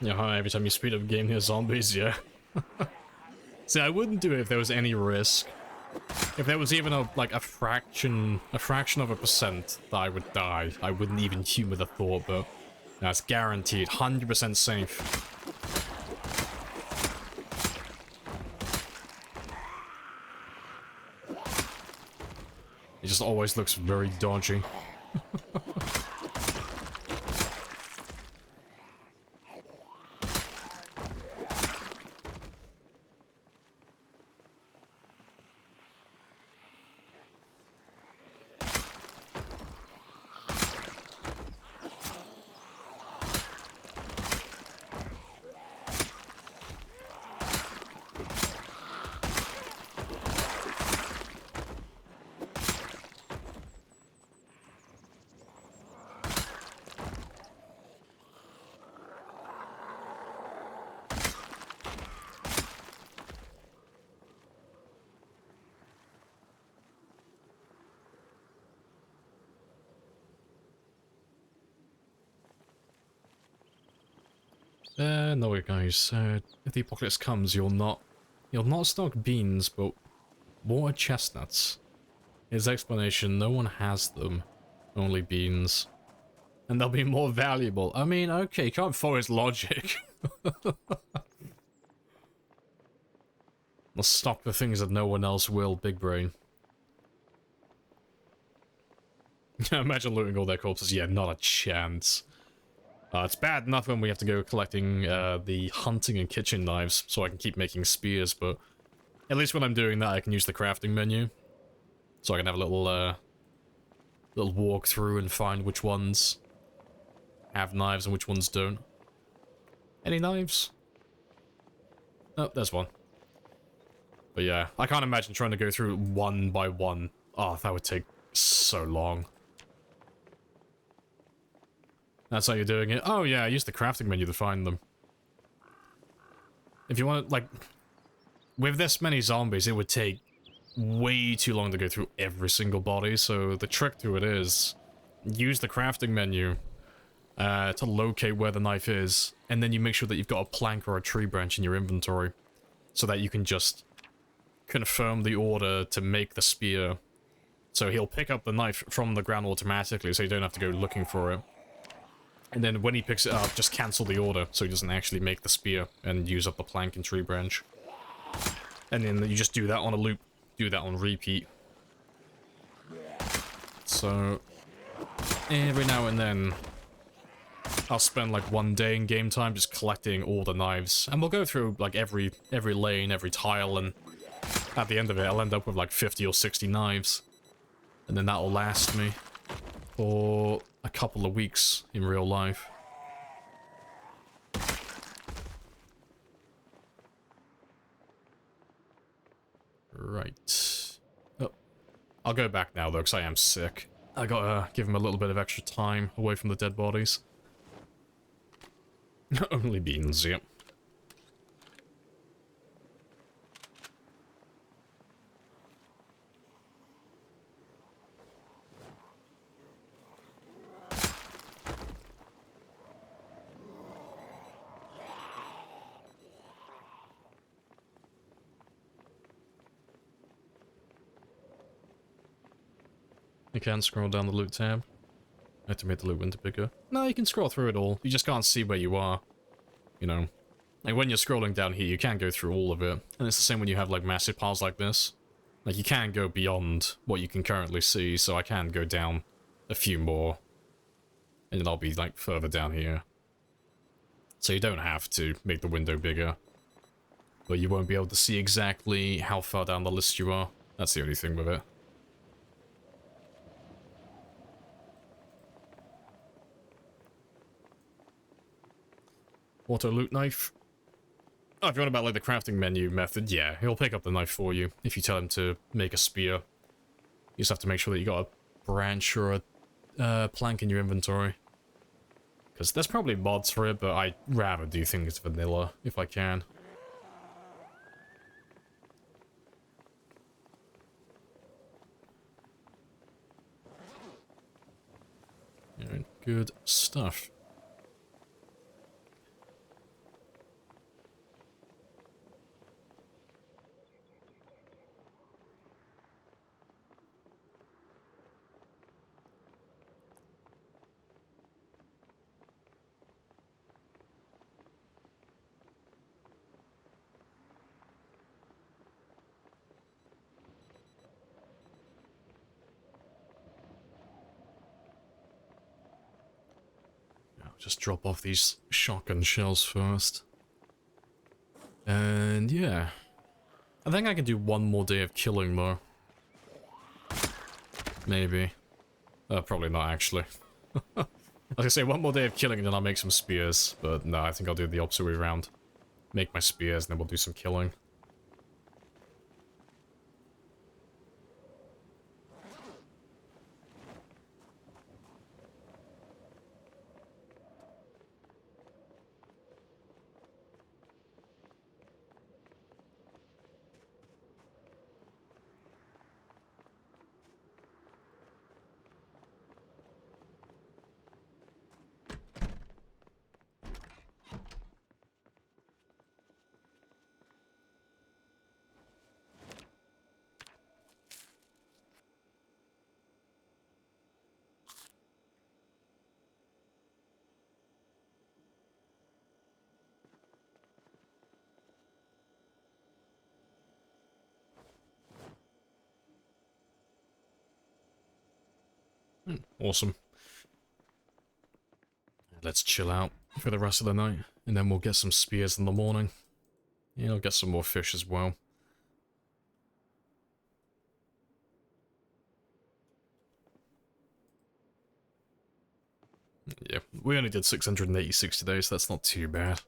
Yeah, hi, every time you speed up a game near zombies, yeah. See, I wouldn't do it if there was any risk. If there was even a fraction of a percent that I would die, I wouldn't even humor the thought, but that's guaranteed, 100% safe. It just always looks very dodgy. No, guys. If the apocalypse comes, you'll not stock beans, but water chestnuts. His explanation: no one has them, only beans, and they'll be more valuable. I mean, okay, you can't follow his logic. We'll stock the things that no one else will. Big brain. Imagine looting all their corpses. Yeah, not a chance. It's bad enough when we have to go collecting the hunting and kitchen knives so I can keep making spears, but at least when I'm doing that I can use the crafting menu. So I can have a little walk through and find which ones have knives and which ones don't. Any knives? Oh, there's one. But yeah, I can't imagine trying to go through one by one. Oh, that would take so long. That's how you're doing it? Oh yeah, I used the crafting menu to find them. If you want, like... With this many zombies, it would take way too long to go through every single body, so the trick to it is... Use the crafting menu to locate where the knife is, and then you make sure that you've got a plank or a tree branch in your inventory, so that you can just confirm the order to make the spear. So he'll pick up the knife from the ground automatically, so you don't have to go looking for it. And then when he picks it up, just cancel the order, so he doesn't actually make the spear and use up the plank and tree branch. And then you just do that on a loop, do that on repeat. So, every now and then, I'll spend like one day in game time just collecting all the knives. And we'll go through like every lane, every tile, and at the end of it, I'll end up with like 50 or 60 knives. And then that'll last me for a couple of weeks in real life. Right. Oh, I'll go back now though, because I am sick. I gotta give him a little bit of extra time away from the dead bodies. Only beans, yep. You can scroll down the loot tab. I have to make the loot window bigger. No, you can scroll through it all. You just can't see where you are. You know. Like, when you're scrolling down here, you can't go through all of it. And it's the same when you have, like, massive piles like this. Like, you can go beyond what you can currently see, so I can go down a few more. And then I'll be, like, further down here. So you don't have to make the window bigger. But you won't be able to see exactly how far down the list you are. That's the only thing with it. Auto loot knife. Oh, if you want about like the crafting menu method, yeah, he'll pick up the knife for you if you tell him to make a spear. You just have to make sure that you got a branch or a plank in your inventory. Because there's probably mods for it, but I'd rather do things vanilla if I can. Alright, good stuff. Just drop off these shotgun shells first. And yeah. I think I can do one more day of killing though. Maybe. Probably not actually. I was gonna say one more day of killing and then I'll make some spears. But no, I think I'll do the opposite way around. Make my spears and then we'll do some killing. Awesome. Let's chill out for the rest of the night, and then we'll get some spears in the morning. Yeah, I'll get some more fish as well. Yeah, we only did 686 today, so that's not too bad.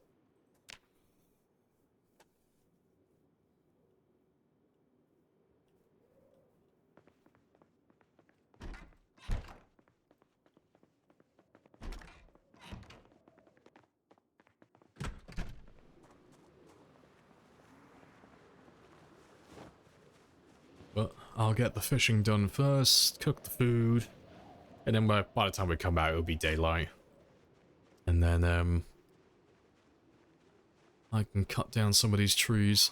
I'll get the fishing done first, cook the food, and then by the time we come out, it'll be daylight. And then, I can cut down some of these trees.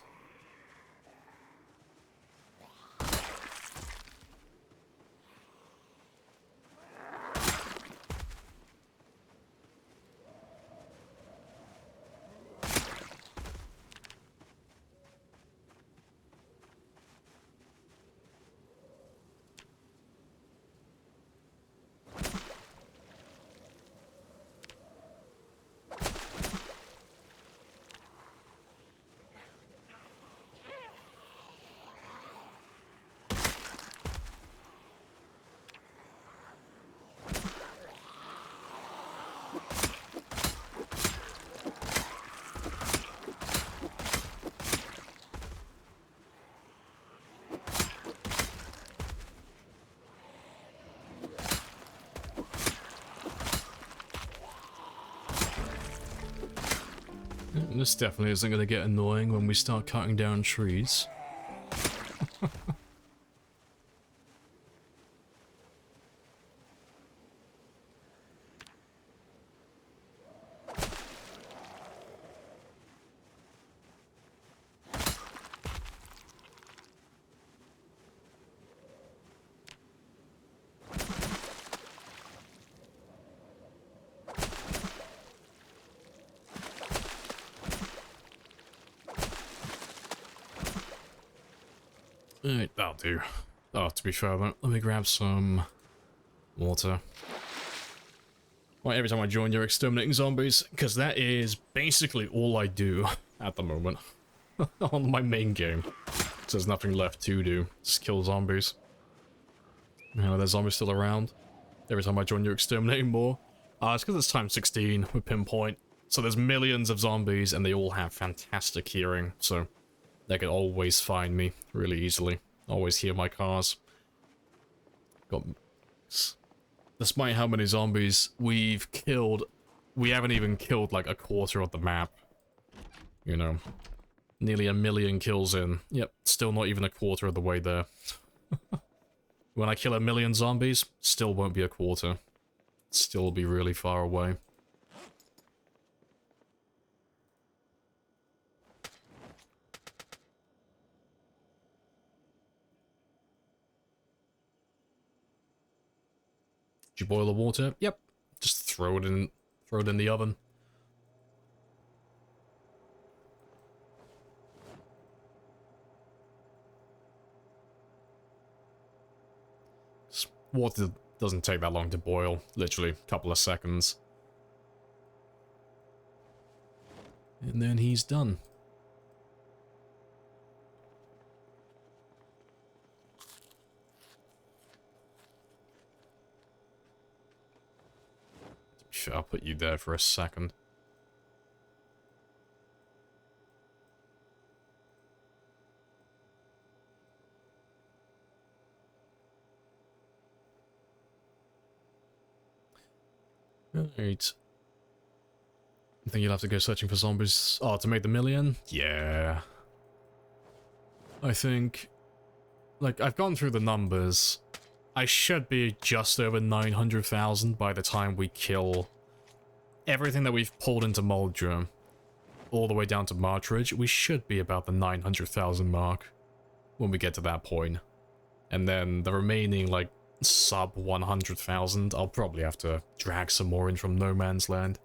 This definitely isn't going to get annoying when we start cutting down trees. Alright, that'll do. Oh, to be fair, let me grab some water. Right, every time I join, you're exterminating zombies, because that is basically all I do at the moment on my main game. So there's nothing left to do, just kill zombies. You know, there's zombies still around. Every time I join, you're exterminating more. It's because it's time 16 with pinpoint. So there's millions of zombies, and they all have fantastic hearing, so they can always find me really easily. Always hear my cars. Despite how many zombies we've killed, we haven't even killed like a quarter of the map. You know, nearly 1 million kills in. Yep, still not even a quarter of the way there. When I kill 1 million zombies, still won't be a quarter. Still be really far away. Did you boil the water? Yep. Just throw it in the oven. Water doesn't take that long to boil, literally a couple of seconds. And then he's done. Sure, I'll put you there for a second. Right. I think you'll have to go searching for zombies. Oh, to make the 1 million? Yeah. I think... Like, I've gone through the numbers. I should be just over 900,000 by the time we kill everything that we've pulled into Moldrum. All the way down to Martridge. We should be about the 900,000 mark when we get to that point. And then the remaining, like, sub 100,000, I'll probably have to drag some more in from No Man's Land.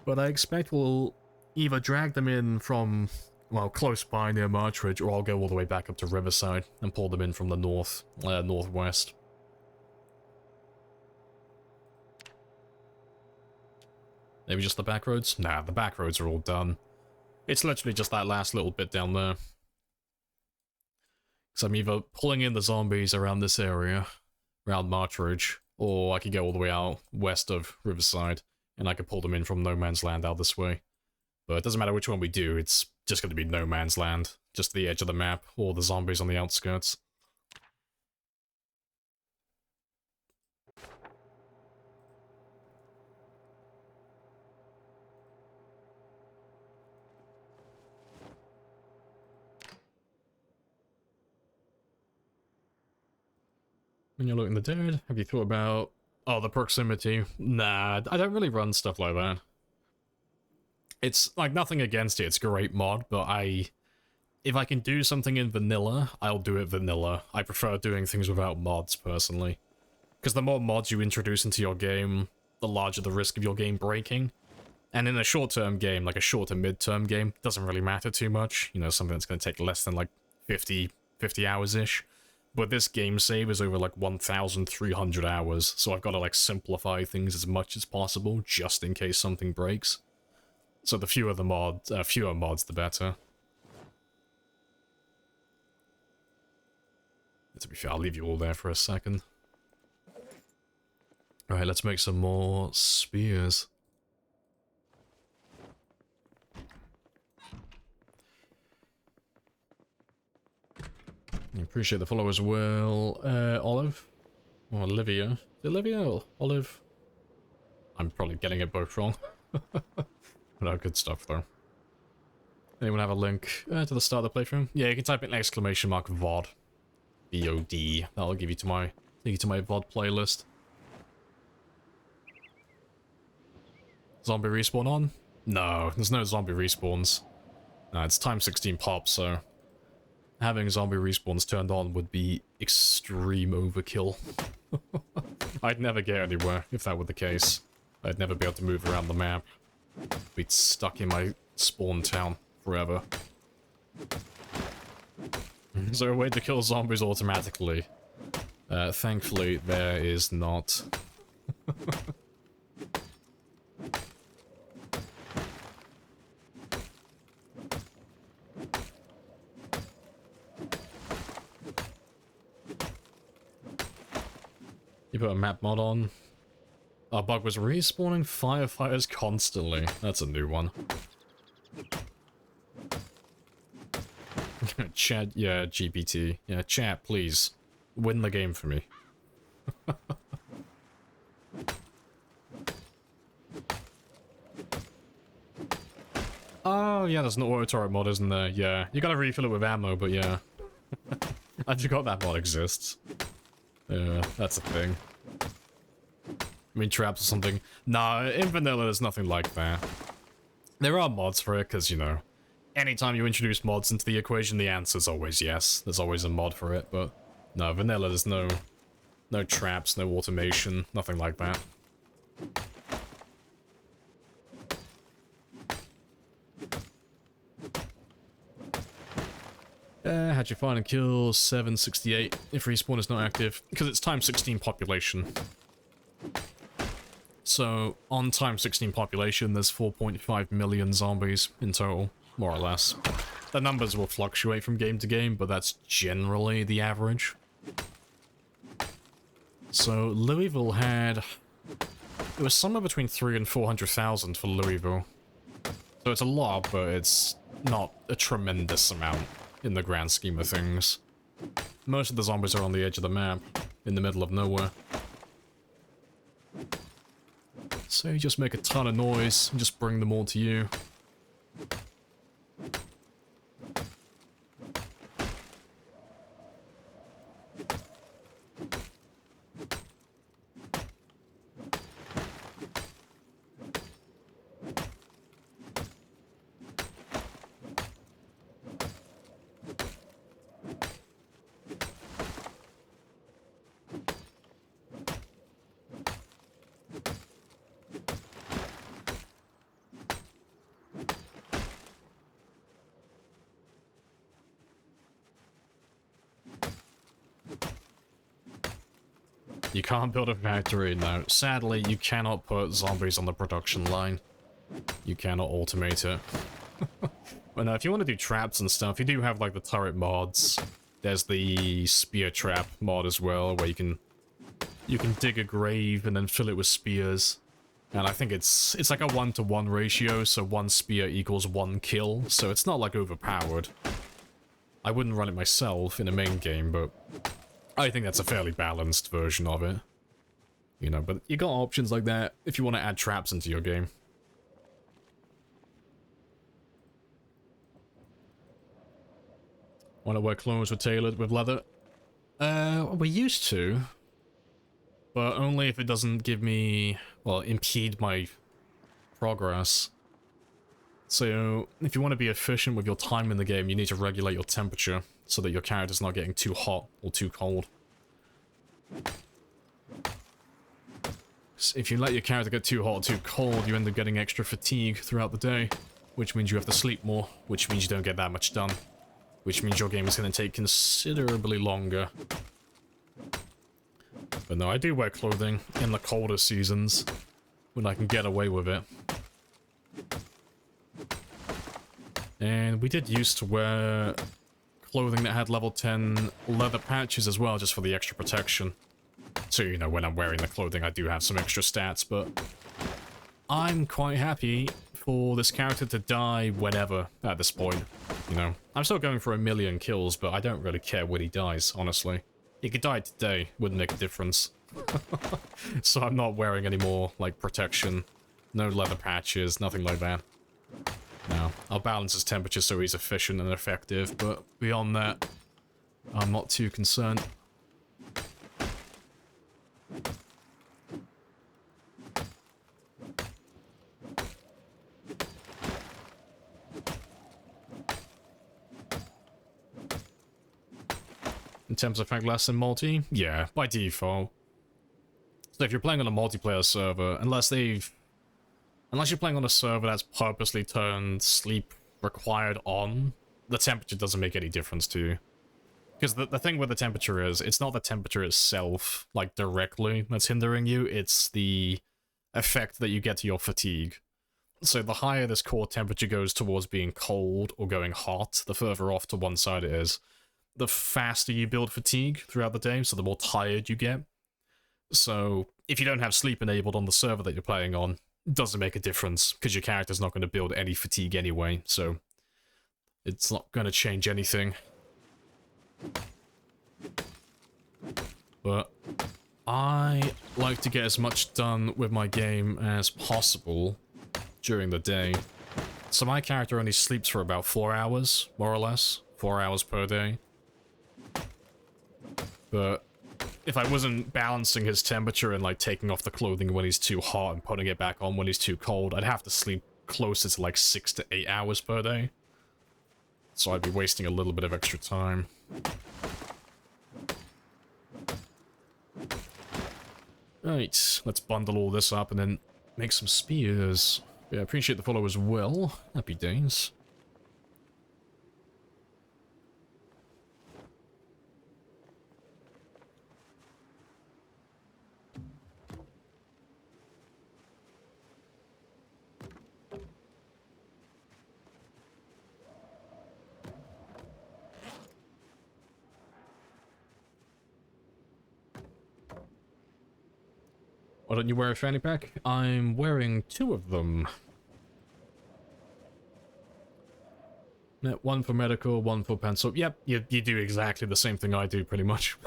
But I expect we'll either drag them in from, well, close by near Martridge, or I'll go all the way back up to Riverside and pull them in from the northwest. Maybe just the back roads? Nah, the back roads are all done. It's literally just that last little bit down there. So I'm either pulling in the zombies around this area, around Martridge, or I could go all the way out west of Riverside, and I could pull them in from No Man's Land out this way. But it doesn't matter which one we do, it's just going to be No Man's Land, just the edge of the map, or the zombies on the outskirts. When you're looking the dead, have you thought about... Oh, the proximity? Nah, I don't really run stuff like that. It's, like, nothing against it, it's a great mod, but if I can do something in vanilla, I'll do it vanilla. I prefer doing things without mods, personally. Because the more mods you introduce into your game, the larger the risk of your game breaking. And in a short-term game, like a short to mid-term game, doesn't really matter too much. You know, something that's going to take less than, like, 50 hours-ish. But this game save is over, like, 1,300 hours, so I've got to, like, simplify things as much as possible, just in case something breaks. So the fewer mods, the better. To be fair, I'll leave you all there for a second. Alright, let's make some more spears. I appreciate the follow as well. Olive? Or Olivia? Is it Olivia or Olive? I'm probably getting it both wrong. No, good stuff though. Anyone have a link to the start of the playthrough? Yeah, you can type in !VOD. VOD. That'll give you to my VOD playlist. Zombie respawn on? No, there's no zombie respawns. No, it's time 16 pop, so having zombie respawns turned on would be extreme overkill. I'd never get anywhere if that were the case. I'd never be able to move around the map. Be stuck in my spawn town forever. Is there a way to kill zombies automatically? Thankfully, there is not. You put a map mod on. Our bug was respawning firefighters constantly. That's a new one. Chat, yeah, GPT. Yeah, chat, please. Win the game for me. Oh, yeah, there's an auto-turret mod, isn't there? Yeah, you gotta refill it with ammo, but yeah. I forgot that mod exists. Yeah, that's a thing. I mean, traps or something. Nah, in vanilla, there's nothing like that. There are mods for it, because, you know, anytime you introduce mods into the equation, the answer's always yes. There's always a mod for it, but no, vanilla, there's no traps, no automation, nothing like that. How'd you find and kill 768 if respawn is not active? Because it's time 16 population. So, on time 16 population, there's 4.5 million zombies in total, more or less. The numbers will fluctuate from game to game, but that's generally the average. So, Louisville had... It was somewhere between 300,000 and 400,000 for Louisville. So it's a lot, but it's not a tremendous amount in the grand scheme of things. Most of the zombies are on the edge of the map, in the middle of nowhere. So you just make a ton of noise and just bring them all to you. You can't build a factory, no. Sadly, you cannot put zombies on the production line. You cannot automate it. But no, if you want to do traps and stuff, you do have, like, the turret mods. There's the spear trap mod as well, where you can dig a grave and then fill it with spears. And I think it's like a 1-to-1 ratio, so 1 spear equals 1 kill, so it's not, like, overpowered. I wouldn't run it myself in a main game, but I think that's a fairly balanced version of it. You know, but you got options like that if you want to add traps into your game. Want to wear clothes with tailored with leather? We used to. but only if it doesn't give me, well, impede my progress. So, if you want to be efficient with your time in the game, you need to regulate your temperature so that your character's not getting too hot or too cold. If you let your character get too hot or too cold, you end up getting extra fatigue throughout the day, which means you have to sleep more, which means you don't get that much done, which means your game is going to take considerably longer. But no, I do wear clothing in the colder seasons when I can get away with it. And we did used to wear clothing that had level 10 leather patches as well, just for the extra protection. So, you know, when I'm wearing the clothing, I do have some extra stats, but I'm quite happy for this character to die whenever at this point. You know, I'm still going for 1,000,000 kills, but I don't really care when he dies, honestly. He could die today, wouldn't make a difference. So I'm not wearing any more, like, protection. No leather patches, nothing like that. No, I'll balance his temperature so he's efficient and effective, but beyond that, I'm not too concerned. In terms of effect less than multi, yeah, by default. So if you're playing on a multiplayer server, unless you're playing on a server that's purposely turned sleep required on, the temperature doesn't make any difference to you. Because the thing with the temperature is, it's not the temperature itself, like, directly that's hindering you, it's the effect that you get to your fatigue. So the higher this core temperature goes towards being cold or going hot, the further off to one side it is. The faster you build fatigue throughout the day, so the more tired you get. So if you don't have sleep enabled on the server that you're playing on, it doesn't make a difference, because your character's not going to build any fatigue anyway, so it's not going to change anything. But I like to get as much done with my game as possible during the day. So my character only sleeps for about 4 hours, more or less. 4 hours per day. But if I wasn't balancing his temperature and, like, taking off the clothing when he's too hot and putting it back on when he's too cold, I'd have to sleep closer to, like, 6 to 8 hours per day. So I'd be wasting a little bit of extra time. Right, let's bundle all this up and then make some spears. Yeah, appreciate the follow as well. Happy days. Why don't you wear a fanny pack? I'm wearing 2 of them. One for medical, one for pencil. Yep, you do exactly the same thing I do, pretty much.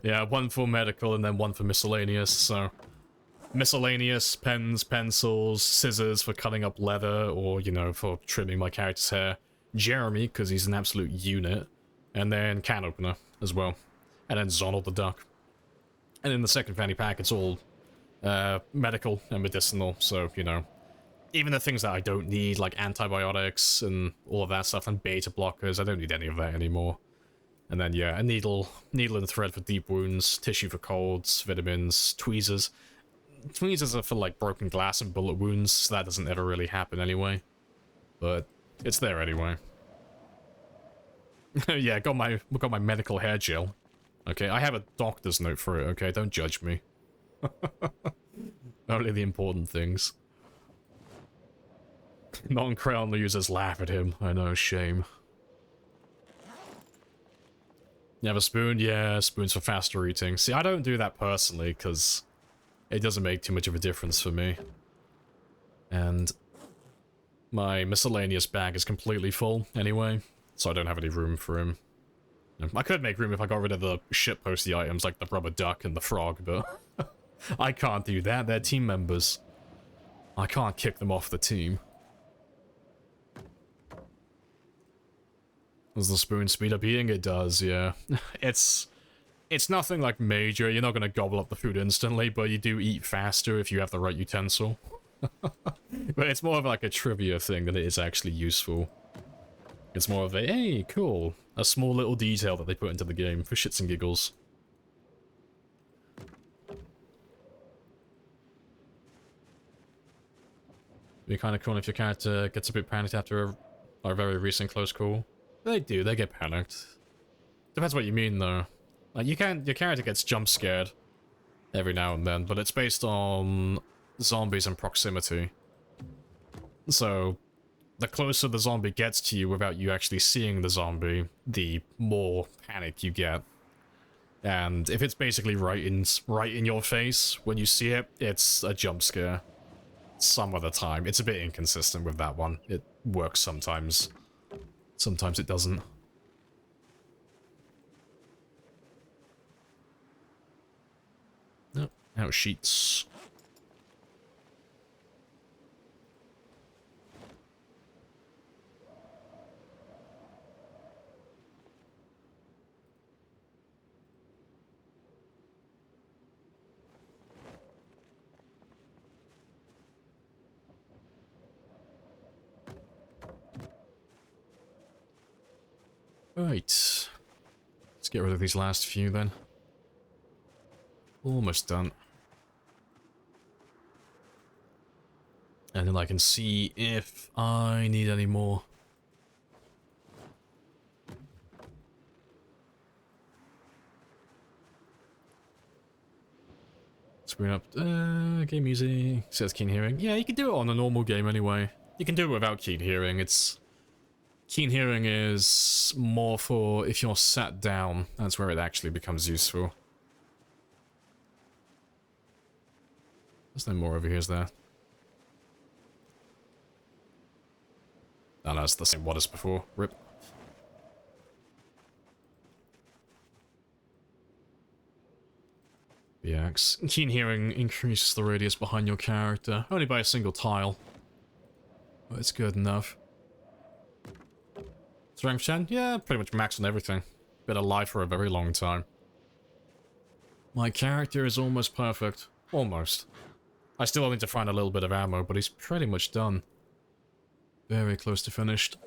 Yeah, one for medical and then one for miscellaneous, so... Miscellaneous, pens, pencils, scissors for cutting up leather, or, you know, for trimming my character's hair. Jeremy, because he's an absolute unit. And then can opener, as well. And then Zonald the duck. And in the second fanny pack, it's all medical and medicinal, so, you know, even the things that I don't need, like antibiotics and all of that stuff, and beta blockers, I don't need any of that anymore. And then, yeah, a needle and thread for deep wounds, tissue for colds, vitamins, tweezers. Tweezers are for, like, broken glass and bullet wounds, so that doesn't ever really happen anyway. But it's there anyway. Yeah, got my medical hair gel. Okay, I have a doctor's note for it, okay? Don't judge me. Only the important things. Non-crown users laugh at him. I know, shame. You have a spoon? Yeah, spoons for faster eating. See, I don't do that personally, because it doesn't make too much of a difference for me. And my miscellaneous bag is completely full, anyway, so I don't have any room for him. I could make room if I got rid of the shitposty items like the rubber duck and the frog, but I can't do that. They're team members. I can't kick them off the team. Does the spoon speed up eating? It does, yeah. It's It's nothing like major, you're not gonna gobble up the food instantly, but you do eat faster if you have the right utensil. But it's more of like a trivia thing than it is actually useful. It's more of a, hey, cool, a small little detail that they put into the game for shits and giggles. It'd be kind of cool if your character gets a bit panicked after a very recent close call. They do, they get panicked. Depends what you mean, though. Like, your character gets jump scared every now and then, but it's based on zombies and proximity. So, the closer the zombie gets to you without you actually seeing the zombie, the more panic you get. And if it's basically right in your face when you see it, it's a jump scare. Some of the time. It's a bit inconsistent with that one. It works sometimes. Sometimes it doesn't. Nope. Out sheets. Right. Let's get rid of these last few then. Almost done. And then I can see if I need any more. Let's bring up game music. Says keen hearing. Yeah, you can do it on a normal game anyway. You can do it without keen hearing. Keen hearing is more for if you're sat down. That's where it actually becomes useful. There's no more over here, is there? Oh no, it's the same what as before. Rip. Yeah, keen hearing increases the radius behind your character, only by a single tile. But it's good enough. Strength 10? Yeah, pretty much max on everything. Been alive for a very long time. My character is almost perfect. Almost. I still need to find a little bit of ammo, but he's pretty much done. Very close to finished.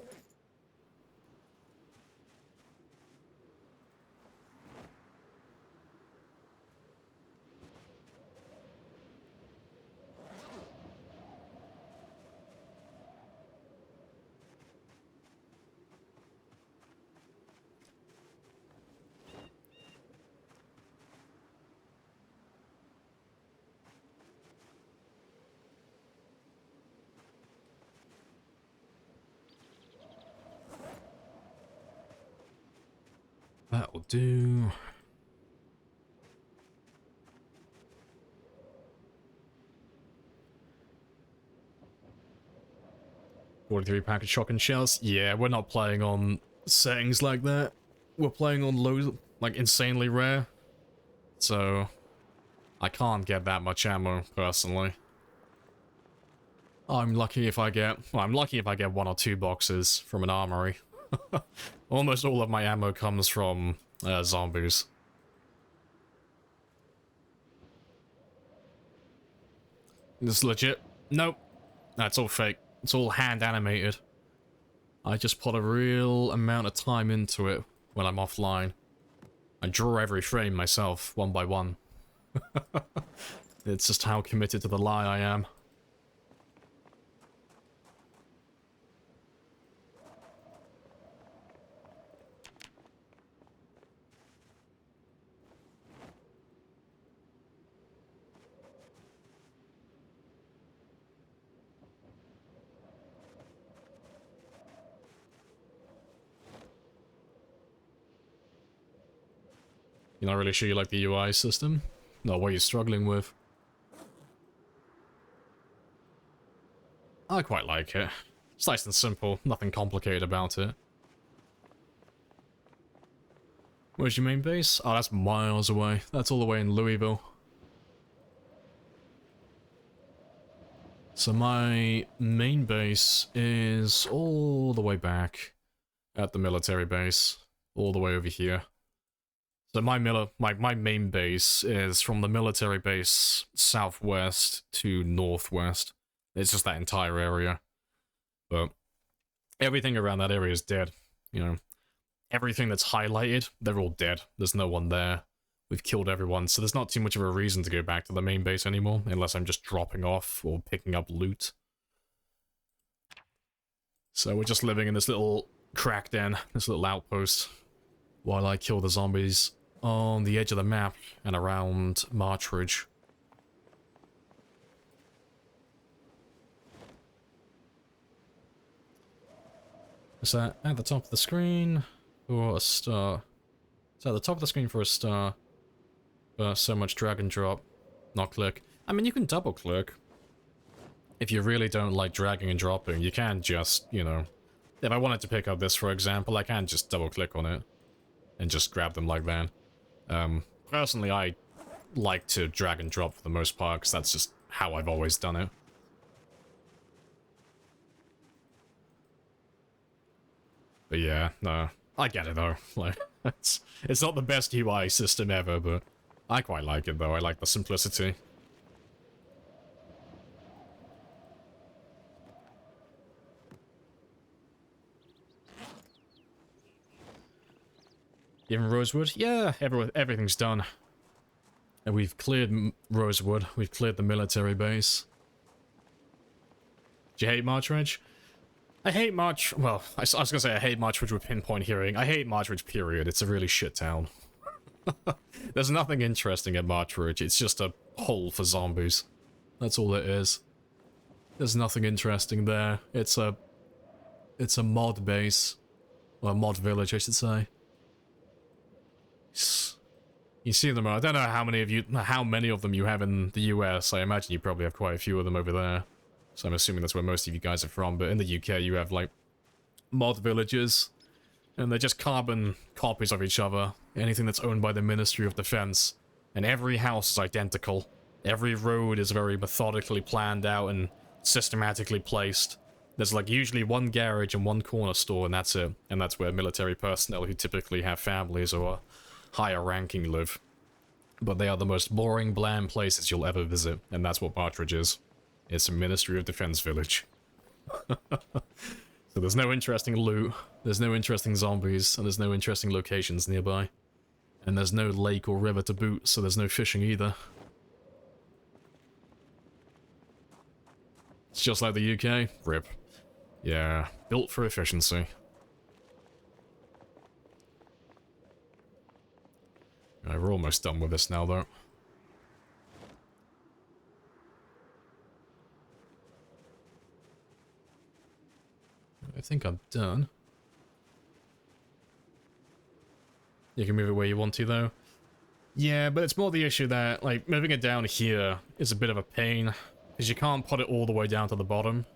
That'll do. $43 pack of shotgun shells. Yeah, we're not playing on settings like that. We're playing on low, like insanely rare. So I can't get that much ammo personally. I'm lucky if I get, well, I'm lucky if I get 1 or 2 boxes from an armory. Almost all of my ammo comes from zombies. This is legit. Nope. That's all fake. It's all hand animated. I just put a real amount of time into it when I'm offline. I draw every frame myself, one by one. It's just how committed to the lie I am. You're not really sure you like the UI system? Not what you're struggling with. I quite like it. It's nice and simple, nothing complicated about it. Where's your main base? Oh, that's miles away. That's all the way in Louisville. So my main base is all the way back at the military base. All the way over here. So my main base is from the military base southwest to northwest. It's just that entire area. But everything around that area is dead. You know, everything that's highlighted, they're all dead. There's no one there. We've killed everyone, so there's not too much of a reason to go back to the main base anymore, unless I'm just dropping off or picking up loot. So we're just living in this little crack den, this little outpost, while I kill the zombies on the edge of the map and around March Ridge. Is that at the top of the screen for a star? Is that at the top of the screen for a star? So much drag and drop, not click. I mean, you can double click. If you really don't like dragging and dropping, you can just, you know... If I wanted to pick up this, for example, I can just double click on it and just grab them like that. Personally, I like to drag and drop for the most part, because that's just how I've always done it. But yeah, no, I get it though. Like, it's not the best UI system ever, but I quite like it though. I like the simplicity. Even Rosewood? Yeah, everything's done. And we've cleared Rosewood. We've cleared the military base. Do you hate March Ridge? I hate March... Well, I was gonna say I hate March Ridge with pinpoint hearing. I hate March Ridge, period. It's a really shit town. There's nothing interesting at March Ridge. It's just a hole for zombies. That's all it is. There's nothing interesting there. It's a mod base. Well, a mod village, I should say. You see them. I don't know how many of them you have in the US. I imagine you probably have quite a few of them over there. So I'm assuming that's where most of you guys are from. But in the UK, you have like mod villages, and they're just carbon copies of each other. Anything that's owned by the Ministry of Defense, and every house is identical. Every road is very methodically planned out and systematically placed. There's like usually one garage and one corner store, and that's it. And that's where military personnel who typically have families or higher ranking live. But they are the most boring, bland places you'll ever visit, and that's what Partridge is. It's a Ministry of Defense village. So there's no interesting loot, there's no interesting zombies, and there's no interesting locations nearby. And there's no lake or river to boot, so there's no fishing either. It's just like the UK. RIP. Yeah, built for efficiency. Right, we're almost done with this now, though. I think I'm done. You can move it where you want to, though. Yeah, but it's more the issue that, like, moving it down here is a bit of a pain, because you can't put it all the way down to the bottom.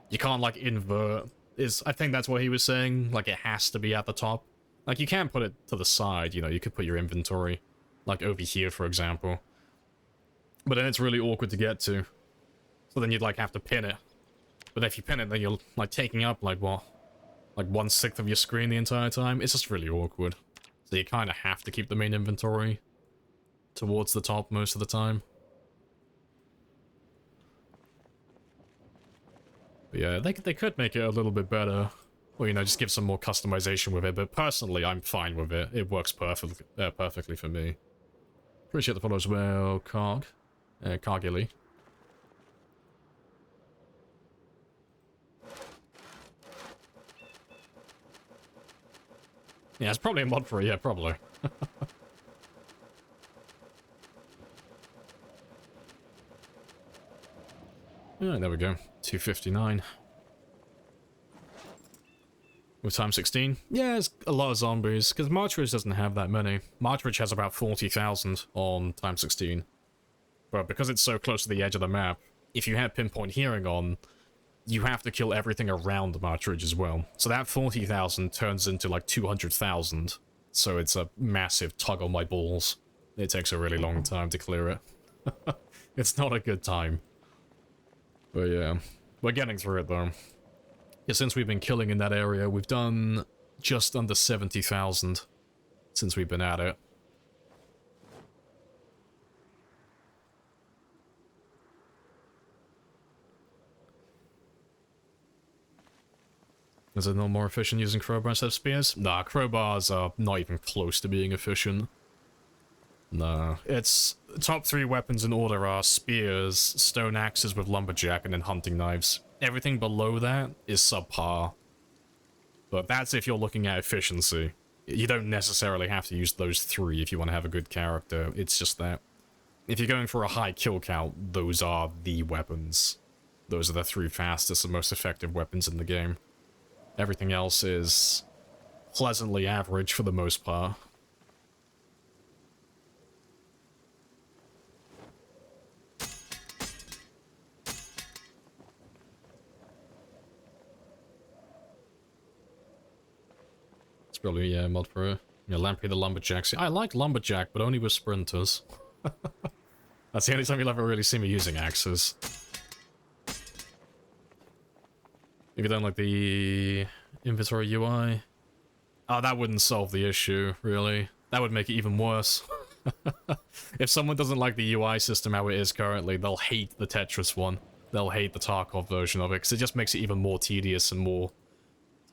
You can't, like, invert. I think that's what he was saying, like, it has to be at the top. Like, you can put it to the side, you know, you could put your inventory, like, over here, for example. But then it's really awkward to get to. So then you'd, like, have to pin it. But if you pin it, then you're, like, taking up, like, what? Like, 1/6 of your screen the entire time? It's just really awkward. So you kind of have to keep the main inventory towards the top most of the time. But yeah, they could make it a little bit better. Or, you know, just give some more customization with it. But personally, I'm fine with it. It works perfectly for me. Appreciate the follow as well, Cargilly. Yeah, it's probably a mod for it, yeah, probably. Yeah, there we go. 259. With time 16? Yeah, it's a lot of zombies, because March Ridge doesn't have that many. March Ridge has about 40,000 on time 16. But because it's so close to the edge of the map, if you have pinpoint hearing on, you have to kill everything around March Ridge as well. So that 40,000 turns into like 200,000. So it's a massive tug on my balls. It takes a really long time to clear it. It's not a good time. But yeah, we're getting through it though. Yeah, since we've been killing in that area, we've done just under 70,000 since we've been at it. Is it no more efficient using crowbars instead of spears? Nah, crowbars are not even close to being efficient. No. It's... top 3 weapons in order are spears, stone axes with lumberjack, and then hunting knives. Everything below that is subpar. But that's if you're looking at efficiency. You don't necessarily have to use those 3 if you want to have a good character. It's just that. If you're going for a high kill count, those are the weapons. Those are the 3 fastest and most effective weapons in the game. Everything else is pleasantly average for the most part. It's probably a mod for Lamprey the Lumberjack. See, I like Lumberjack, but only with sprinters. That's the only time you'll ever really see me using axes. If you don't like the inventory UI... oh, that wouldn't solve the issue, really. That would make it even worse. If someone doesn't like the UI system how it is currently, they'll hate the Tetris one. They'll hate the Tarkov version of it, because it just makes it even more tedious and more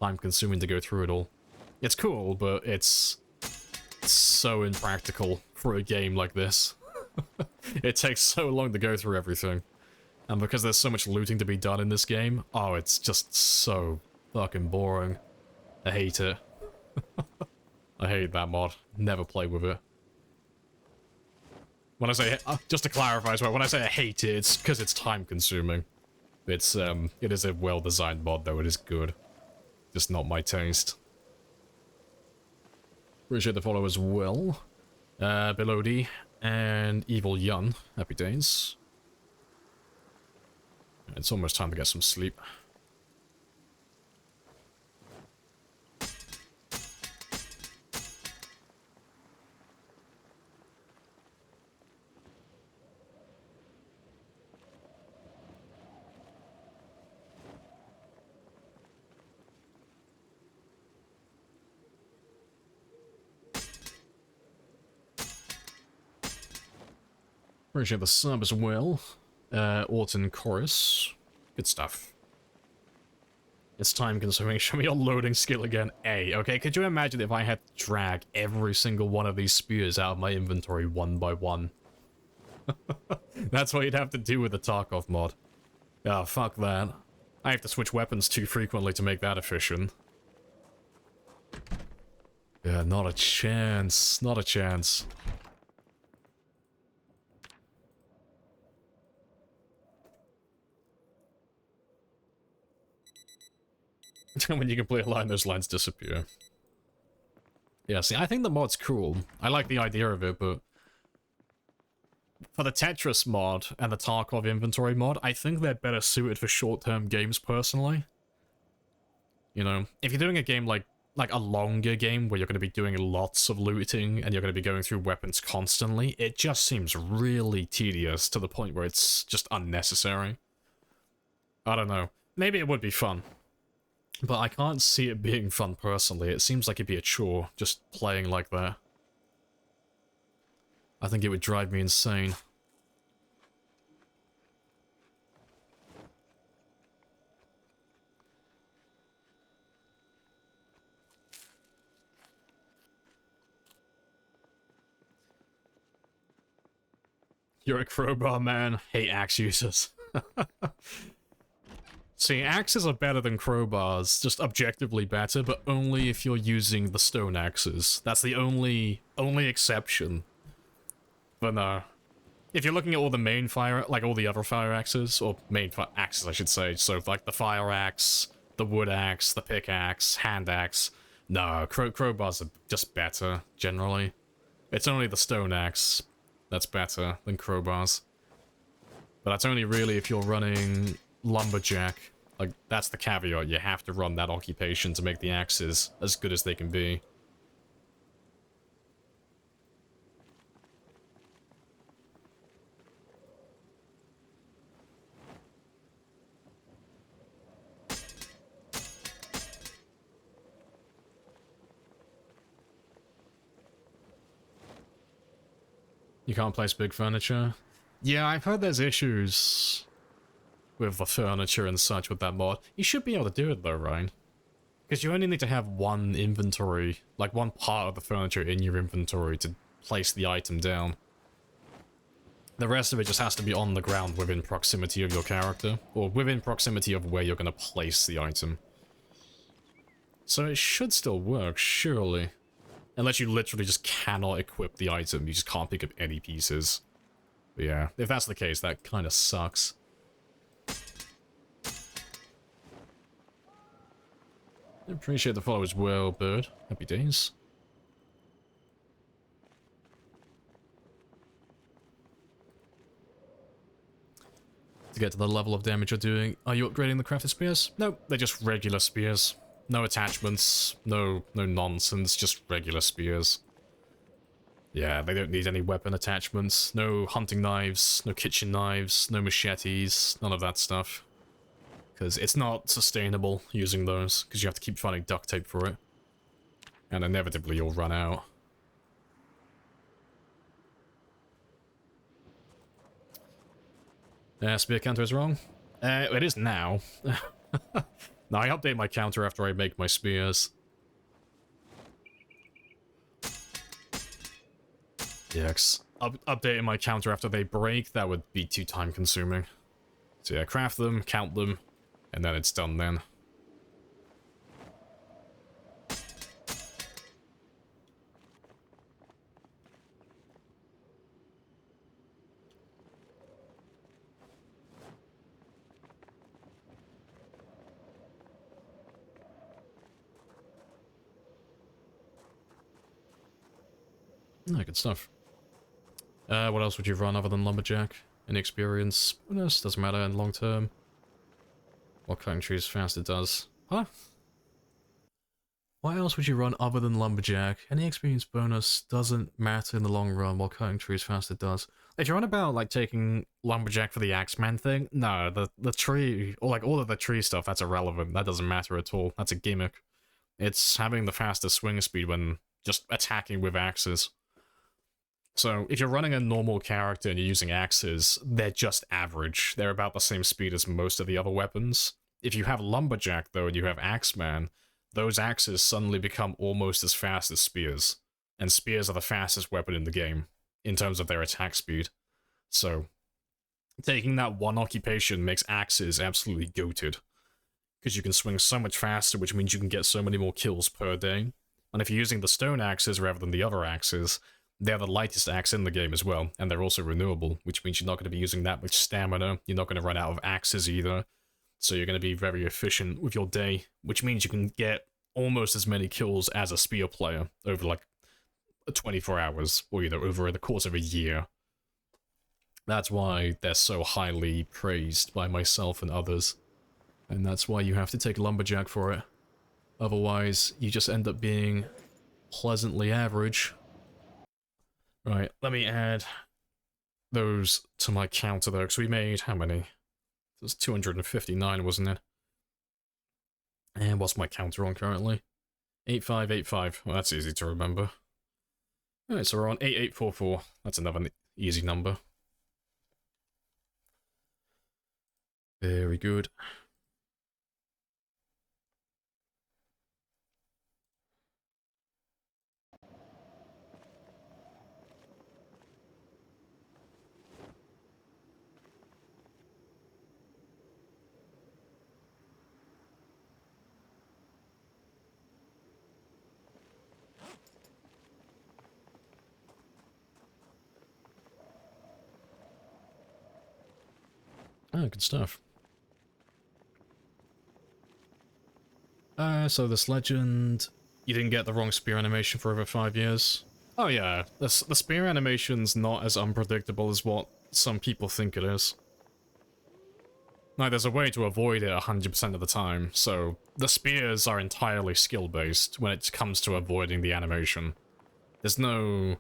time-consuming to go through it all. It's cool, but it's so impractical for a game like this. It takes so long to go through everything. And because there's so much looting to be done in this game, oh, it's just so fucking boring. I hate it. I hate that mod. Never play with it. When I say, just to clarify as well, when I say I hate it, it's because it's time consuming. It's, it is a well-designed mod though, it is good. Just not my taste. Appreciate the follow as well. Belody and Evil Yun. Happy days. It's almost time to get some sleep. Appreciate the sub as well. Orton Chorus. Good stuff. It's time consuming. Show me your loading skill again. A. Okay, could you imagine if I had to drag every single one of these spears out of my inventory one by one? That's what you'd have to do with the Tarkov mod. Ah, fuck that. I have to switch weapons too frequently to make that efficient. Yeah, not a chance. Not a chance. When you complete a line, those lines disappear. Yeah, see, I think the mod's cool. I like the idea of it, but... for the Tetris mod and the Tarkov inventory mod, I think they're better suited for short-term games, personally. You know, if you're doing a game like a longer game where you're going to be doing lots of looting and you're going to be going through weapons constantly, it just seems really tedious to the point where it's just unnecessary. I don't know. Maybe it would be fun. But I can't see it being fun personally. It seems like it'd be a chore, just playing like that. I think it would drive me insane. You're a crowbar man. Hate axe users. See, axes are better than crowbars, just objectively better, but only if you're using the stone axes. That's the only exception. But no. If you're looking at all the main fire, like all the other fire axes, or main axes I should say, so like the fire axe, the wood axe, the pickaxe, hand axe, no, crowbars are just better, generally. It's only the stone axe that's better than crowbars. But that's only really if you're running lumberjack. Like, that's the caveat. You have to run that occupation to make the axes as good as they can be. You can't place big furniture? Yeah, I've heard there's issues with the furniture and such with that mod. You should be able to do it though, right? Because you only need to have one inventory, like one part of the furniture in your inventory to place the item down. The rest of it just has to be on the ground within proximity of your character, or within proximity of where you're going to place the item. So it should still work, surely. Unless you literally just cannot equip the item, you just can't pick up any pieces. But yeah, if that's the case, that kind of sucks. Appreciate the follow as well, Bird. Happy days. To get to the level of damage you're doing, are you upgrading the crafted spears? Nope, they're just regular spears. No attachments, no nonsense, just regular spears. Yeah, they don't need any weapon attachments, no hunting knives, no kitchen knives, no machetes, none of that stuff. Because it's not sustainable using those, because you have to keep finding duct tape for it. And inevitably you'll run out. Spear counter is wrong? It is now. No, I update my counter after I make my spears. Yes. Updating my counter after they break, that would be too time consuming. So yeah, craft them, count them, and then it's done then. No, good stuff. What else would you run other than Lumberjack? Any experience? Bonus? Doesn't matter in long term. What cutting trees fast it does. Huh? What else would you run other than Lumberjack? Any experience bonus doesn't matter in the long run while cutting trees fast it does. If you're on about, like, taking Lumberjack for the Axeman thing, no, the tree, or like all of the tree stuff, that's irrelevant. That doesn't matter at all. That's a gimmick. It's having the fastest swing speed when just attacking with axes. So, if you're running a normal character and you're using axes, they're just average. They're about the same speed as most of the other weapons. If you have Lumberjack, though, and you have Axeman, those axes suddenly become almost as fast as spears. And spears are the fastest weapon in the game, in terms of their attack speed. So, taking that one occupation makes axes absolutely goated. Because you can swing so much faster, which means you can get so many more kills per day. And if you're using the stone axes rather than the other axes, they're the lightest axe in the game as well, and they're also renewable, which means you're not going to be using that much stamina, you're not going to run out of axes either, so you're going to be very efficient with your day, which means you can get almost as many kills as a spear player over, like, 24 hours, or, you know, over the course of a year. That's why they're so highly praised by myself and others, and that's why you have to take Lumberjack for it. Otherwise, you just end up being pleasantly average. Right, let me add those to my counter though, because we made, how many? It was 259, wasn't it? And what's my counter on currently? 8585. Well, that's easy to remember. Alright, so we're on 8844. That's another easy number. Very good. Oh, good stuff. So this legend, you didn't get the wrong spear animation for over 5 years. Oh yeah, the spear animation's not as unpredictable as what some people think it is. Like, there's a way to avoid it 100% of the time, so the spears are entirely skill-based when it comes to avoiding the animation. There's no...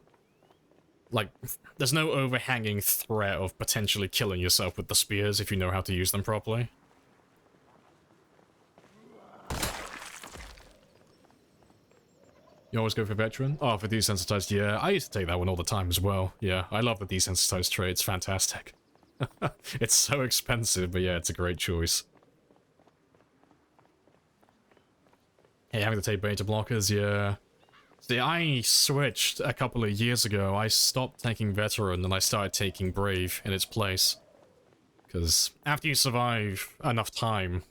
like, there's no overhanging threat of potentially killing yourself with the spears if you know how to use them properly. You always go for veteran? Oh, for desensitized, yeah. I used to take that one all the time as well. Yeah, I love the desensitized trait, it's fantastic. It's so expensive, but yeah, it's a great choice. Hey, having to take beta blockers, yeah. See, I switched a couple of years ago. I stopped taking veteran and I started taking brave in its place. Because after you survive enough time,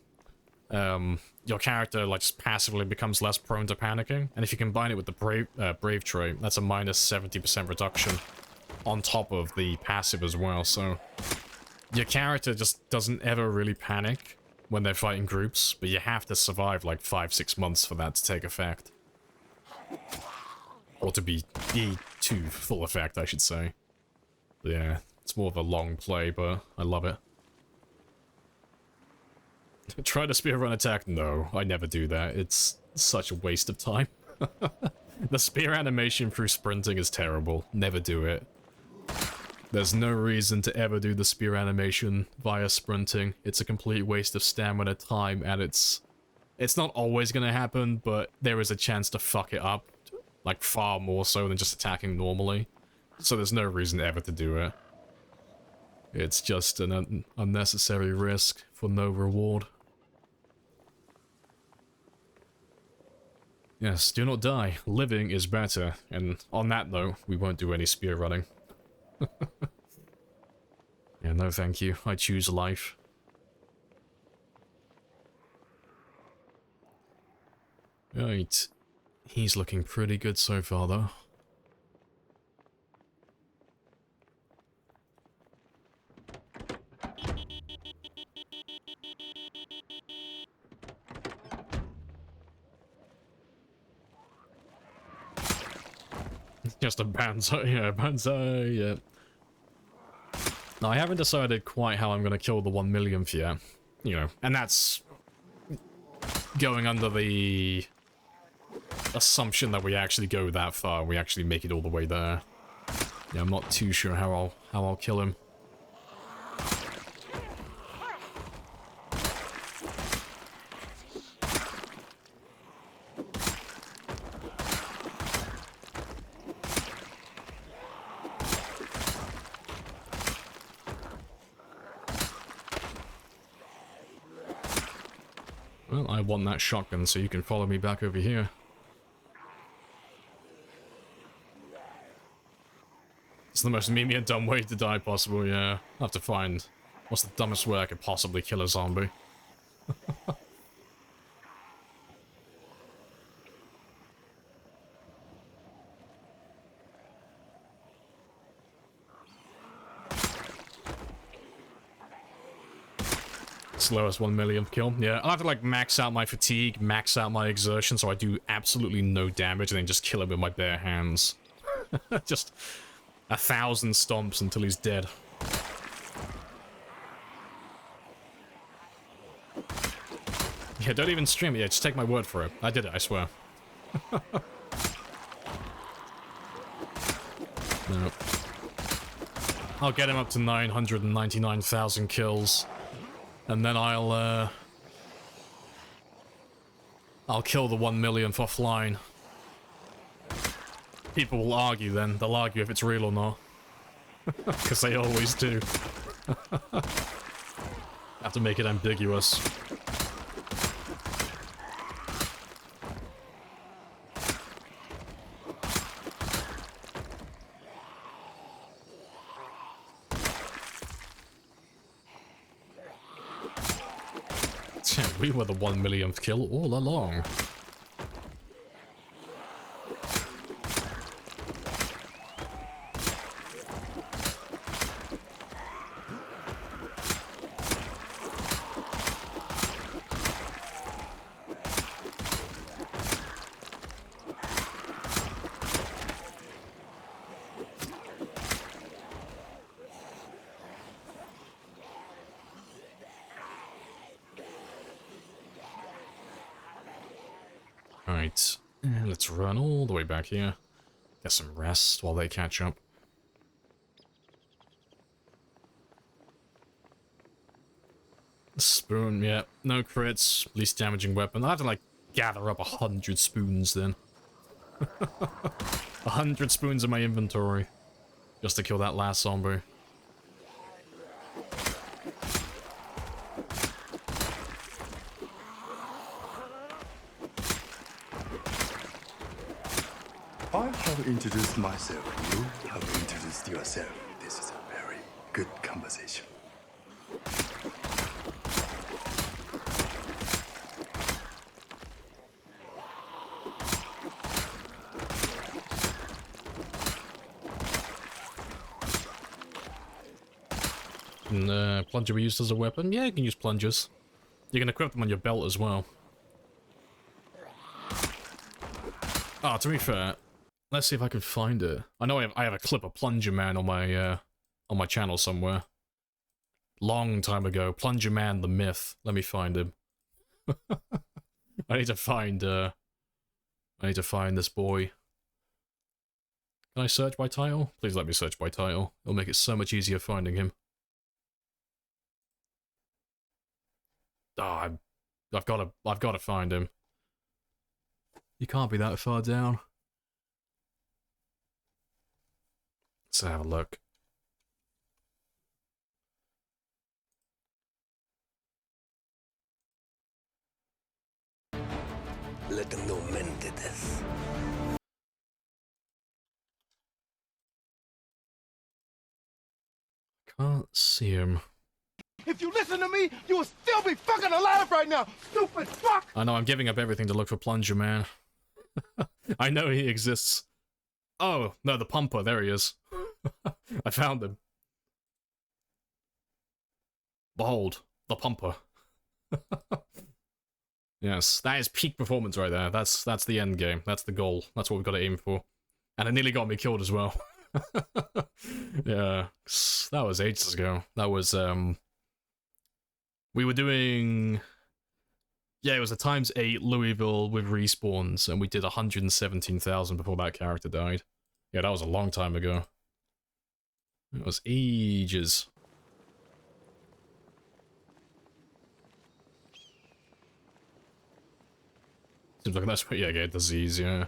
your character like just passively becomes less prone to panicking. And if you combine it with the brave trait, that's a minus 70% reduction on top of the passive as well. So your character just doesn't ever really panic when they're fighting groups, but you have to survive like 5-6 months for that to take effect. Or to be to full effect, I should say. But yeah, it's more of a long play, but I love it. Try to spearrun attack? No, I never do that. It's such a waste of time. The spear animation through sprinting is terrible. Never do it. There's no reason to ever do the spear animation via sprinting. It's a complete waste of stamina, time, and it's not always gonna happen, but there is a chance to fuck it up. Like, far more so than just attacking normally. So there's no reason ever to do it. It's just an unnecessary risk for no reward. Yes, do not die. Living is better. And on that note, we won't do any spear running. Yeah, no thank you. I choose life. Right. He's looking pretty good so far, though. Just a banzai, yeah, banzai, yeah. Now, I haven't decided quite how I'm going to kill the 1 millionth yet. You know, and that's going under the assumption that we actually go that far, we actually make it all the way there. Yeah, I'm not too sure how I'll kill him. Well, I want that shotgun, so you can follow me back over here. It's the most memey and dumb way to die possible, yeah. I'll have to find what's the dumbest way I could possibly kill a zombie. Slowest 1 millionth kill. Yeah, I'll have to like max out my fatigue, max out my exertion so I do absolutely no damage and then just kill him with my bare hands. Just 1,000 stomps until he's dead. Yeah, don't even stream it. Yeah, just take my word for it. I did it, I swear. Nope. I'll get him up to 999,000 kills. And then I'll kill the 1 millionth offline. People will argue then. They'll argue if it's real or not. Because they always do. Have to make it ambiguous. We were the 1 millionth kill all along. Alright, let's run all the way back here. Get some rest while they catch up. Spoon, yeah, no crits, least damaging weapon. I have to like gather up 100 spoons then. 100 spoons in my inventory just to kill that last zombie. I have introduced myself. You have introduced yourself. This is a very good conversation. Can plunger be used as a weapon? Yeah, you can use plungers. You can equip them on your belt as well. Ah, to be fair, let's see if I can find it. I know I have a clip of Plunger Man on my channel somewhere. Long time ago. Plunger Man the Myth. Let me find him. I need to find this boy. Can I search by title? Please let me search by title. It'll make it so much easier finding him. Ah, I've got to find him. You can't be that far down. Let's have a look. Let them know men did this. Can't see him. If you listen to me, you will still be fucking alive right now, stupid fuck! I know, I'm giving up everything to look for Plunger Man. I know he exists. Oh, no, the pumper, there he is. I found him. Behold, the pumper. Yes, that is peak performance right there. That's the end game. That's the goal. That's what we've got to aim for. And it nearly got me killed as well. Yeah, that was ages ago. That was, we were doing... Yeah, it was a ×8 Louisville with respawns, and we did 117,000 before that character died. Yeah, that was a long time ago. It was ages. Seems like that's what, yeah, get disease, yeah.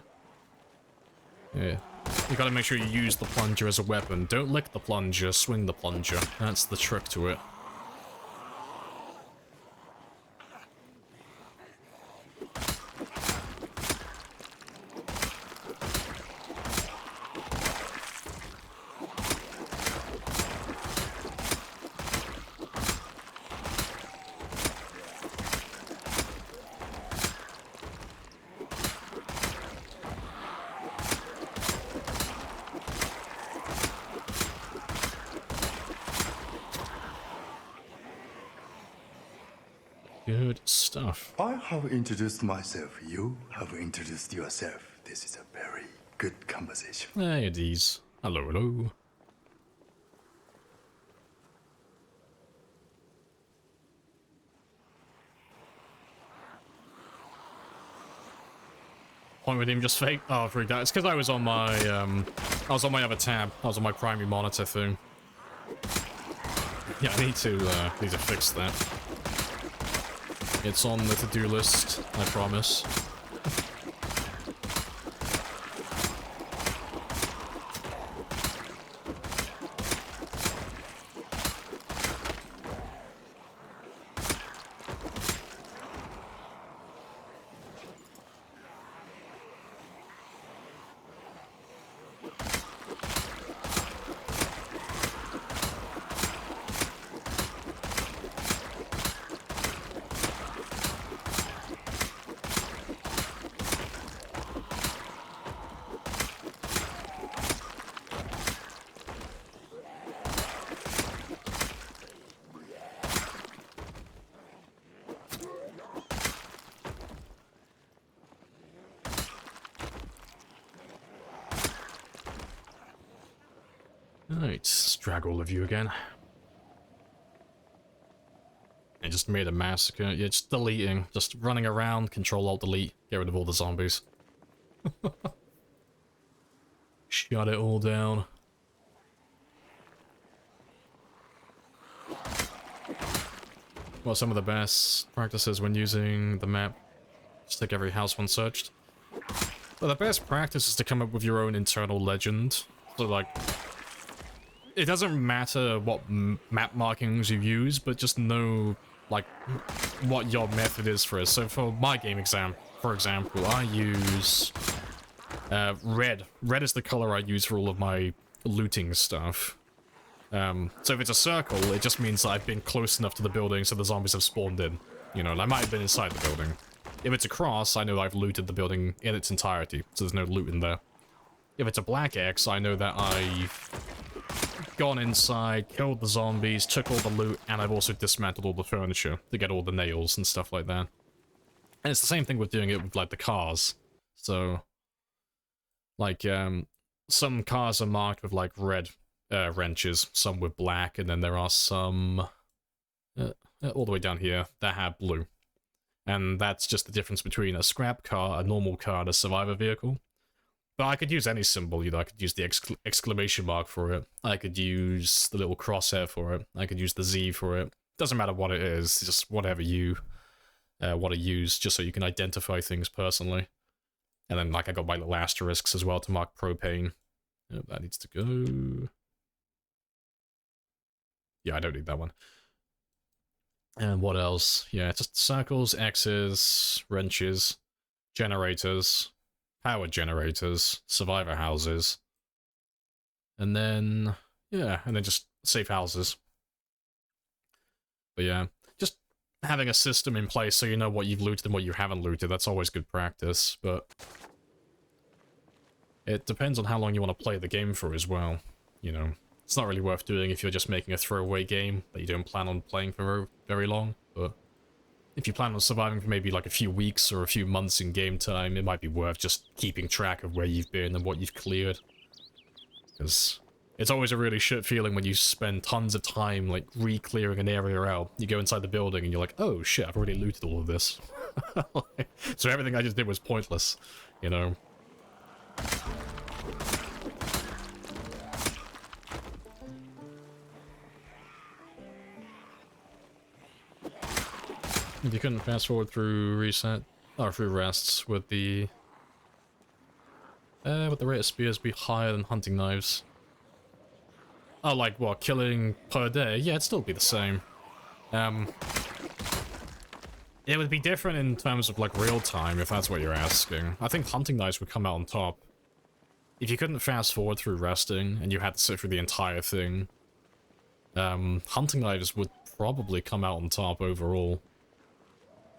Yeah. You gotta make sure you use the plunger as a weapon. Don't lick the plunger, swing the plunger. That's the trick to it. Good stuff. I have introduced myself. You have introduced yourself. This is a very good conversation. Hey, Adese. Hello, hello. Point with him just fake. Oh, freaked out. It's because I was on my other tab. I was on my primary monitor thing. Yeah, I need to fix that. It's on the to-do list, I promise. Right, let's drag all of you again. I just made a massacre. Yeah, just deleting. Just running around, Control-Alt-Delete. Get rid of all the zombies. Shut it all down. Well, some of the best practices when using the map. Just take every house when searched. Well, the best practice is to come up with your own internal legend. So, like... It doesn't matter what map markings you use, but just know, like, what your method is for it. So for my game exam, for example, I use Red. Red is the color I use for all of my looting stuff. So if it's a circle, it just means that I've been close enough to the building so the zombies have spawned in. You know, and I might have been inside the building. If it's a cross, I know I've looted the building in its entirety, so there's no loot in there. If it's a black X, I know that I've gone inside, killed the zombies, took all the loot, and I've also dismantled all the furniture to get all the nails and stuff like that. And it's the same thing with doing it with, like, the cars. So, like, some cars are marked with, like, red wrenches, some with black, and then there are some, all the way down here, that have blue. And that's just the difference between a scrap car, a normal car, and a survivor vehicle. But I could use any symbol, you know, I could use the exclamation mark for it. I could use the little crosshair for it. I could use the Z for it. Doesn't matter what it is, just whatever you want to use, just so you can identify things personally. And then, like, I got my little asterisks as well to mark propane. Oh, that needs to go. Yeah, I don't need that one. And what else? Yeah, just circles, X's, wrenches, generators, power generators, survivor houses. And then, yeah, and then just safe houses. But yeah, just having a system in place so you know what you've looted and what you haven't looted, that's always good practice, but it depends on how long you want to play the game for as well, you know. It's not really worth doing if you're just making a throwaway game that you don't plan on playing for very long, but if you plan on surviving for maybe like a few weeks or a few months in game time, it might be worth just keeping track of where you've been and what you've cleared. Because it's always a really shit feeling when you spend tons of time, like, re-clearing an area out. You go inside the building and you're like, oh shit, I've already looted all of this. So everything I just did was pointless, you know? You couldn't fast forward through reset, or through rests with the rate of spears be higher than hunting knives. Oh, like what, killing per day? Yeah, it'd still be the same. It would be different in terms of like real time, if that's what you're asking. I think hunting knives would come out on top. If you couldn't fast forward through resting, and you had to sit through the entire thing, hunting knives would probably come out on top overall.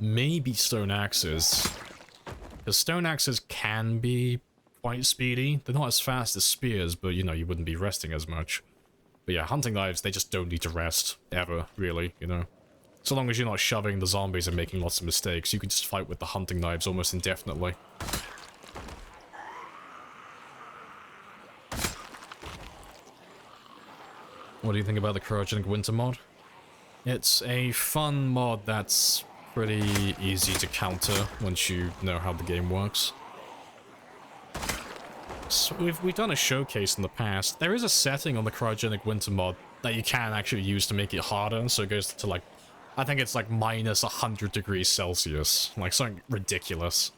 Maybe stone axes. Because stone axes can be quite speedy. They're not as fast as spears, but you know, you wouldn't be resting as much. But yeah, hunting knives, they just don't need to rest, ever, really, you know. So long as you're not shoving the zombies and making lots of mistakes, you can just fight with the hunting knives almost indefinitely. What do you think about the cryogenic winter mod? It's a fun mod that's pretty easy to counter once you know how the game works. So we've done a showcase in the past. There is a setting on the cryogenic winter mod that you can actually use to make it harder, so it goes to like, I think it's like minus 100 degrees Celsius, like something ridiculous.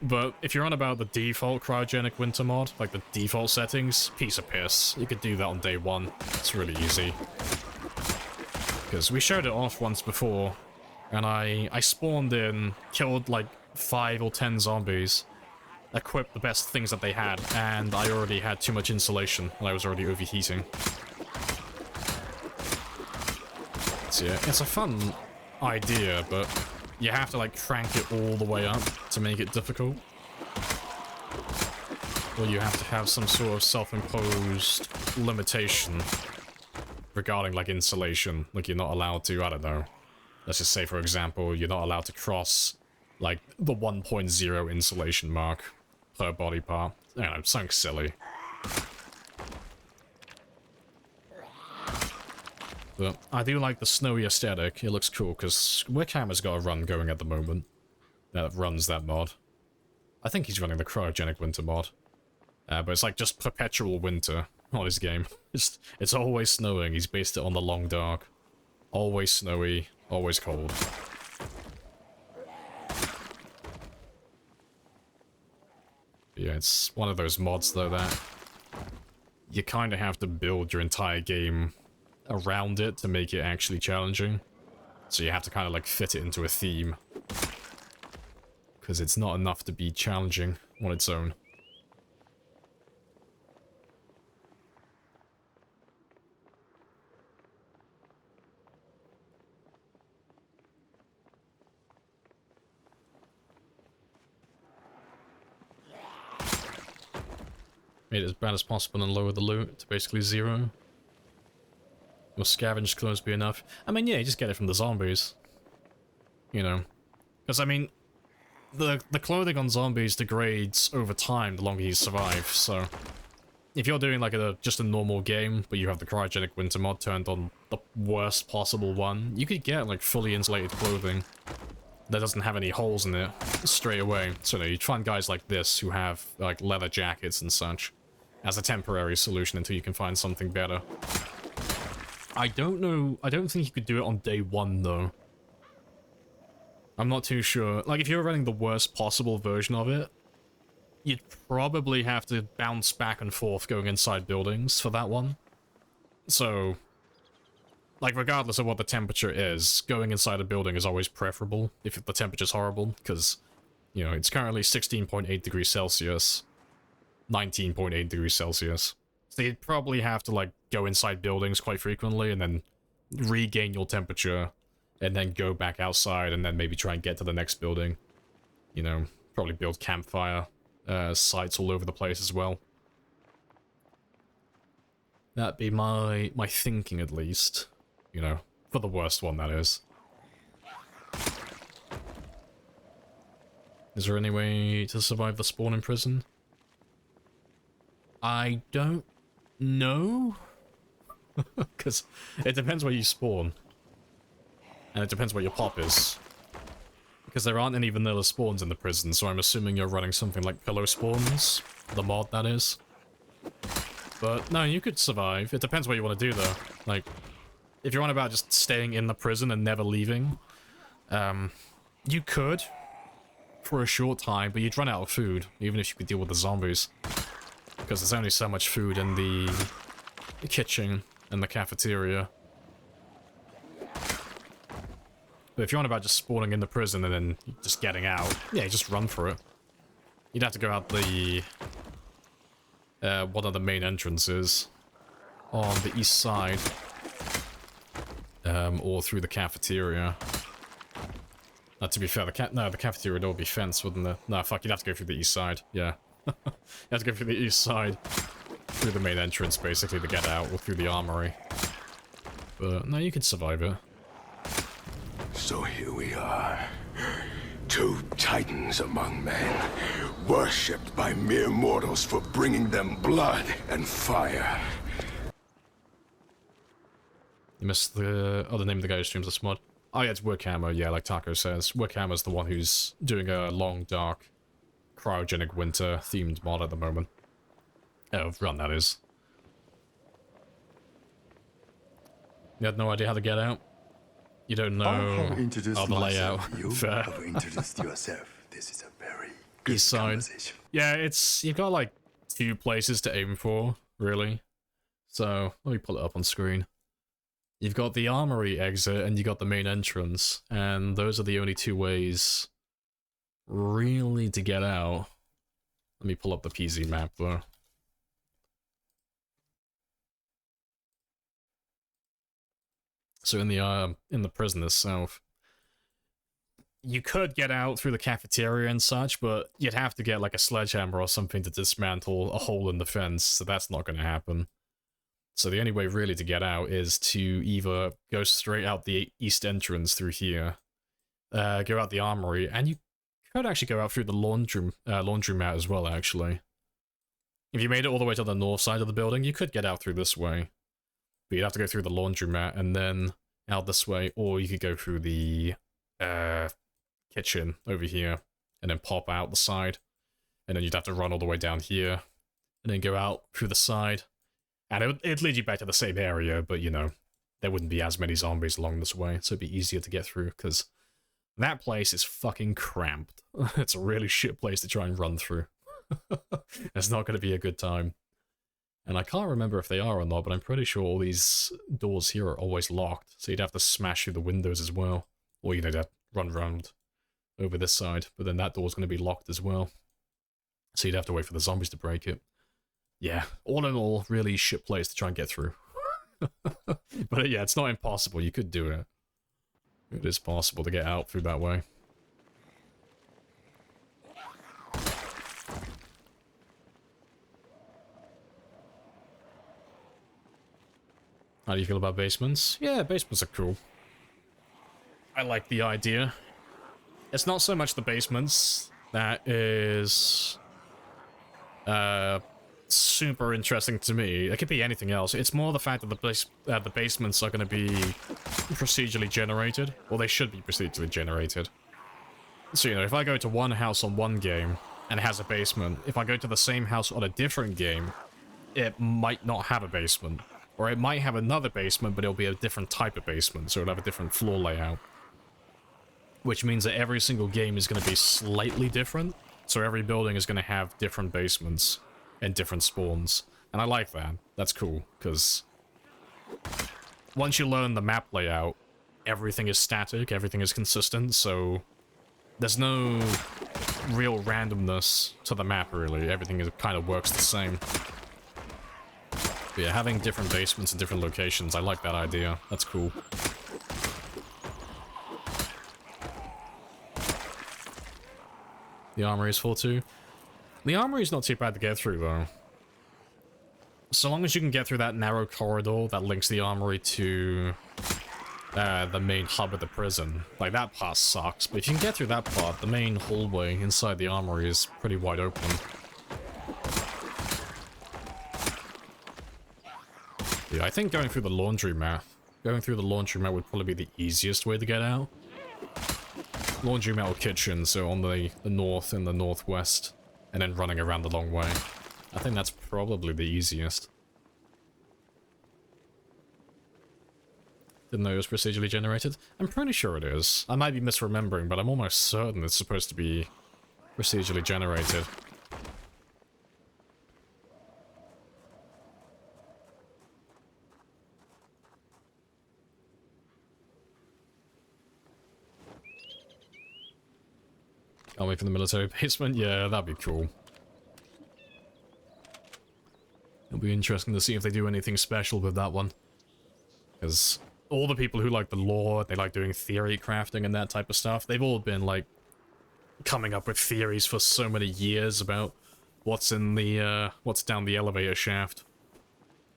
But if you're on about the default cryogenic winter mod, like the default settings, piece of piss. You could do that on day one. It's really easy. Because we showed it off once before, and I spawned in, killed like 5 or 10 zombies, equipped the best things that they had, and I already had too much insulation, and I was already overheating. So yeah, it's a fun idea, but you have to like crank it all the way up to make it difficult. Or you have to have some sort of self-imposed limitation regarding like insulation, like you're not allowed to, I don't know. Let's just say, for example, you're not allowed to cross, like, the 1.0 insulation mark per body part. I don't know, something silly. But I do like the snowy aesthetic. It looks cool, because Wickhammer's got a run going at the moment that runs that mod. I think he's running the cryogenic winter mod. But it's like just perpetual winter on his game. It's always snowing. He's based it on the long dark. Always snowy. Always cold. Yeah, it's one of those mods, though, that you kind of have to build your entire game around it to make it actually challenging. So you have to kind of, like, fit it into a theme. Because it's not enough to be challenging on its own. made it as bad as possible and lower the loot to basically 0. Will scavenge clothes be enough? I mean, yeah, you just get it from the zombies. You know. Because, I mean, the clothing on zombies degrades over time the longer you survive, so... If you're doing like just a normal game, but you have the cryogenic winter mod turned on the worst possible one, you could get like fully insulated clothing that doesn't have any holes in it straight away. So you'd find guys like this who have like leather jackets and such as a temporary solution until you can find something better. I don't know, I don't think you could do it on day 1 though. I'm not too sure. Like if you're running the worst possible version of it, you'd probably have to bounce back and forth going inside buildings for that one. So, like, regardless of what the temperature is, going inside a building is always preferable if the temperature's horrible, because, you know, it's currently 16.8 degrees Celsius, 19.8 degrees Celsius. So you'd probably have to, like, go inside buildings quite frequently and then regain your temperature and then go back outside and then maybe try and get to the next building. You know, probably build campfire sites all over the place as well. That'd be my thinking, at least. You know, for the worst one, that is. Is there any way to survive the spawn in prison? I don't know. Because it depends where you spawn. And it depends what your pop is. Because there aren't any vanilla spawns in the prison, so I'm assuming you're running something like pillow spawns. The mod, that is. But, no, you could survive. It depends what you want to do, though. Like, if you're on about just staying in the prison and never leaving, you could, for a short time, but you'd run out of food, even if you could deal with the zombies. Because there's only so much food in the kitchen and the cafeteria. But if you're on about just spawning in the prison and then just getting out, yeah, just run for it. You'd have to go out the... one of the main entrances on the east side. Or through the cafeteria. To be fair, the cafeteria would all be fenced, wouldn't it? No, fuck, you'd have to go through the east side, yeah. You have to go through the east side. Through the main entrance, basically, to get out, or through the armory. But, no, you could survive it. So here we are, 2 titans among men, worshipped by mere mortals for bringing them blood and fire. You missed the other name of the guy who streams this mod. Oh yeah, it's Workhammer, yeah, like Taco says. Workhammer's the one who's doing a long, dark, cryogenic winter themed mod at the moment. Oh, run, that is. You had no idea how to get out? You don't know how the layout. Fair. Have introduced yourself. This is a very good east side. Conversation. Yeah, you've got like 2 places to aim for, really. So, let me pull it up on screen. You've got the armory exit and you got the main entrance, and those are the only 2 ways really to get out. Let me pull up the PZ map though. So in the prison itself, you could get out through the cafeteria and such, but you'd have to get like a sledgehammer or something to dismantle a hole in the fence, so that's not going to happen. So the only way really to get out is to either go straight out the east entrance through here, go out the armory, and you could actually go out through the laundromat as well, actually. If you made it all the way to the north side of the building, you could get out through this way. But you'd have to go through the laundromat and then out this way, or you could go through the kitchen over here and then pop out the side. And then you'd have to run all the way down here and then go out through the side. And it'd lead you back to the same area, but, you know, there wouldn't be as many zombies along this way, so it'd be easier to get through, because that place is fucking cramped. It's a really shit place to try and run through. It's not going to be a good time. And I can't remember if they are or not, but I'm pretty sure all these doors here are always locked, so you'd have to smash through the windows as well. Or you'd have to run around over this side, but then that door's going to be locked as well. So you'd have to wait for the zombies to break it. Yeah, all in all, really shit place to try and get through. But yeah, it's not impossible, you could do it. It is possible to get out through that way. How do you feel about basements? Yeah, basements are cool. I like the idea. It's not so much the basements that is super interesting to me. It could be anything else. It's more the fact that the basements are going to be procedurally generated, or they should be procedurally generated. So, you know, if I go to one house on one game and it has a basement, if I go to the same house on a different game, it might not have a basement. Or it might have another basement, but it'll be a different type of basement, so it'll have a different floor layout. Which means that every single game is going to be slightly different, so every building is going to have different basements and different spawns. And I like that. That's cool, because once you learn the map layout, everything is static, everything is consistent, so there's no real randomness to the map, really. Everything kind of works the same. But yeah, having different basements in different locations, I like that idea. That's cool. The armory is full too. The armory is not too bad to get through, though. So long as you can get through that narrow corridor that links the armory to the main hub of the prison. Like, that part sucks, but if you can get through that part, the main hallway inside the armory is pretty wide open. Yeah, I think going through the laundromat would probably be the easiest way to get out. Laundromat or kitchen, so on the north and the northwest, and then running around the long way. I think that's probably the easiest. Didn't know it was procedurally generated? I'm pretty sure it is. I might be misremembering, but I'm almost certain it's supposed to be procedurally generated. I'll wait for the military basement? Yeah, that'd be cool. It'll be interesting to see if they do anything special with that one. Because all the people who like the lore, they like doing theory crafting and that type of stuff, they've all been, like, coming up with theories for so many years about what's in the, what's down the elevator shaft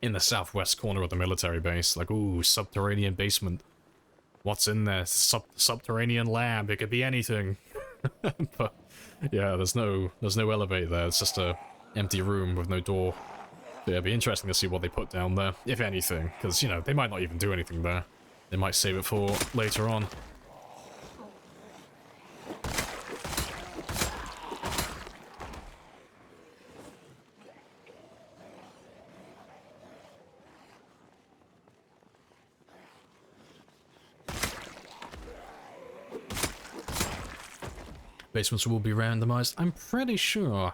in the southwest corner of the military base. Like, ooh, subterranean basement. What's in there? Subterranean lab. It could be anything. But yeah, there's no elevator there. It's just a empty room with no door. So yeah, it'd be interesting to see what they put down there, if anything, because, you know, they might not even do anything there. They might save it for later on. Basements will be randomized. I'm pretty sure.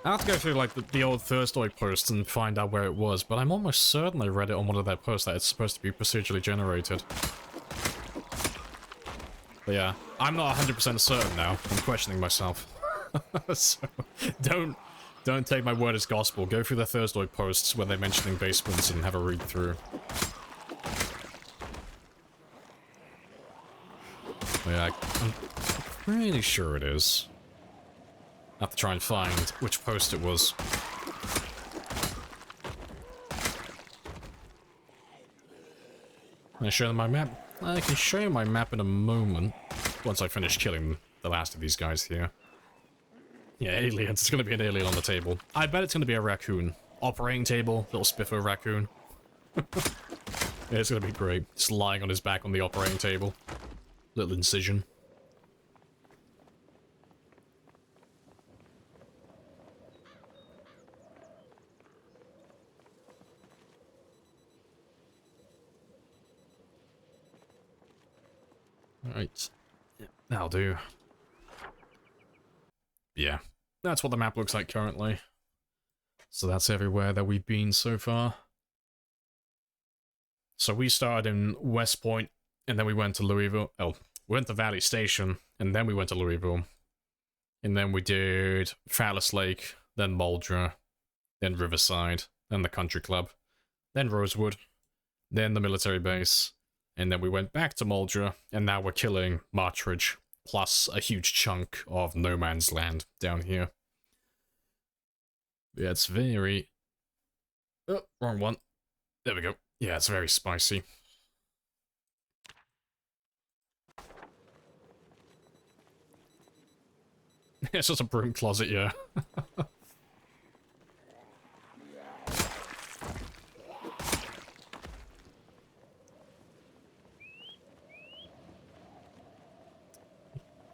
I have to go through, like, the old Thirstoid posts and find out where it was, but I'm almost certain I read it on one of their posts that it's supposed to be procedurally generated. But yeah, I'm not 100% certain now. I'm questioning myself. So, don't take my word as gospel. Go through the Thirstoid posts where they're mentioning basements and have a read through. But yeah, I'm pretty sure it is. I have to try and find which post it was. Can I show them my map? I can show you my map in a moment, once I finish killing the last of these guys here. Yeah, aliens. It's gonna be an alien on the table. I bet it's gonna be a raccoon. Operating table, little spiffo raccoon. Yeah, it's gonna be great. Just lying on his back on the operating table. Little incision. Alright. Yeah, that'll do. Yeah. That's what the map looks like currently. So that's everywhere that we've been so far. So we started in West Point, and then we went to Louisville. Oh, we went to Valley Station, and then we went to Louisville. And then we did Phallus Lake, then Muldra, then Riverside, then the Country Club, then Rosewood, then the military base, and then we went back to Muldra, and now we're killing Martridge, plus a huge chunk of no man's land down here. Yeah, it's very... Oh, wrong one. There we go. Yeah, it's very spicy. It's just a broom closet, yeah.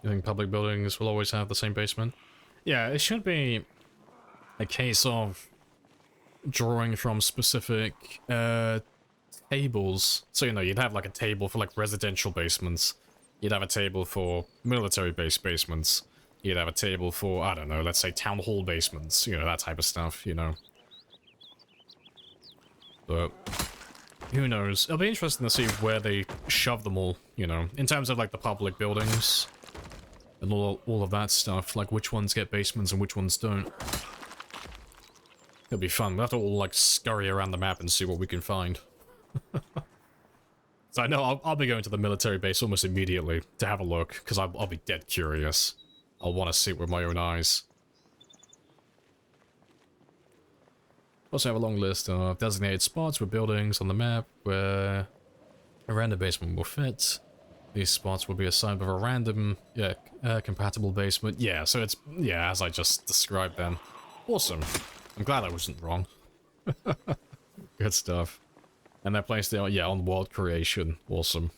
You think public buildings will always have the same basement? Yeah, it should be a case of drawing from specific tables. So, you know, you'd have like a table for like residential basements. You'd have a table for military-based basements. You'd have a table for, I don't know, let's say town hall basements. You know, that type of stuff, you know. But who knows? It'll be interesting to see where they shove them all, you know, in terms of like the public buildings and all of that stuff, like which ones get basements and which ones don't. It'll be fun. We'll have to all like scurry around the map and see what we can find. So I know I'll be going to the military base almost immediately to have a look, because I'll be dead curious. I'll want to see it with my own eyes. Also have a long list of designated spots with buildings on the map where a random basement will fit. These spots will be assigned with a random, compatible basement. Yeah, so it's, yeah, as I just described then. Awesome. I'm glad I wasn't wrong. Good stuff. And they're placed there, yeah, on world creation. Awesome.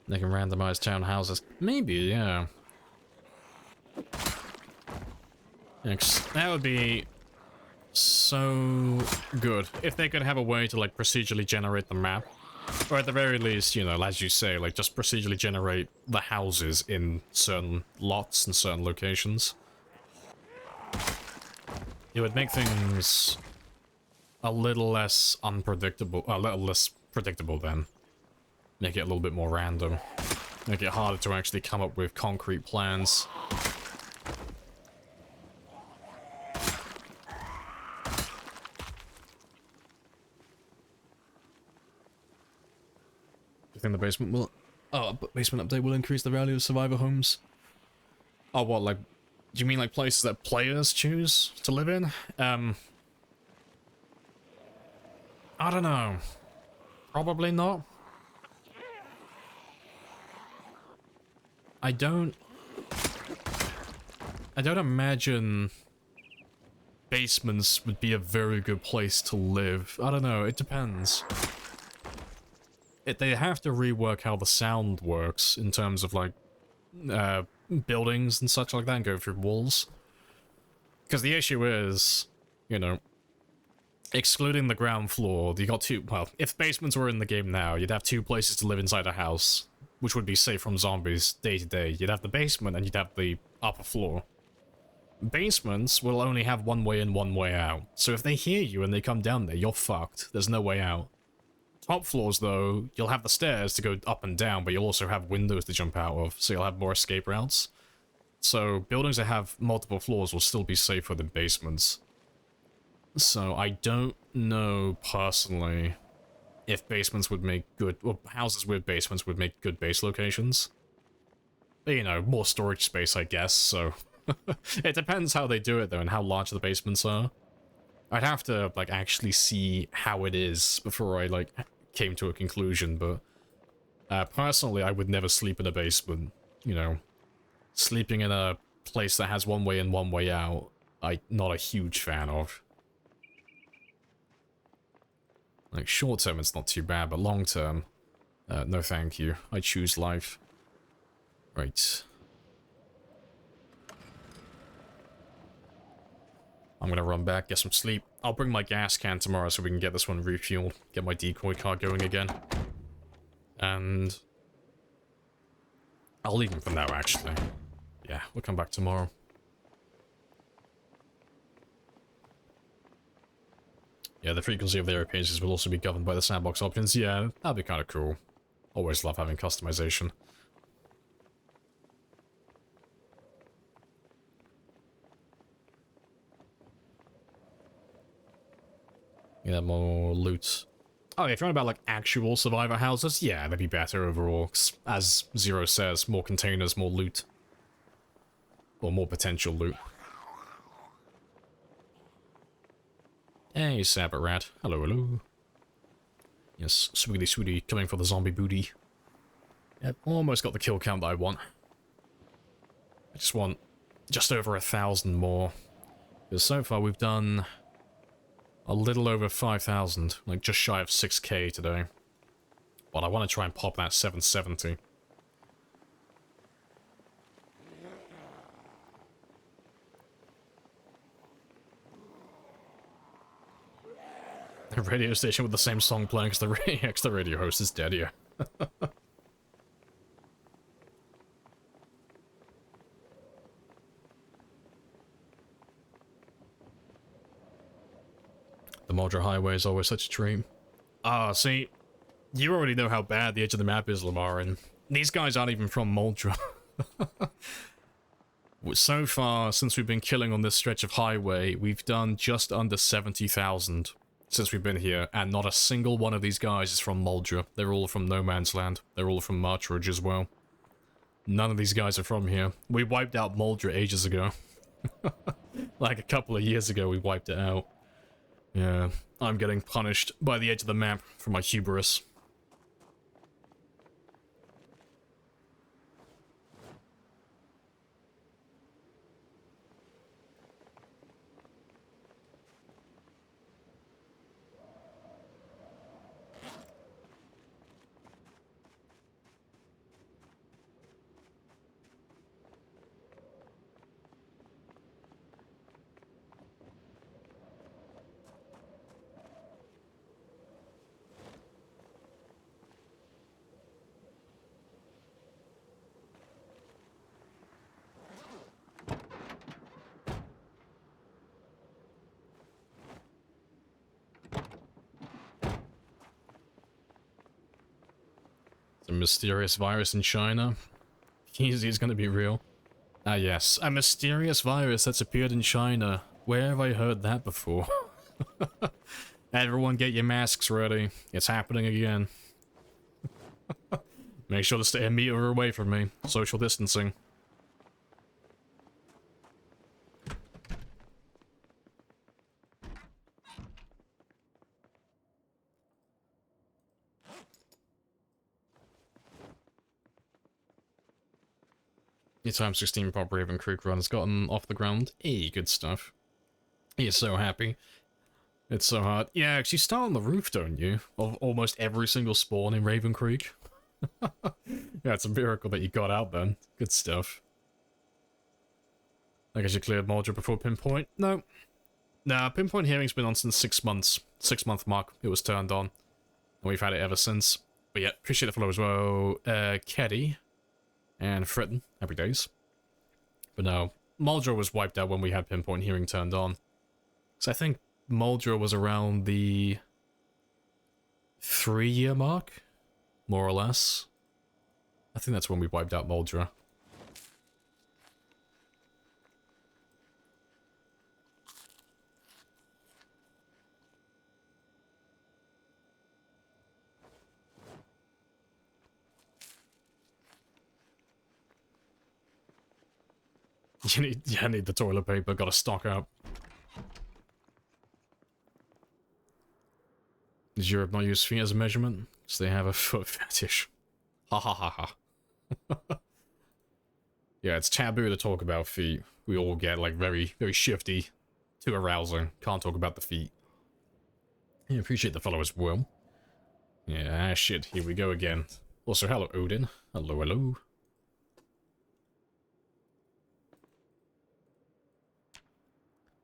They can randomize townhouses. Maybe, yeah. That would be so good if they could have a way to like procedurally generate the map, or at the very least, you know, as you say, like just procedurally generate the houses in certain lots and certain locations. It would make things a little less unpredictable, a little less predictable then. Make it a little bit more random. Make it harder to actually come up with concrete plans. In the basement will... Oh, basement update will increase the value of survivor homes. Oh, what, like... Do you mean like places that players choose to live in? I don't know. Probably not. I don't imagine basements would be a very good place to live. I don't know, it depends. They have to rework how the sound works in terms of like buildings and such like that and go through walls. Because the issue is, you know, excluding the ground floor, you got two, well, if basements were in the game now, you'd have two places to live inside a house, which would be safe from zombies day to day. You'd have the basement and you'd have the upper floor. Basements will only have one way in, one way out. So if they hear you and they come down there, you're fucked. There's no way out. Top floors, though, you'll have the stairs to go up and down, but you'll also have windows to jump out of, so you'll have more escape routes. So buildings that have multiple floors will still be safer than basements. So I don't know, personally, if basements would make good... Well, houses with basements would make good base locations. But, you know, more storage space, I guess, so... It depends how they do it, though, and how large the basements are. I'd have to, like, actually see how it is before I, like, came to a conclusion, but... personally, I would never sleep in a basement, you know. Sleeping in a place that has one way in, one way out, I'm not a huge fan of. Like, short-term it's not too bad, but long-term, no thank you. I choose life. Right. I'm gonna run back, get some sleep. I'll bring my gas can tomorrow so we can get this one refueled, get my decoy car going again. And... I'll leave him for now, actually. Yeah, we'll come back tomorrow. Yeah, the frequency of the area pages will also be governed by the sandbox options. Yeah, that'd be kind of cool. Always love having customization. Yeah, more loot. Oh, if you're on about like actual survivor houses, yeah, they'd be better overall. 'Cause as Zero says, more containers, more loot. Or more potential loot. Hey, Sabbat Rat. Hello, hello. Yes, sweetie, sweetie, coming for the zombie booty. Yep, almost got the kill count that I want. I just want just over 1,000 more. Because so far we've done a little over 5,000, like just shy of 6k today. But I want to try and pop that 770. A radio station with the same song playing because the radio host is dead here. The Moldra Highway is always such a dream. Ah, see, you already know how bad the edge of the map is, Lamar, and these guys aren't even from Moldra. So far, since we've been killing on this stretch of highway, we've done just under 70,000 since we've been here, and not a single one of these guys is from Moldra. They're all from No Man's Land. They're all from Marchridge as well. None of these guys are from here. We wiped out Moldra ages ago. Like a couple of years ago, we wiped it out. Yeah, I'm getting punished by the edge of the map for my hubris. A mysterious virus in China. Easy is gonna be real. Ah yes, a mysterious virus that's appeared in China. Where have I heard that before? Everyone get your masks ready. It's happening again. Make sure to stay a meter away from me. Social distancing. Your time 16 Pop Raven Creek run has gotten off the ground. Hey, good stuff. You're so happy. It's so hard. Yeah, actually start on the roof, don't you? Of almost every single spawn in Raven Creek. Yeah, it's a miracle that you got out then. Good stuff. I guess you cleared Moldra before Pinpoint? No. Nah, Pinpoint Hearing's been on since 6 months. 6-month mark, it was turned on. And we've had it ever since. But yeah, appreciate the follow as well. Keddy. And Fritten, happy days. But no, Moldra was wiped out when we had Pinpoint Hearing turned on. So I think Moldra was around the 3-year mark, more or less. I think that's when we wiped out Moldra. You need the toilet paper, gotta stock up. Does Europe not use feet as a measurement? So they have a foot fetish. Ha ha ha ha. Yeah, it's taboo to talk about feet. We all get like very shifty, too arousing. Can't talk about the feet. Yeah, appreciate the follow as well. Yeah, ah shit, here we go again. Also, hello Odin. Hello, hello.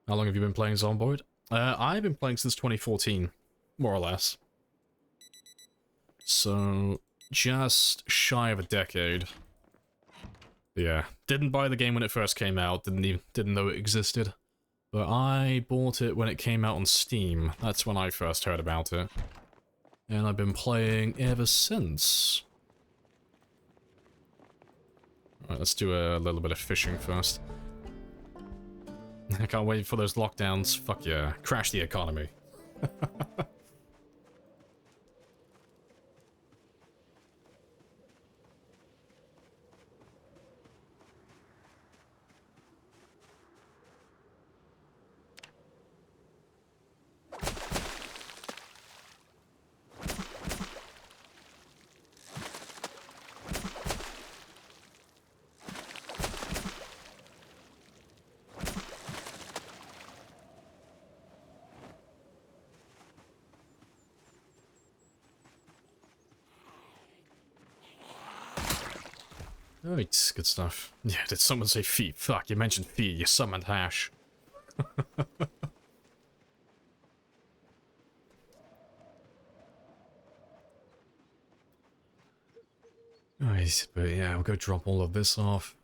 How long have you been playing Zomboid? I've been playing since 2014, more or less. So, just shy of a decade. Yeah, didn't buy the game when it first came out, didn't know it existed. But I bought it when it came out on Steam. That's when I first heard about it. And I've been playing ever since. Alright, let's do a little bit of fishing first. I can't wait for those lockdowns. Fuck yeah. Crash the economy. Right, good stuff. Yeah, did someone say feet? Fuck, you mentioned feet, you summoned hash. Right, but yeah, we'll go drop all of this off.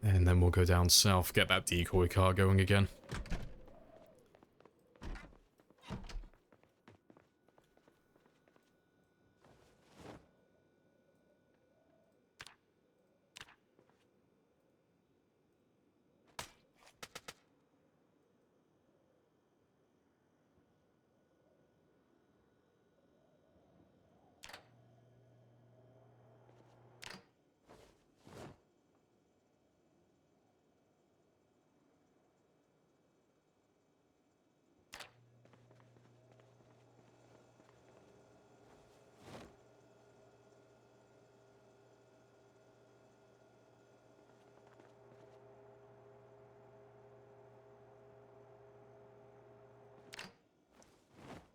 And then we'll go down south, get that decoy car going again.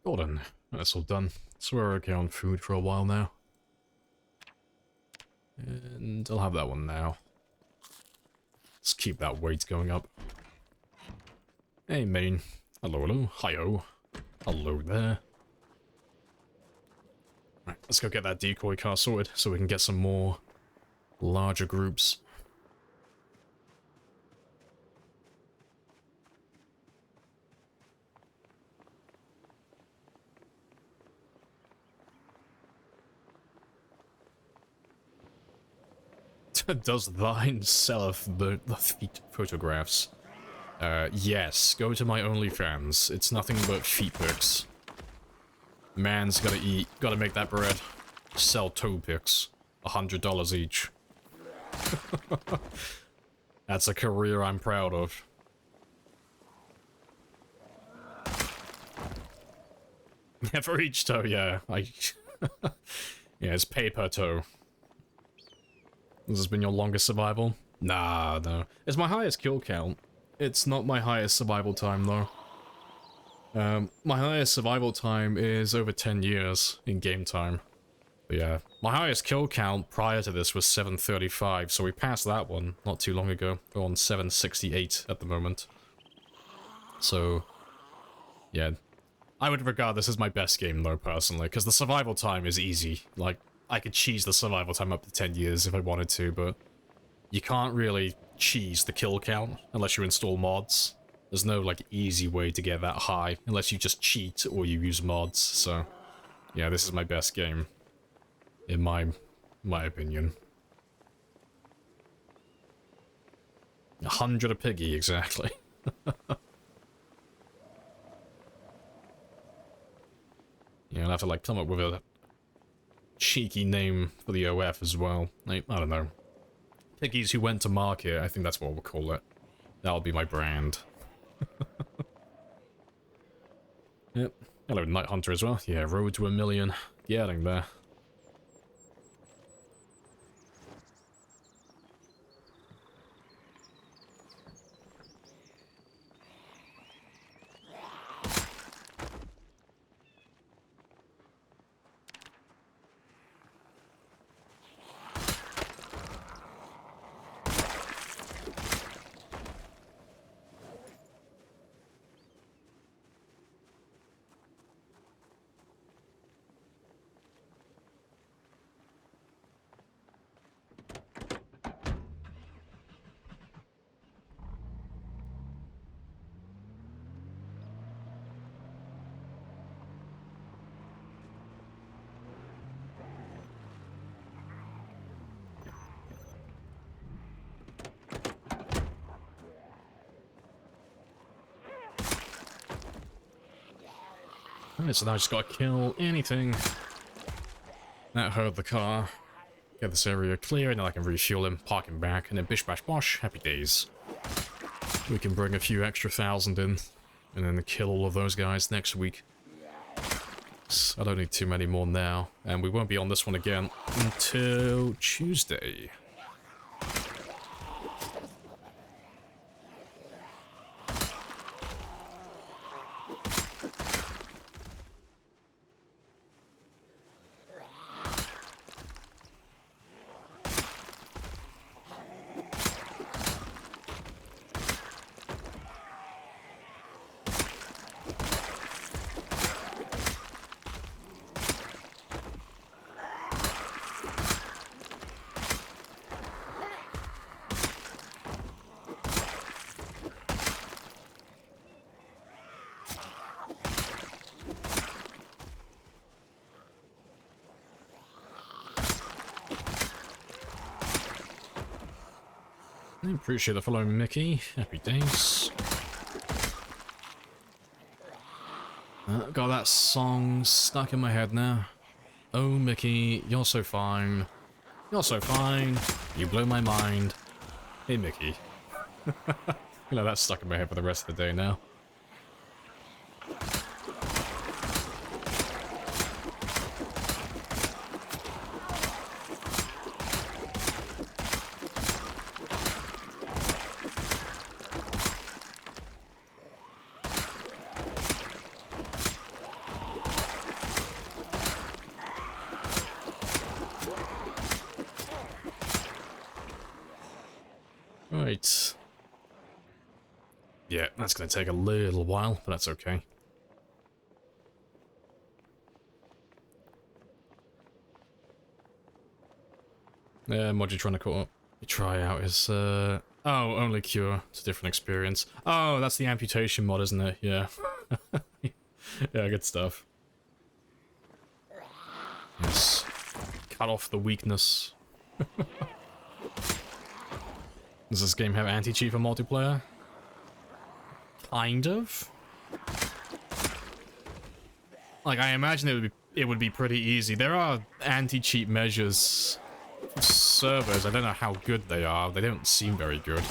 Golden. That's all done. So we're okay on food for a while now. And I'll have that one now. Let's keep that weight going up. Hey, main. Hello, hello. Hi-oh. Hello there. Right, let's go get that decoy car sorted so we can get some more larger groups. Does thine selleth the feet photographs? Yes. Go to my OnlyFans. It's nothing but feet pics. Man's gotta eat. Gotta make that bread. Sell toe pics. $100 each. That's a career I'm proud of. Yeah, for each toe, yeah. Yeah, it's pay per toe. This has been your longest survival? Nah, no. It's my highest kill count. It's not my highest survival time, though. My highest survival time is over 10 years in game time. But yeah, my highest kill count prior to this was 735, so we passed that one not too long ago. We're on 768 at the moment. So, yeah. I would regard this as my best game, though, personally, because the survival time is easy. Like, I could cheese the survival time up to 10 years if I wanted to, but you can't really cheese the kill count unless you install mods. There's no, like, easy way to get that high unless you just cheat or you use mods, so yeah, this is my best game, in my opinion. 100 a piggy, exactly. Yeah, I'll have to, like, come up with a cheeky name for the OF as well. Like, I don't know. Piggies who went to market, I think that's what we'll call it. That'll be my brand. Yep. Hello, Night Hunter as well. Yeah, road to 1 million. Getting there. Alright, so now I just gotta kill anything that hurt the car. Get this area clear, and then I can refuel him, park him back, and then bish bash bosh, happy days. We can bring a few extra thousand in, and then kill all of those guys next week. I don't need too many more now, and we won't be on this one again until Tuesday. I appreciate the follow, Mickey. Happy days. Got that song stuck in my head now. Oh, Mickey, you're so fine. You're so fine. You blow my mind. Hey, Mickey. You know, that's stuck in my head for the rest of the day now. Right. Yeah, that's gonna take a little while, but that's okay. What you trying to call up? You try out is, oh, only cure. It's a different experience. Oh, that's the amputation mod, isn't it? Yeah. Yeah, good stuff. Yes. Cut off the weakness. Does this game have anti-cheat for multiplayer? Kind of. Like, I imagine it would be pretty easy. There are anti-cheat measures for servers. I don't know how good they are. They don't seem very good.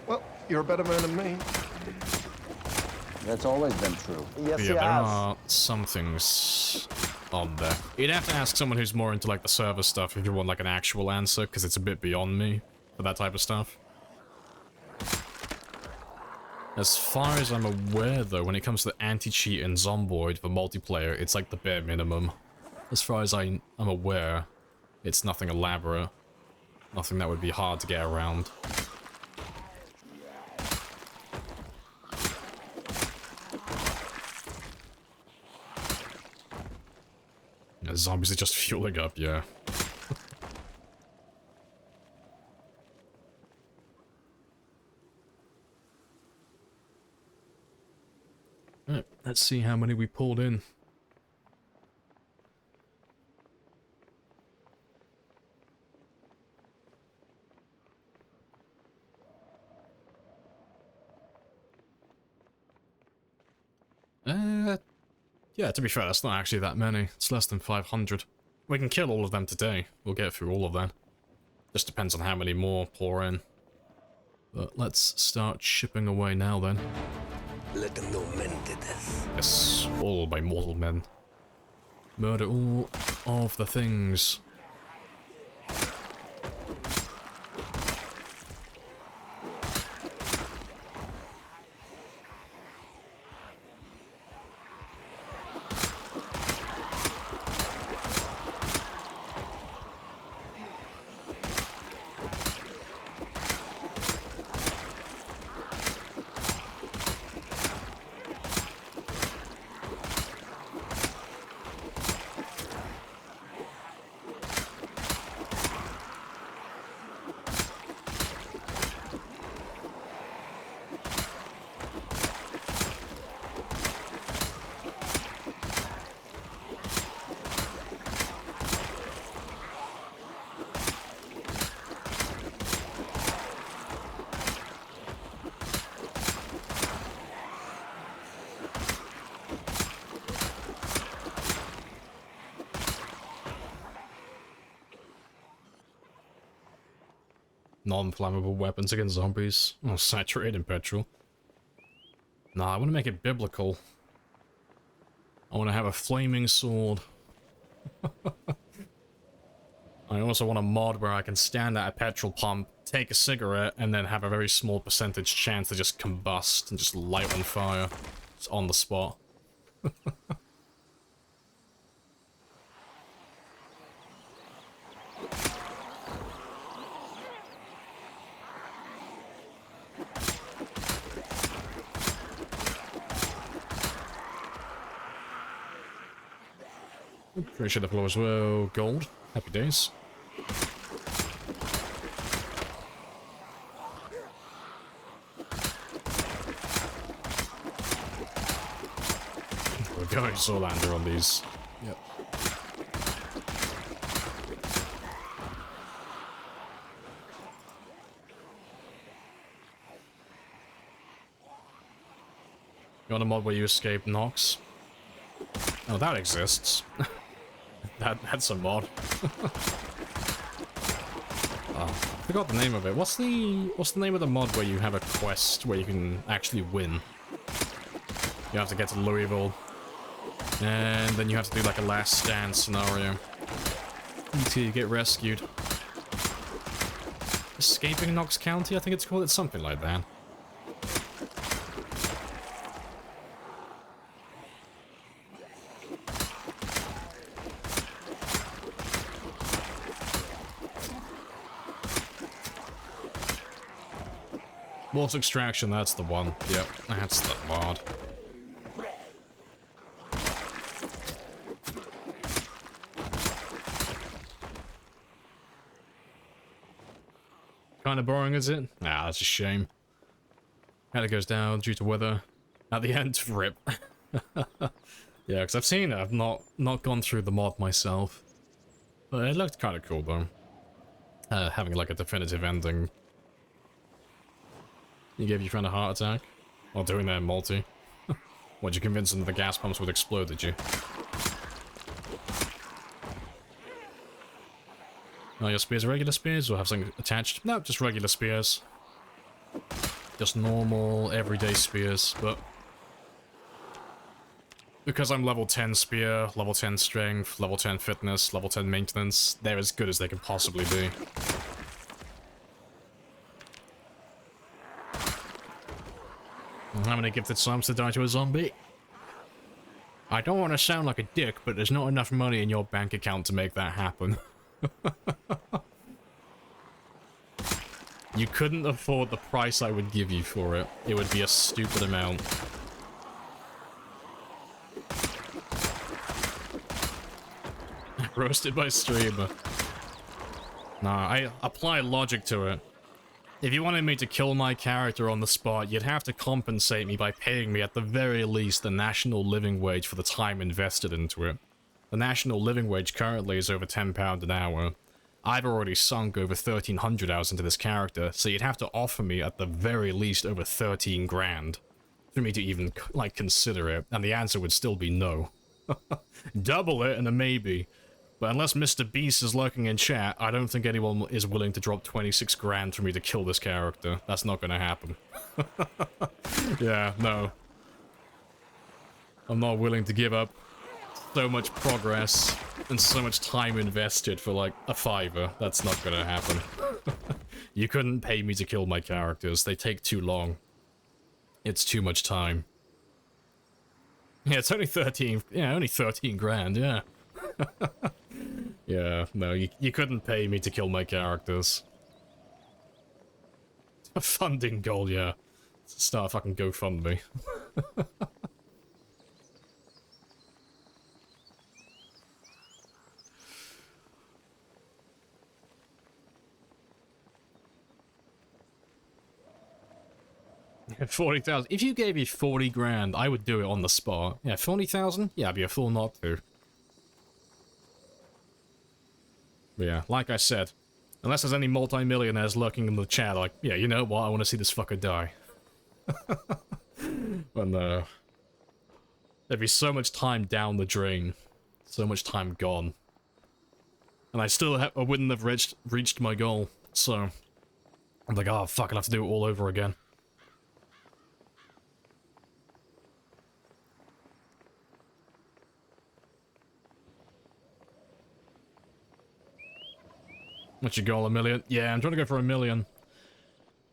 Well, you're a better man than me. That's always been true. Yes, Yeah, there are some things on there. You'd have to ask someone who's more into, like, the server stuff if you want, like, an actual answer, because it's a bit beyond me for that type of stuff. As far as I'm aware, though, when it comes to anti-cheat and Zomboid for multiplayer, it's, like, the bare minimum. As far as I'm aware, it's nothing elaborate. Nothing that would be hard to get around. Yeah, zombies are just fueling up, yeah. Alright, let's see how many we pulled in. Yeah, to be fair, that's not actually that many. It's less than 500. We can kill all of them today. We'll get through all of them. Just depends on how many more pour in. But let's start shipping away now then. Let them know men did this. Yes, all by mortal men. Murder all of the things. Non-flammable weapons against zombies. Oh, saturated in petrol. Nah, I want to make it biblical. I want to have a flaming sword. I also want a mod where I can stand at a petrol pump, take a cigarette, and then have a very small percentage chance to just combust and just light on fire. It's on the spot. Appreciate the floor as well. Gold. Happy days. We're going Zoolander on these. Yep. You want a mod where you escape knocks? Oh, that exists. That's a mod. I forgot the name of it. What's the name of the mod where you have a quest where you can actually win? You have to get to Louisville, and then you have to do like a last stand scenario until you get rescued. Escaping Knox County, I think it's called. It's something like that. Water extraction, that's the one. Yep, that's the mod. Kinda boring, is it? Nah, that's a shame. And it goes down due to weather. At the end, rip. Yeah, because I've seen it. I've not gone through the mod myself. But it looked kinda cool, though. Having like a definitive ending. You gave your friend a heart attack? While doing that in multi? What'd you convince them the gas pumps would explode, did you? Oh, your spears are regular spears or have something attached? No, just regular spears. Just normal, everyday spears, but... because I'm level 10 spear, level 10 strength, level 10 fitness, level 10 maintenance, they're as good as they can possibly be. How many gifted slums to die to a zombie? I don't want to sound like a dick, but there's not enough money in your bank account to make that happen. You couldn't afford the price I would give you for it. It would be a stupid amount. Roasted by streamer. Nah, I apply logic to it. If you wanted me to kill my character on the spot, you'd have to compensate me by paying me at the very least the national living wage for the time invested into it. The national living wage currently is over £10 an hour. I've already sunk over 1,300 hours into this character, so you'd have to offer me at the very least over 13 grand for me to even, like, consider it, and the answer would still be no. Double it and a maybe. But unless Mr. Beast is lurking in chat, I don't think anyone is willing to drop 26 grand for me to kill this character. That's not gonna happen. Yeah, no. I'm not willing to give up so much progress and so much time invested for, like, a fiver. That's not gonna happen. You couldn't pay me to kill my characters. They take too long. It's too much time. Yeah, it's only 13... yeah, only 13 grand, yeah. Yeah, no, you couldn't pay me to kill my characters. A funding goal, yeah. Start a fucking GoFundMe. Yeah, 40,000. If you gave me 40 grand, I would do it on the spot. Yeah, 40,000? Yeah, I'd be a fool not to. But yeah, like I said, unless there's any multi-millionaires lurking in the chat, like, yeah, you know what, I want to see this fucker die. But no. There'd be so much time down the drain. So much time gone. And I still I wouldn't have reached my goal, so... I'm like, oh fuck, I'll have to do it all over again. What's your goal, 1 million? Yeah, I'm trying to go for 1 million.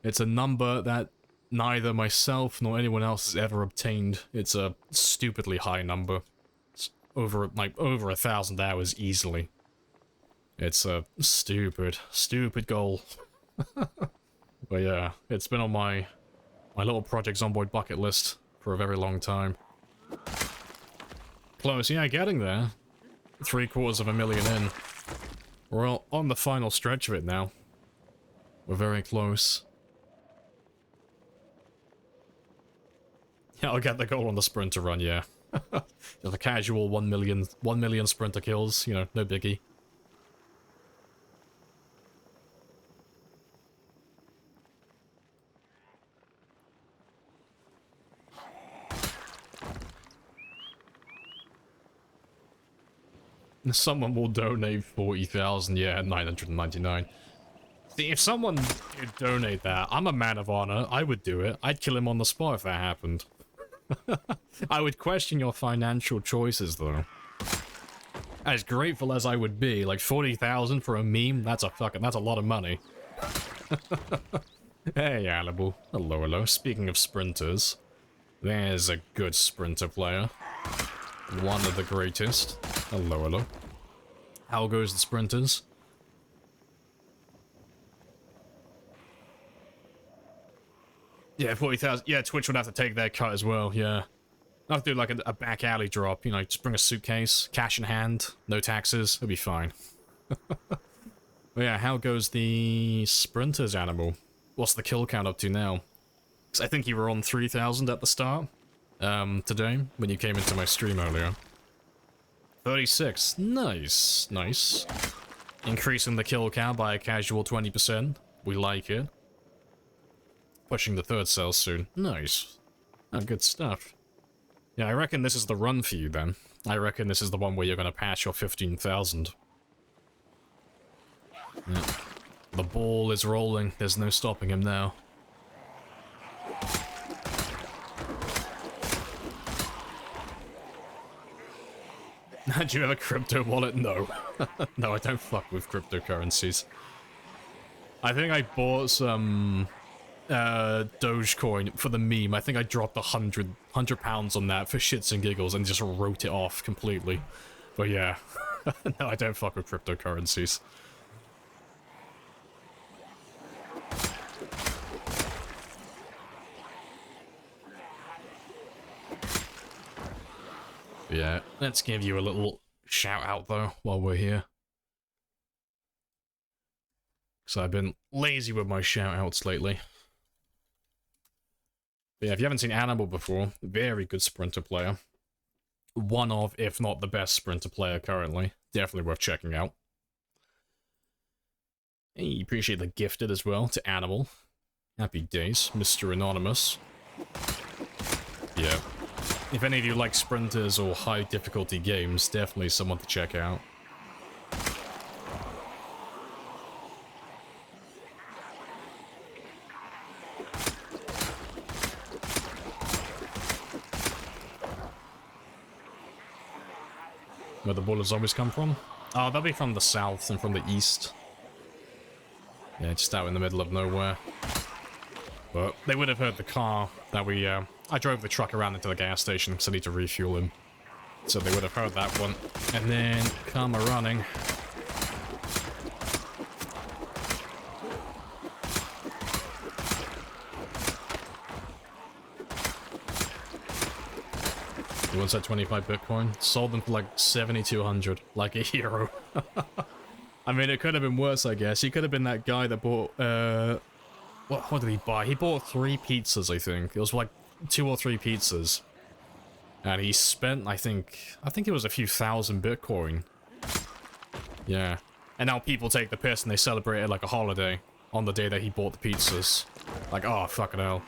It's a number that neither myself nor anyone else has ever obtained. It's a stupidly high number. It's over 1,000 hours easily. It's a stupid goal. But yeah, it's been on my little Project Zomboid bucket list for a very long time. Close, yeah, getting there. 750,000 in. We're all on the final stretch of it now. We're very close. Yeah, I'll get the goal on the sprinter run, yeah. Just a casual 1 million sprinter kills, you know, no biggie. Someone will donate 40,000, yeah, 999. See, if someone did donate that, I'm a man of honor. I would do it. I'd kill him on the spot if that happened. I would question your financial choices, though. As grateful as I would be, like 40,000 for a meme, that's a lot of money. Hey, Alibu. Hello, hello. Speaking of sprinters, there's a good sprinter player. One of the greatest. Hello, hello. How goes the sprinters? Yeah, 40,000. Yeah, Twitch would have to take their cut as well, yeah. I'll have to do like a back alley drop, you know, just bring a suitcase, cash in hand, no taxes, it'll be fine. But yeah, how goes the sprinters, Animal? What's the kill count up to now? Because I think you were on 3,000 at the start, today, when you came into my stream earlier. 36, nice, nice. Increasing the kill count by a casual 20%, we like it. Pushing the third cell soon, nice. Oh, good stuff. Yeah, I reckon this is the run for you then. I reckon this is the one where you're gonna pass your 15,000. Yeah. The ball is rolling, there's no stopping him now. Do you have a crypto wallet? No. No, I don't fuck with cryptocurrencies. I think I bought some Dogecoin for the meme. I think I dropped 100 pounds on that for shits and giggles and just wrote it off completely. But yeah, no, I don't fuck with cryptocurrencies. Yeah, let's give you a little shout out though while we're here. So I've been lazy with my shout outs lately. But yeah, if you haven't seen Animal before, very good sprinter player. One of, if not the best sprinter player currently. Definitely worth checking out. Hey, appreciate the gifted as well to Animal. Happy days, Mr. Anonymous. Yeah. If any of you like sprinters or high difficulty games, definitely someone to check out. Where the bullets always come from? Oh, they'll be from the south and from the east. Yeah, just out in the middle of nowhere. But they would have heard the car that we, I drove the truck around into the gas station because I need to refuel him. So they would have heard that one. And then come running. You once had 25 Bitcoin? Sold them for like 7,200, like a hero. I mean, it could have been worse, I guess. He could have been that guy that bought, what did he buy? He bought 3 pizzas, I think. It was like 2 or 3 pizzas. And he spent, I think it was a few thousand Bitcoin. Yeah. And now people take the piss and they celebrate it like a holiday on the day that he bought the pizzas. Like, oh, fucking hell.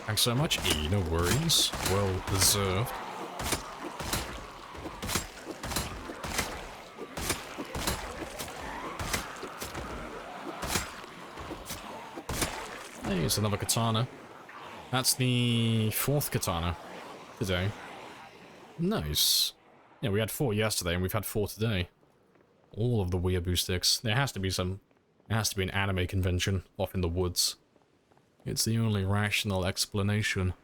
Thanks so much, E, no worries. Well deserved. Hey, it's another katana. That's the 4th katana today. Nice. Yeah, we had 4 yesterday and we've had 4 today. All of the weeaboo sticks. There has to be an anime convention off in the woods. It's the only rational explanation.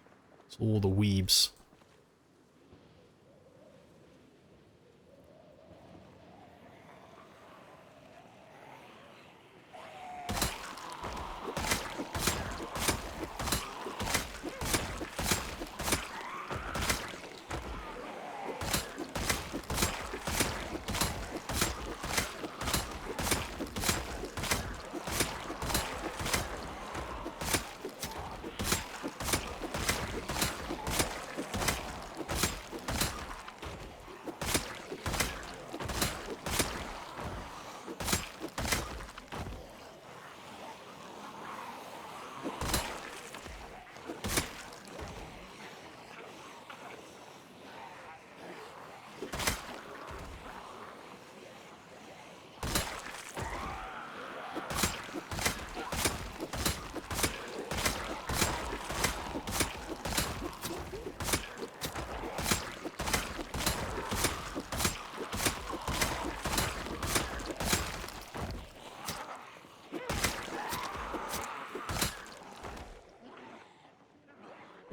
It's all the weebs.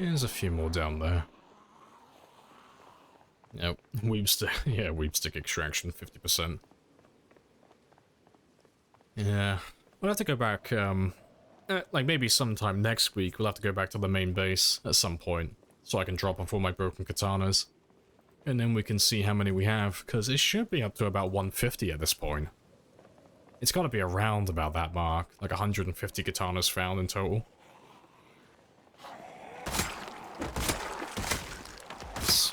There's a few more down there. Yep, weebstick, yeah, weebstick extraction, 50%. Yeah, we'll have to go back, like maybe sometime next week, we'll have to go back to the main base at some point, so I can drop off all my broken katanas. And then we can see how many we have, because it should be up to about 150 at this point. It's got to be around about that mark, like 150 katanas found in total.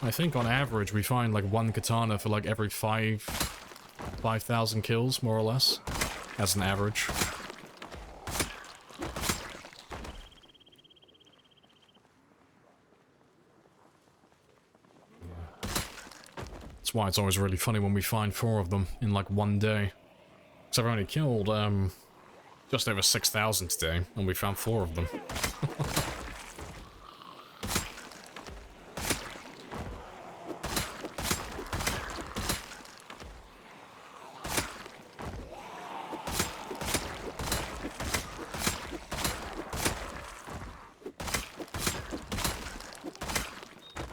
I think on average we find like one katana for like every 5,000 kills, more or less, as an average. That's why it's always really funny when we find 4 of them in like one day. Because I've only killed just over 6,000 today, and we found 4 of them.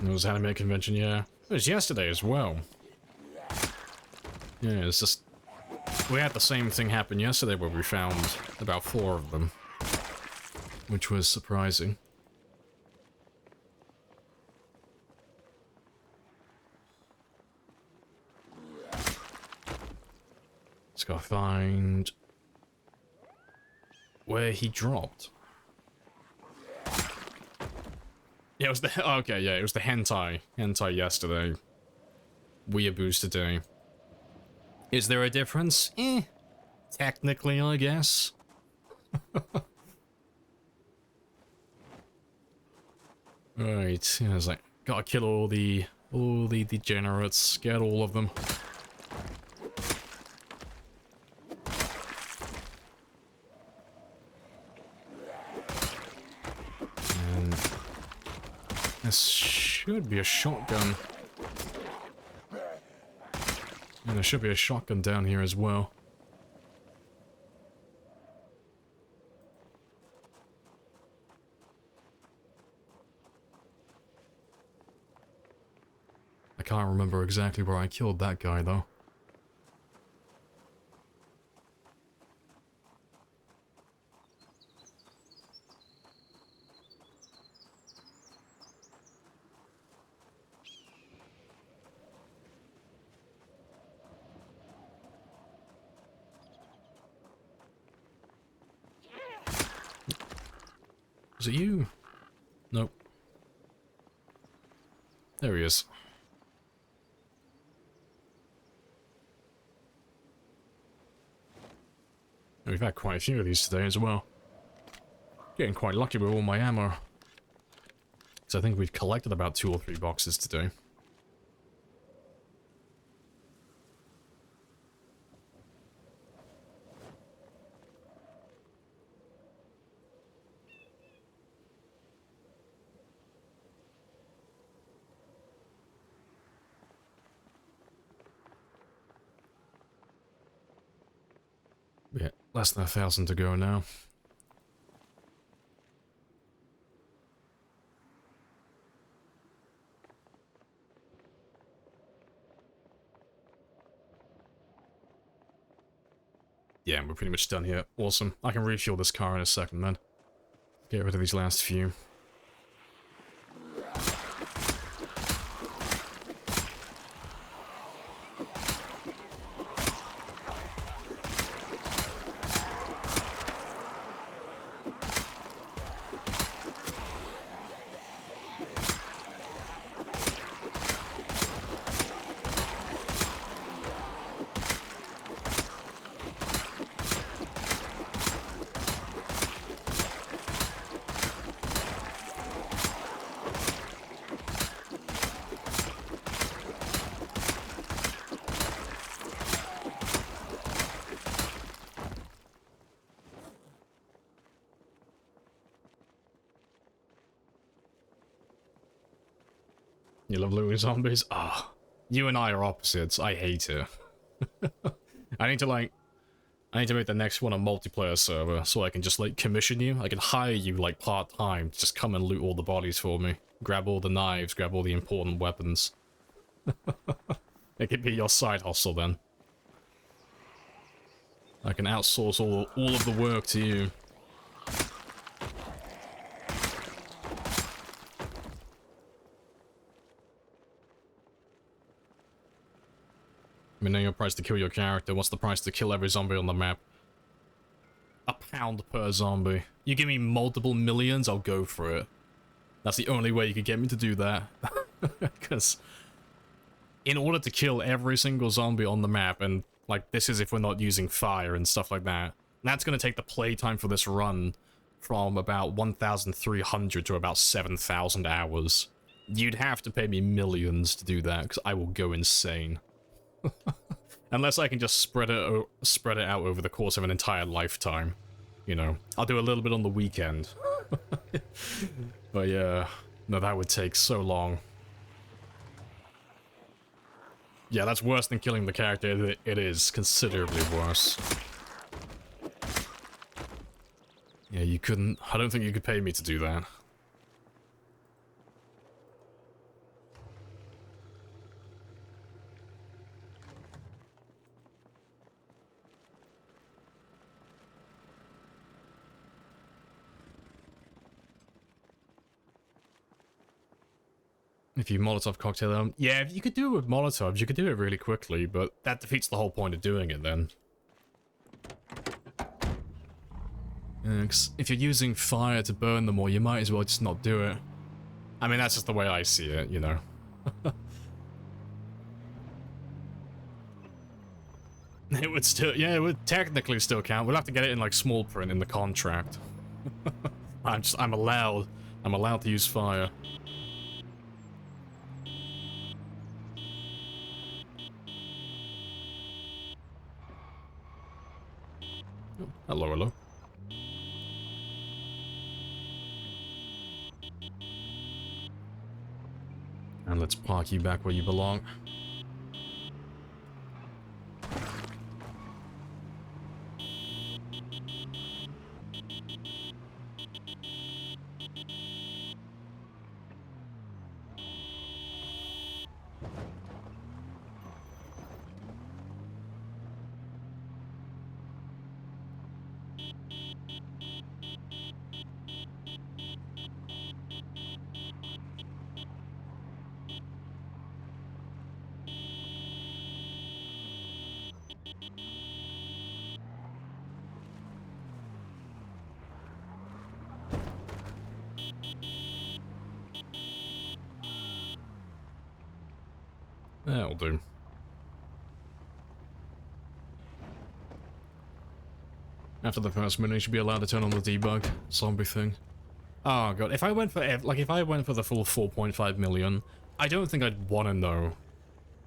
It was anime convention, yeah. It was yesterday as well. Yeah, it's just... We had the same thing happen yesterday where we found about 4 of them. Which was surprising. Let's go find... where he dropped. Yeah, it was the... okay, yeah, it was the hentai. Hentai yesterday. Weeaboos today. Is there a difference? Eh. Technically, I guess. Right, yeah, it's like, gotta kill all the degenerates, get all of them. And this should be a shotgun. And there should be a shotgun down here as well. I can't remember exactly where I killed that guy, though. Is it you? Nope. There he is. We've had quite a few of these today as well. Getting quite lucky with all my ammo. So I think we've collected about 2 or 3 boxes today. Yeah, less than 1,000 to go now. Yeah, we're pretty much done here. Awesome. I can refuel this car in a second then. Get rid of these last few. You love looting zombies? Ah, you and I are opposites. I hate it. I need to, like, I need to make the next one a multiplayer server, so I can just, like, commission you. I can hire you, like, part-time to just come and loot all the bodies for me. Grab all the knives, grab all the important weapons. It could be your side hustle, then. I can outsource all of the work to you. Let me know your price to kill your character. What's the price to kill every zombie on the map? £1 per zombie. You give me multiple millions, I'll go for it. That's the only way you could get me to do that. Because in order to kill every single zombie on the map, and like this is if we're not using fire and stuff like that, that's going to take the playtime for this run from about 1,300 to about 7,000 hours. You'd have to pay me millions to do that, because I will go insane. Unless I can just spread it out over the course of an entire lifetime. You know, I'll do a little bit on the weekend. But yeah, no, that would take so long. Yeah, that's worse than killing the character. It is considerably worse. Yeah, you couldn't... I don't think you could pay me to do that. If you Molotov cocktail them... Yeah, if you could do it with Molotovs, you could do it really quickly, but that defeats the whole point of doing it then. If you're using fire to burn them all, you might as well just not do it. I mean, that's just the way I see it, you know. It would still... Yeah, it would technically still count. We'll have to get it in, like, small print in the contract. I'm allowed to use fire. Hello, hello. And let's park you back where you belong. That'll do. After the first minute, you should be allowed to turn on the debug zombie thing. Oh god, if I went for the full 4.5 million, I don't think I'd want to know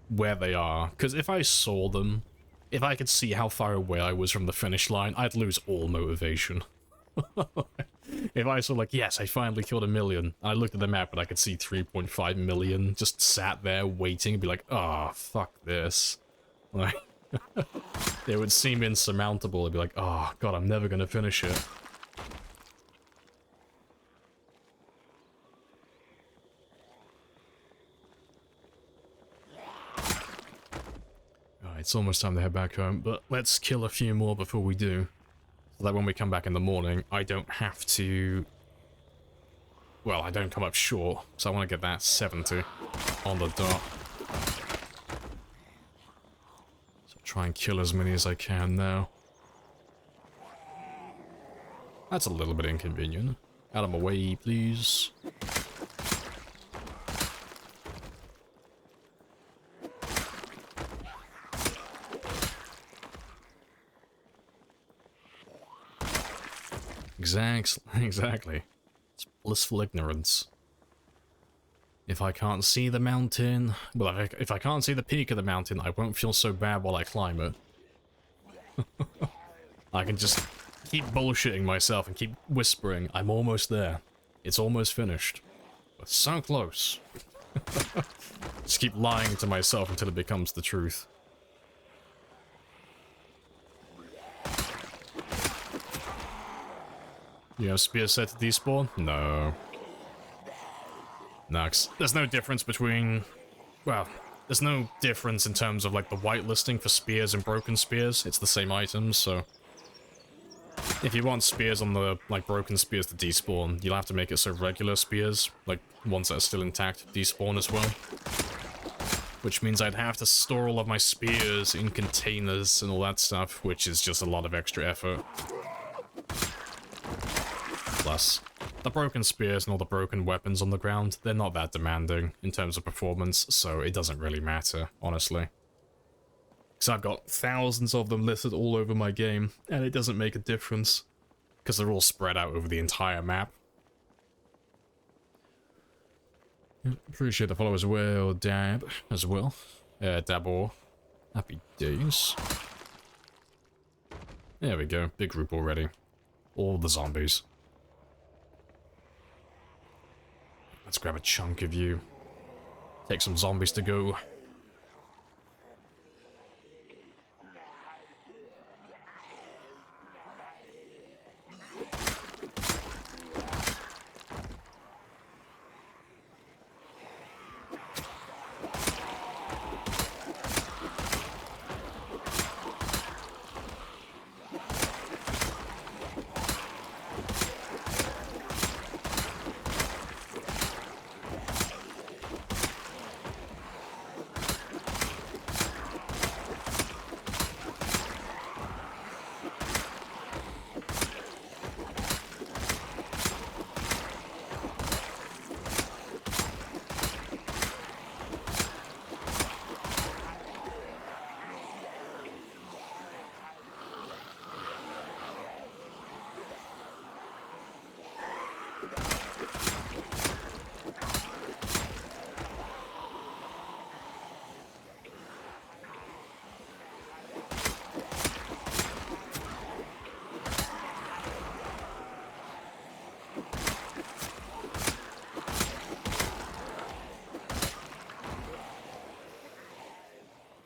where they are. Because if I saw them, if I could see how far away I was from the finish line, I'd lose all motivation. If I saw, like, yes, I finally killed 1 million, I looked at the map and I could see 3.5 million just sat there waiting and be like, oh, fuck this. Like, it would seem insurmountable. It'd be like, oh, god, I'm never gonna finish it. Alright, it's almost time to head back home, but let's kill a few more before we do. So that when we come back in the morning, I don't have to... Well, I don't come up short, so I want to get that 70 on the dot. So try and kill as many as I can now. That's a little bit inconvenient. Out of my way, please. Exactly. It's blissful ignorance. If I can't see the mountain... Well, if I can't see the peak of the mountain, I won't feel so bad while I climb it. I can just keep bullshitting myself and keep whispering, I'm almost there. It's almost finished. But so close. Just keep lying to myself until it becomes the truth. You have spear set to despawn? No. No, 'cause there's no difference between... Well, there's no difference in terms of, like, the whitelisting for spears and broken spears. It's the same items, so... If you want spears on the, like, broken spears to despawn, you'll have to make it so regular spears, like, ones that are still intact, despawn as well. Which means I'd have to store all of my spears in containers and all that stuff, which is just a lot of extra effort. Plus, the broken spears and all the broken weapons on the ground, they're not that demanding in terms of performance, so it doesn't really matter, honestly. Because I've got thousands of them listed all over my game, and it doesn't make a difference, because they're all spread out over the entire map. Appreciate the follow as well, Dab, as well. Dabor. Happy days. There we go, big group already. All the zombies. Let's grab a chunk of you. Take some zombies to go.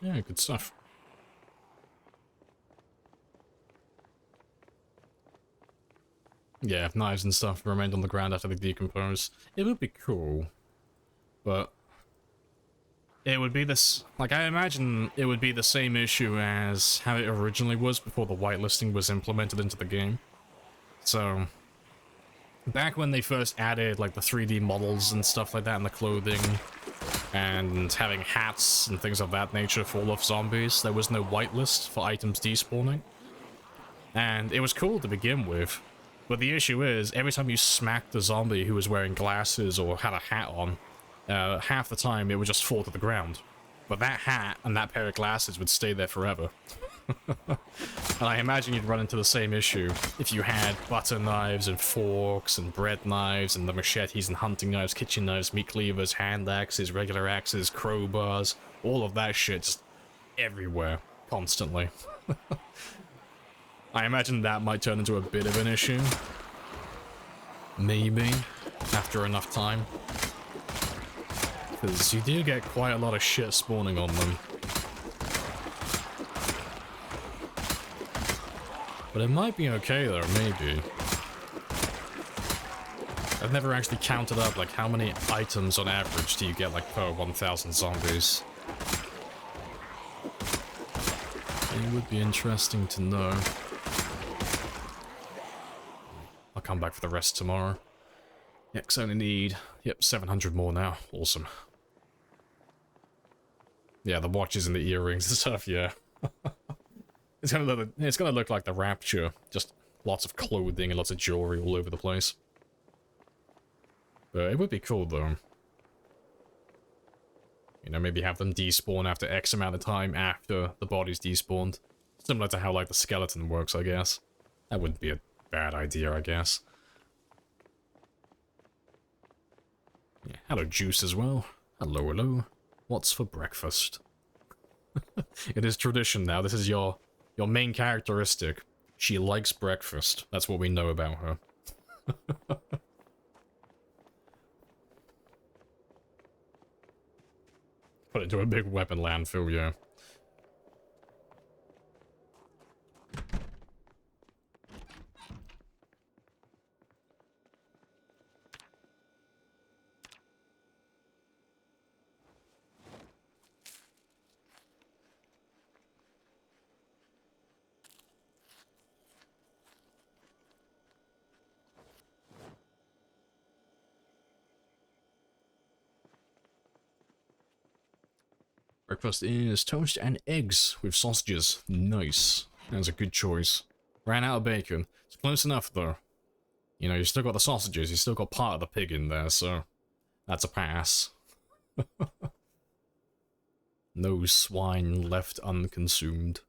Yeah, good stuff. Yeah, if knives and stuff remained on the ground after they decompose, it would be cool. But it would be this, like, I imagine it would be the same issue as how it originally was before the whitelisting was implemented into the game. So, back when they first added, like, the 3D models and stuff like that, and the clothing, and having hats and things of that nature for all of zombies, there was no whitelist for items despawning. And it was cool to begin with, but the issue is, every time you smacked a zombie who was wearing glasses or had a hat on, half the time it would just fall to the ground. But that hat and that pair of glasses would stay there forever. And I imagine you'd run into the same issue if you had butter knives and forks and bread knives and the machetes and hunting knives, kitchen knives, meat cleavers, hand axes, regular axes, crowbars, all of that shit just everywhere, constantly. I imagine that might turn into a bit of an issue. Maybe, after enough time. Because you do get quite a lot of shit spawning on them. But it might be okay though, maybe. I've never actually counted up, like, how many items on average do you get, like, per 1,000 zombies. It would be interesting to know. I'll come back for the rest tomorrow. Yeah, 'cause I only need, yep, 700 more now. Awesome. Yeah, the watches and the earrings and stuff, yeah. It's gonna look like the Rapture. Just lots of clothing and lots of jewelry all over the place. But it would be cool, though. You know, maybe have them despawn after X amount of time after the body's despawned. Similar to how, like, the skeleton works, I guess. That wouldn't be a bad idea, I guess. Yeah, hello, Juice, as well. Hello, hello. What's for breakfast? It is tradition now. This is your main characteristic. She likes breakfast. That's what we know about her. Put it into a big weapon landfill, yeah. Breakfast is toast and eggs with sausages. Nice. That's a good choice. Ran out of bacon. It's close enough, though. You know, you still got the sausages, you still got part of the pig in there, so that's a pass. No swine left unconsumed.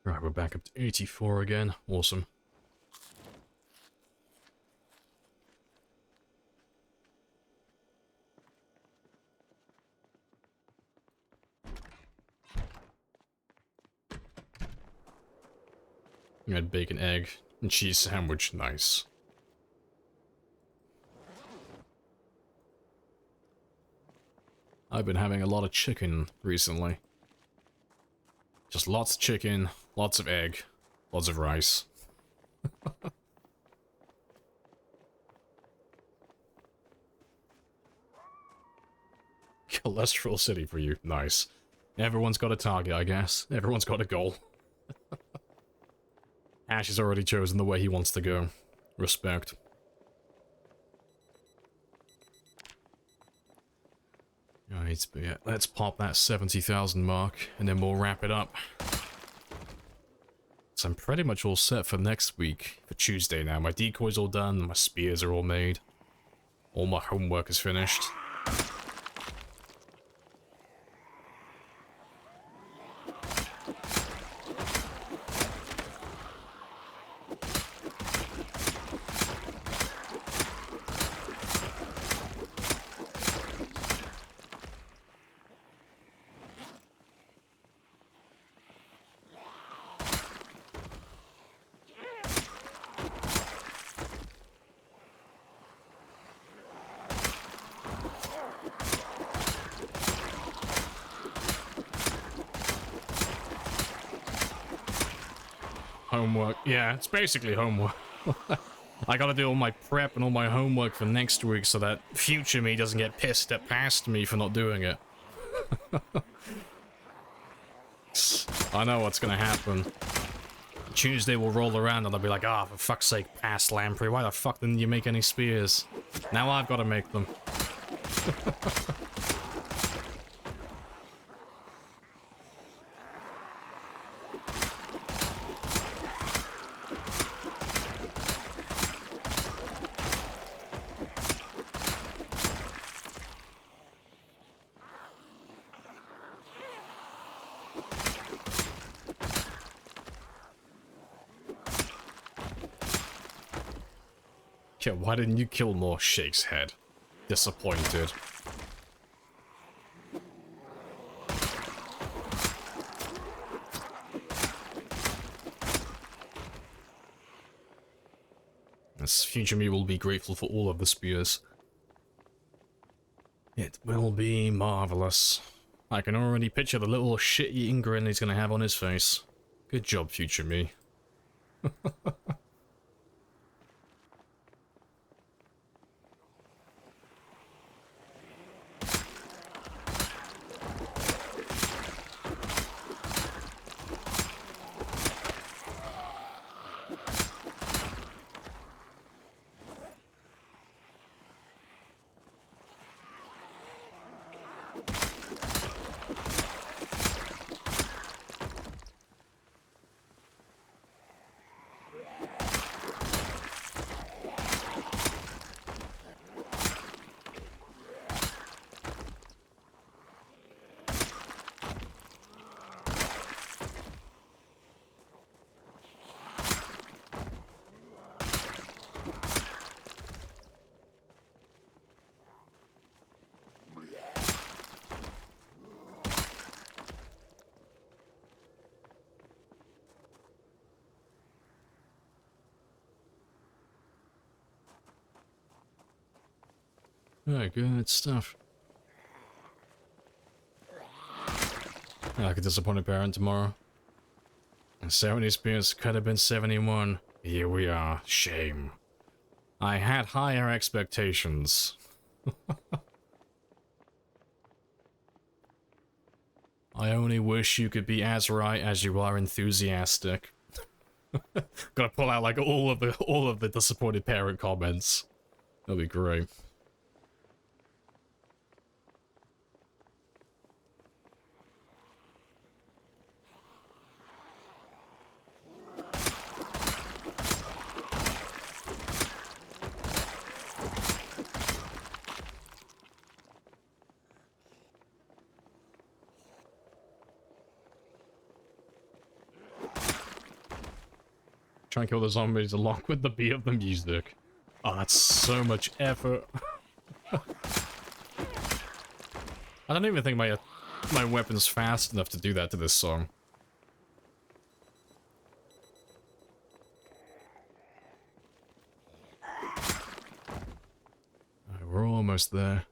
Right, we're back up to 84 again. Awesome. You had bacon, egg, and cheese sandwich. Nice. I've been having a lot of chicken recently. Just lots of chicken, lots of egg, lots of rice. Cholesterol city for you. Nice. Everyone's got a target, I guess. Everyone's got a goal. Ash has already chosen the way he wants to go. Respect. Alright, but yeah, let's pop that 70,000 mark, and then we'll wrap it up. So I'm pretty much all set for next week, for Tuesday now. My decoy's all done, my spears are all made. All my homework is finished. Homework. Yeah, it's basically homework. I gotta do all my prep and all my homework for next week so that future me doesn't get pissed at past me for not doing it. I know what's gonna happen. Tuesday will roll around and I'll be like, ah, for fuck's sake, past Lamprey, why the fuck didn't you make any spears? Now I've gotta make them. Yeah, why didn't you kill more Shake's head? Disappointed. This future me will be grateful for all of the spears. It will be marvelous. I can already picture the little shit-eating grin he's gonna have on his face. Good job, future me. Oh, good stuff. Like a disappointed parent tomorrow. And 70 spears could have been 71. Here we are. Shame. I had higher expectations. I only wish you could be as right as you are enthusiastic. Gotta pull out like all of the disappointed parent comments. That'd be great. Try and kill the zombies along with the beat of the music. Oh, that's so much effort. I don't even think my weapon's fast enough to do that to this song. Alright, we're almost there.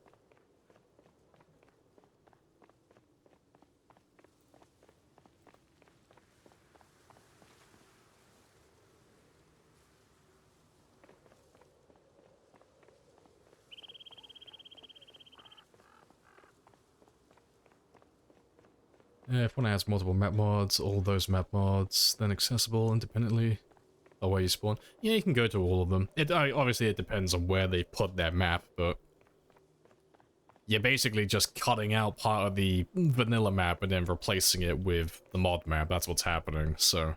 If one has multiple map mods, all those map mods, then accessible independently of where you spawn. Yeah, you can go to all of them. Obviously it depends on where they put their map, but you're basically just cutting out part of the vanilla map and then replacing it with the mod map. That's what's happening, so,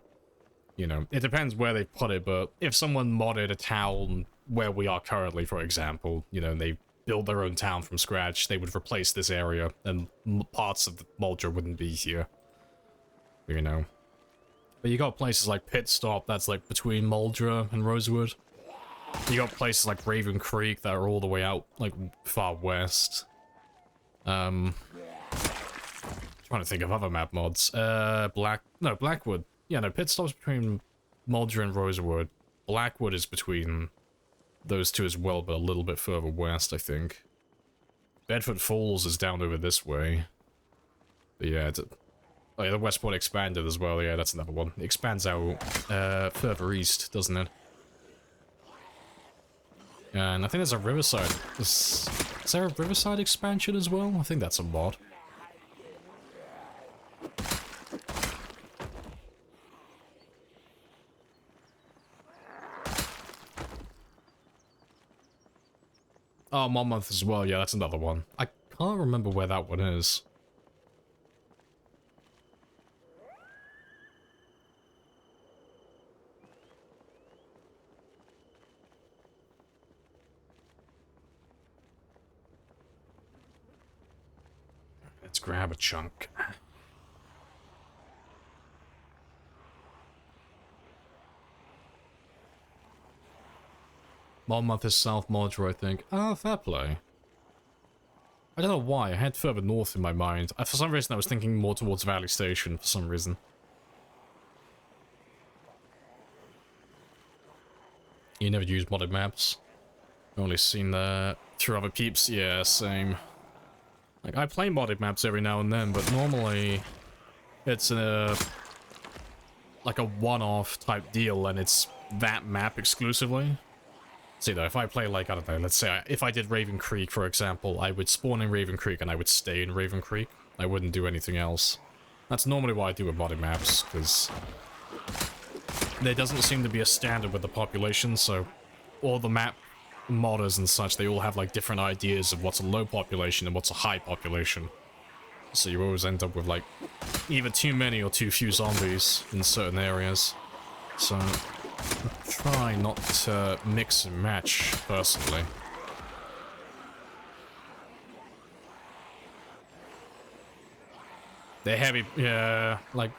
you know, it depends where they put it, but if someone modded a town where we are currently, for example, you know, they build their own town from scratch, they would replace this area, and parts of the Mulder wouldn't be here. You know. But you got places like Pit Stop, that's like between Mulder and Rosewood. You got places like Raven Creek that are all the way out, like, far west. Trying to think of other map mods. Blackwood. Yeah, no, Pit Stop's between Mulder and Rosewood. Blackwood is between those two as well, but a little bit further west, I think. Bedford Falls is down over this way. But yeah, oh yeah, the Westport expanded as well. Yeah, that's another one. It expands out further east, doesn't it? And I think there's a Riverside. Is there a Riverside expansion as well? I think that's a mod. Oh, Monmouth as well. Yeah, that's another one. I can't remember where that one is. Let's grab a chunk. Monmouth is South Mordor, I think. Ah, fair play. I don't know why, I had further north in my mind. For some reason I was thinking more towards Valley Station, for some reason. You never use modded maps? Only seen that through other peeps? Yeah, same. Like, I play modded maps every now and then, but normally it's like a one-off type deal, and it's that map exclusively. See, though, if I play, like, I don't know, let's say, if I did Raven Creek, for example, I would spawn in Raven Creek and I would stay in Raven Creek. I wouldn't do anything else. That's normally what I do with modded maps, because there doesn't seem to be a standard with the population, so all the map modders and such, they all have, like, different ideas of what's a low population and what's a high population. So you always end up with, like, either too many or too few zombies in certain areas. So try not to mix and match, personally. They're heavy, yeah, like,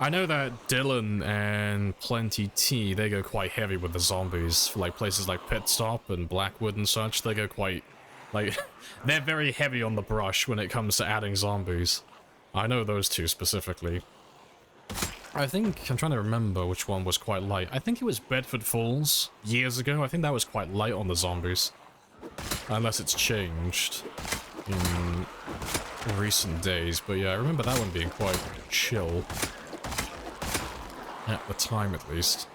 I know that Dylan and Plenty T, they go quite heavy with the zombies, for like places like Pit Stop and Blackwood and such, they go quite, like, they're very heavy on the brush when it comes to adding zombies. I know those two specifically. I think, I'm trying to remember which one was quite light. I think it was Bedford Falls years ago. I think that was quite light on the zombies. Unless it's changed in recent days. But yeah, I remember that one being quite chill. At the time, at least.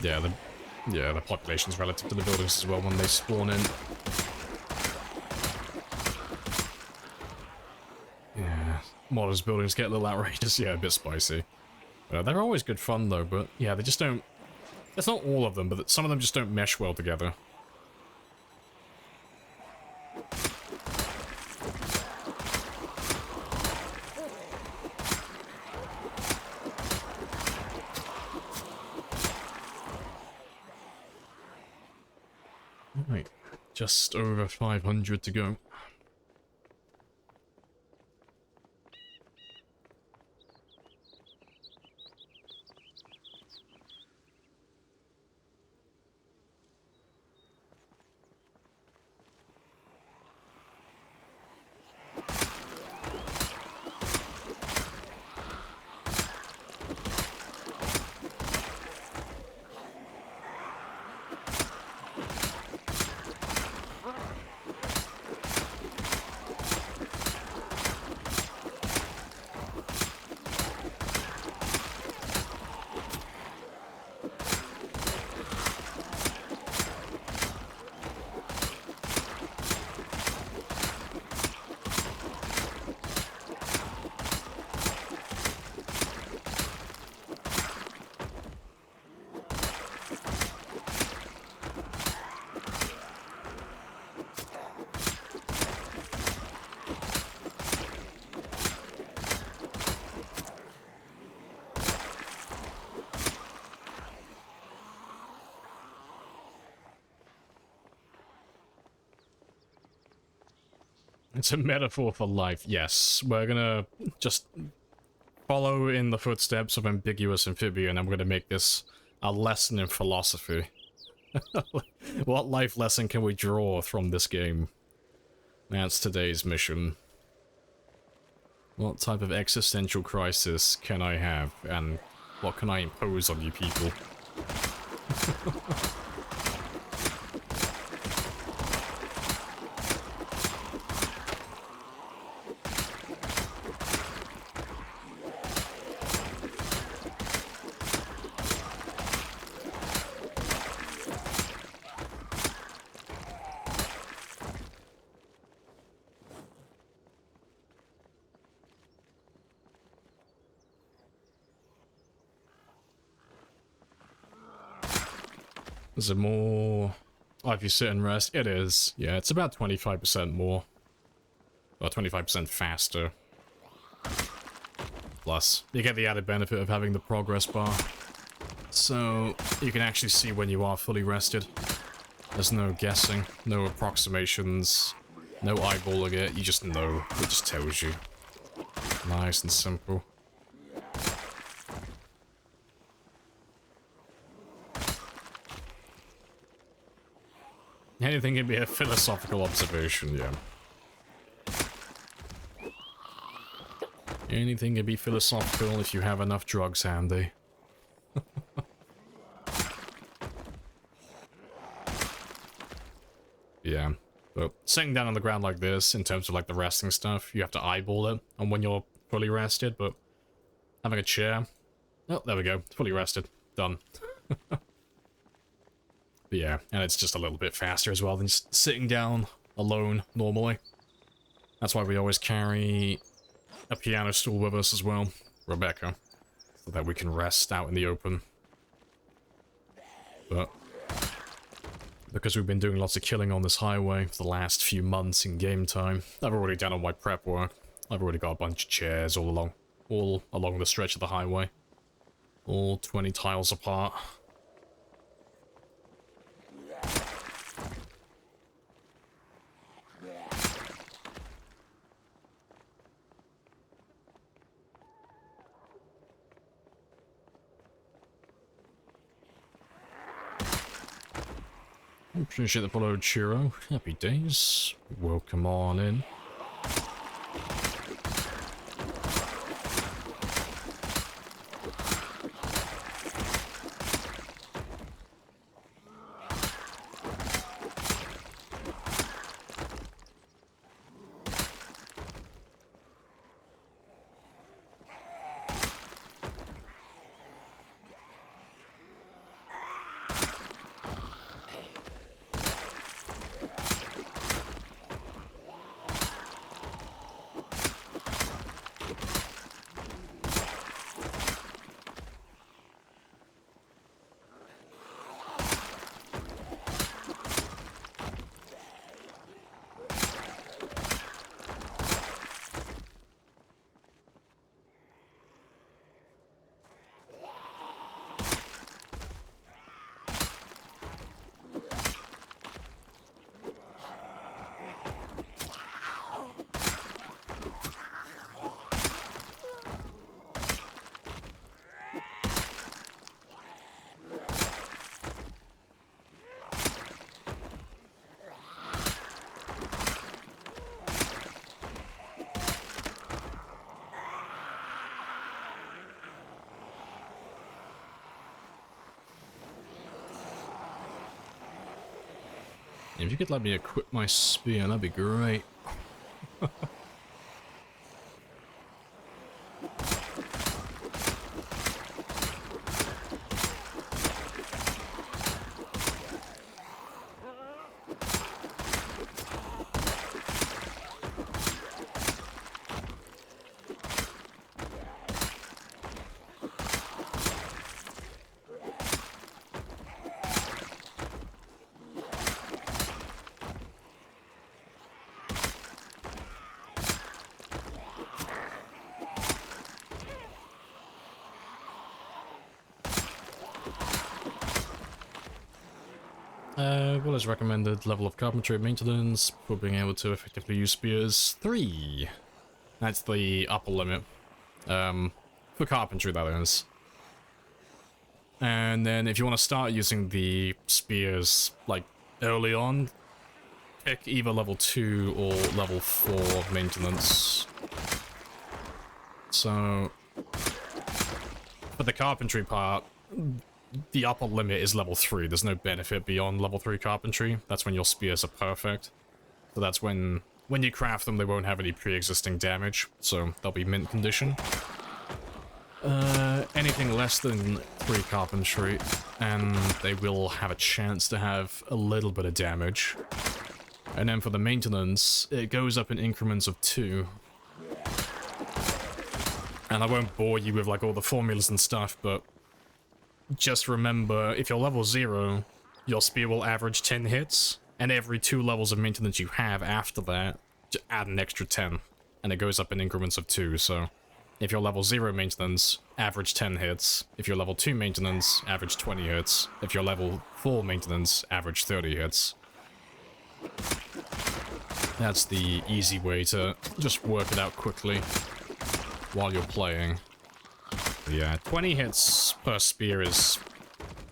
the population's relative to the buildings as well when they spawn in. Yeah, modern buildings get a little outrageous. Yeah, a bit spicy. They're always good fun though, but yeah, they just don't. It's not all of them, but some of them just don't mesh well together. Right, just over 500 to go. It's a metaphor for life, yes. We're gonna just follow in the footsteps of Ambiguous Amphibian, and we're gonna make this a lesson in philosophy. What life lesson can we draw from this game? That's today's mission. What type of existential crisis can I have, and what can I impose on you people? Is it more... Oh, if you sit and rest? It is. Yeah, it's about 25% more. Or 25% faster. Plus, you get the added benefit of having the progress bar. So, you can actually see when you are fully rested. There's no guessing, no approximations, no eyeballing it, you just know. It just tells you. Nice and simple. Anything can be a philosophical observation, yeah. Anything can be philosophical if you have enough drugs handy. Yeah, but sitting down on the ground like this, in terms of like the resting stuff, you have to eyeball it on when you're fully rested, but having a chair... Oh, there we go, fully rested. Done. But yeah, and it's just a little bit faster as well than just sitting down alone normally. That's why we always carry a piano stool with us as well, Rebecca, so that we can rest out in the open. But because we've been doing lots of killing on this highway for the last few months in game time, I've already done all my prep work. I've already got a bunch of chairs all along the stretch of the highway. All 20 tiles apart. Appreciate the follow, Chiro. Happy days. Welcome on in. If you could let me equip my spear, that'd be great. What is recommended level of carpentry maintenance for being able to effectively use spears? 3. That's the upper limit. For carpentry, that is. And then if you want to start using the spears, like, early on, pick either level 2 or level 4 maintenance. So, for the carpentry part, the upper limit is level 3. There's no benefit beyond level 3 carpentry. That's when your spears are perfect. So that's when you craft them, they won't have any pre-existing damage, so they'll be mint condition. Anything less than 3 carpentry, and they will have a chance to have a little bit of damage. And then for the maintenance, it goes up in increments of 2. And I won't bore you with like all the formulas and stuff, but just remember, if you're level 0, your spear will average 10 hits, and every 2 levels of maintenance you have after that, just add an extra 10, and it goes up in increments of 2, so if you're level 0 maintenance, average 10 hits. If you're level 2 maintenance, average 20 hits. If you're level 4 maintenance, average 30 hits. That's the easy way to just work it out quickly while you're playing. Yeah, 20 hits per spear is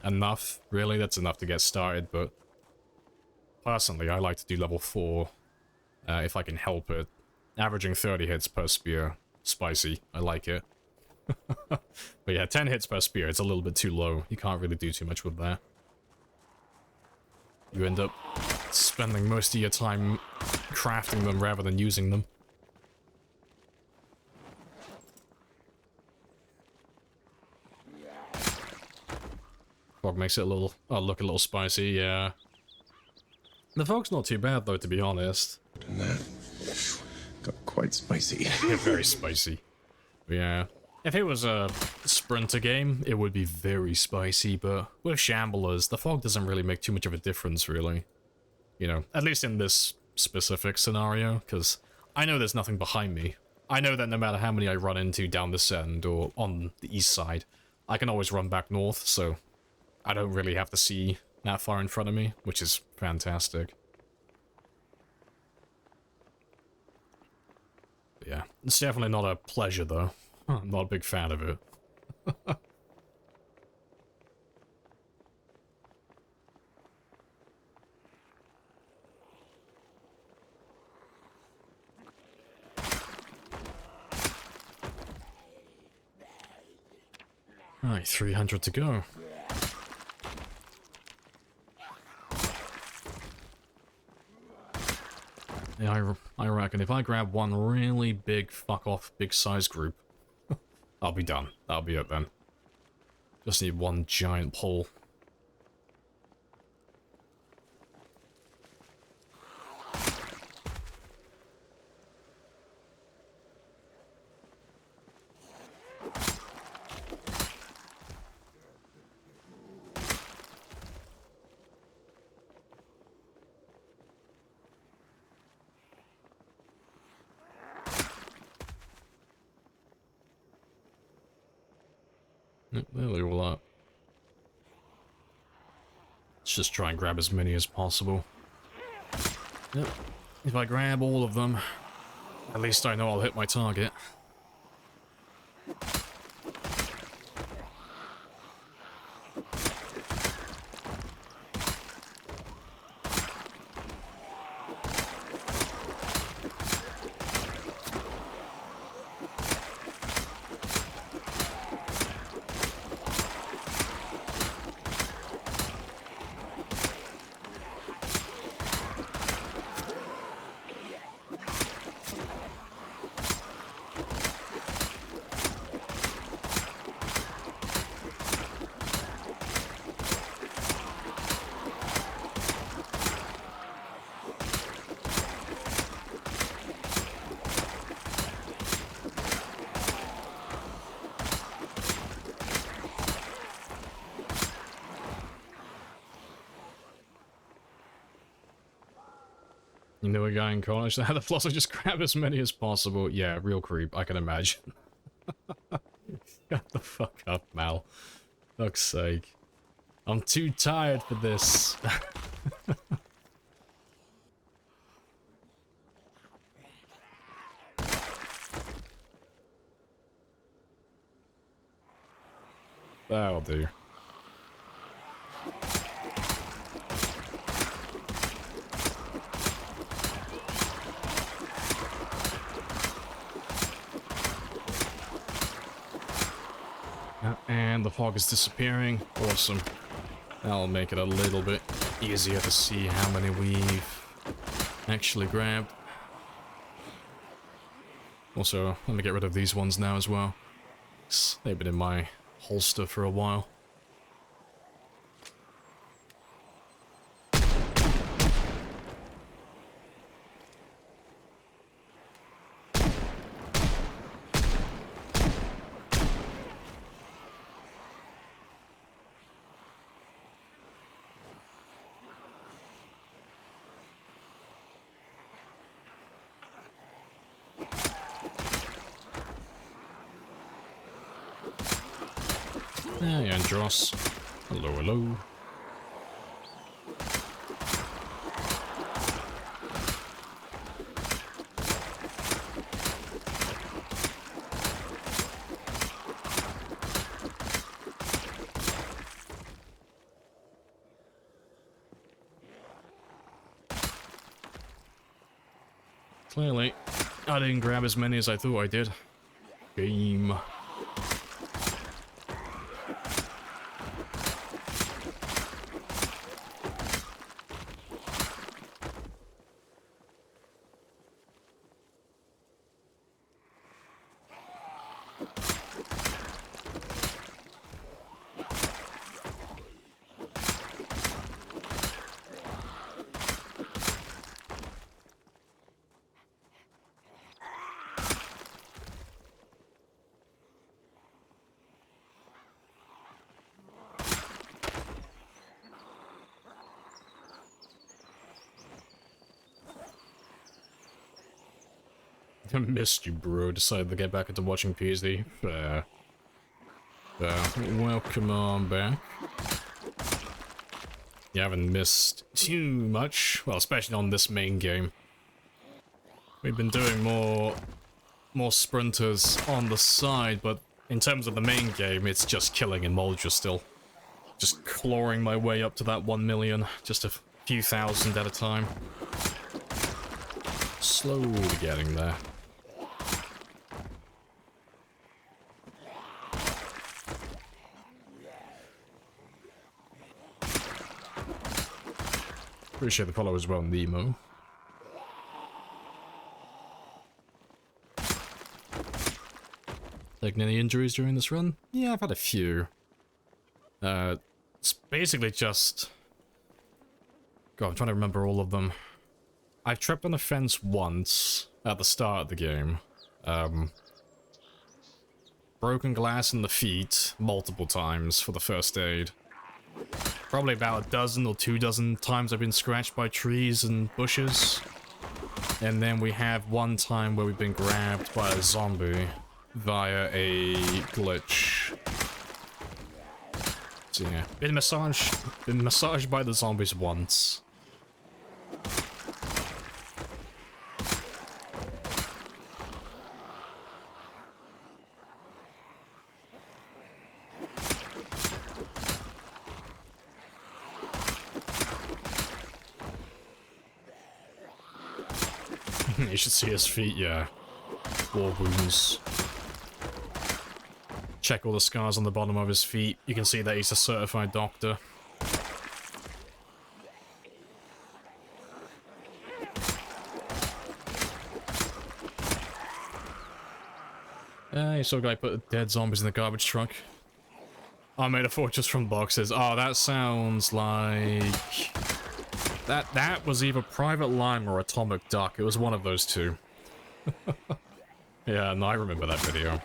enough, really. That's enough to get started, but personally, I like to do level 4 if I can help it. Averaging 30 hits per spear, spicy. I like it. But yeah, 10 hits per spear, it's a little bit too low. You can't really do too much with that. You end up spending most of your time crafting them rather than using them. Fog makes it a little, look a little spicy, yeah. The fog's not too bad though, to be honest. And that got quite spicy. Yeah, very spicy. Yeah. If it was a sprinter game, it would be very spicy, but with shamblers, the fog doesn't really make too much of a difference, really. You know, at least in this specific scenario, because I know there's nothing behind me. I know that no matter how many I run into down this end or on the east side, I can always run back north, so I don't really have to see that far in front of me, which is fantastic. But yeah, it's definitely not a pleasure, though. I'm not a big fan of it. Alright, 300 to go. Yeah, I reckon if I grab one really big fuck-off big-size group, I'll be done. That'll be it then. Just need one giant pole. Yep, there they all are. Let's just try and grab as many as possible. Yep. If I grab all of them, at least I know I'll hit my target. You know a guy in college that had the plus to just grab as many as possible. Yeah, real creep, I can imagine. Shut the fuck up, Mal. Fuck's sake. I'm too tired for this. That'll do. And the fog is disappearing. Awesome. That'll make it a little bit easier to see how many we've actually grabbed. Also, let me get rid of these ones now as well. They've been in my holster for a while. Hey, Andros. Hello, hello. Clearly, I didn't grab as many as I thought I did. Game. I missed you, bro. Decided to get back into watching PSD. Fair. Welcome on back. You haven't missed too much. Well, especially on this main game. We've been doing more sprinters on the side, but in terms of the main game, it's just killing in Moldra still. Just clawing my way up to that 1 million, just a few thousand at a time. Slowly getting there. Appreciate the follow as well, Nemo. Taking any injuries during this run? Yeah, I've had a few. It's basically just... God, I'm trying to remember all of them. I've tripped on a fence once at the start of the game. Broken glass in the feet multiple times for the first aid. Probably about a dozen or 2 dozen times I've been scratched by trees and bushes. And then we have one time where we've been grabbed by a zombie via a glitch. So yeah, been massaged by the zombies once. You should see his feet, yeah. War wounds. Check all the scars on the bottom of his feet. You can see that he's a certified doctor. You saw a guy put dead zombies in the garbage truck. I made a fortress from boxes. Oh, that sounds like... That was either Private Lime or Atomic Duck. It was one of those two. Yeah, no, I remember that video.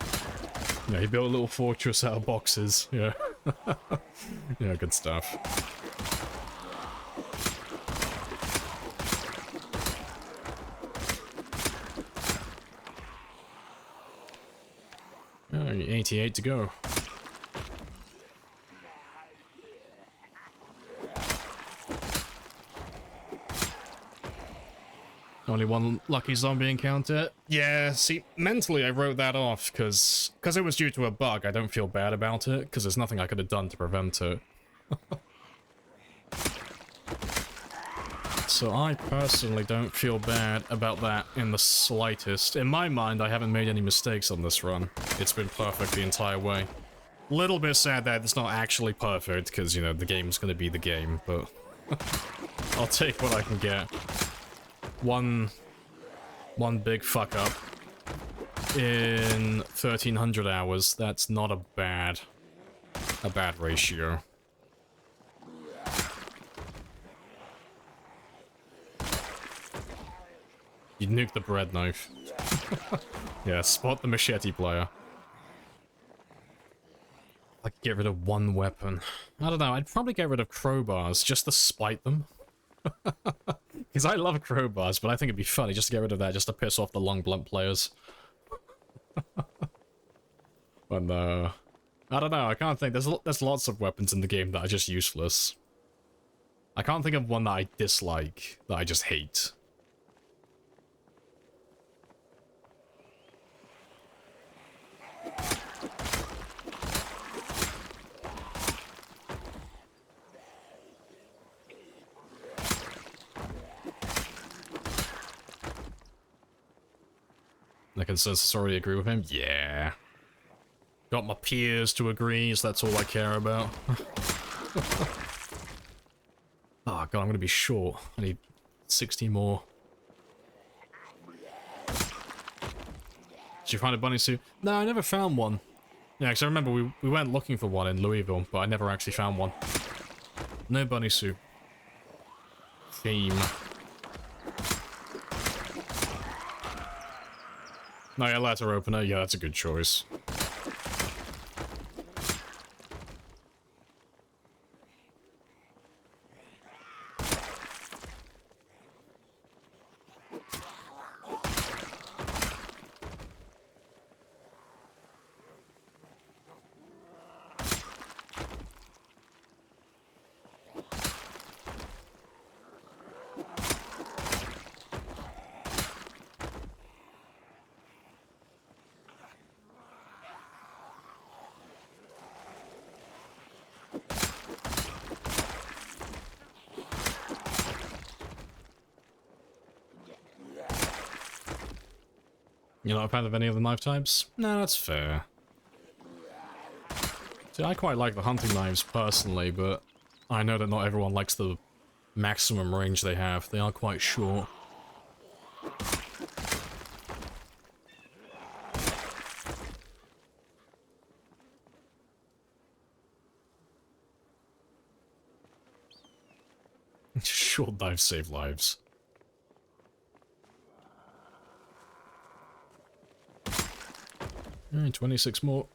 Yeah, he built a little fortress out of boxes. Yeah. Yeah, good stuff. 88 to go. Only one lucky zombie encounter. Yeah, see, mentally I wrote that off because it was due to a bug. I don't feel bad about it because there's nothing I could have done to prevent it. So I personally don't feel bad about that in the slightest. In my mind, I haven't made any mistakes on this run. It's been perfect the entire way. Little bit sad that it's not actually perfect because, you know, the game's gonna be the game, but I'll take what I can get. One big fuck up in 1300 hours. That's not a bad ratio. You nuke the bread knife. Yeah, spot the machete player. I could get rid of one weapon. I don't know, I'd probably get rid of crowbars just to spite them. Because I love crowbars, but I think it'd be funny just to get rid of that, just to piss off the long blunt players. But no. I don't know, I can't think. There's lots of weapons in the game that are just useless. I can't think of one that I dislike, that I just hate. The consensus already agree with him? Yeah. Got my peers to agree, so that's all I care about. Oh god, I'm gonna be short. I need 60 more. Did you find a bunny suit? No, I never found one. Yeah, because I remember we went looking for one in Louisville, but I never actually found one. No bunny suit. Theme. No, yeah, letter opener. Yeah, that's a good choice. You're not a fan of any of the knife types? No, that's fair. See, I quite like the hunting knives personally, but I know that not everyone likes the maximum range they have. They are quite short. Short knives save lives. Alright, 26 more.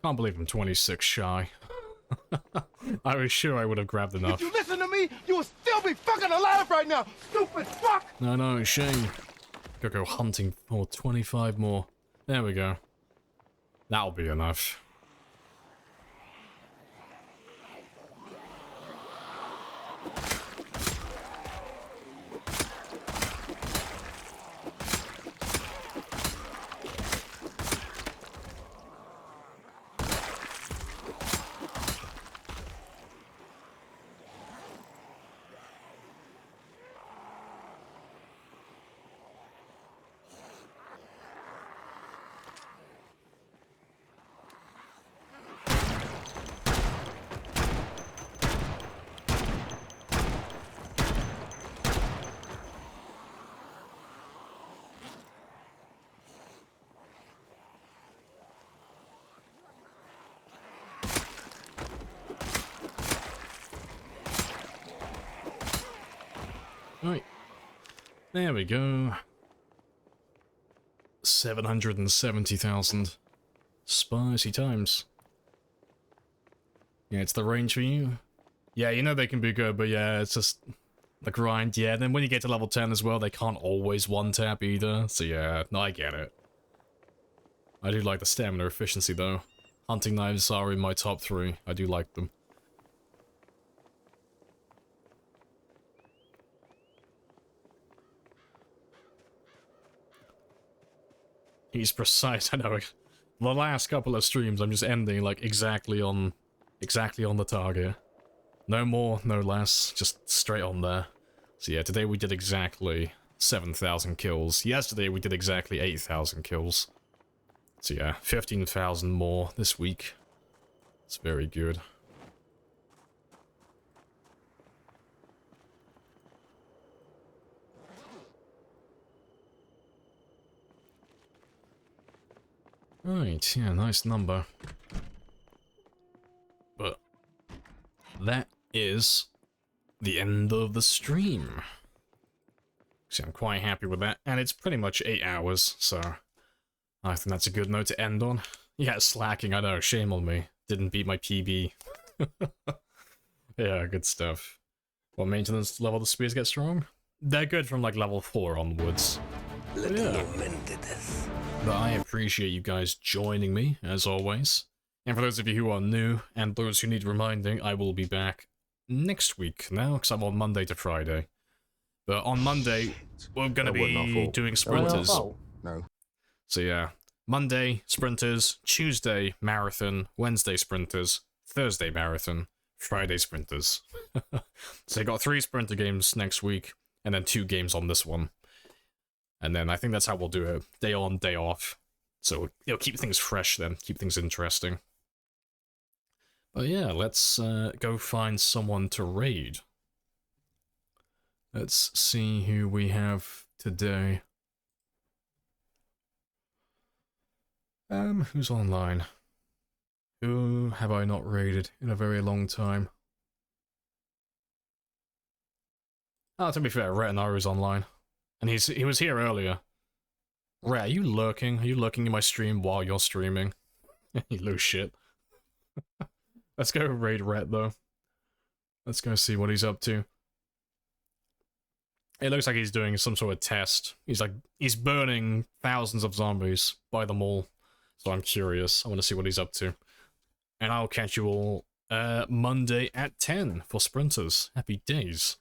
Can't believe I'm 26 shy. I was sure I would have grabbed enough. If you listen to me, you will still be fucking alive right now, stupid fuck! No, shame. Gotta go hunting for 25 more. There we go. That'll be enough. Right. There we go. 770,000. Spicy times. Yeah, it's the range for you. Yeah, you know they can be good, but yeah, it's just the grind. Yeah, then when you get to level 10 as well, they can't always one-tap either. So yeah, no, I get it. I do like the stamina efficiency though. Hunting knives are in my top 3. I do like them. He's precise, I know. The last couple of streams, I'm just ending like exactly on the target. No more, no less, just straight on there. So yeah, today we did exactly 7,000 kills. Yesterday we did exactly 8,000 kills. So yeah, 15,000 more this week. It's very good. Right, yeah, nice number. But that is the end of the stream. So I'm quite happy with that, and it's pretty much 8 hours, so I think that's a good note to end on. Yeah, slacking, I know, shame on me. Didn't beat my PB. Yeah, good stuff. What maintenance level the spears get strong? They're good from like level 4 onwards. Yeah. But I appreciate you guys joining me, as always. And for those of you who are new, and those who need reminding, I will be back next week now, because I'm on Monday to Friday. But on Monday, we're going to be doing sprinters. No. So yeah, Monday, sprinters, Tuesday, marathon, Wednesday, sprinters, Thursday, marathon, Friday, sprinters. So I got 3 sprinter games next week, and then 2 games on this one. And then I think that's how we'll do it. Day on, day off. So it'll keep things fresh then, keep things interesting. But yeah, let's go find someone to raid. Let's see who we have today. Who's online? Who have I not raided in a very long time? Oh, to be fair, Retinaru's online. And he was here earlier. Ret, are you lurking? Are you lurking in my stream while you're streaming? You lose shit. Let's go raid Ret, though. Let's go see what he's up to. It looks like he's doing some sort of test. He's burning thousands of zombies by them all. So I'm curious. I want to see what he's up to. And I'll catch you all Monday at 10 for sprinters. Happy days.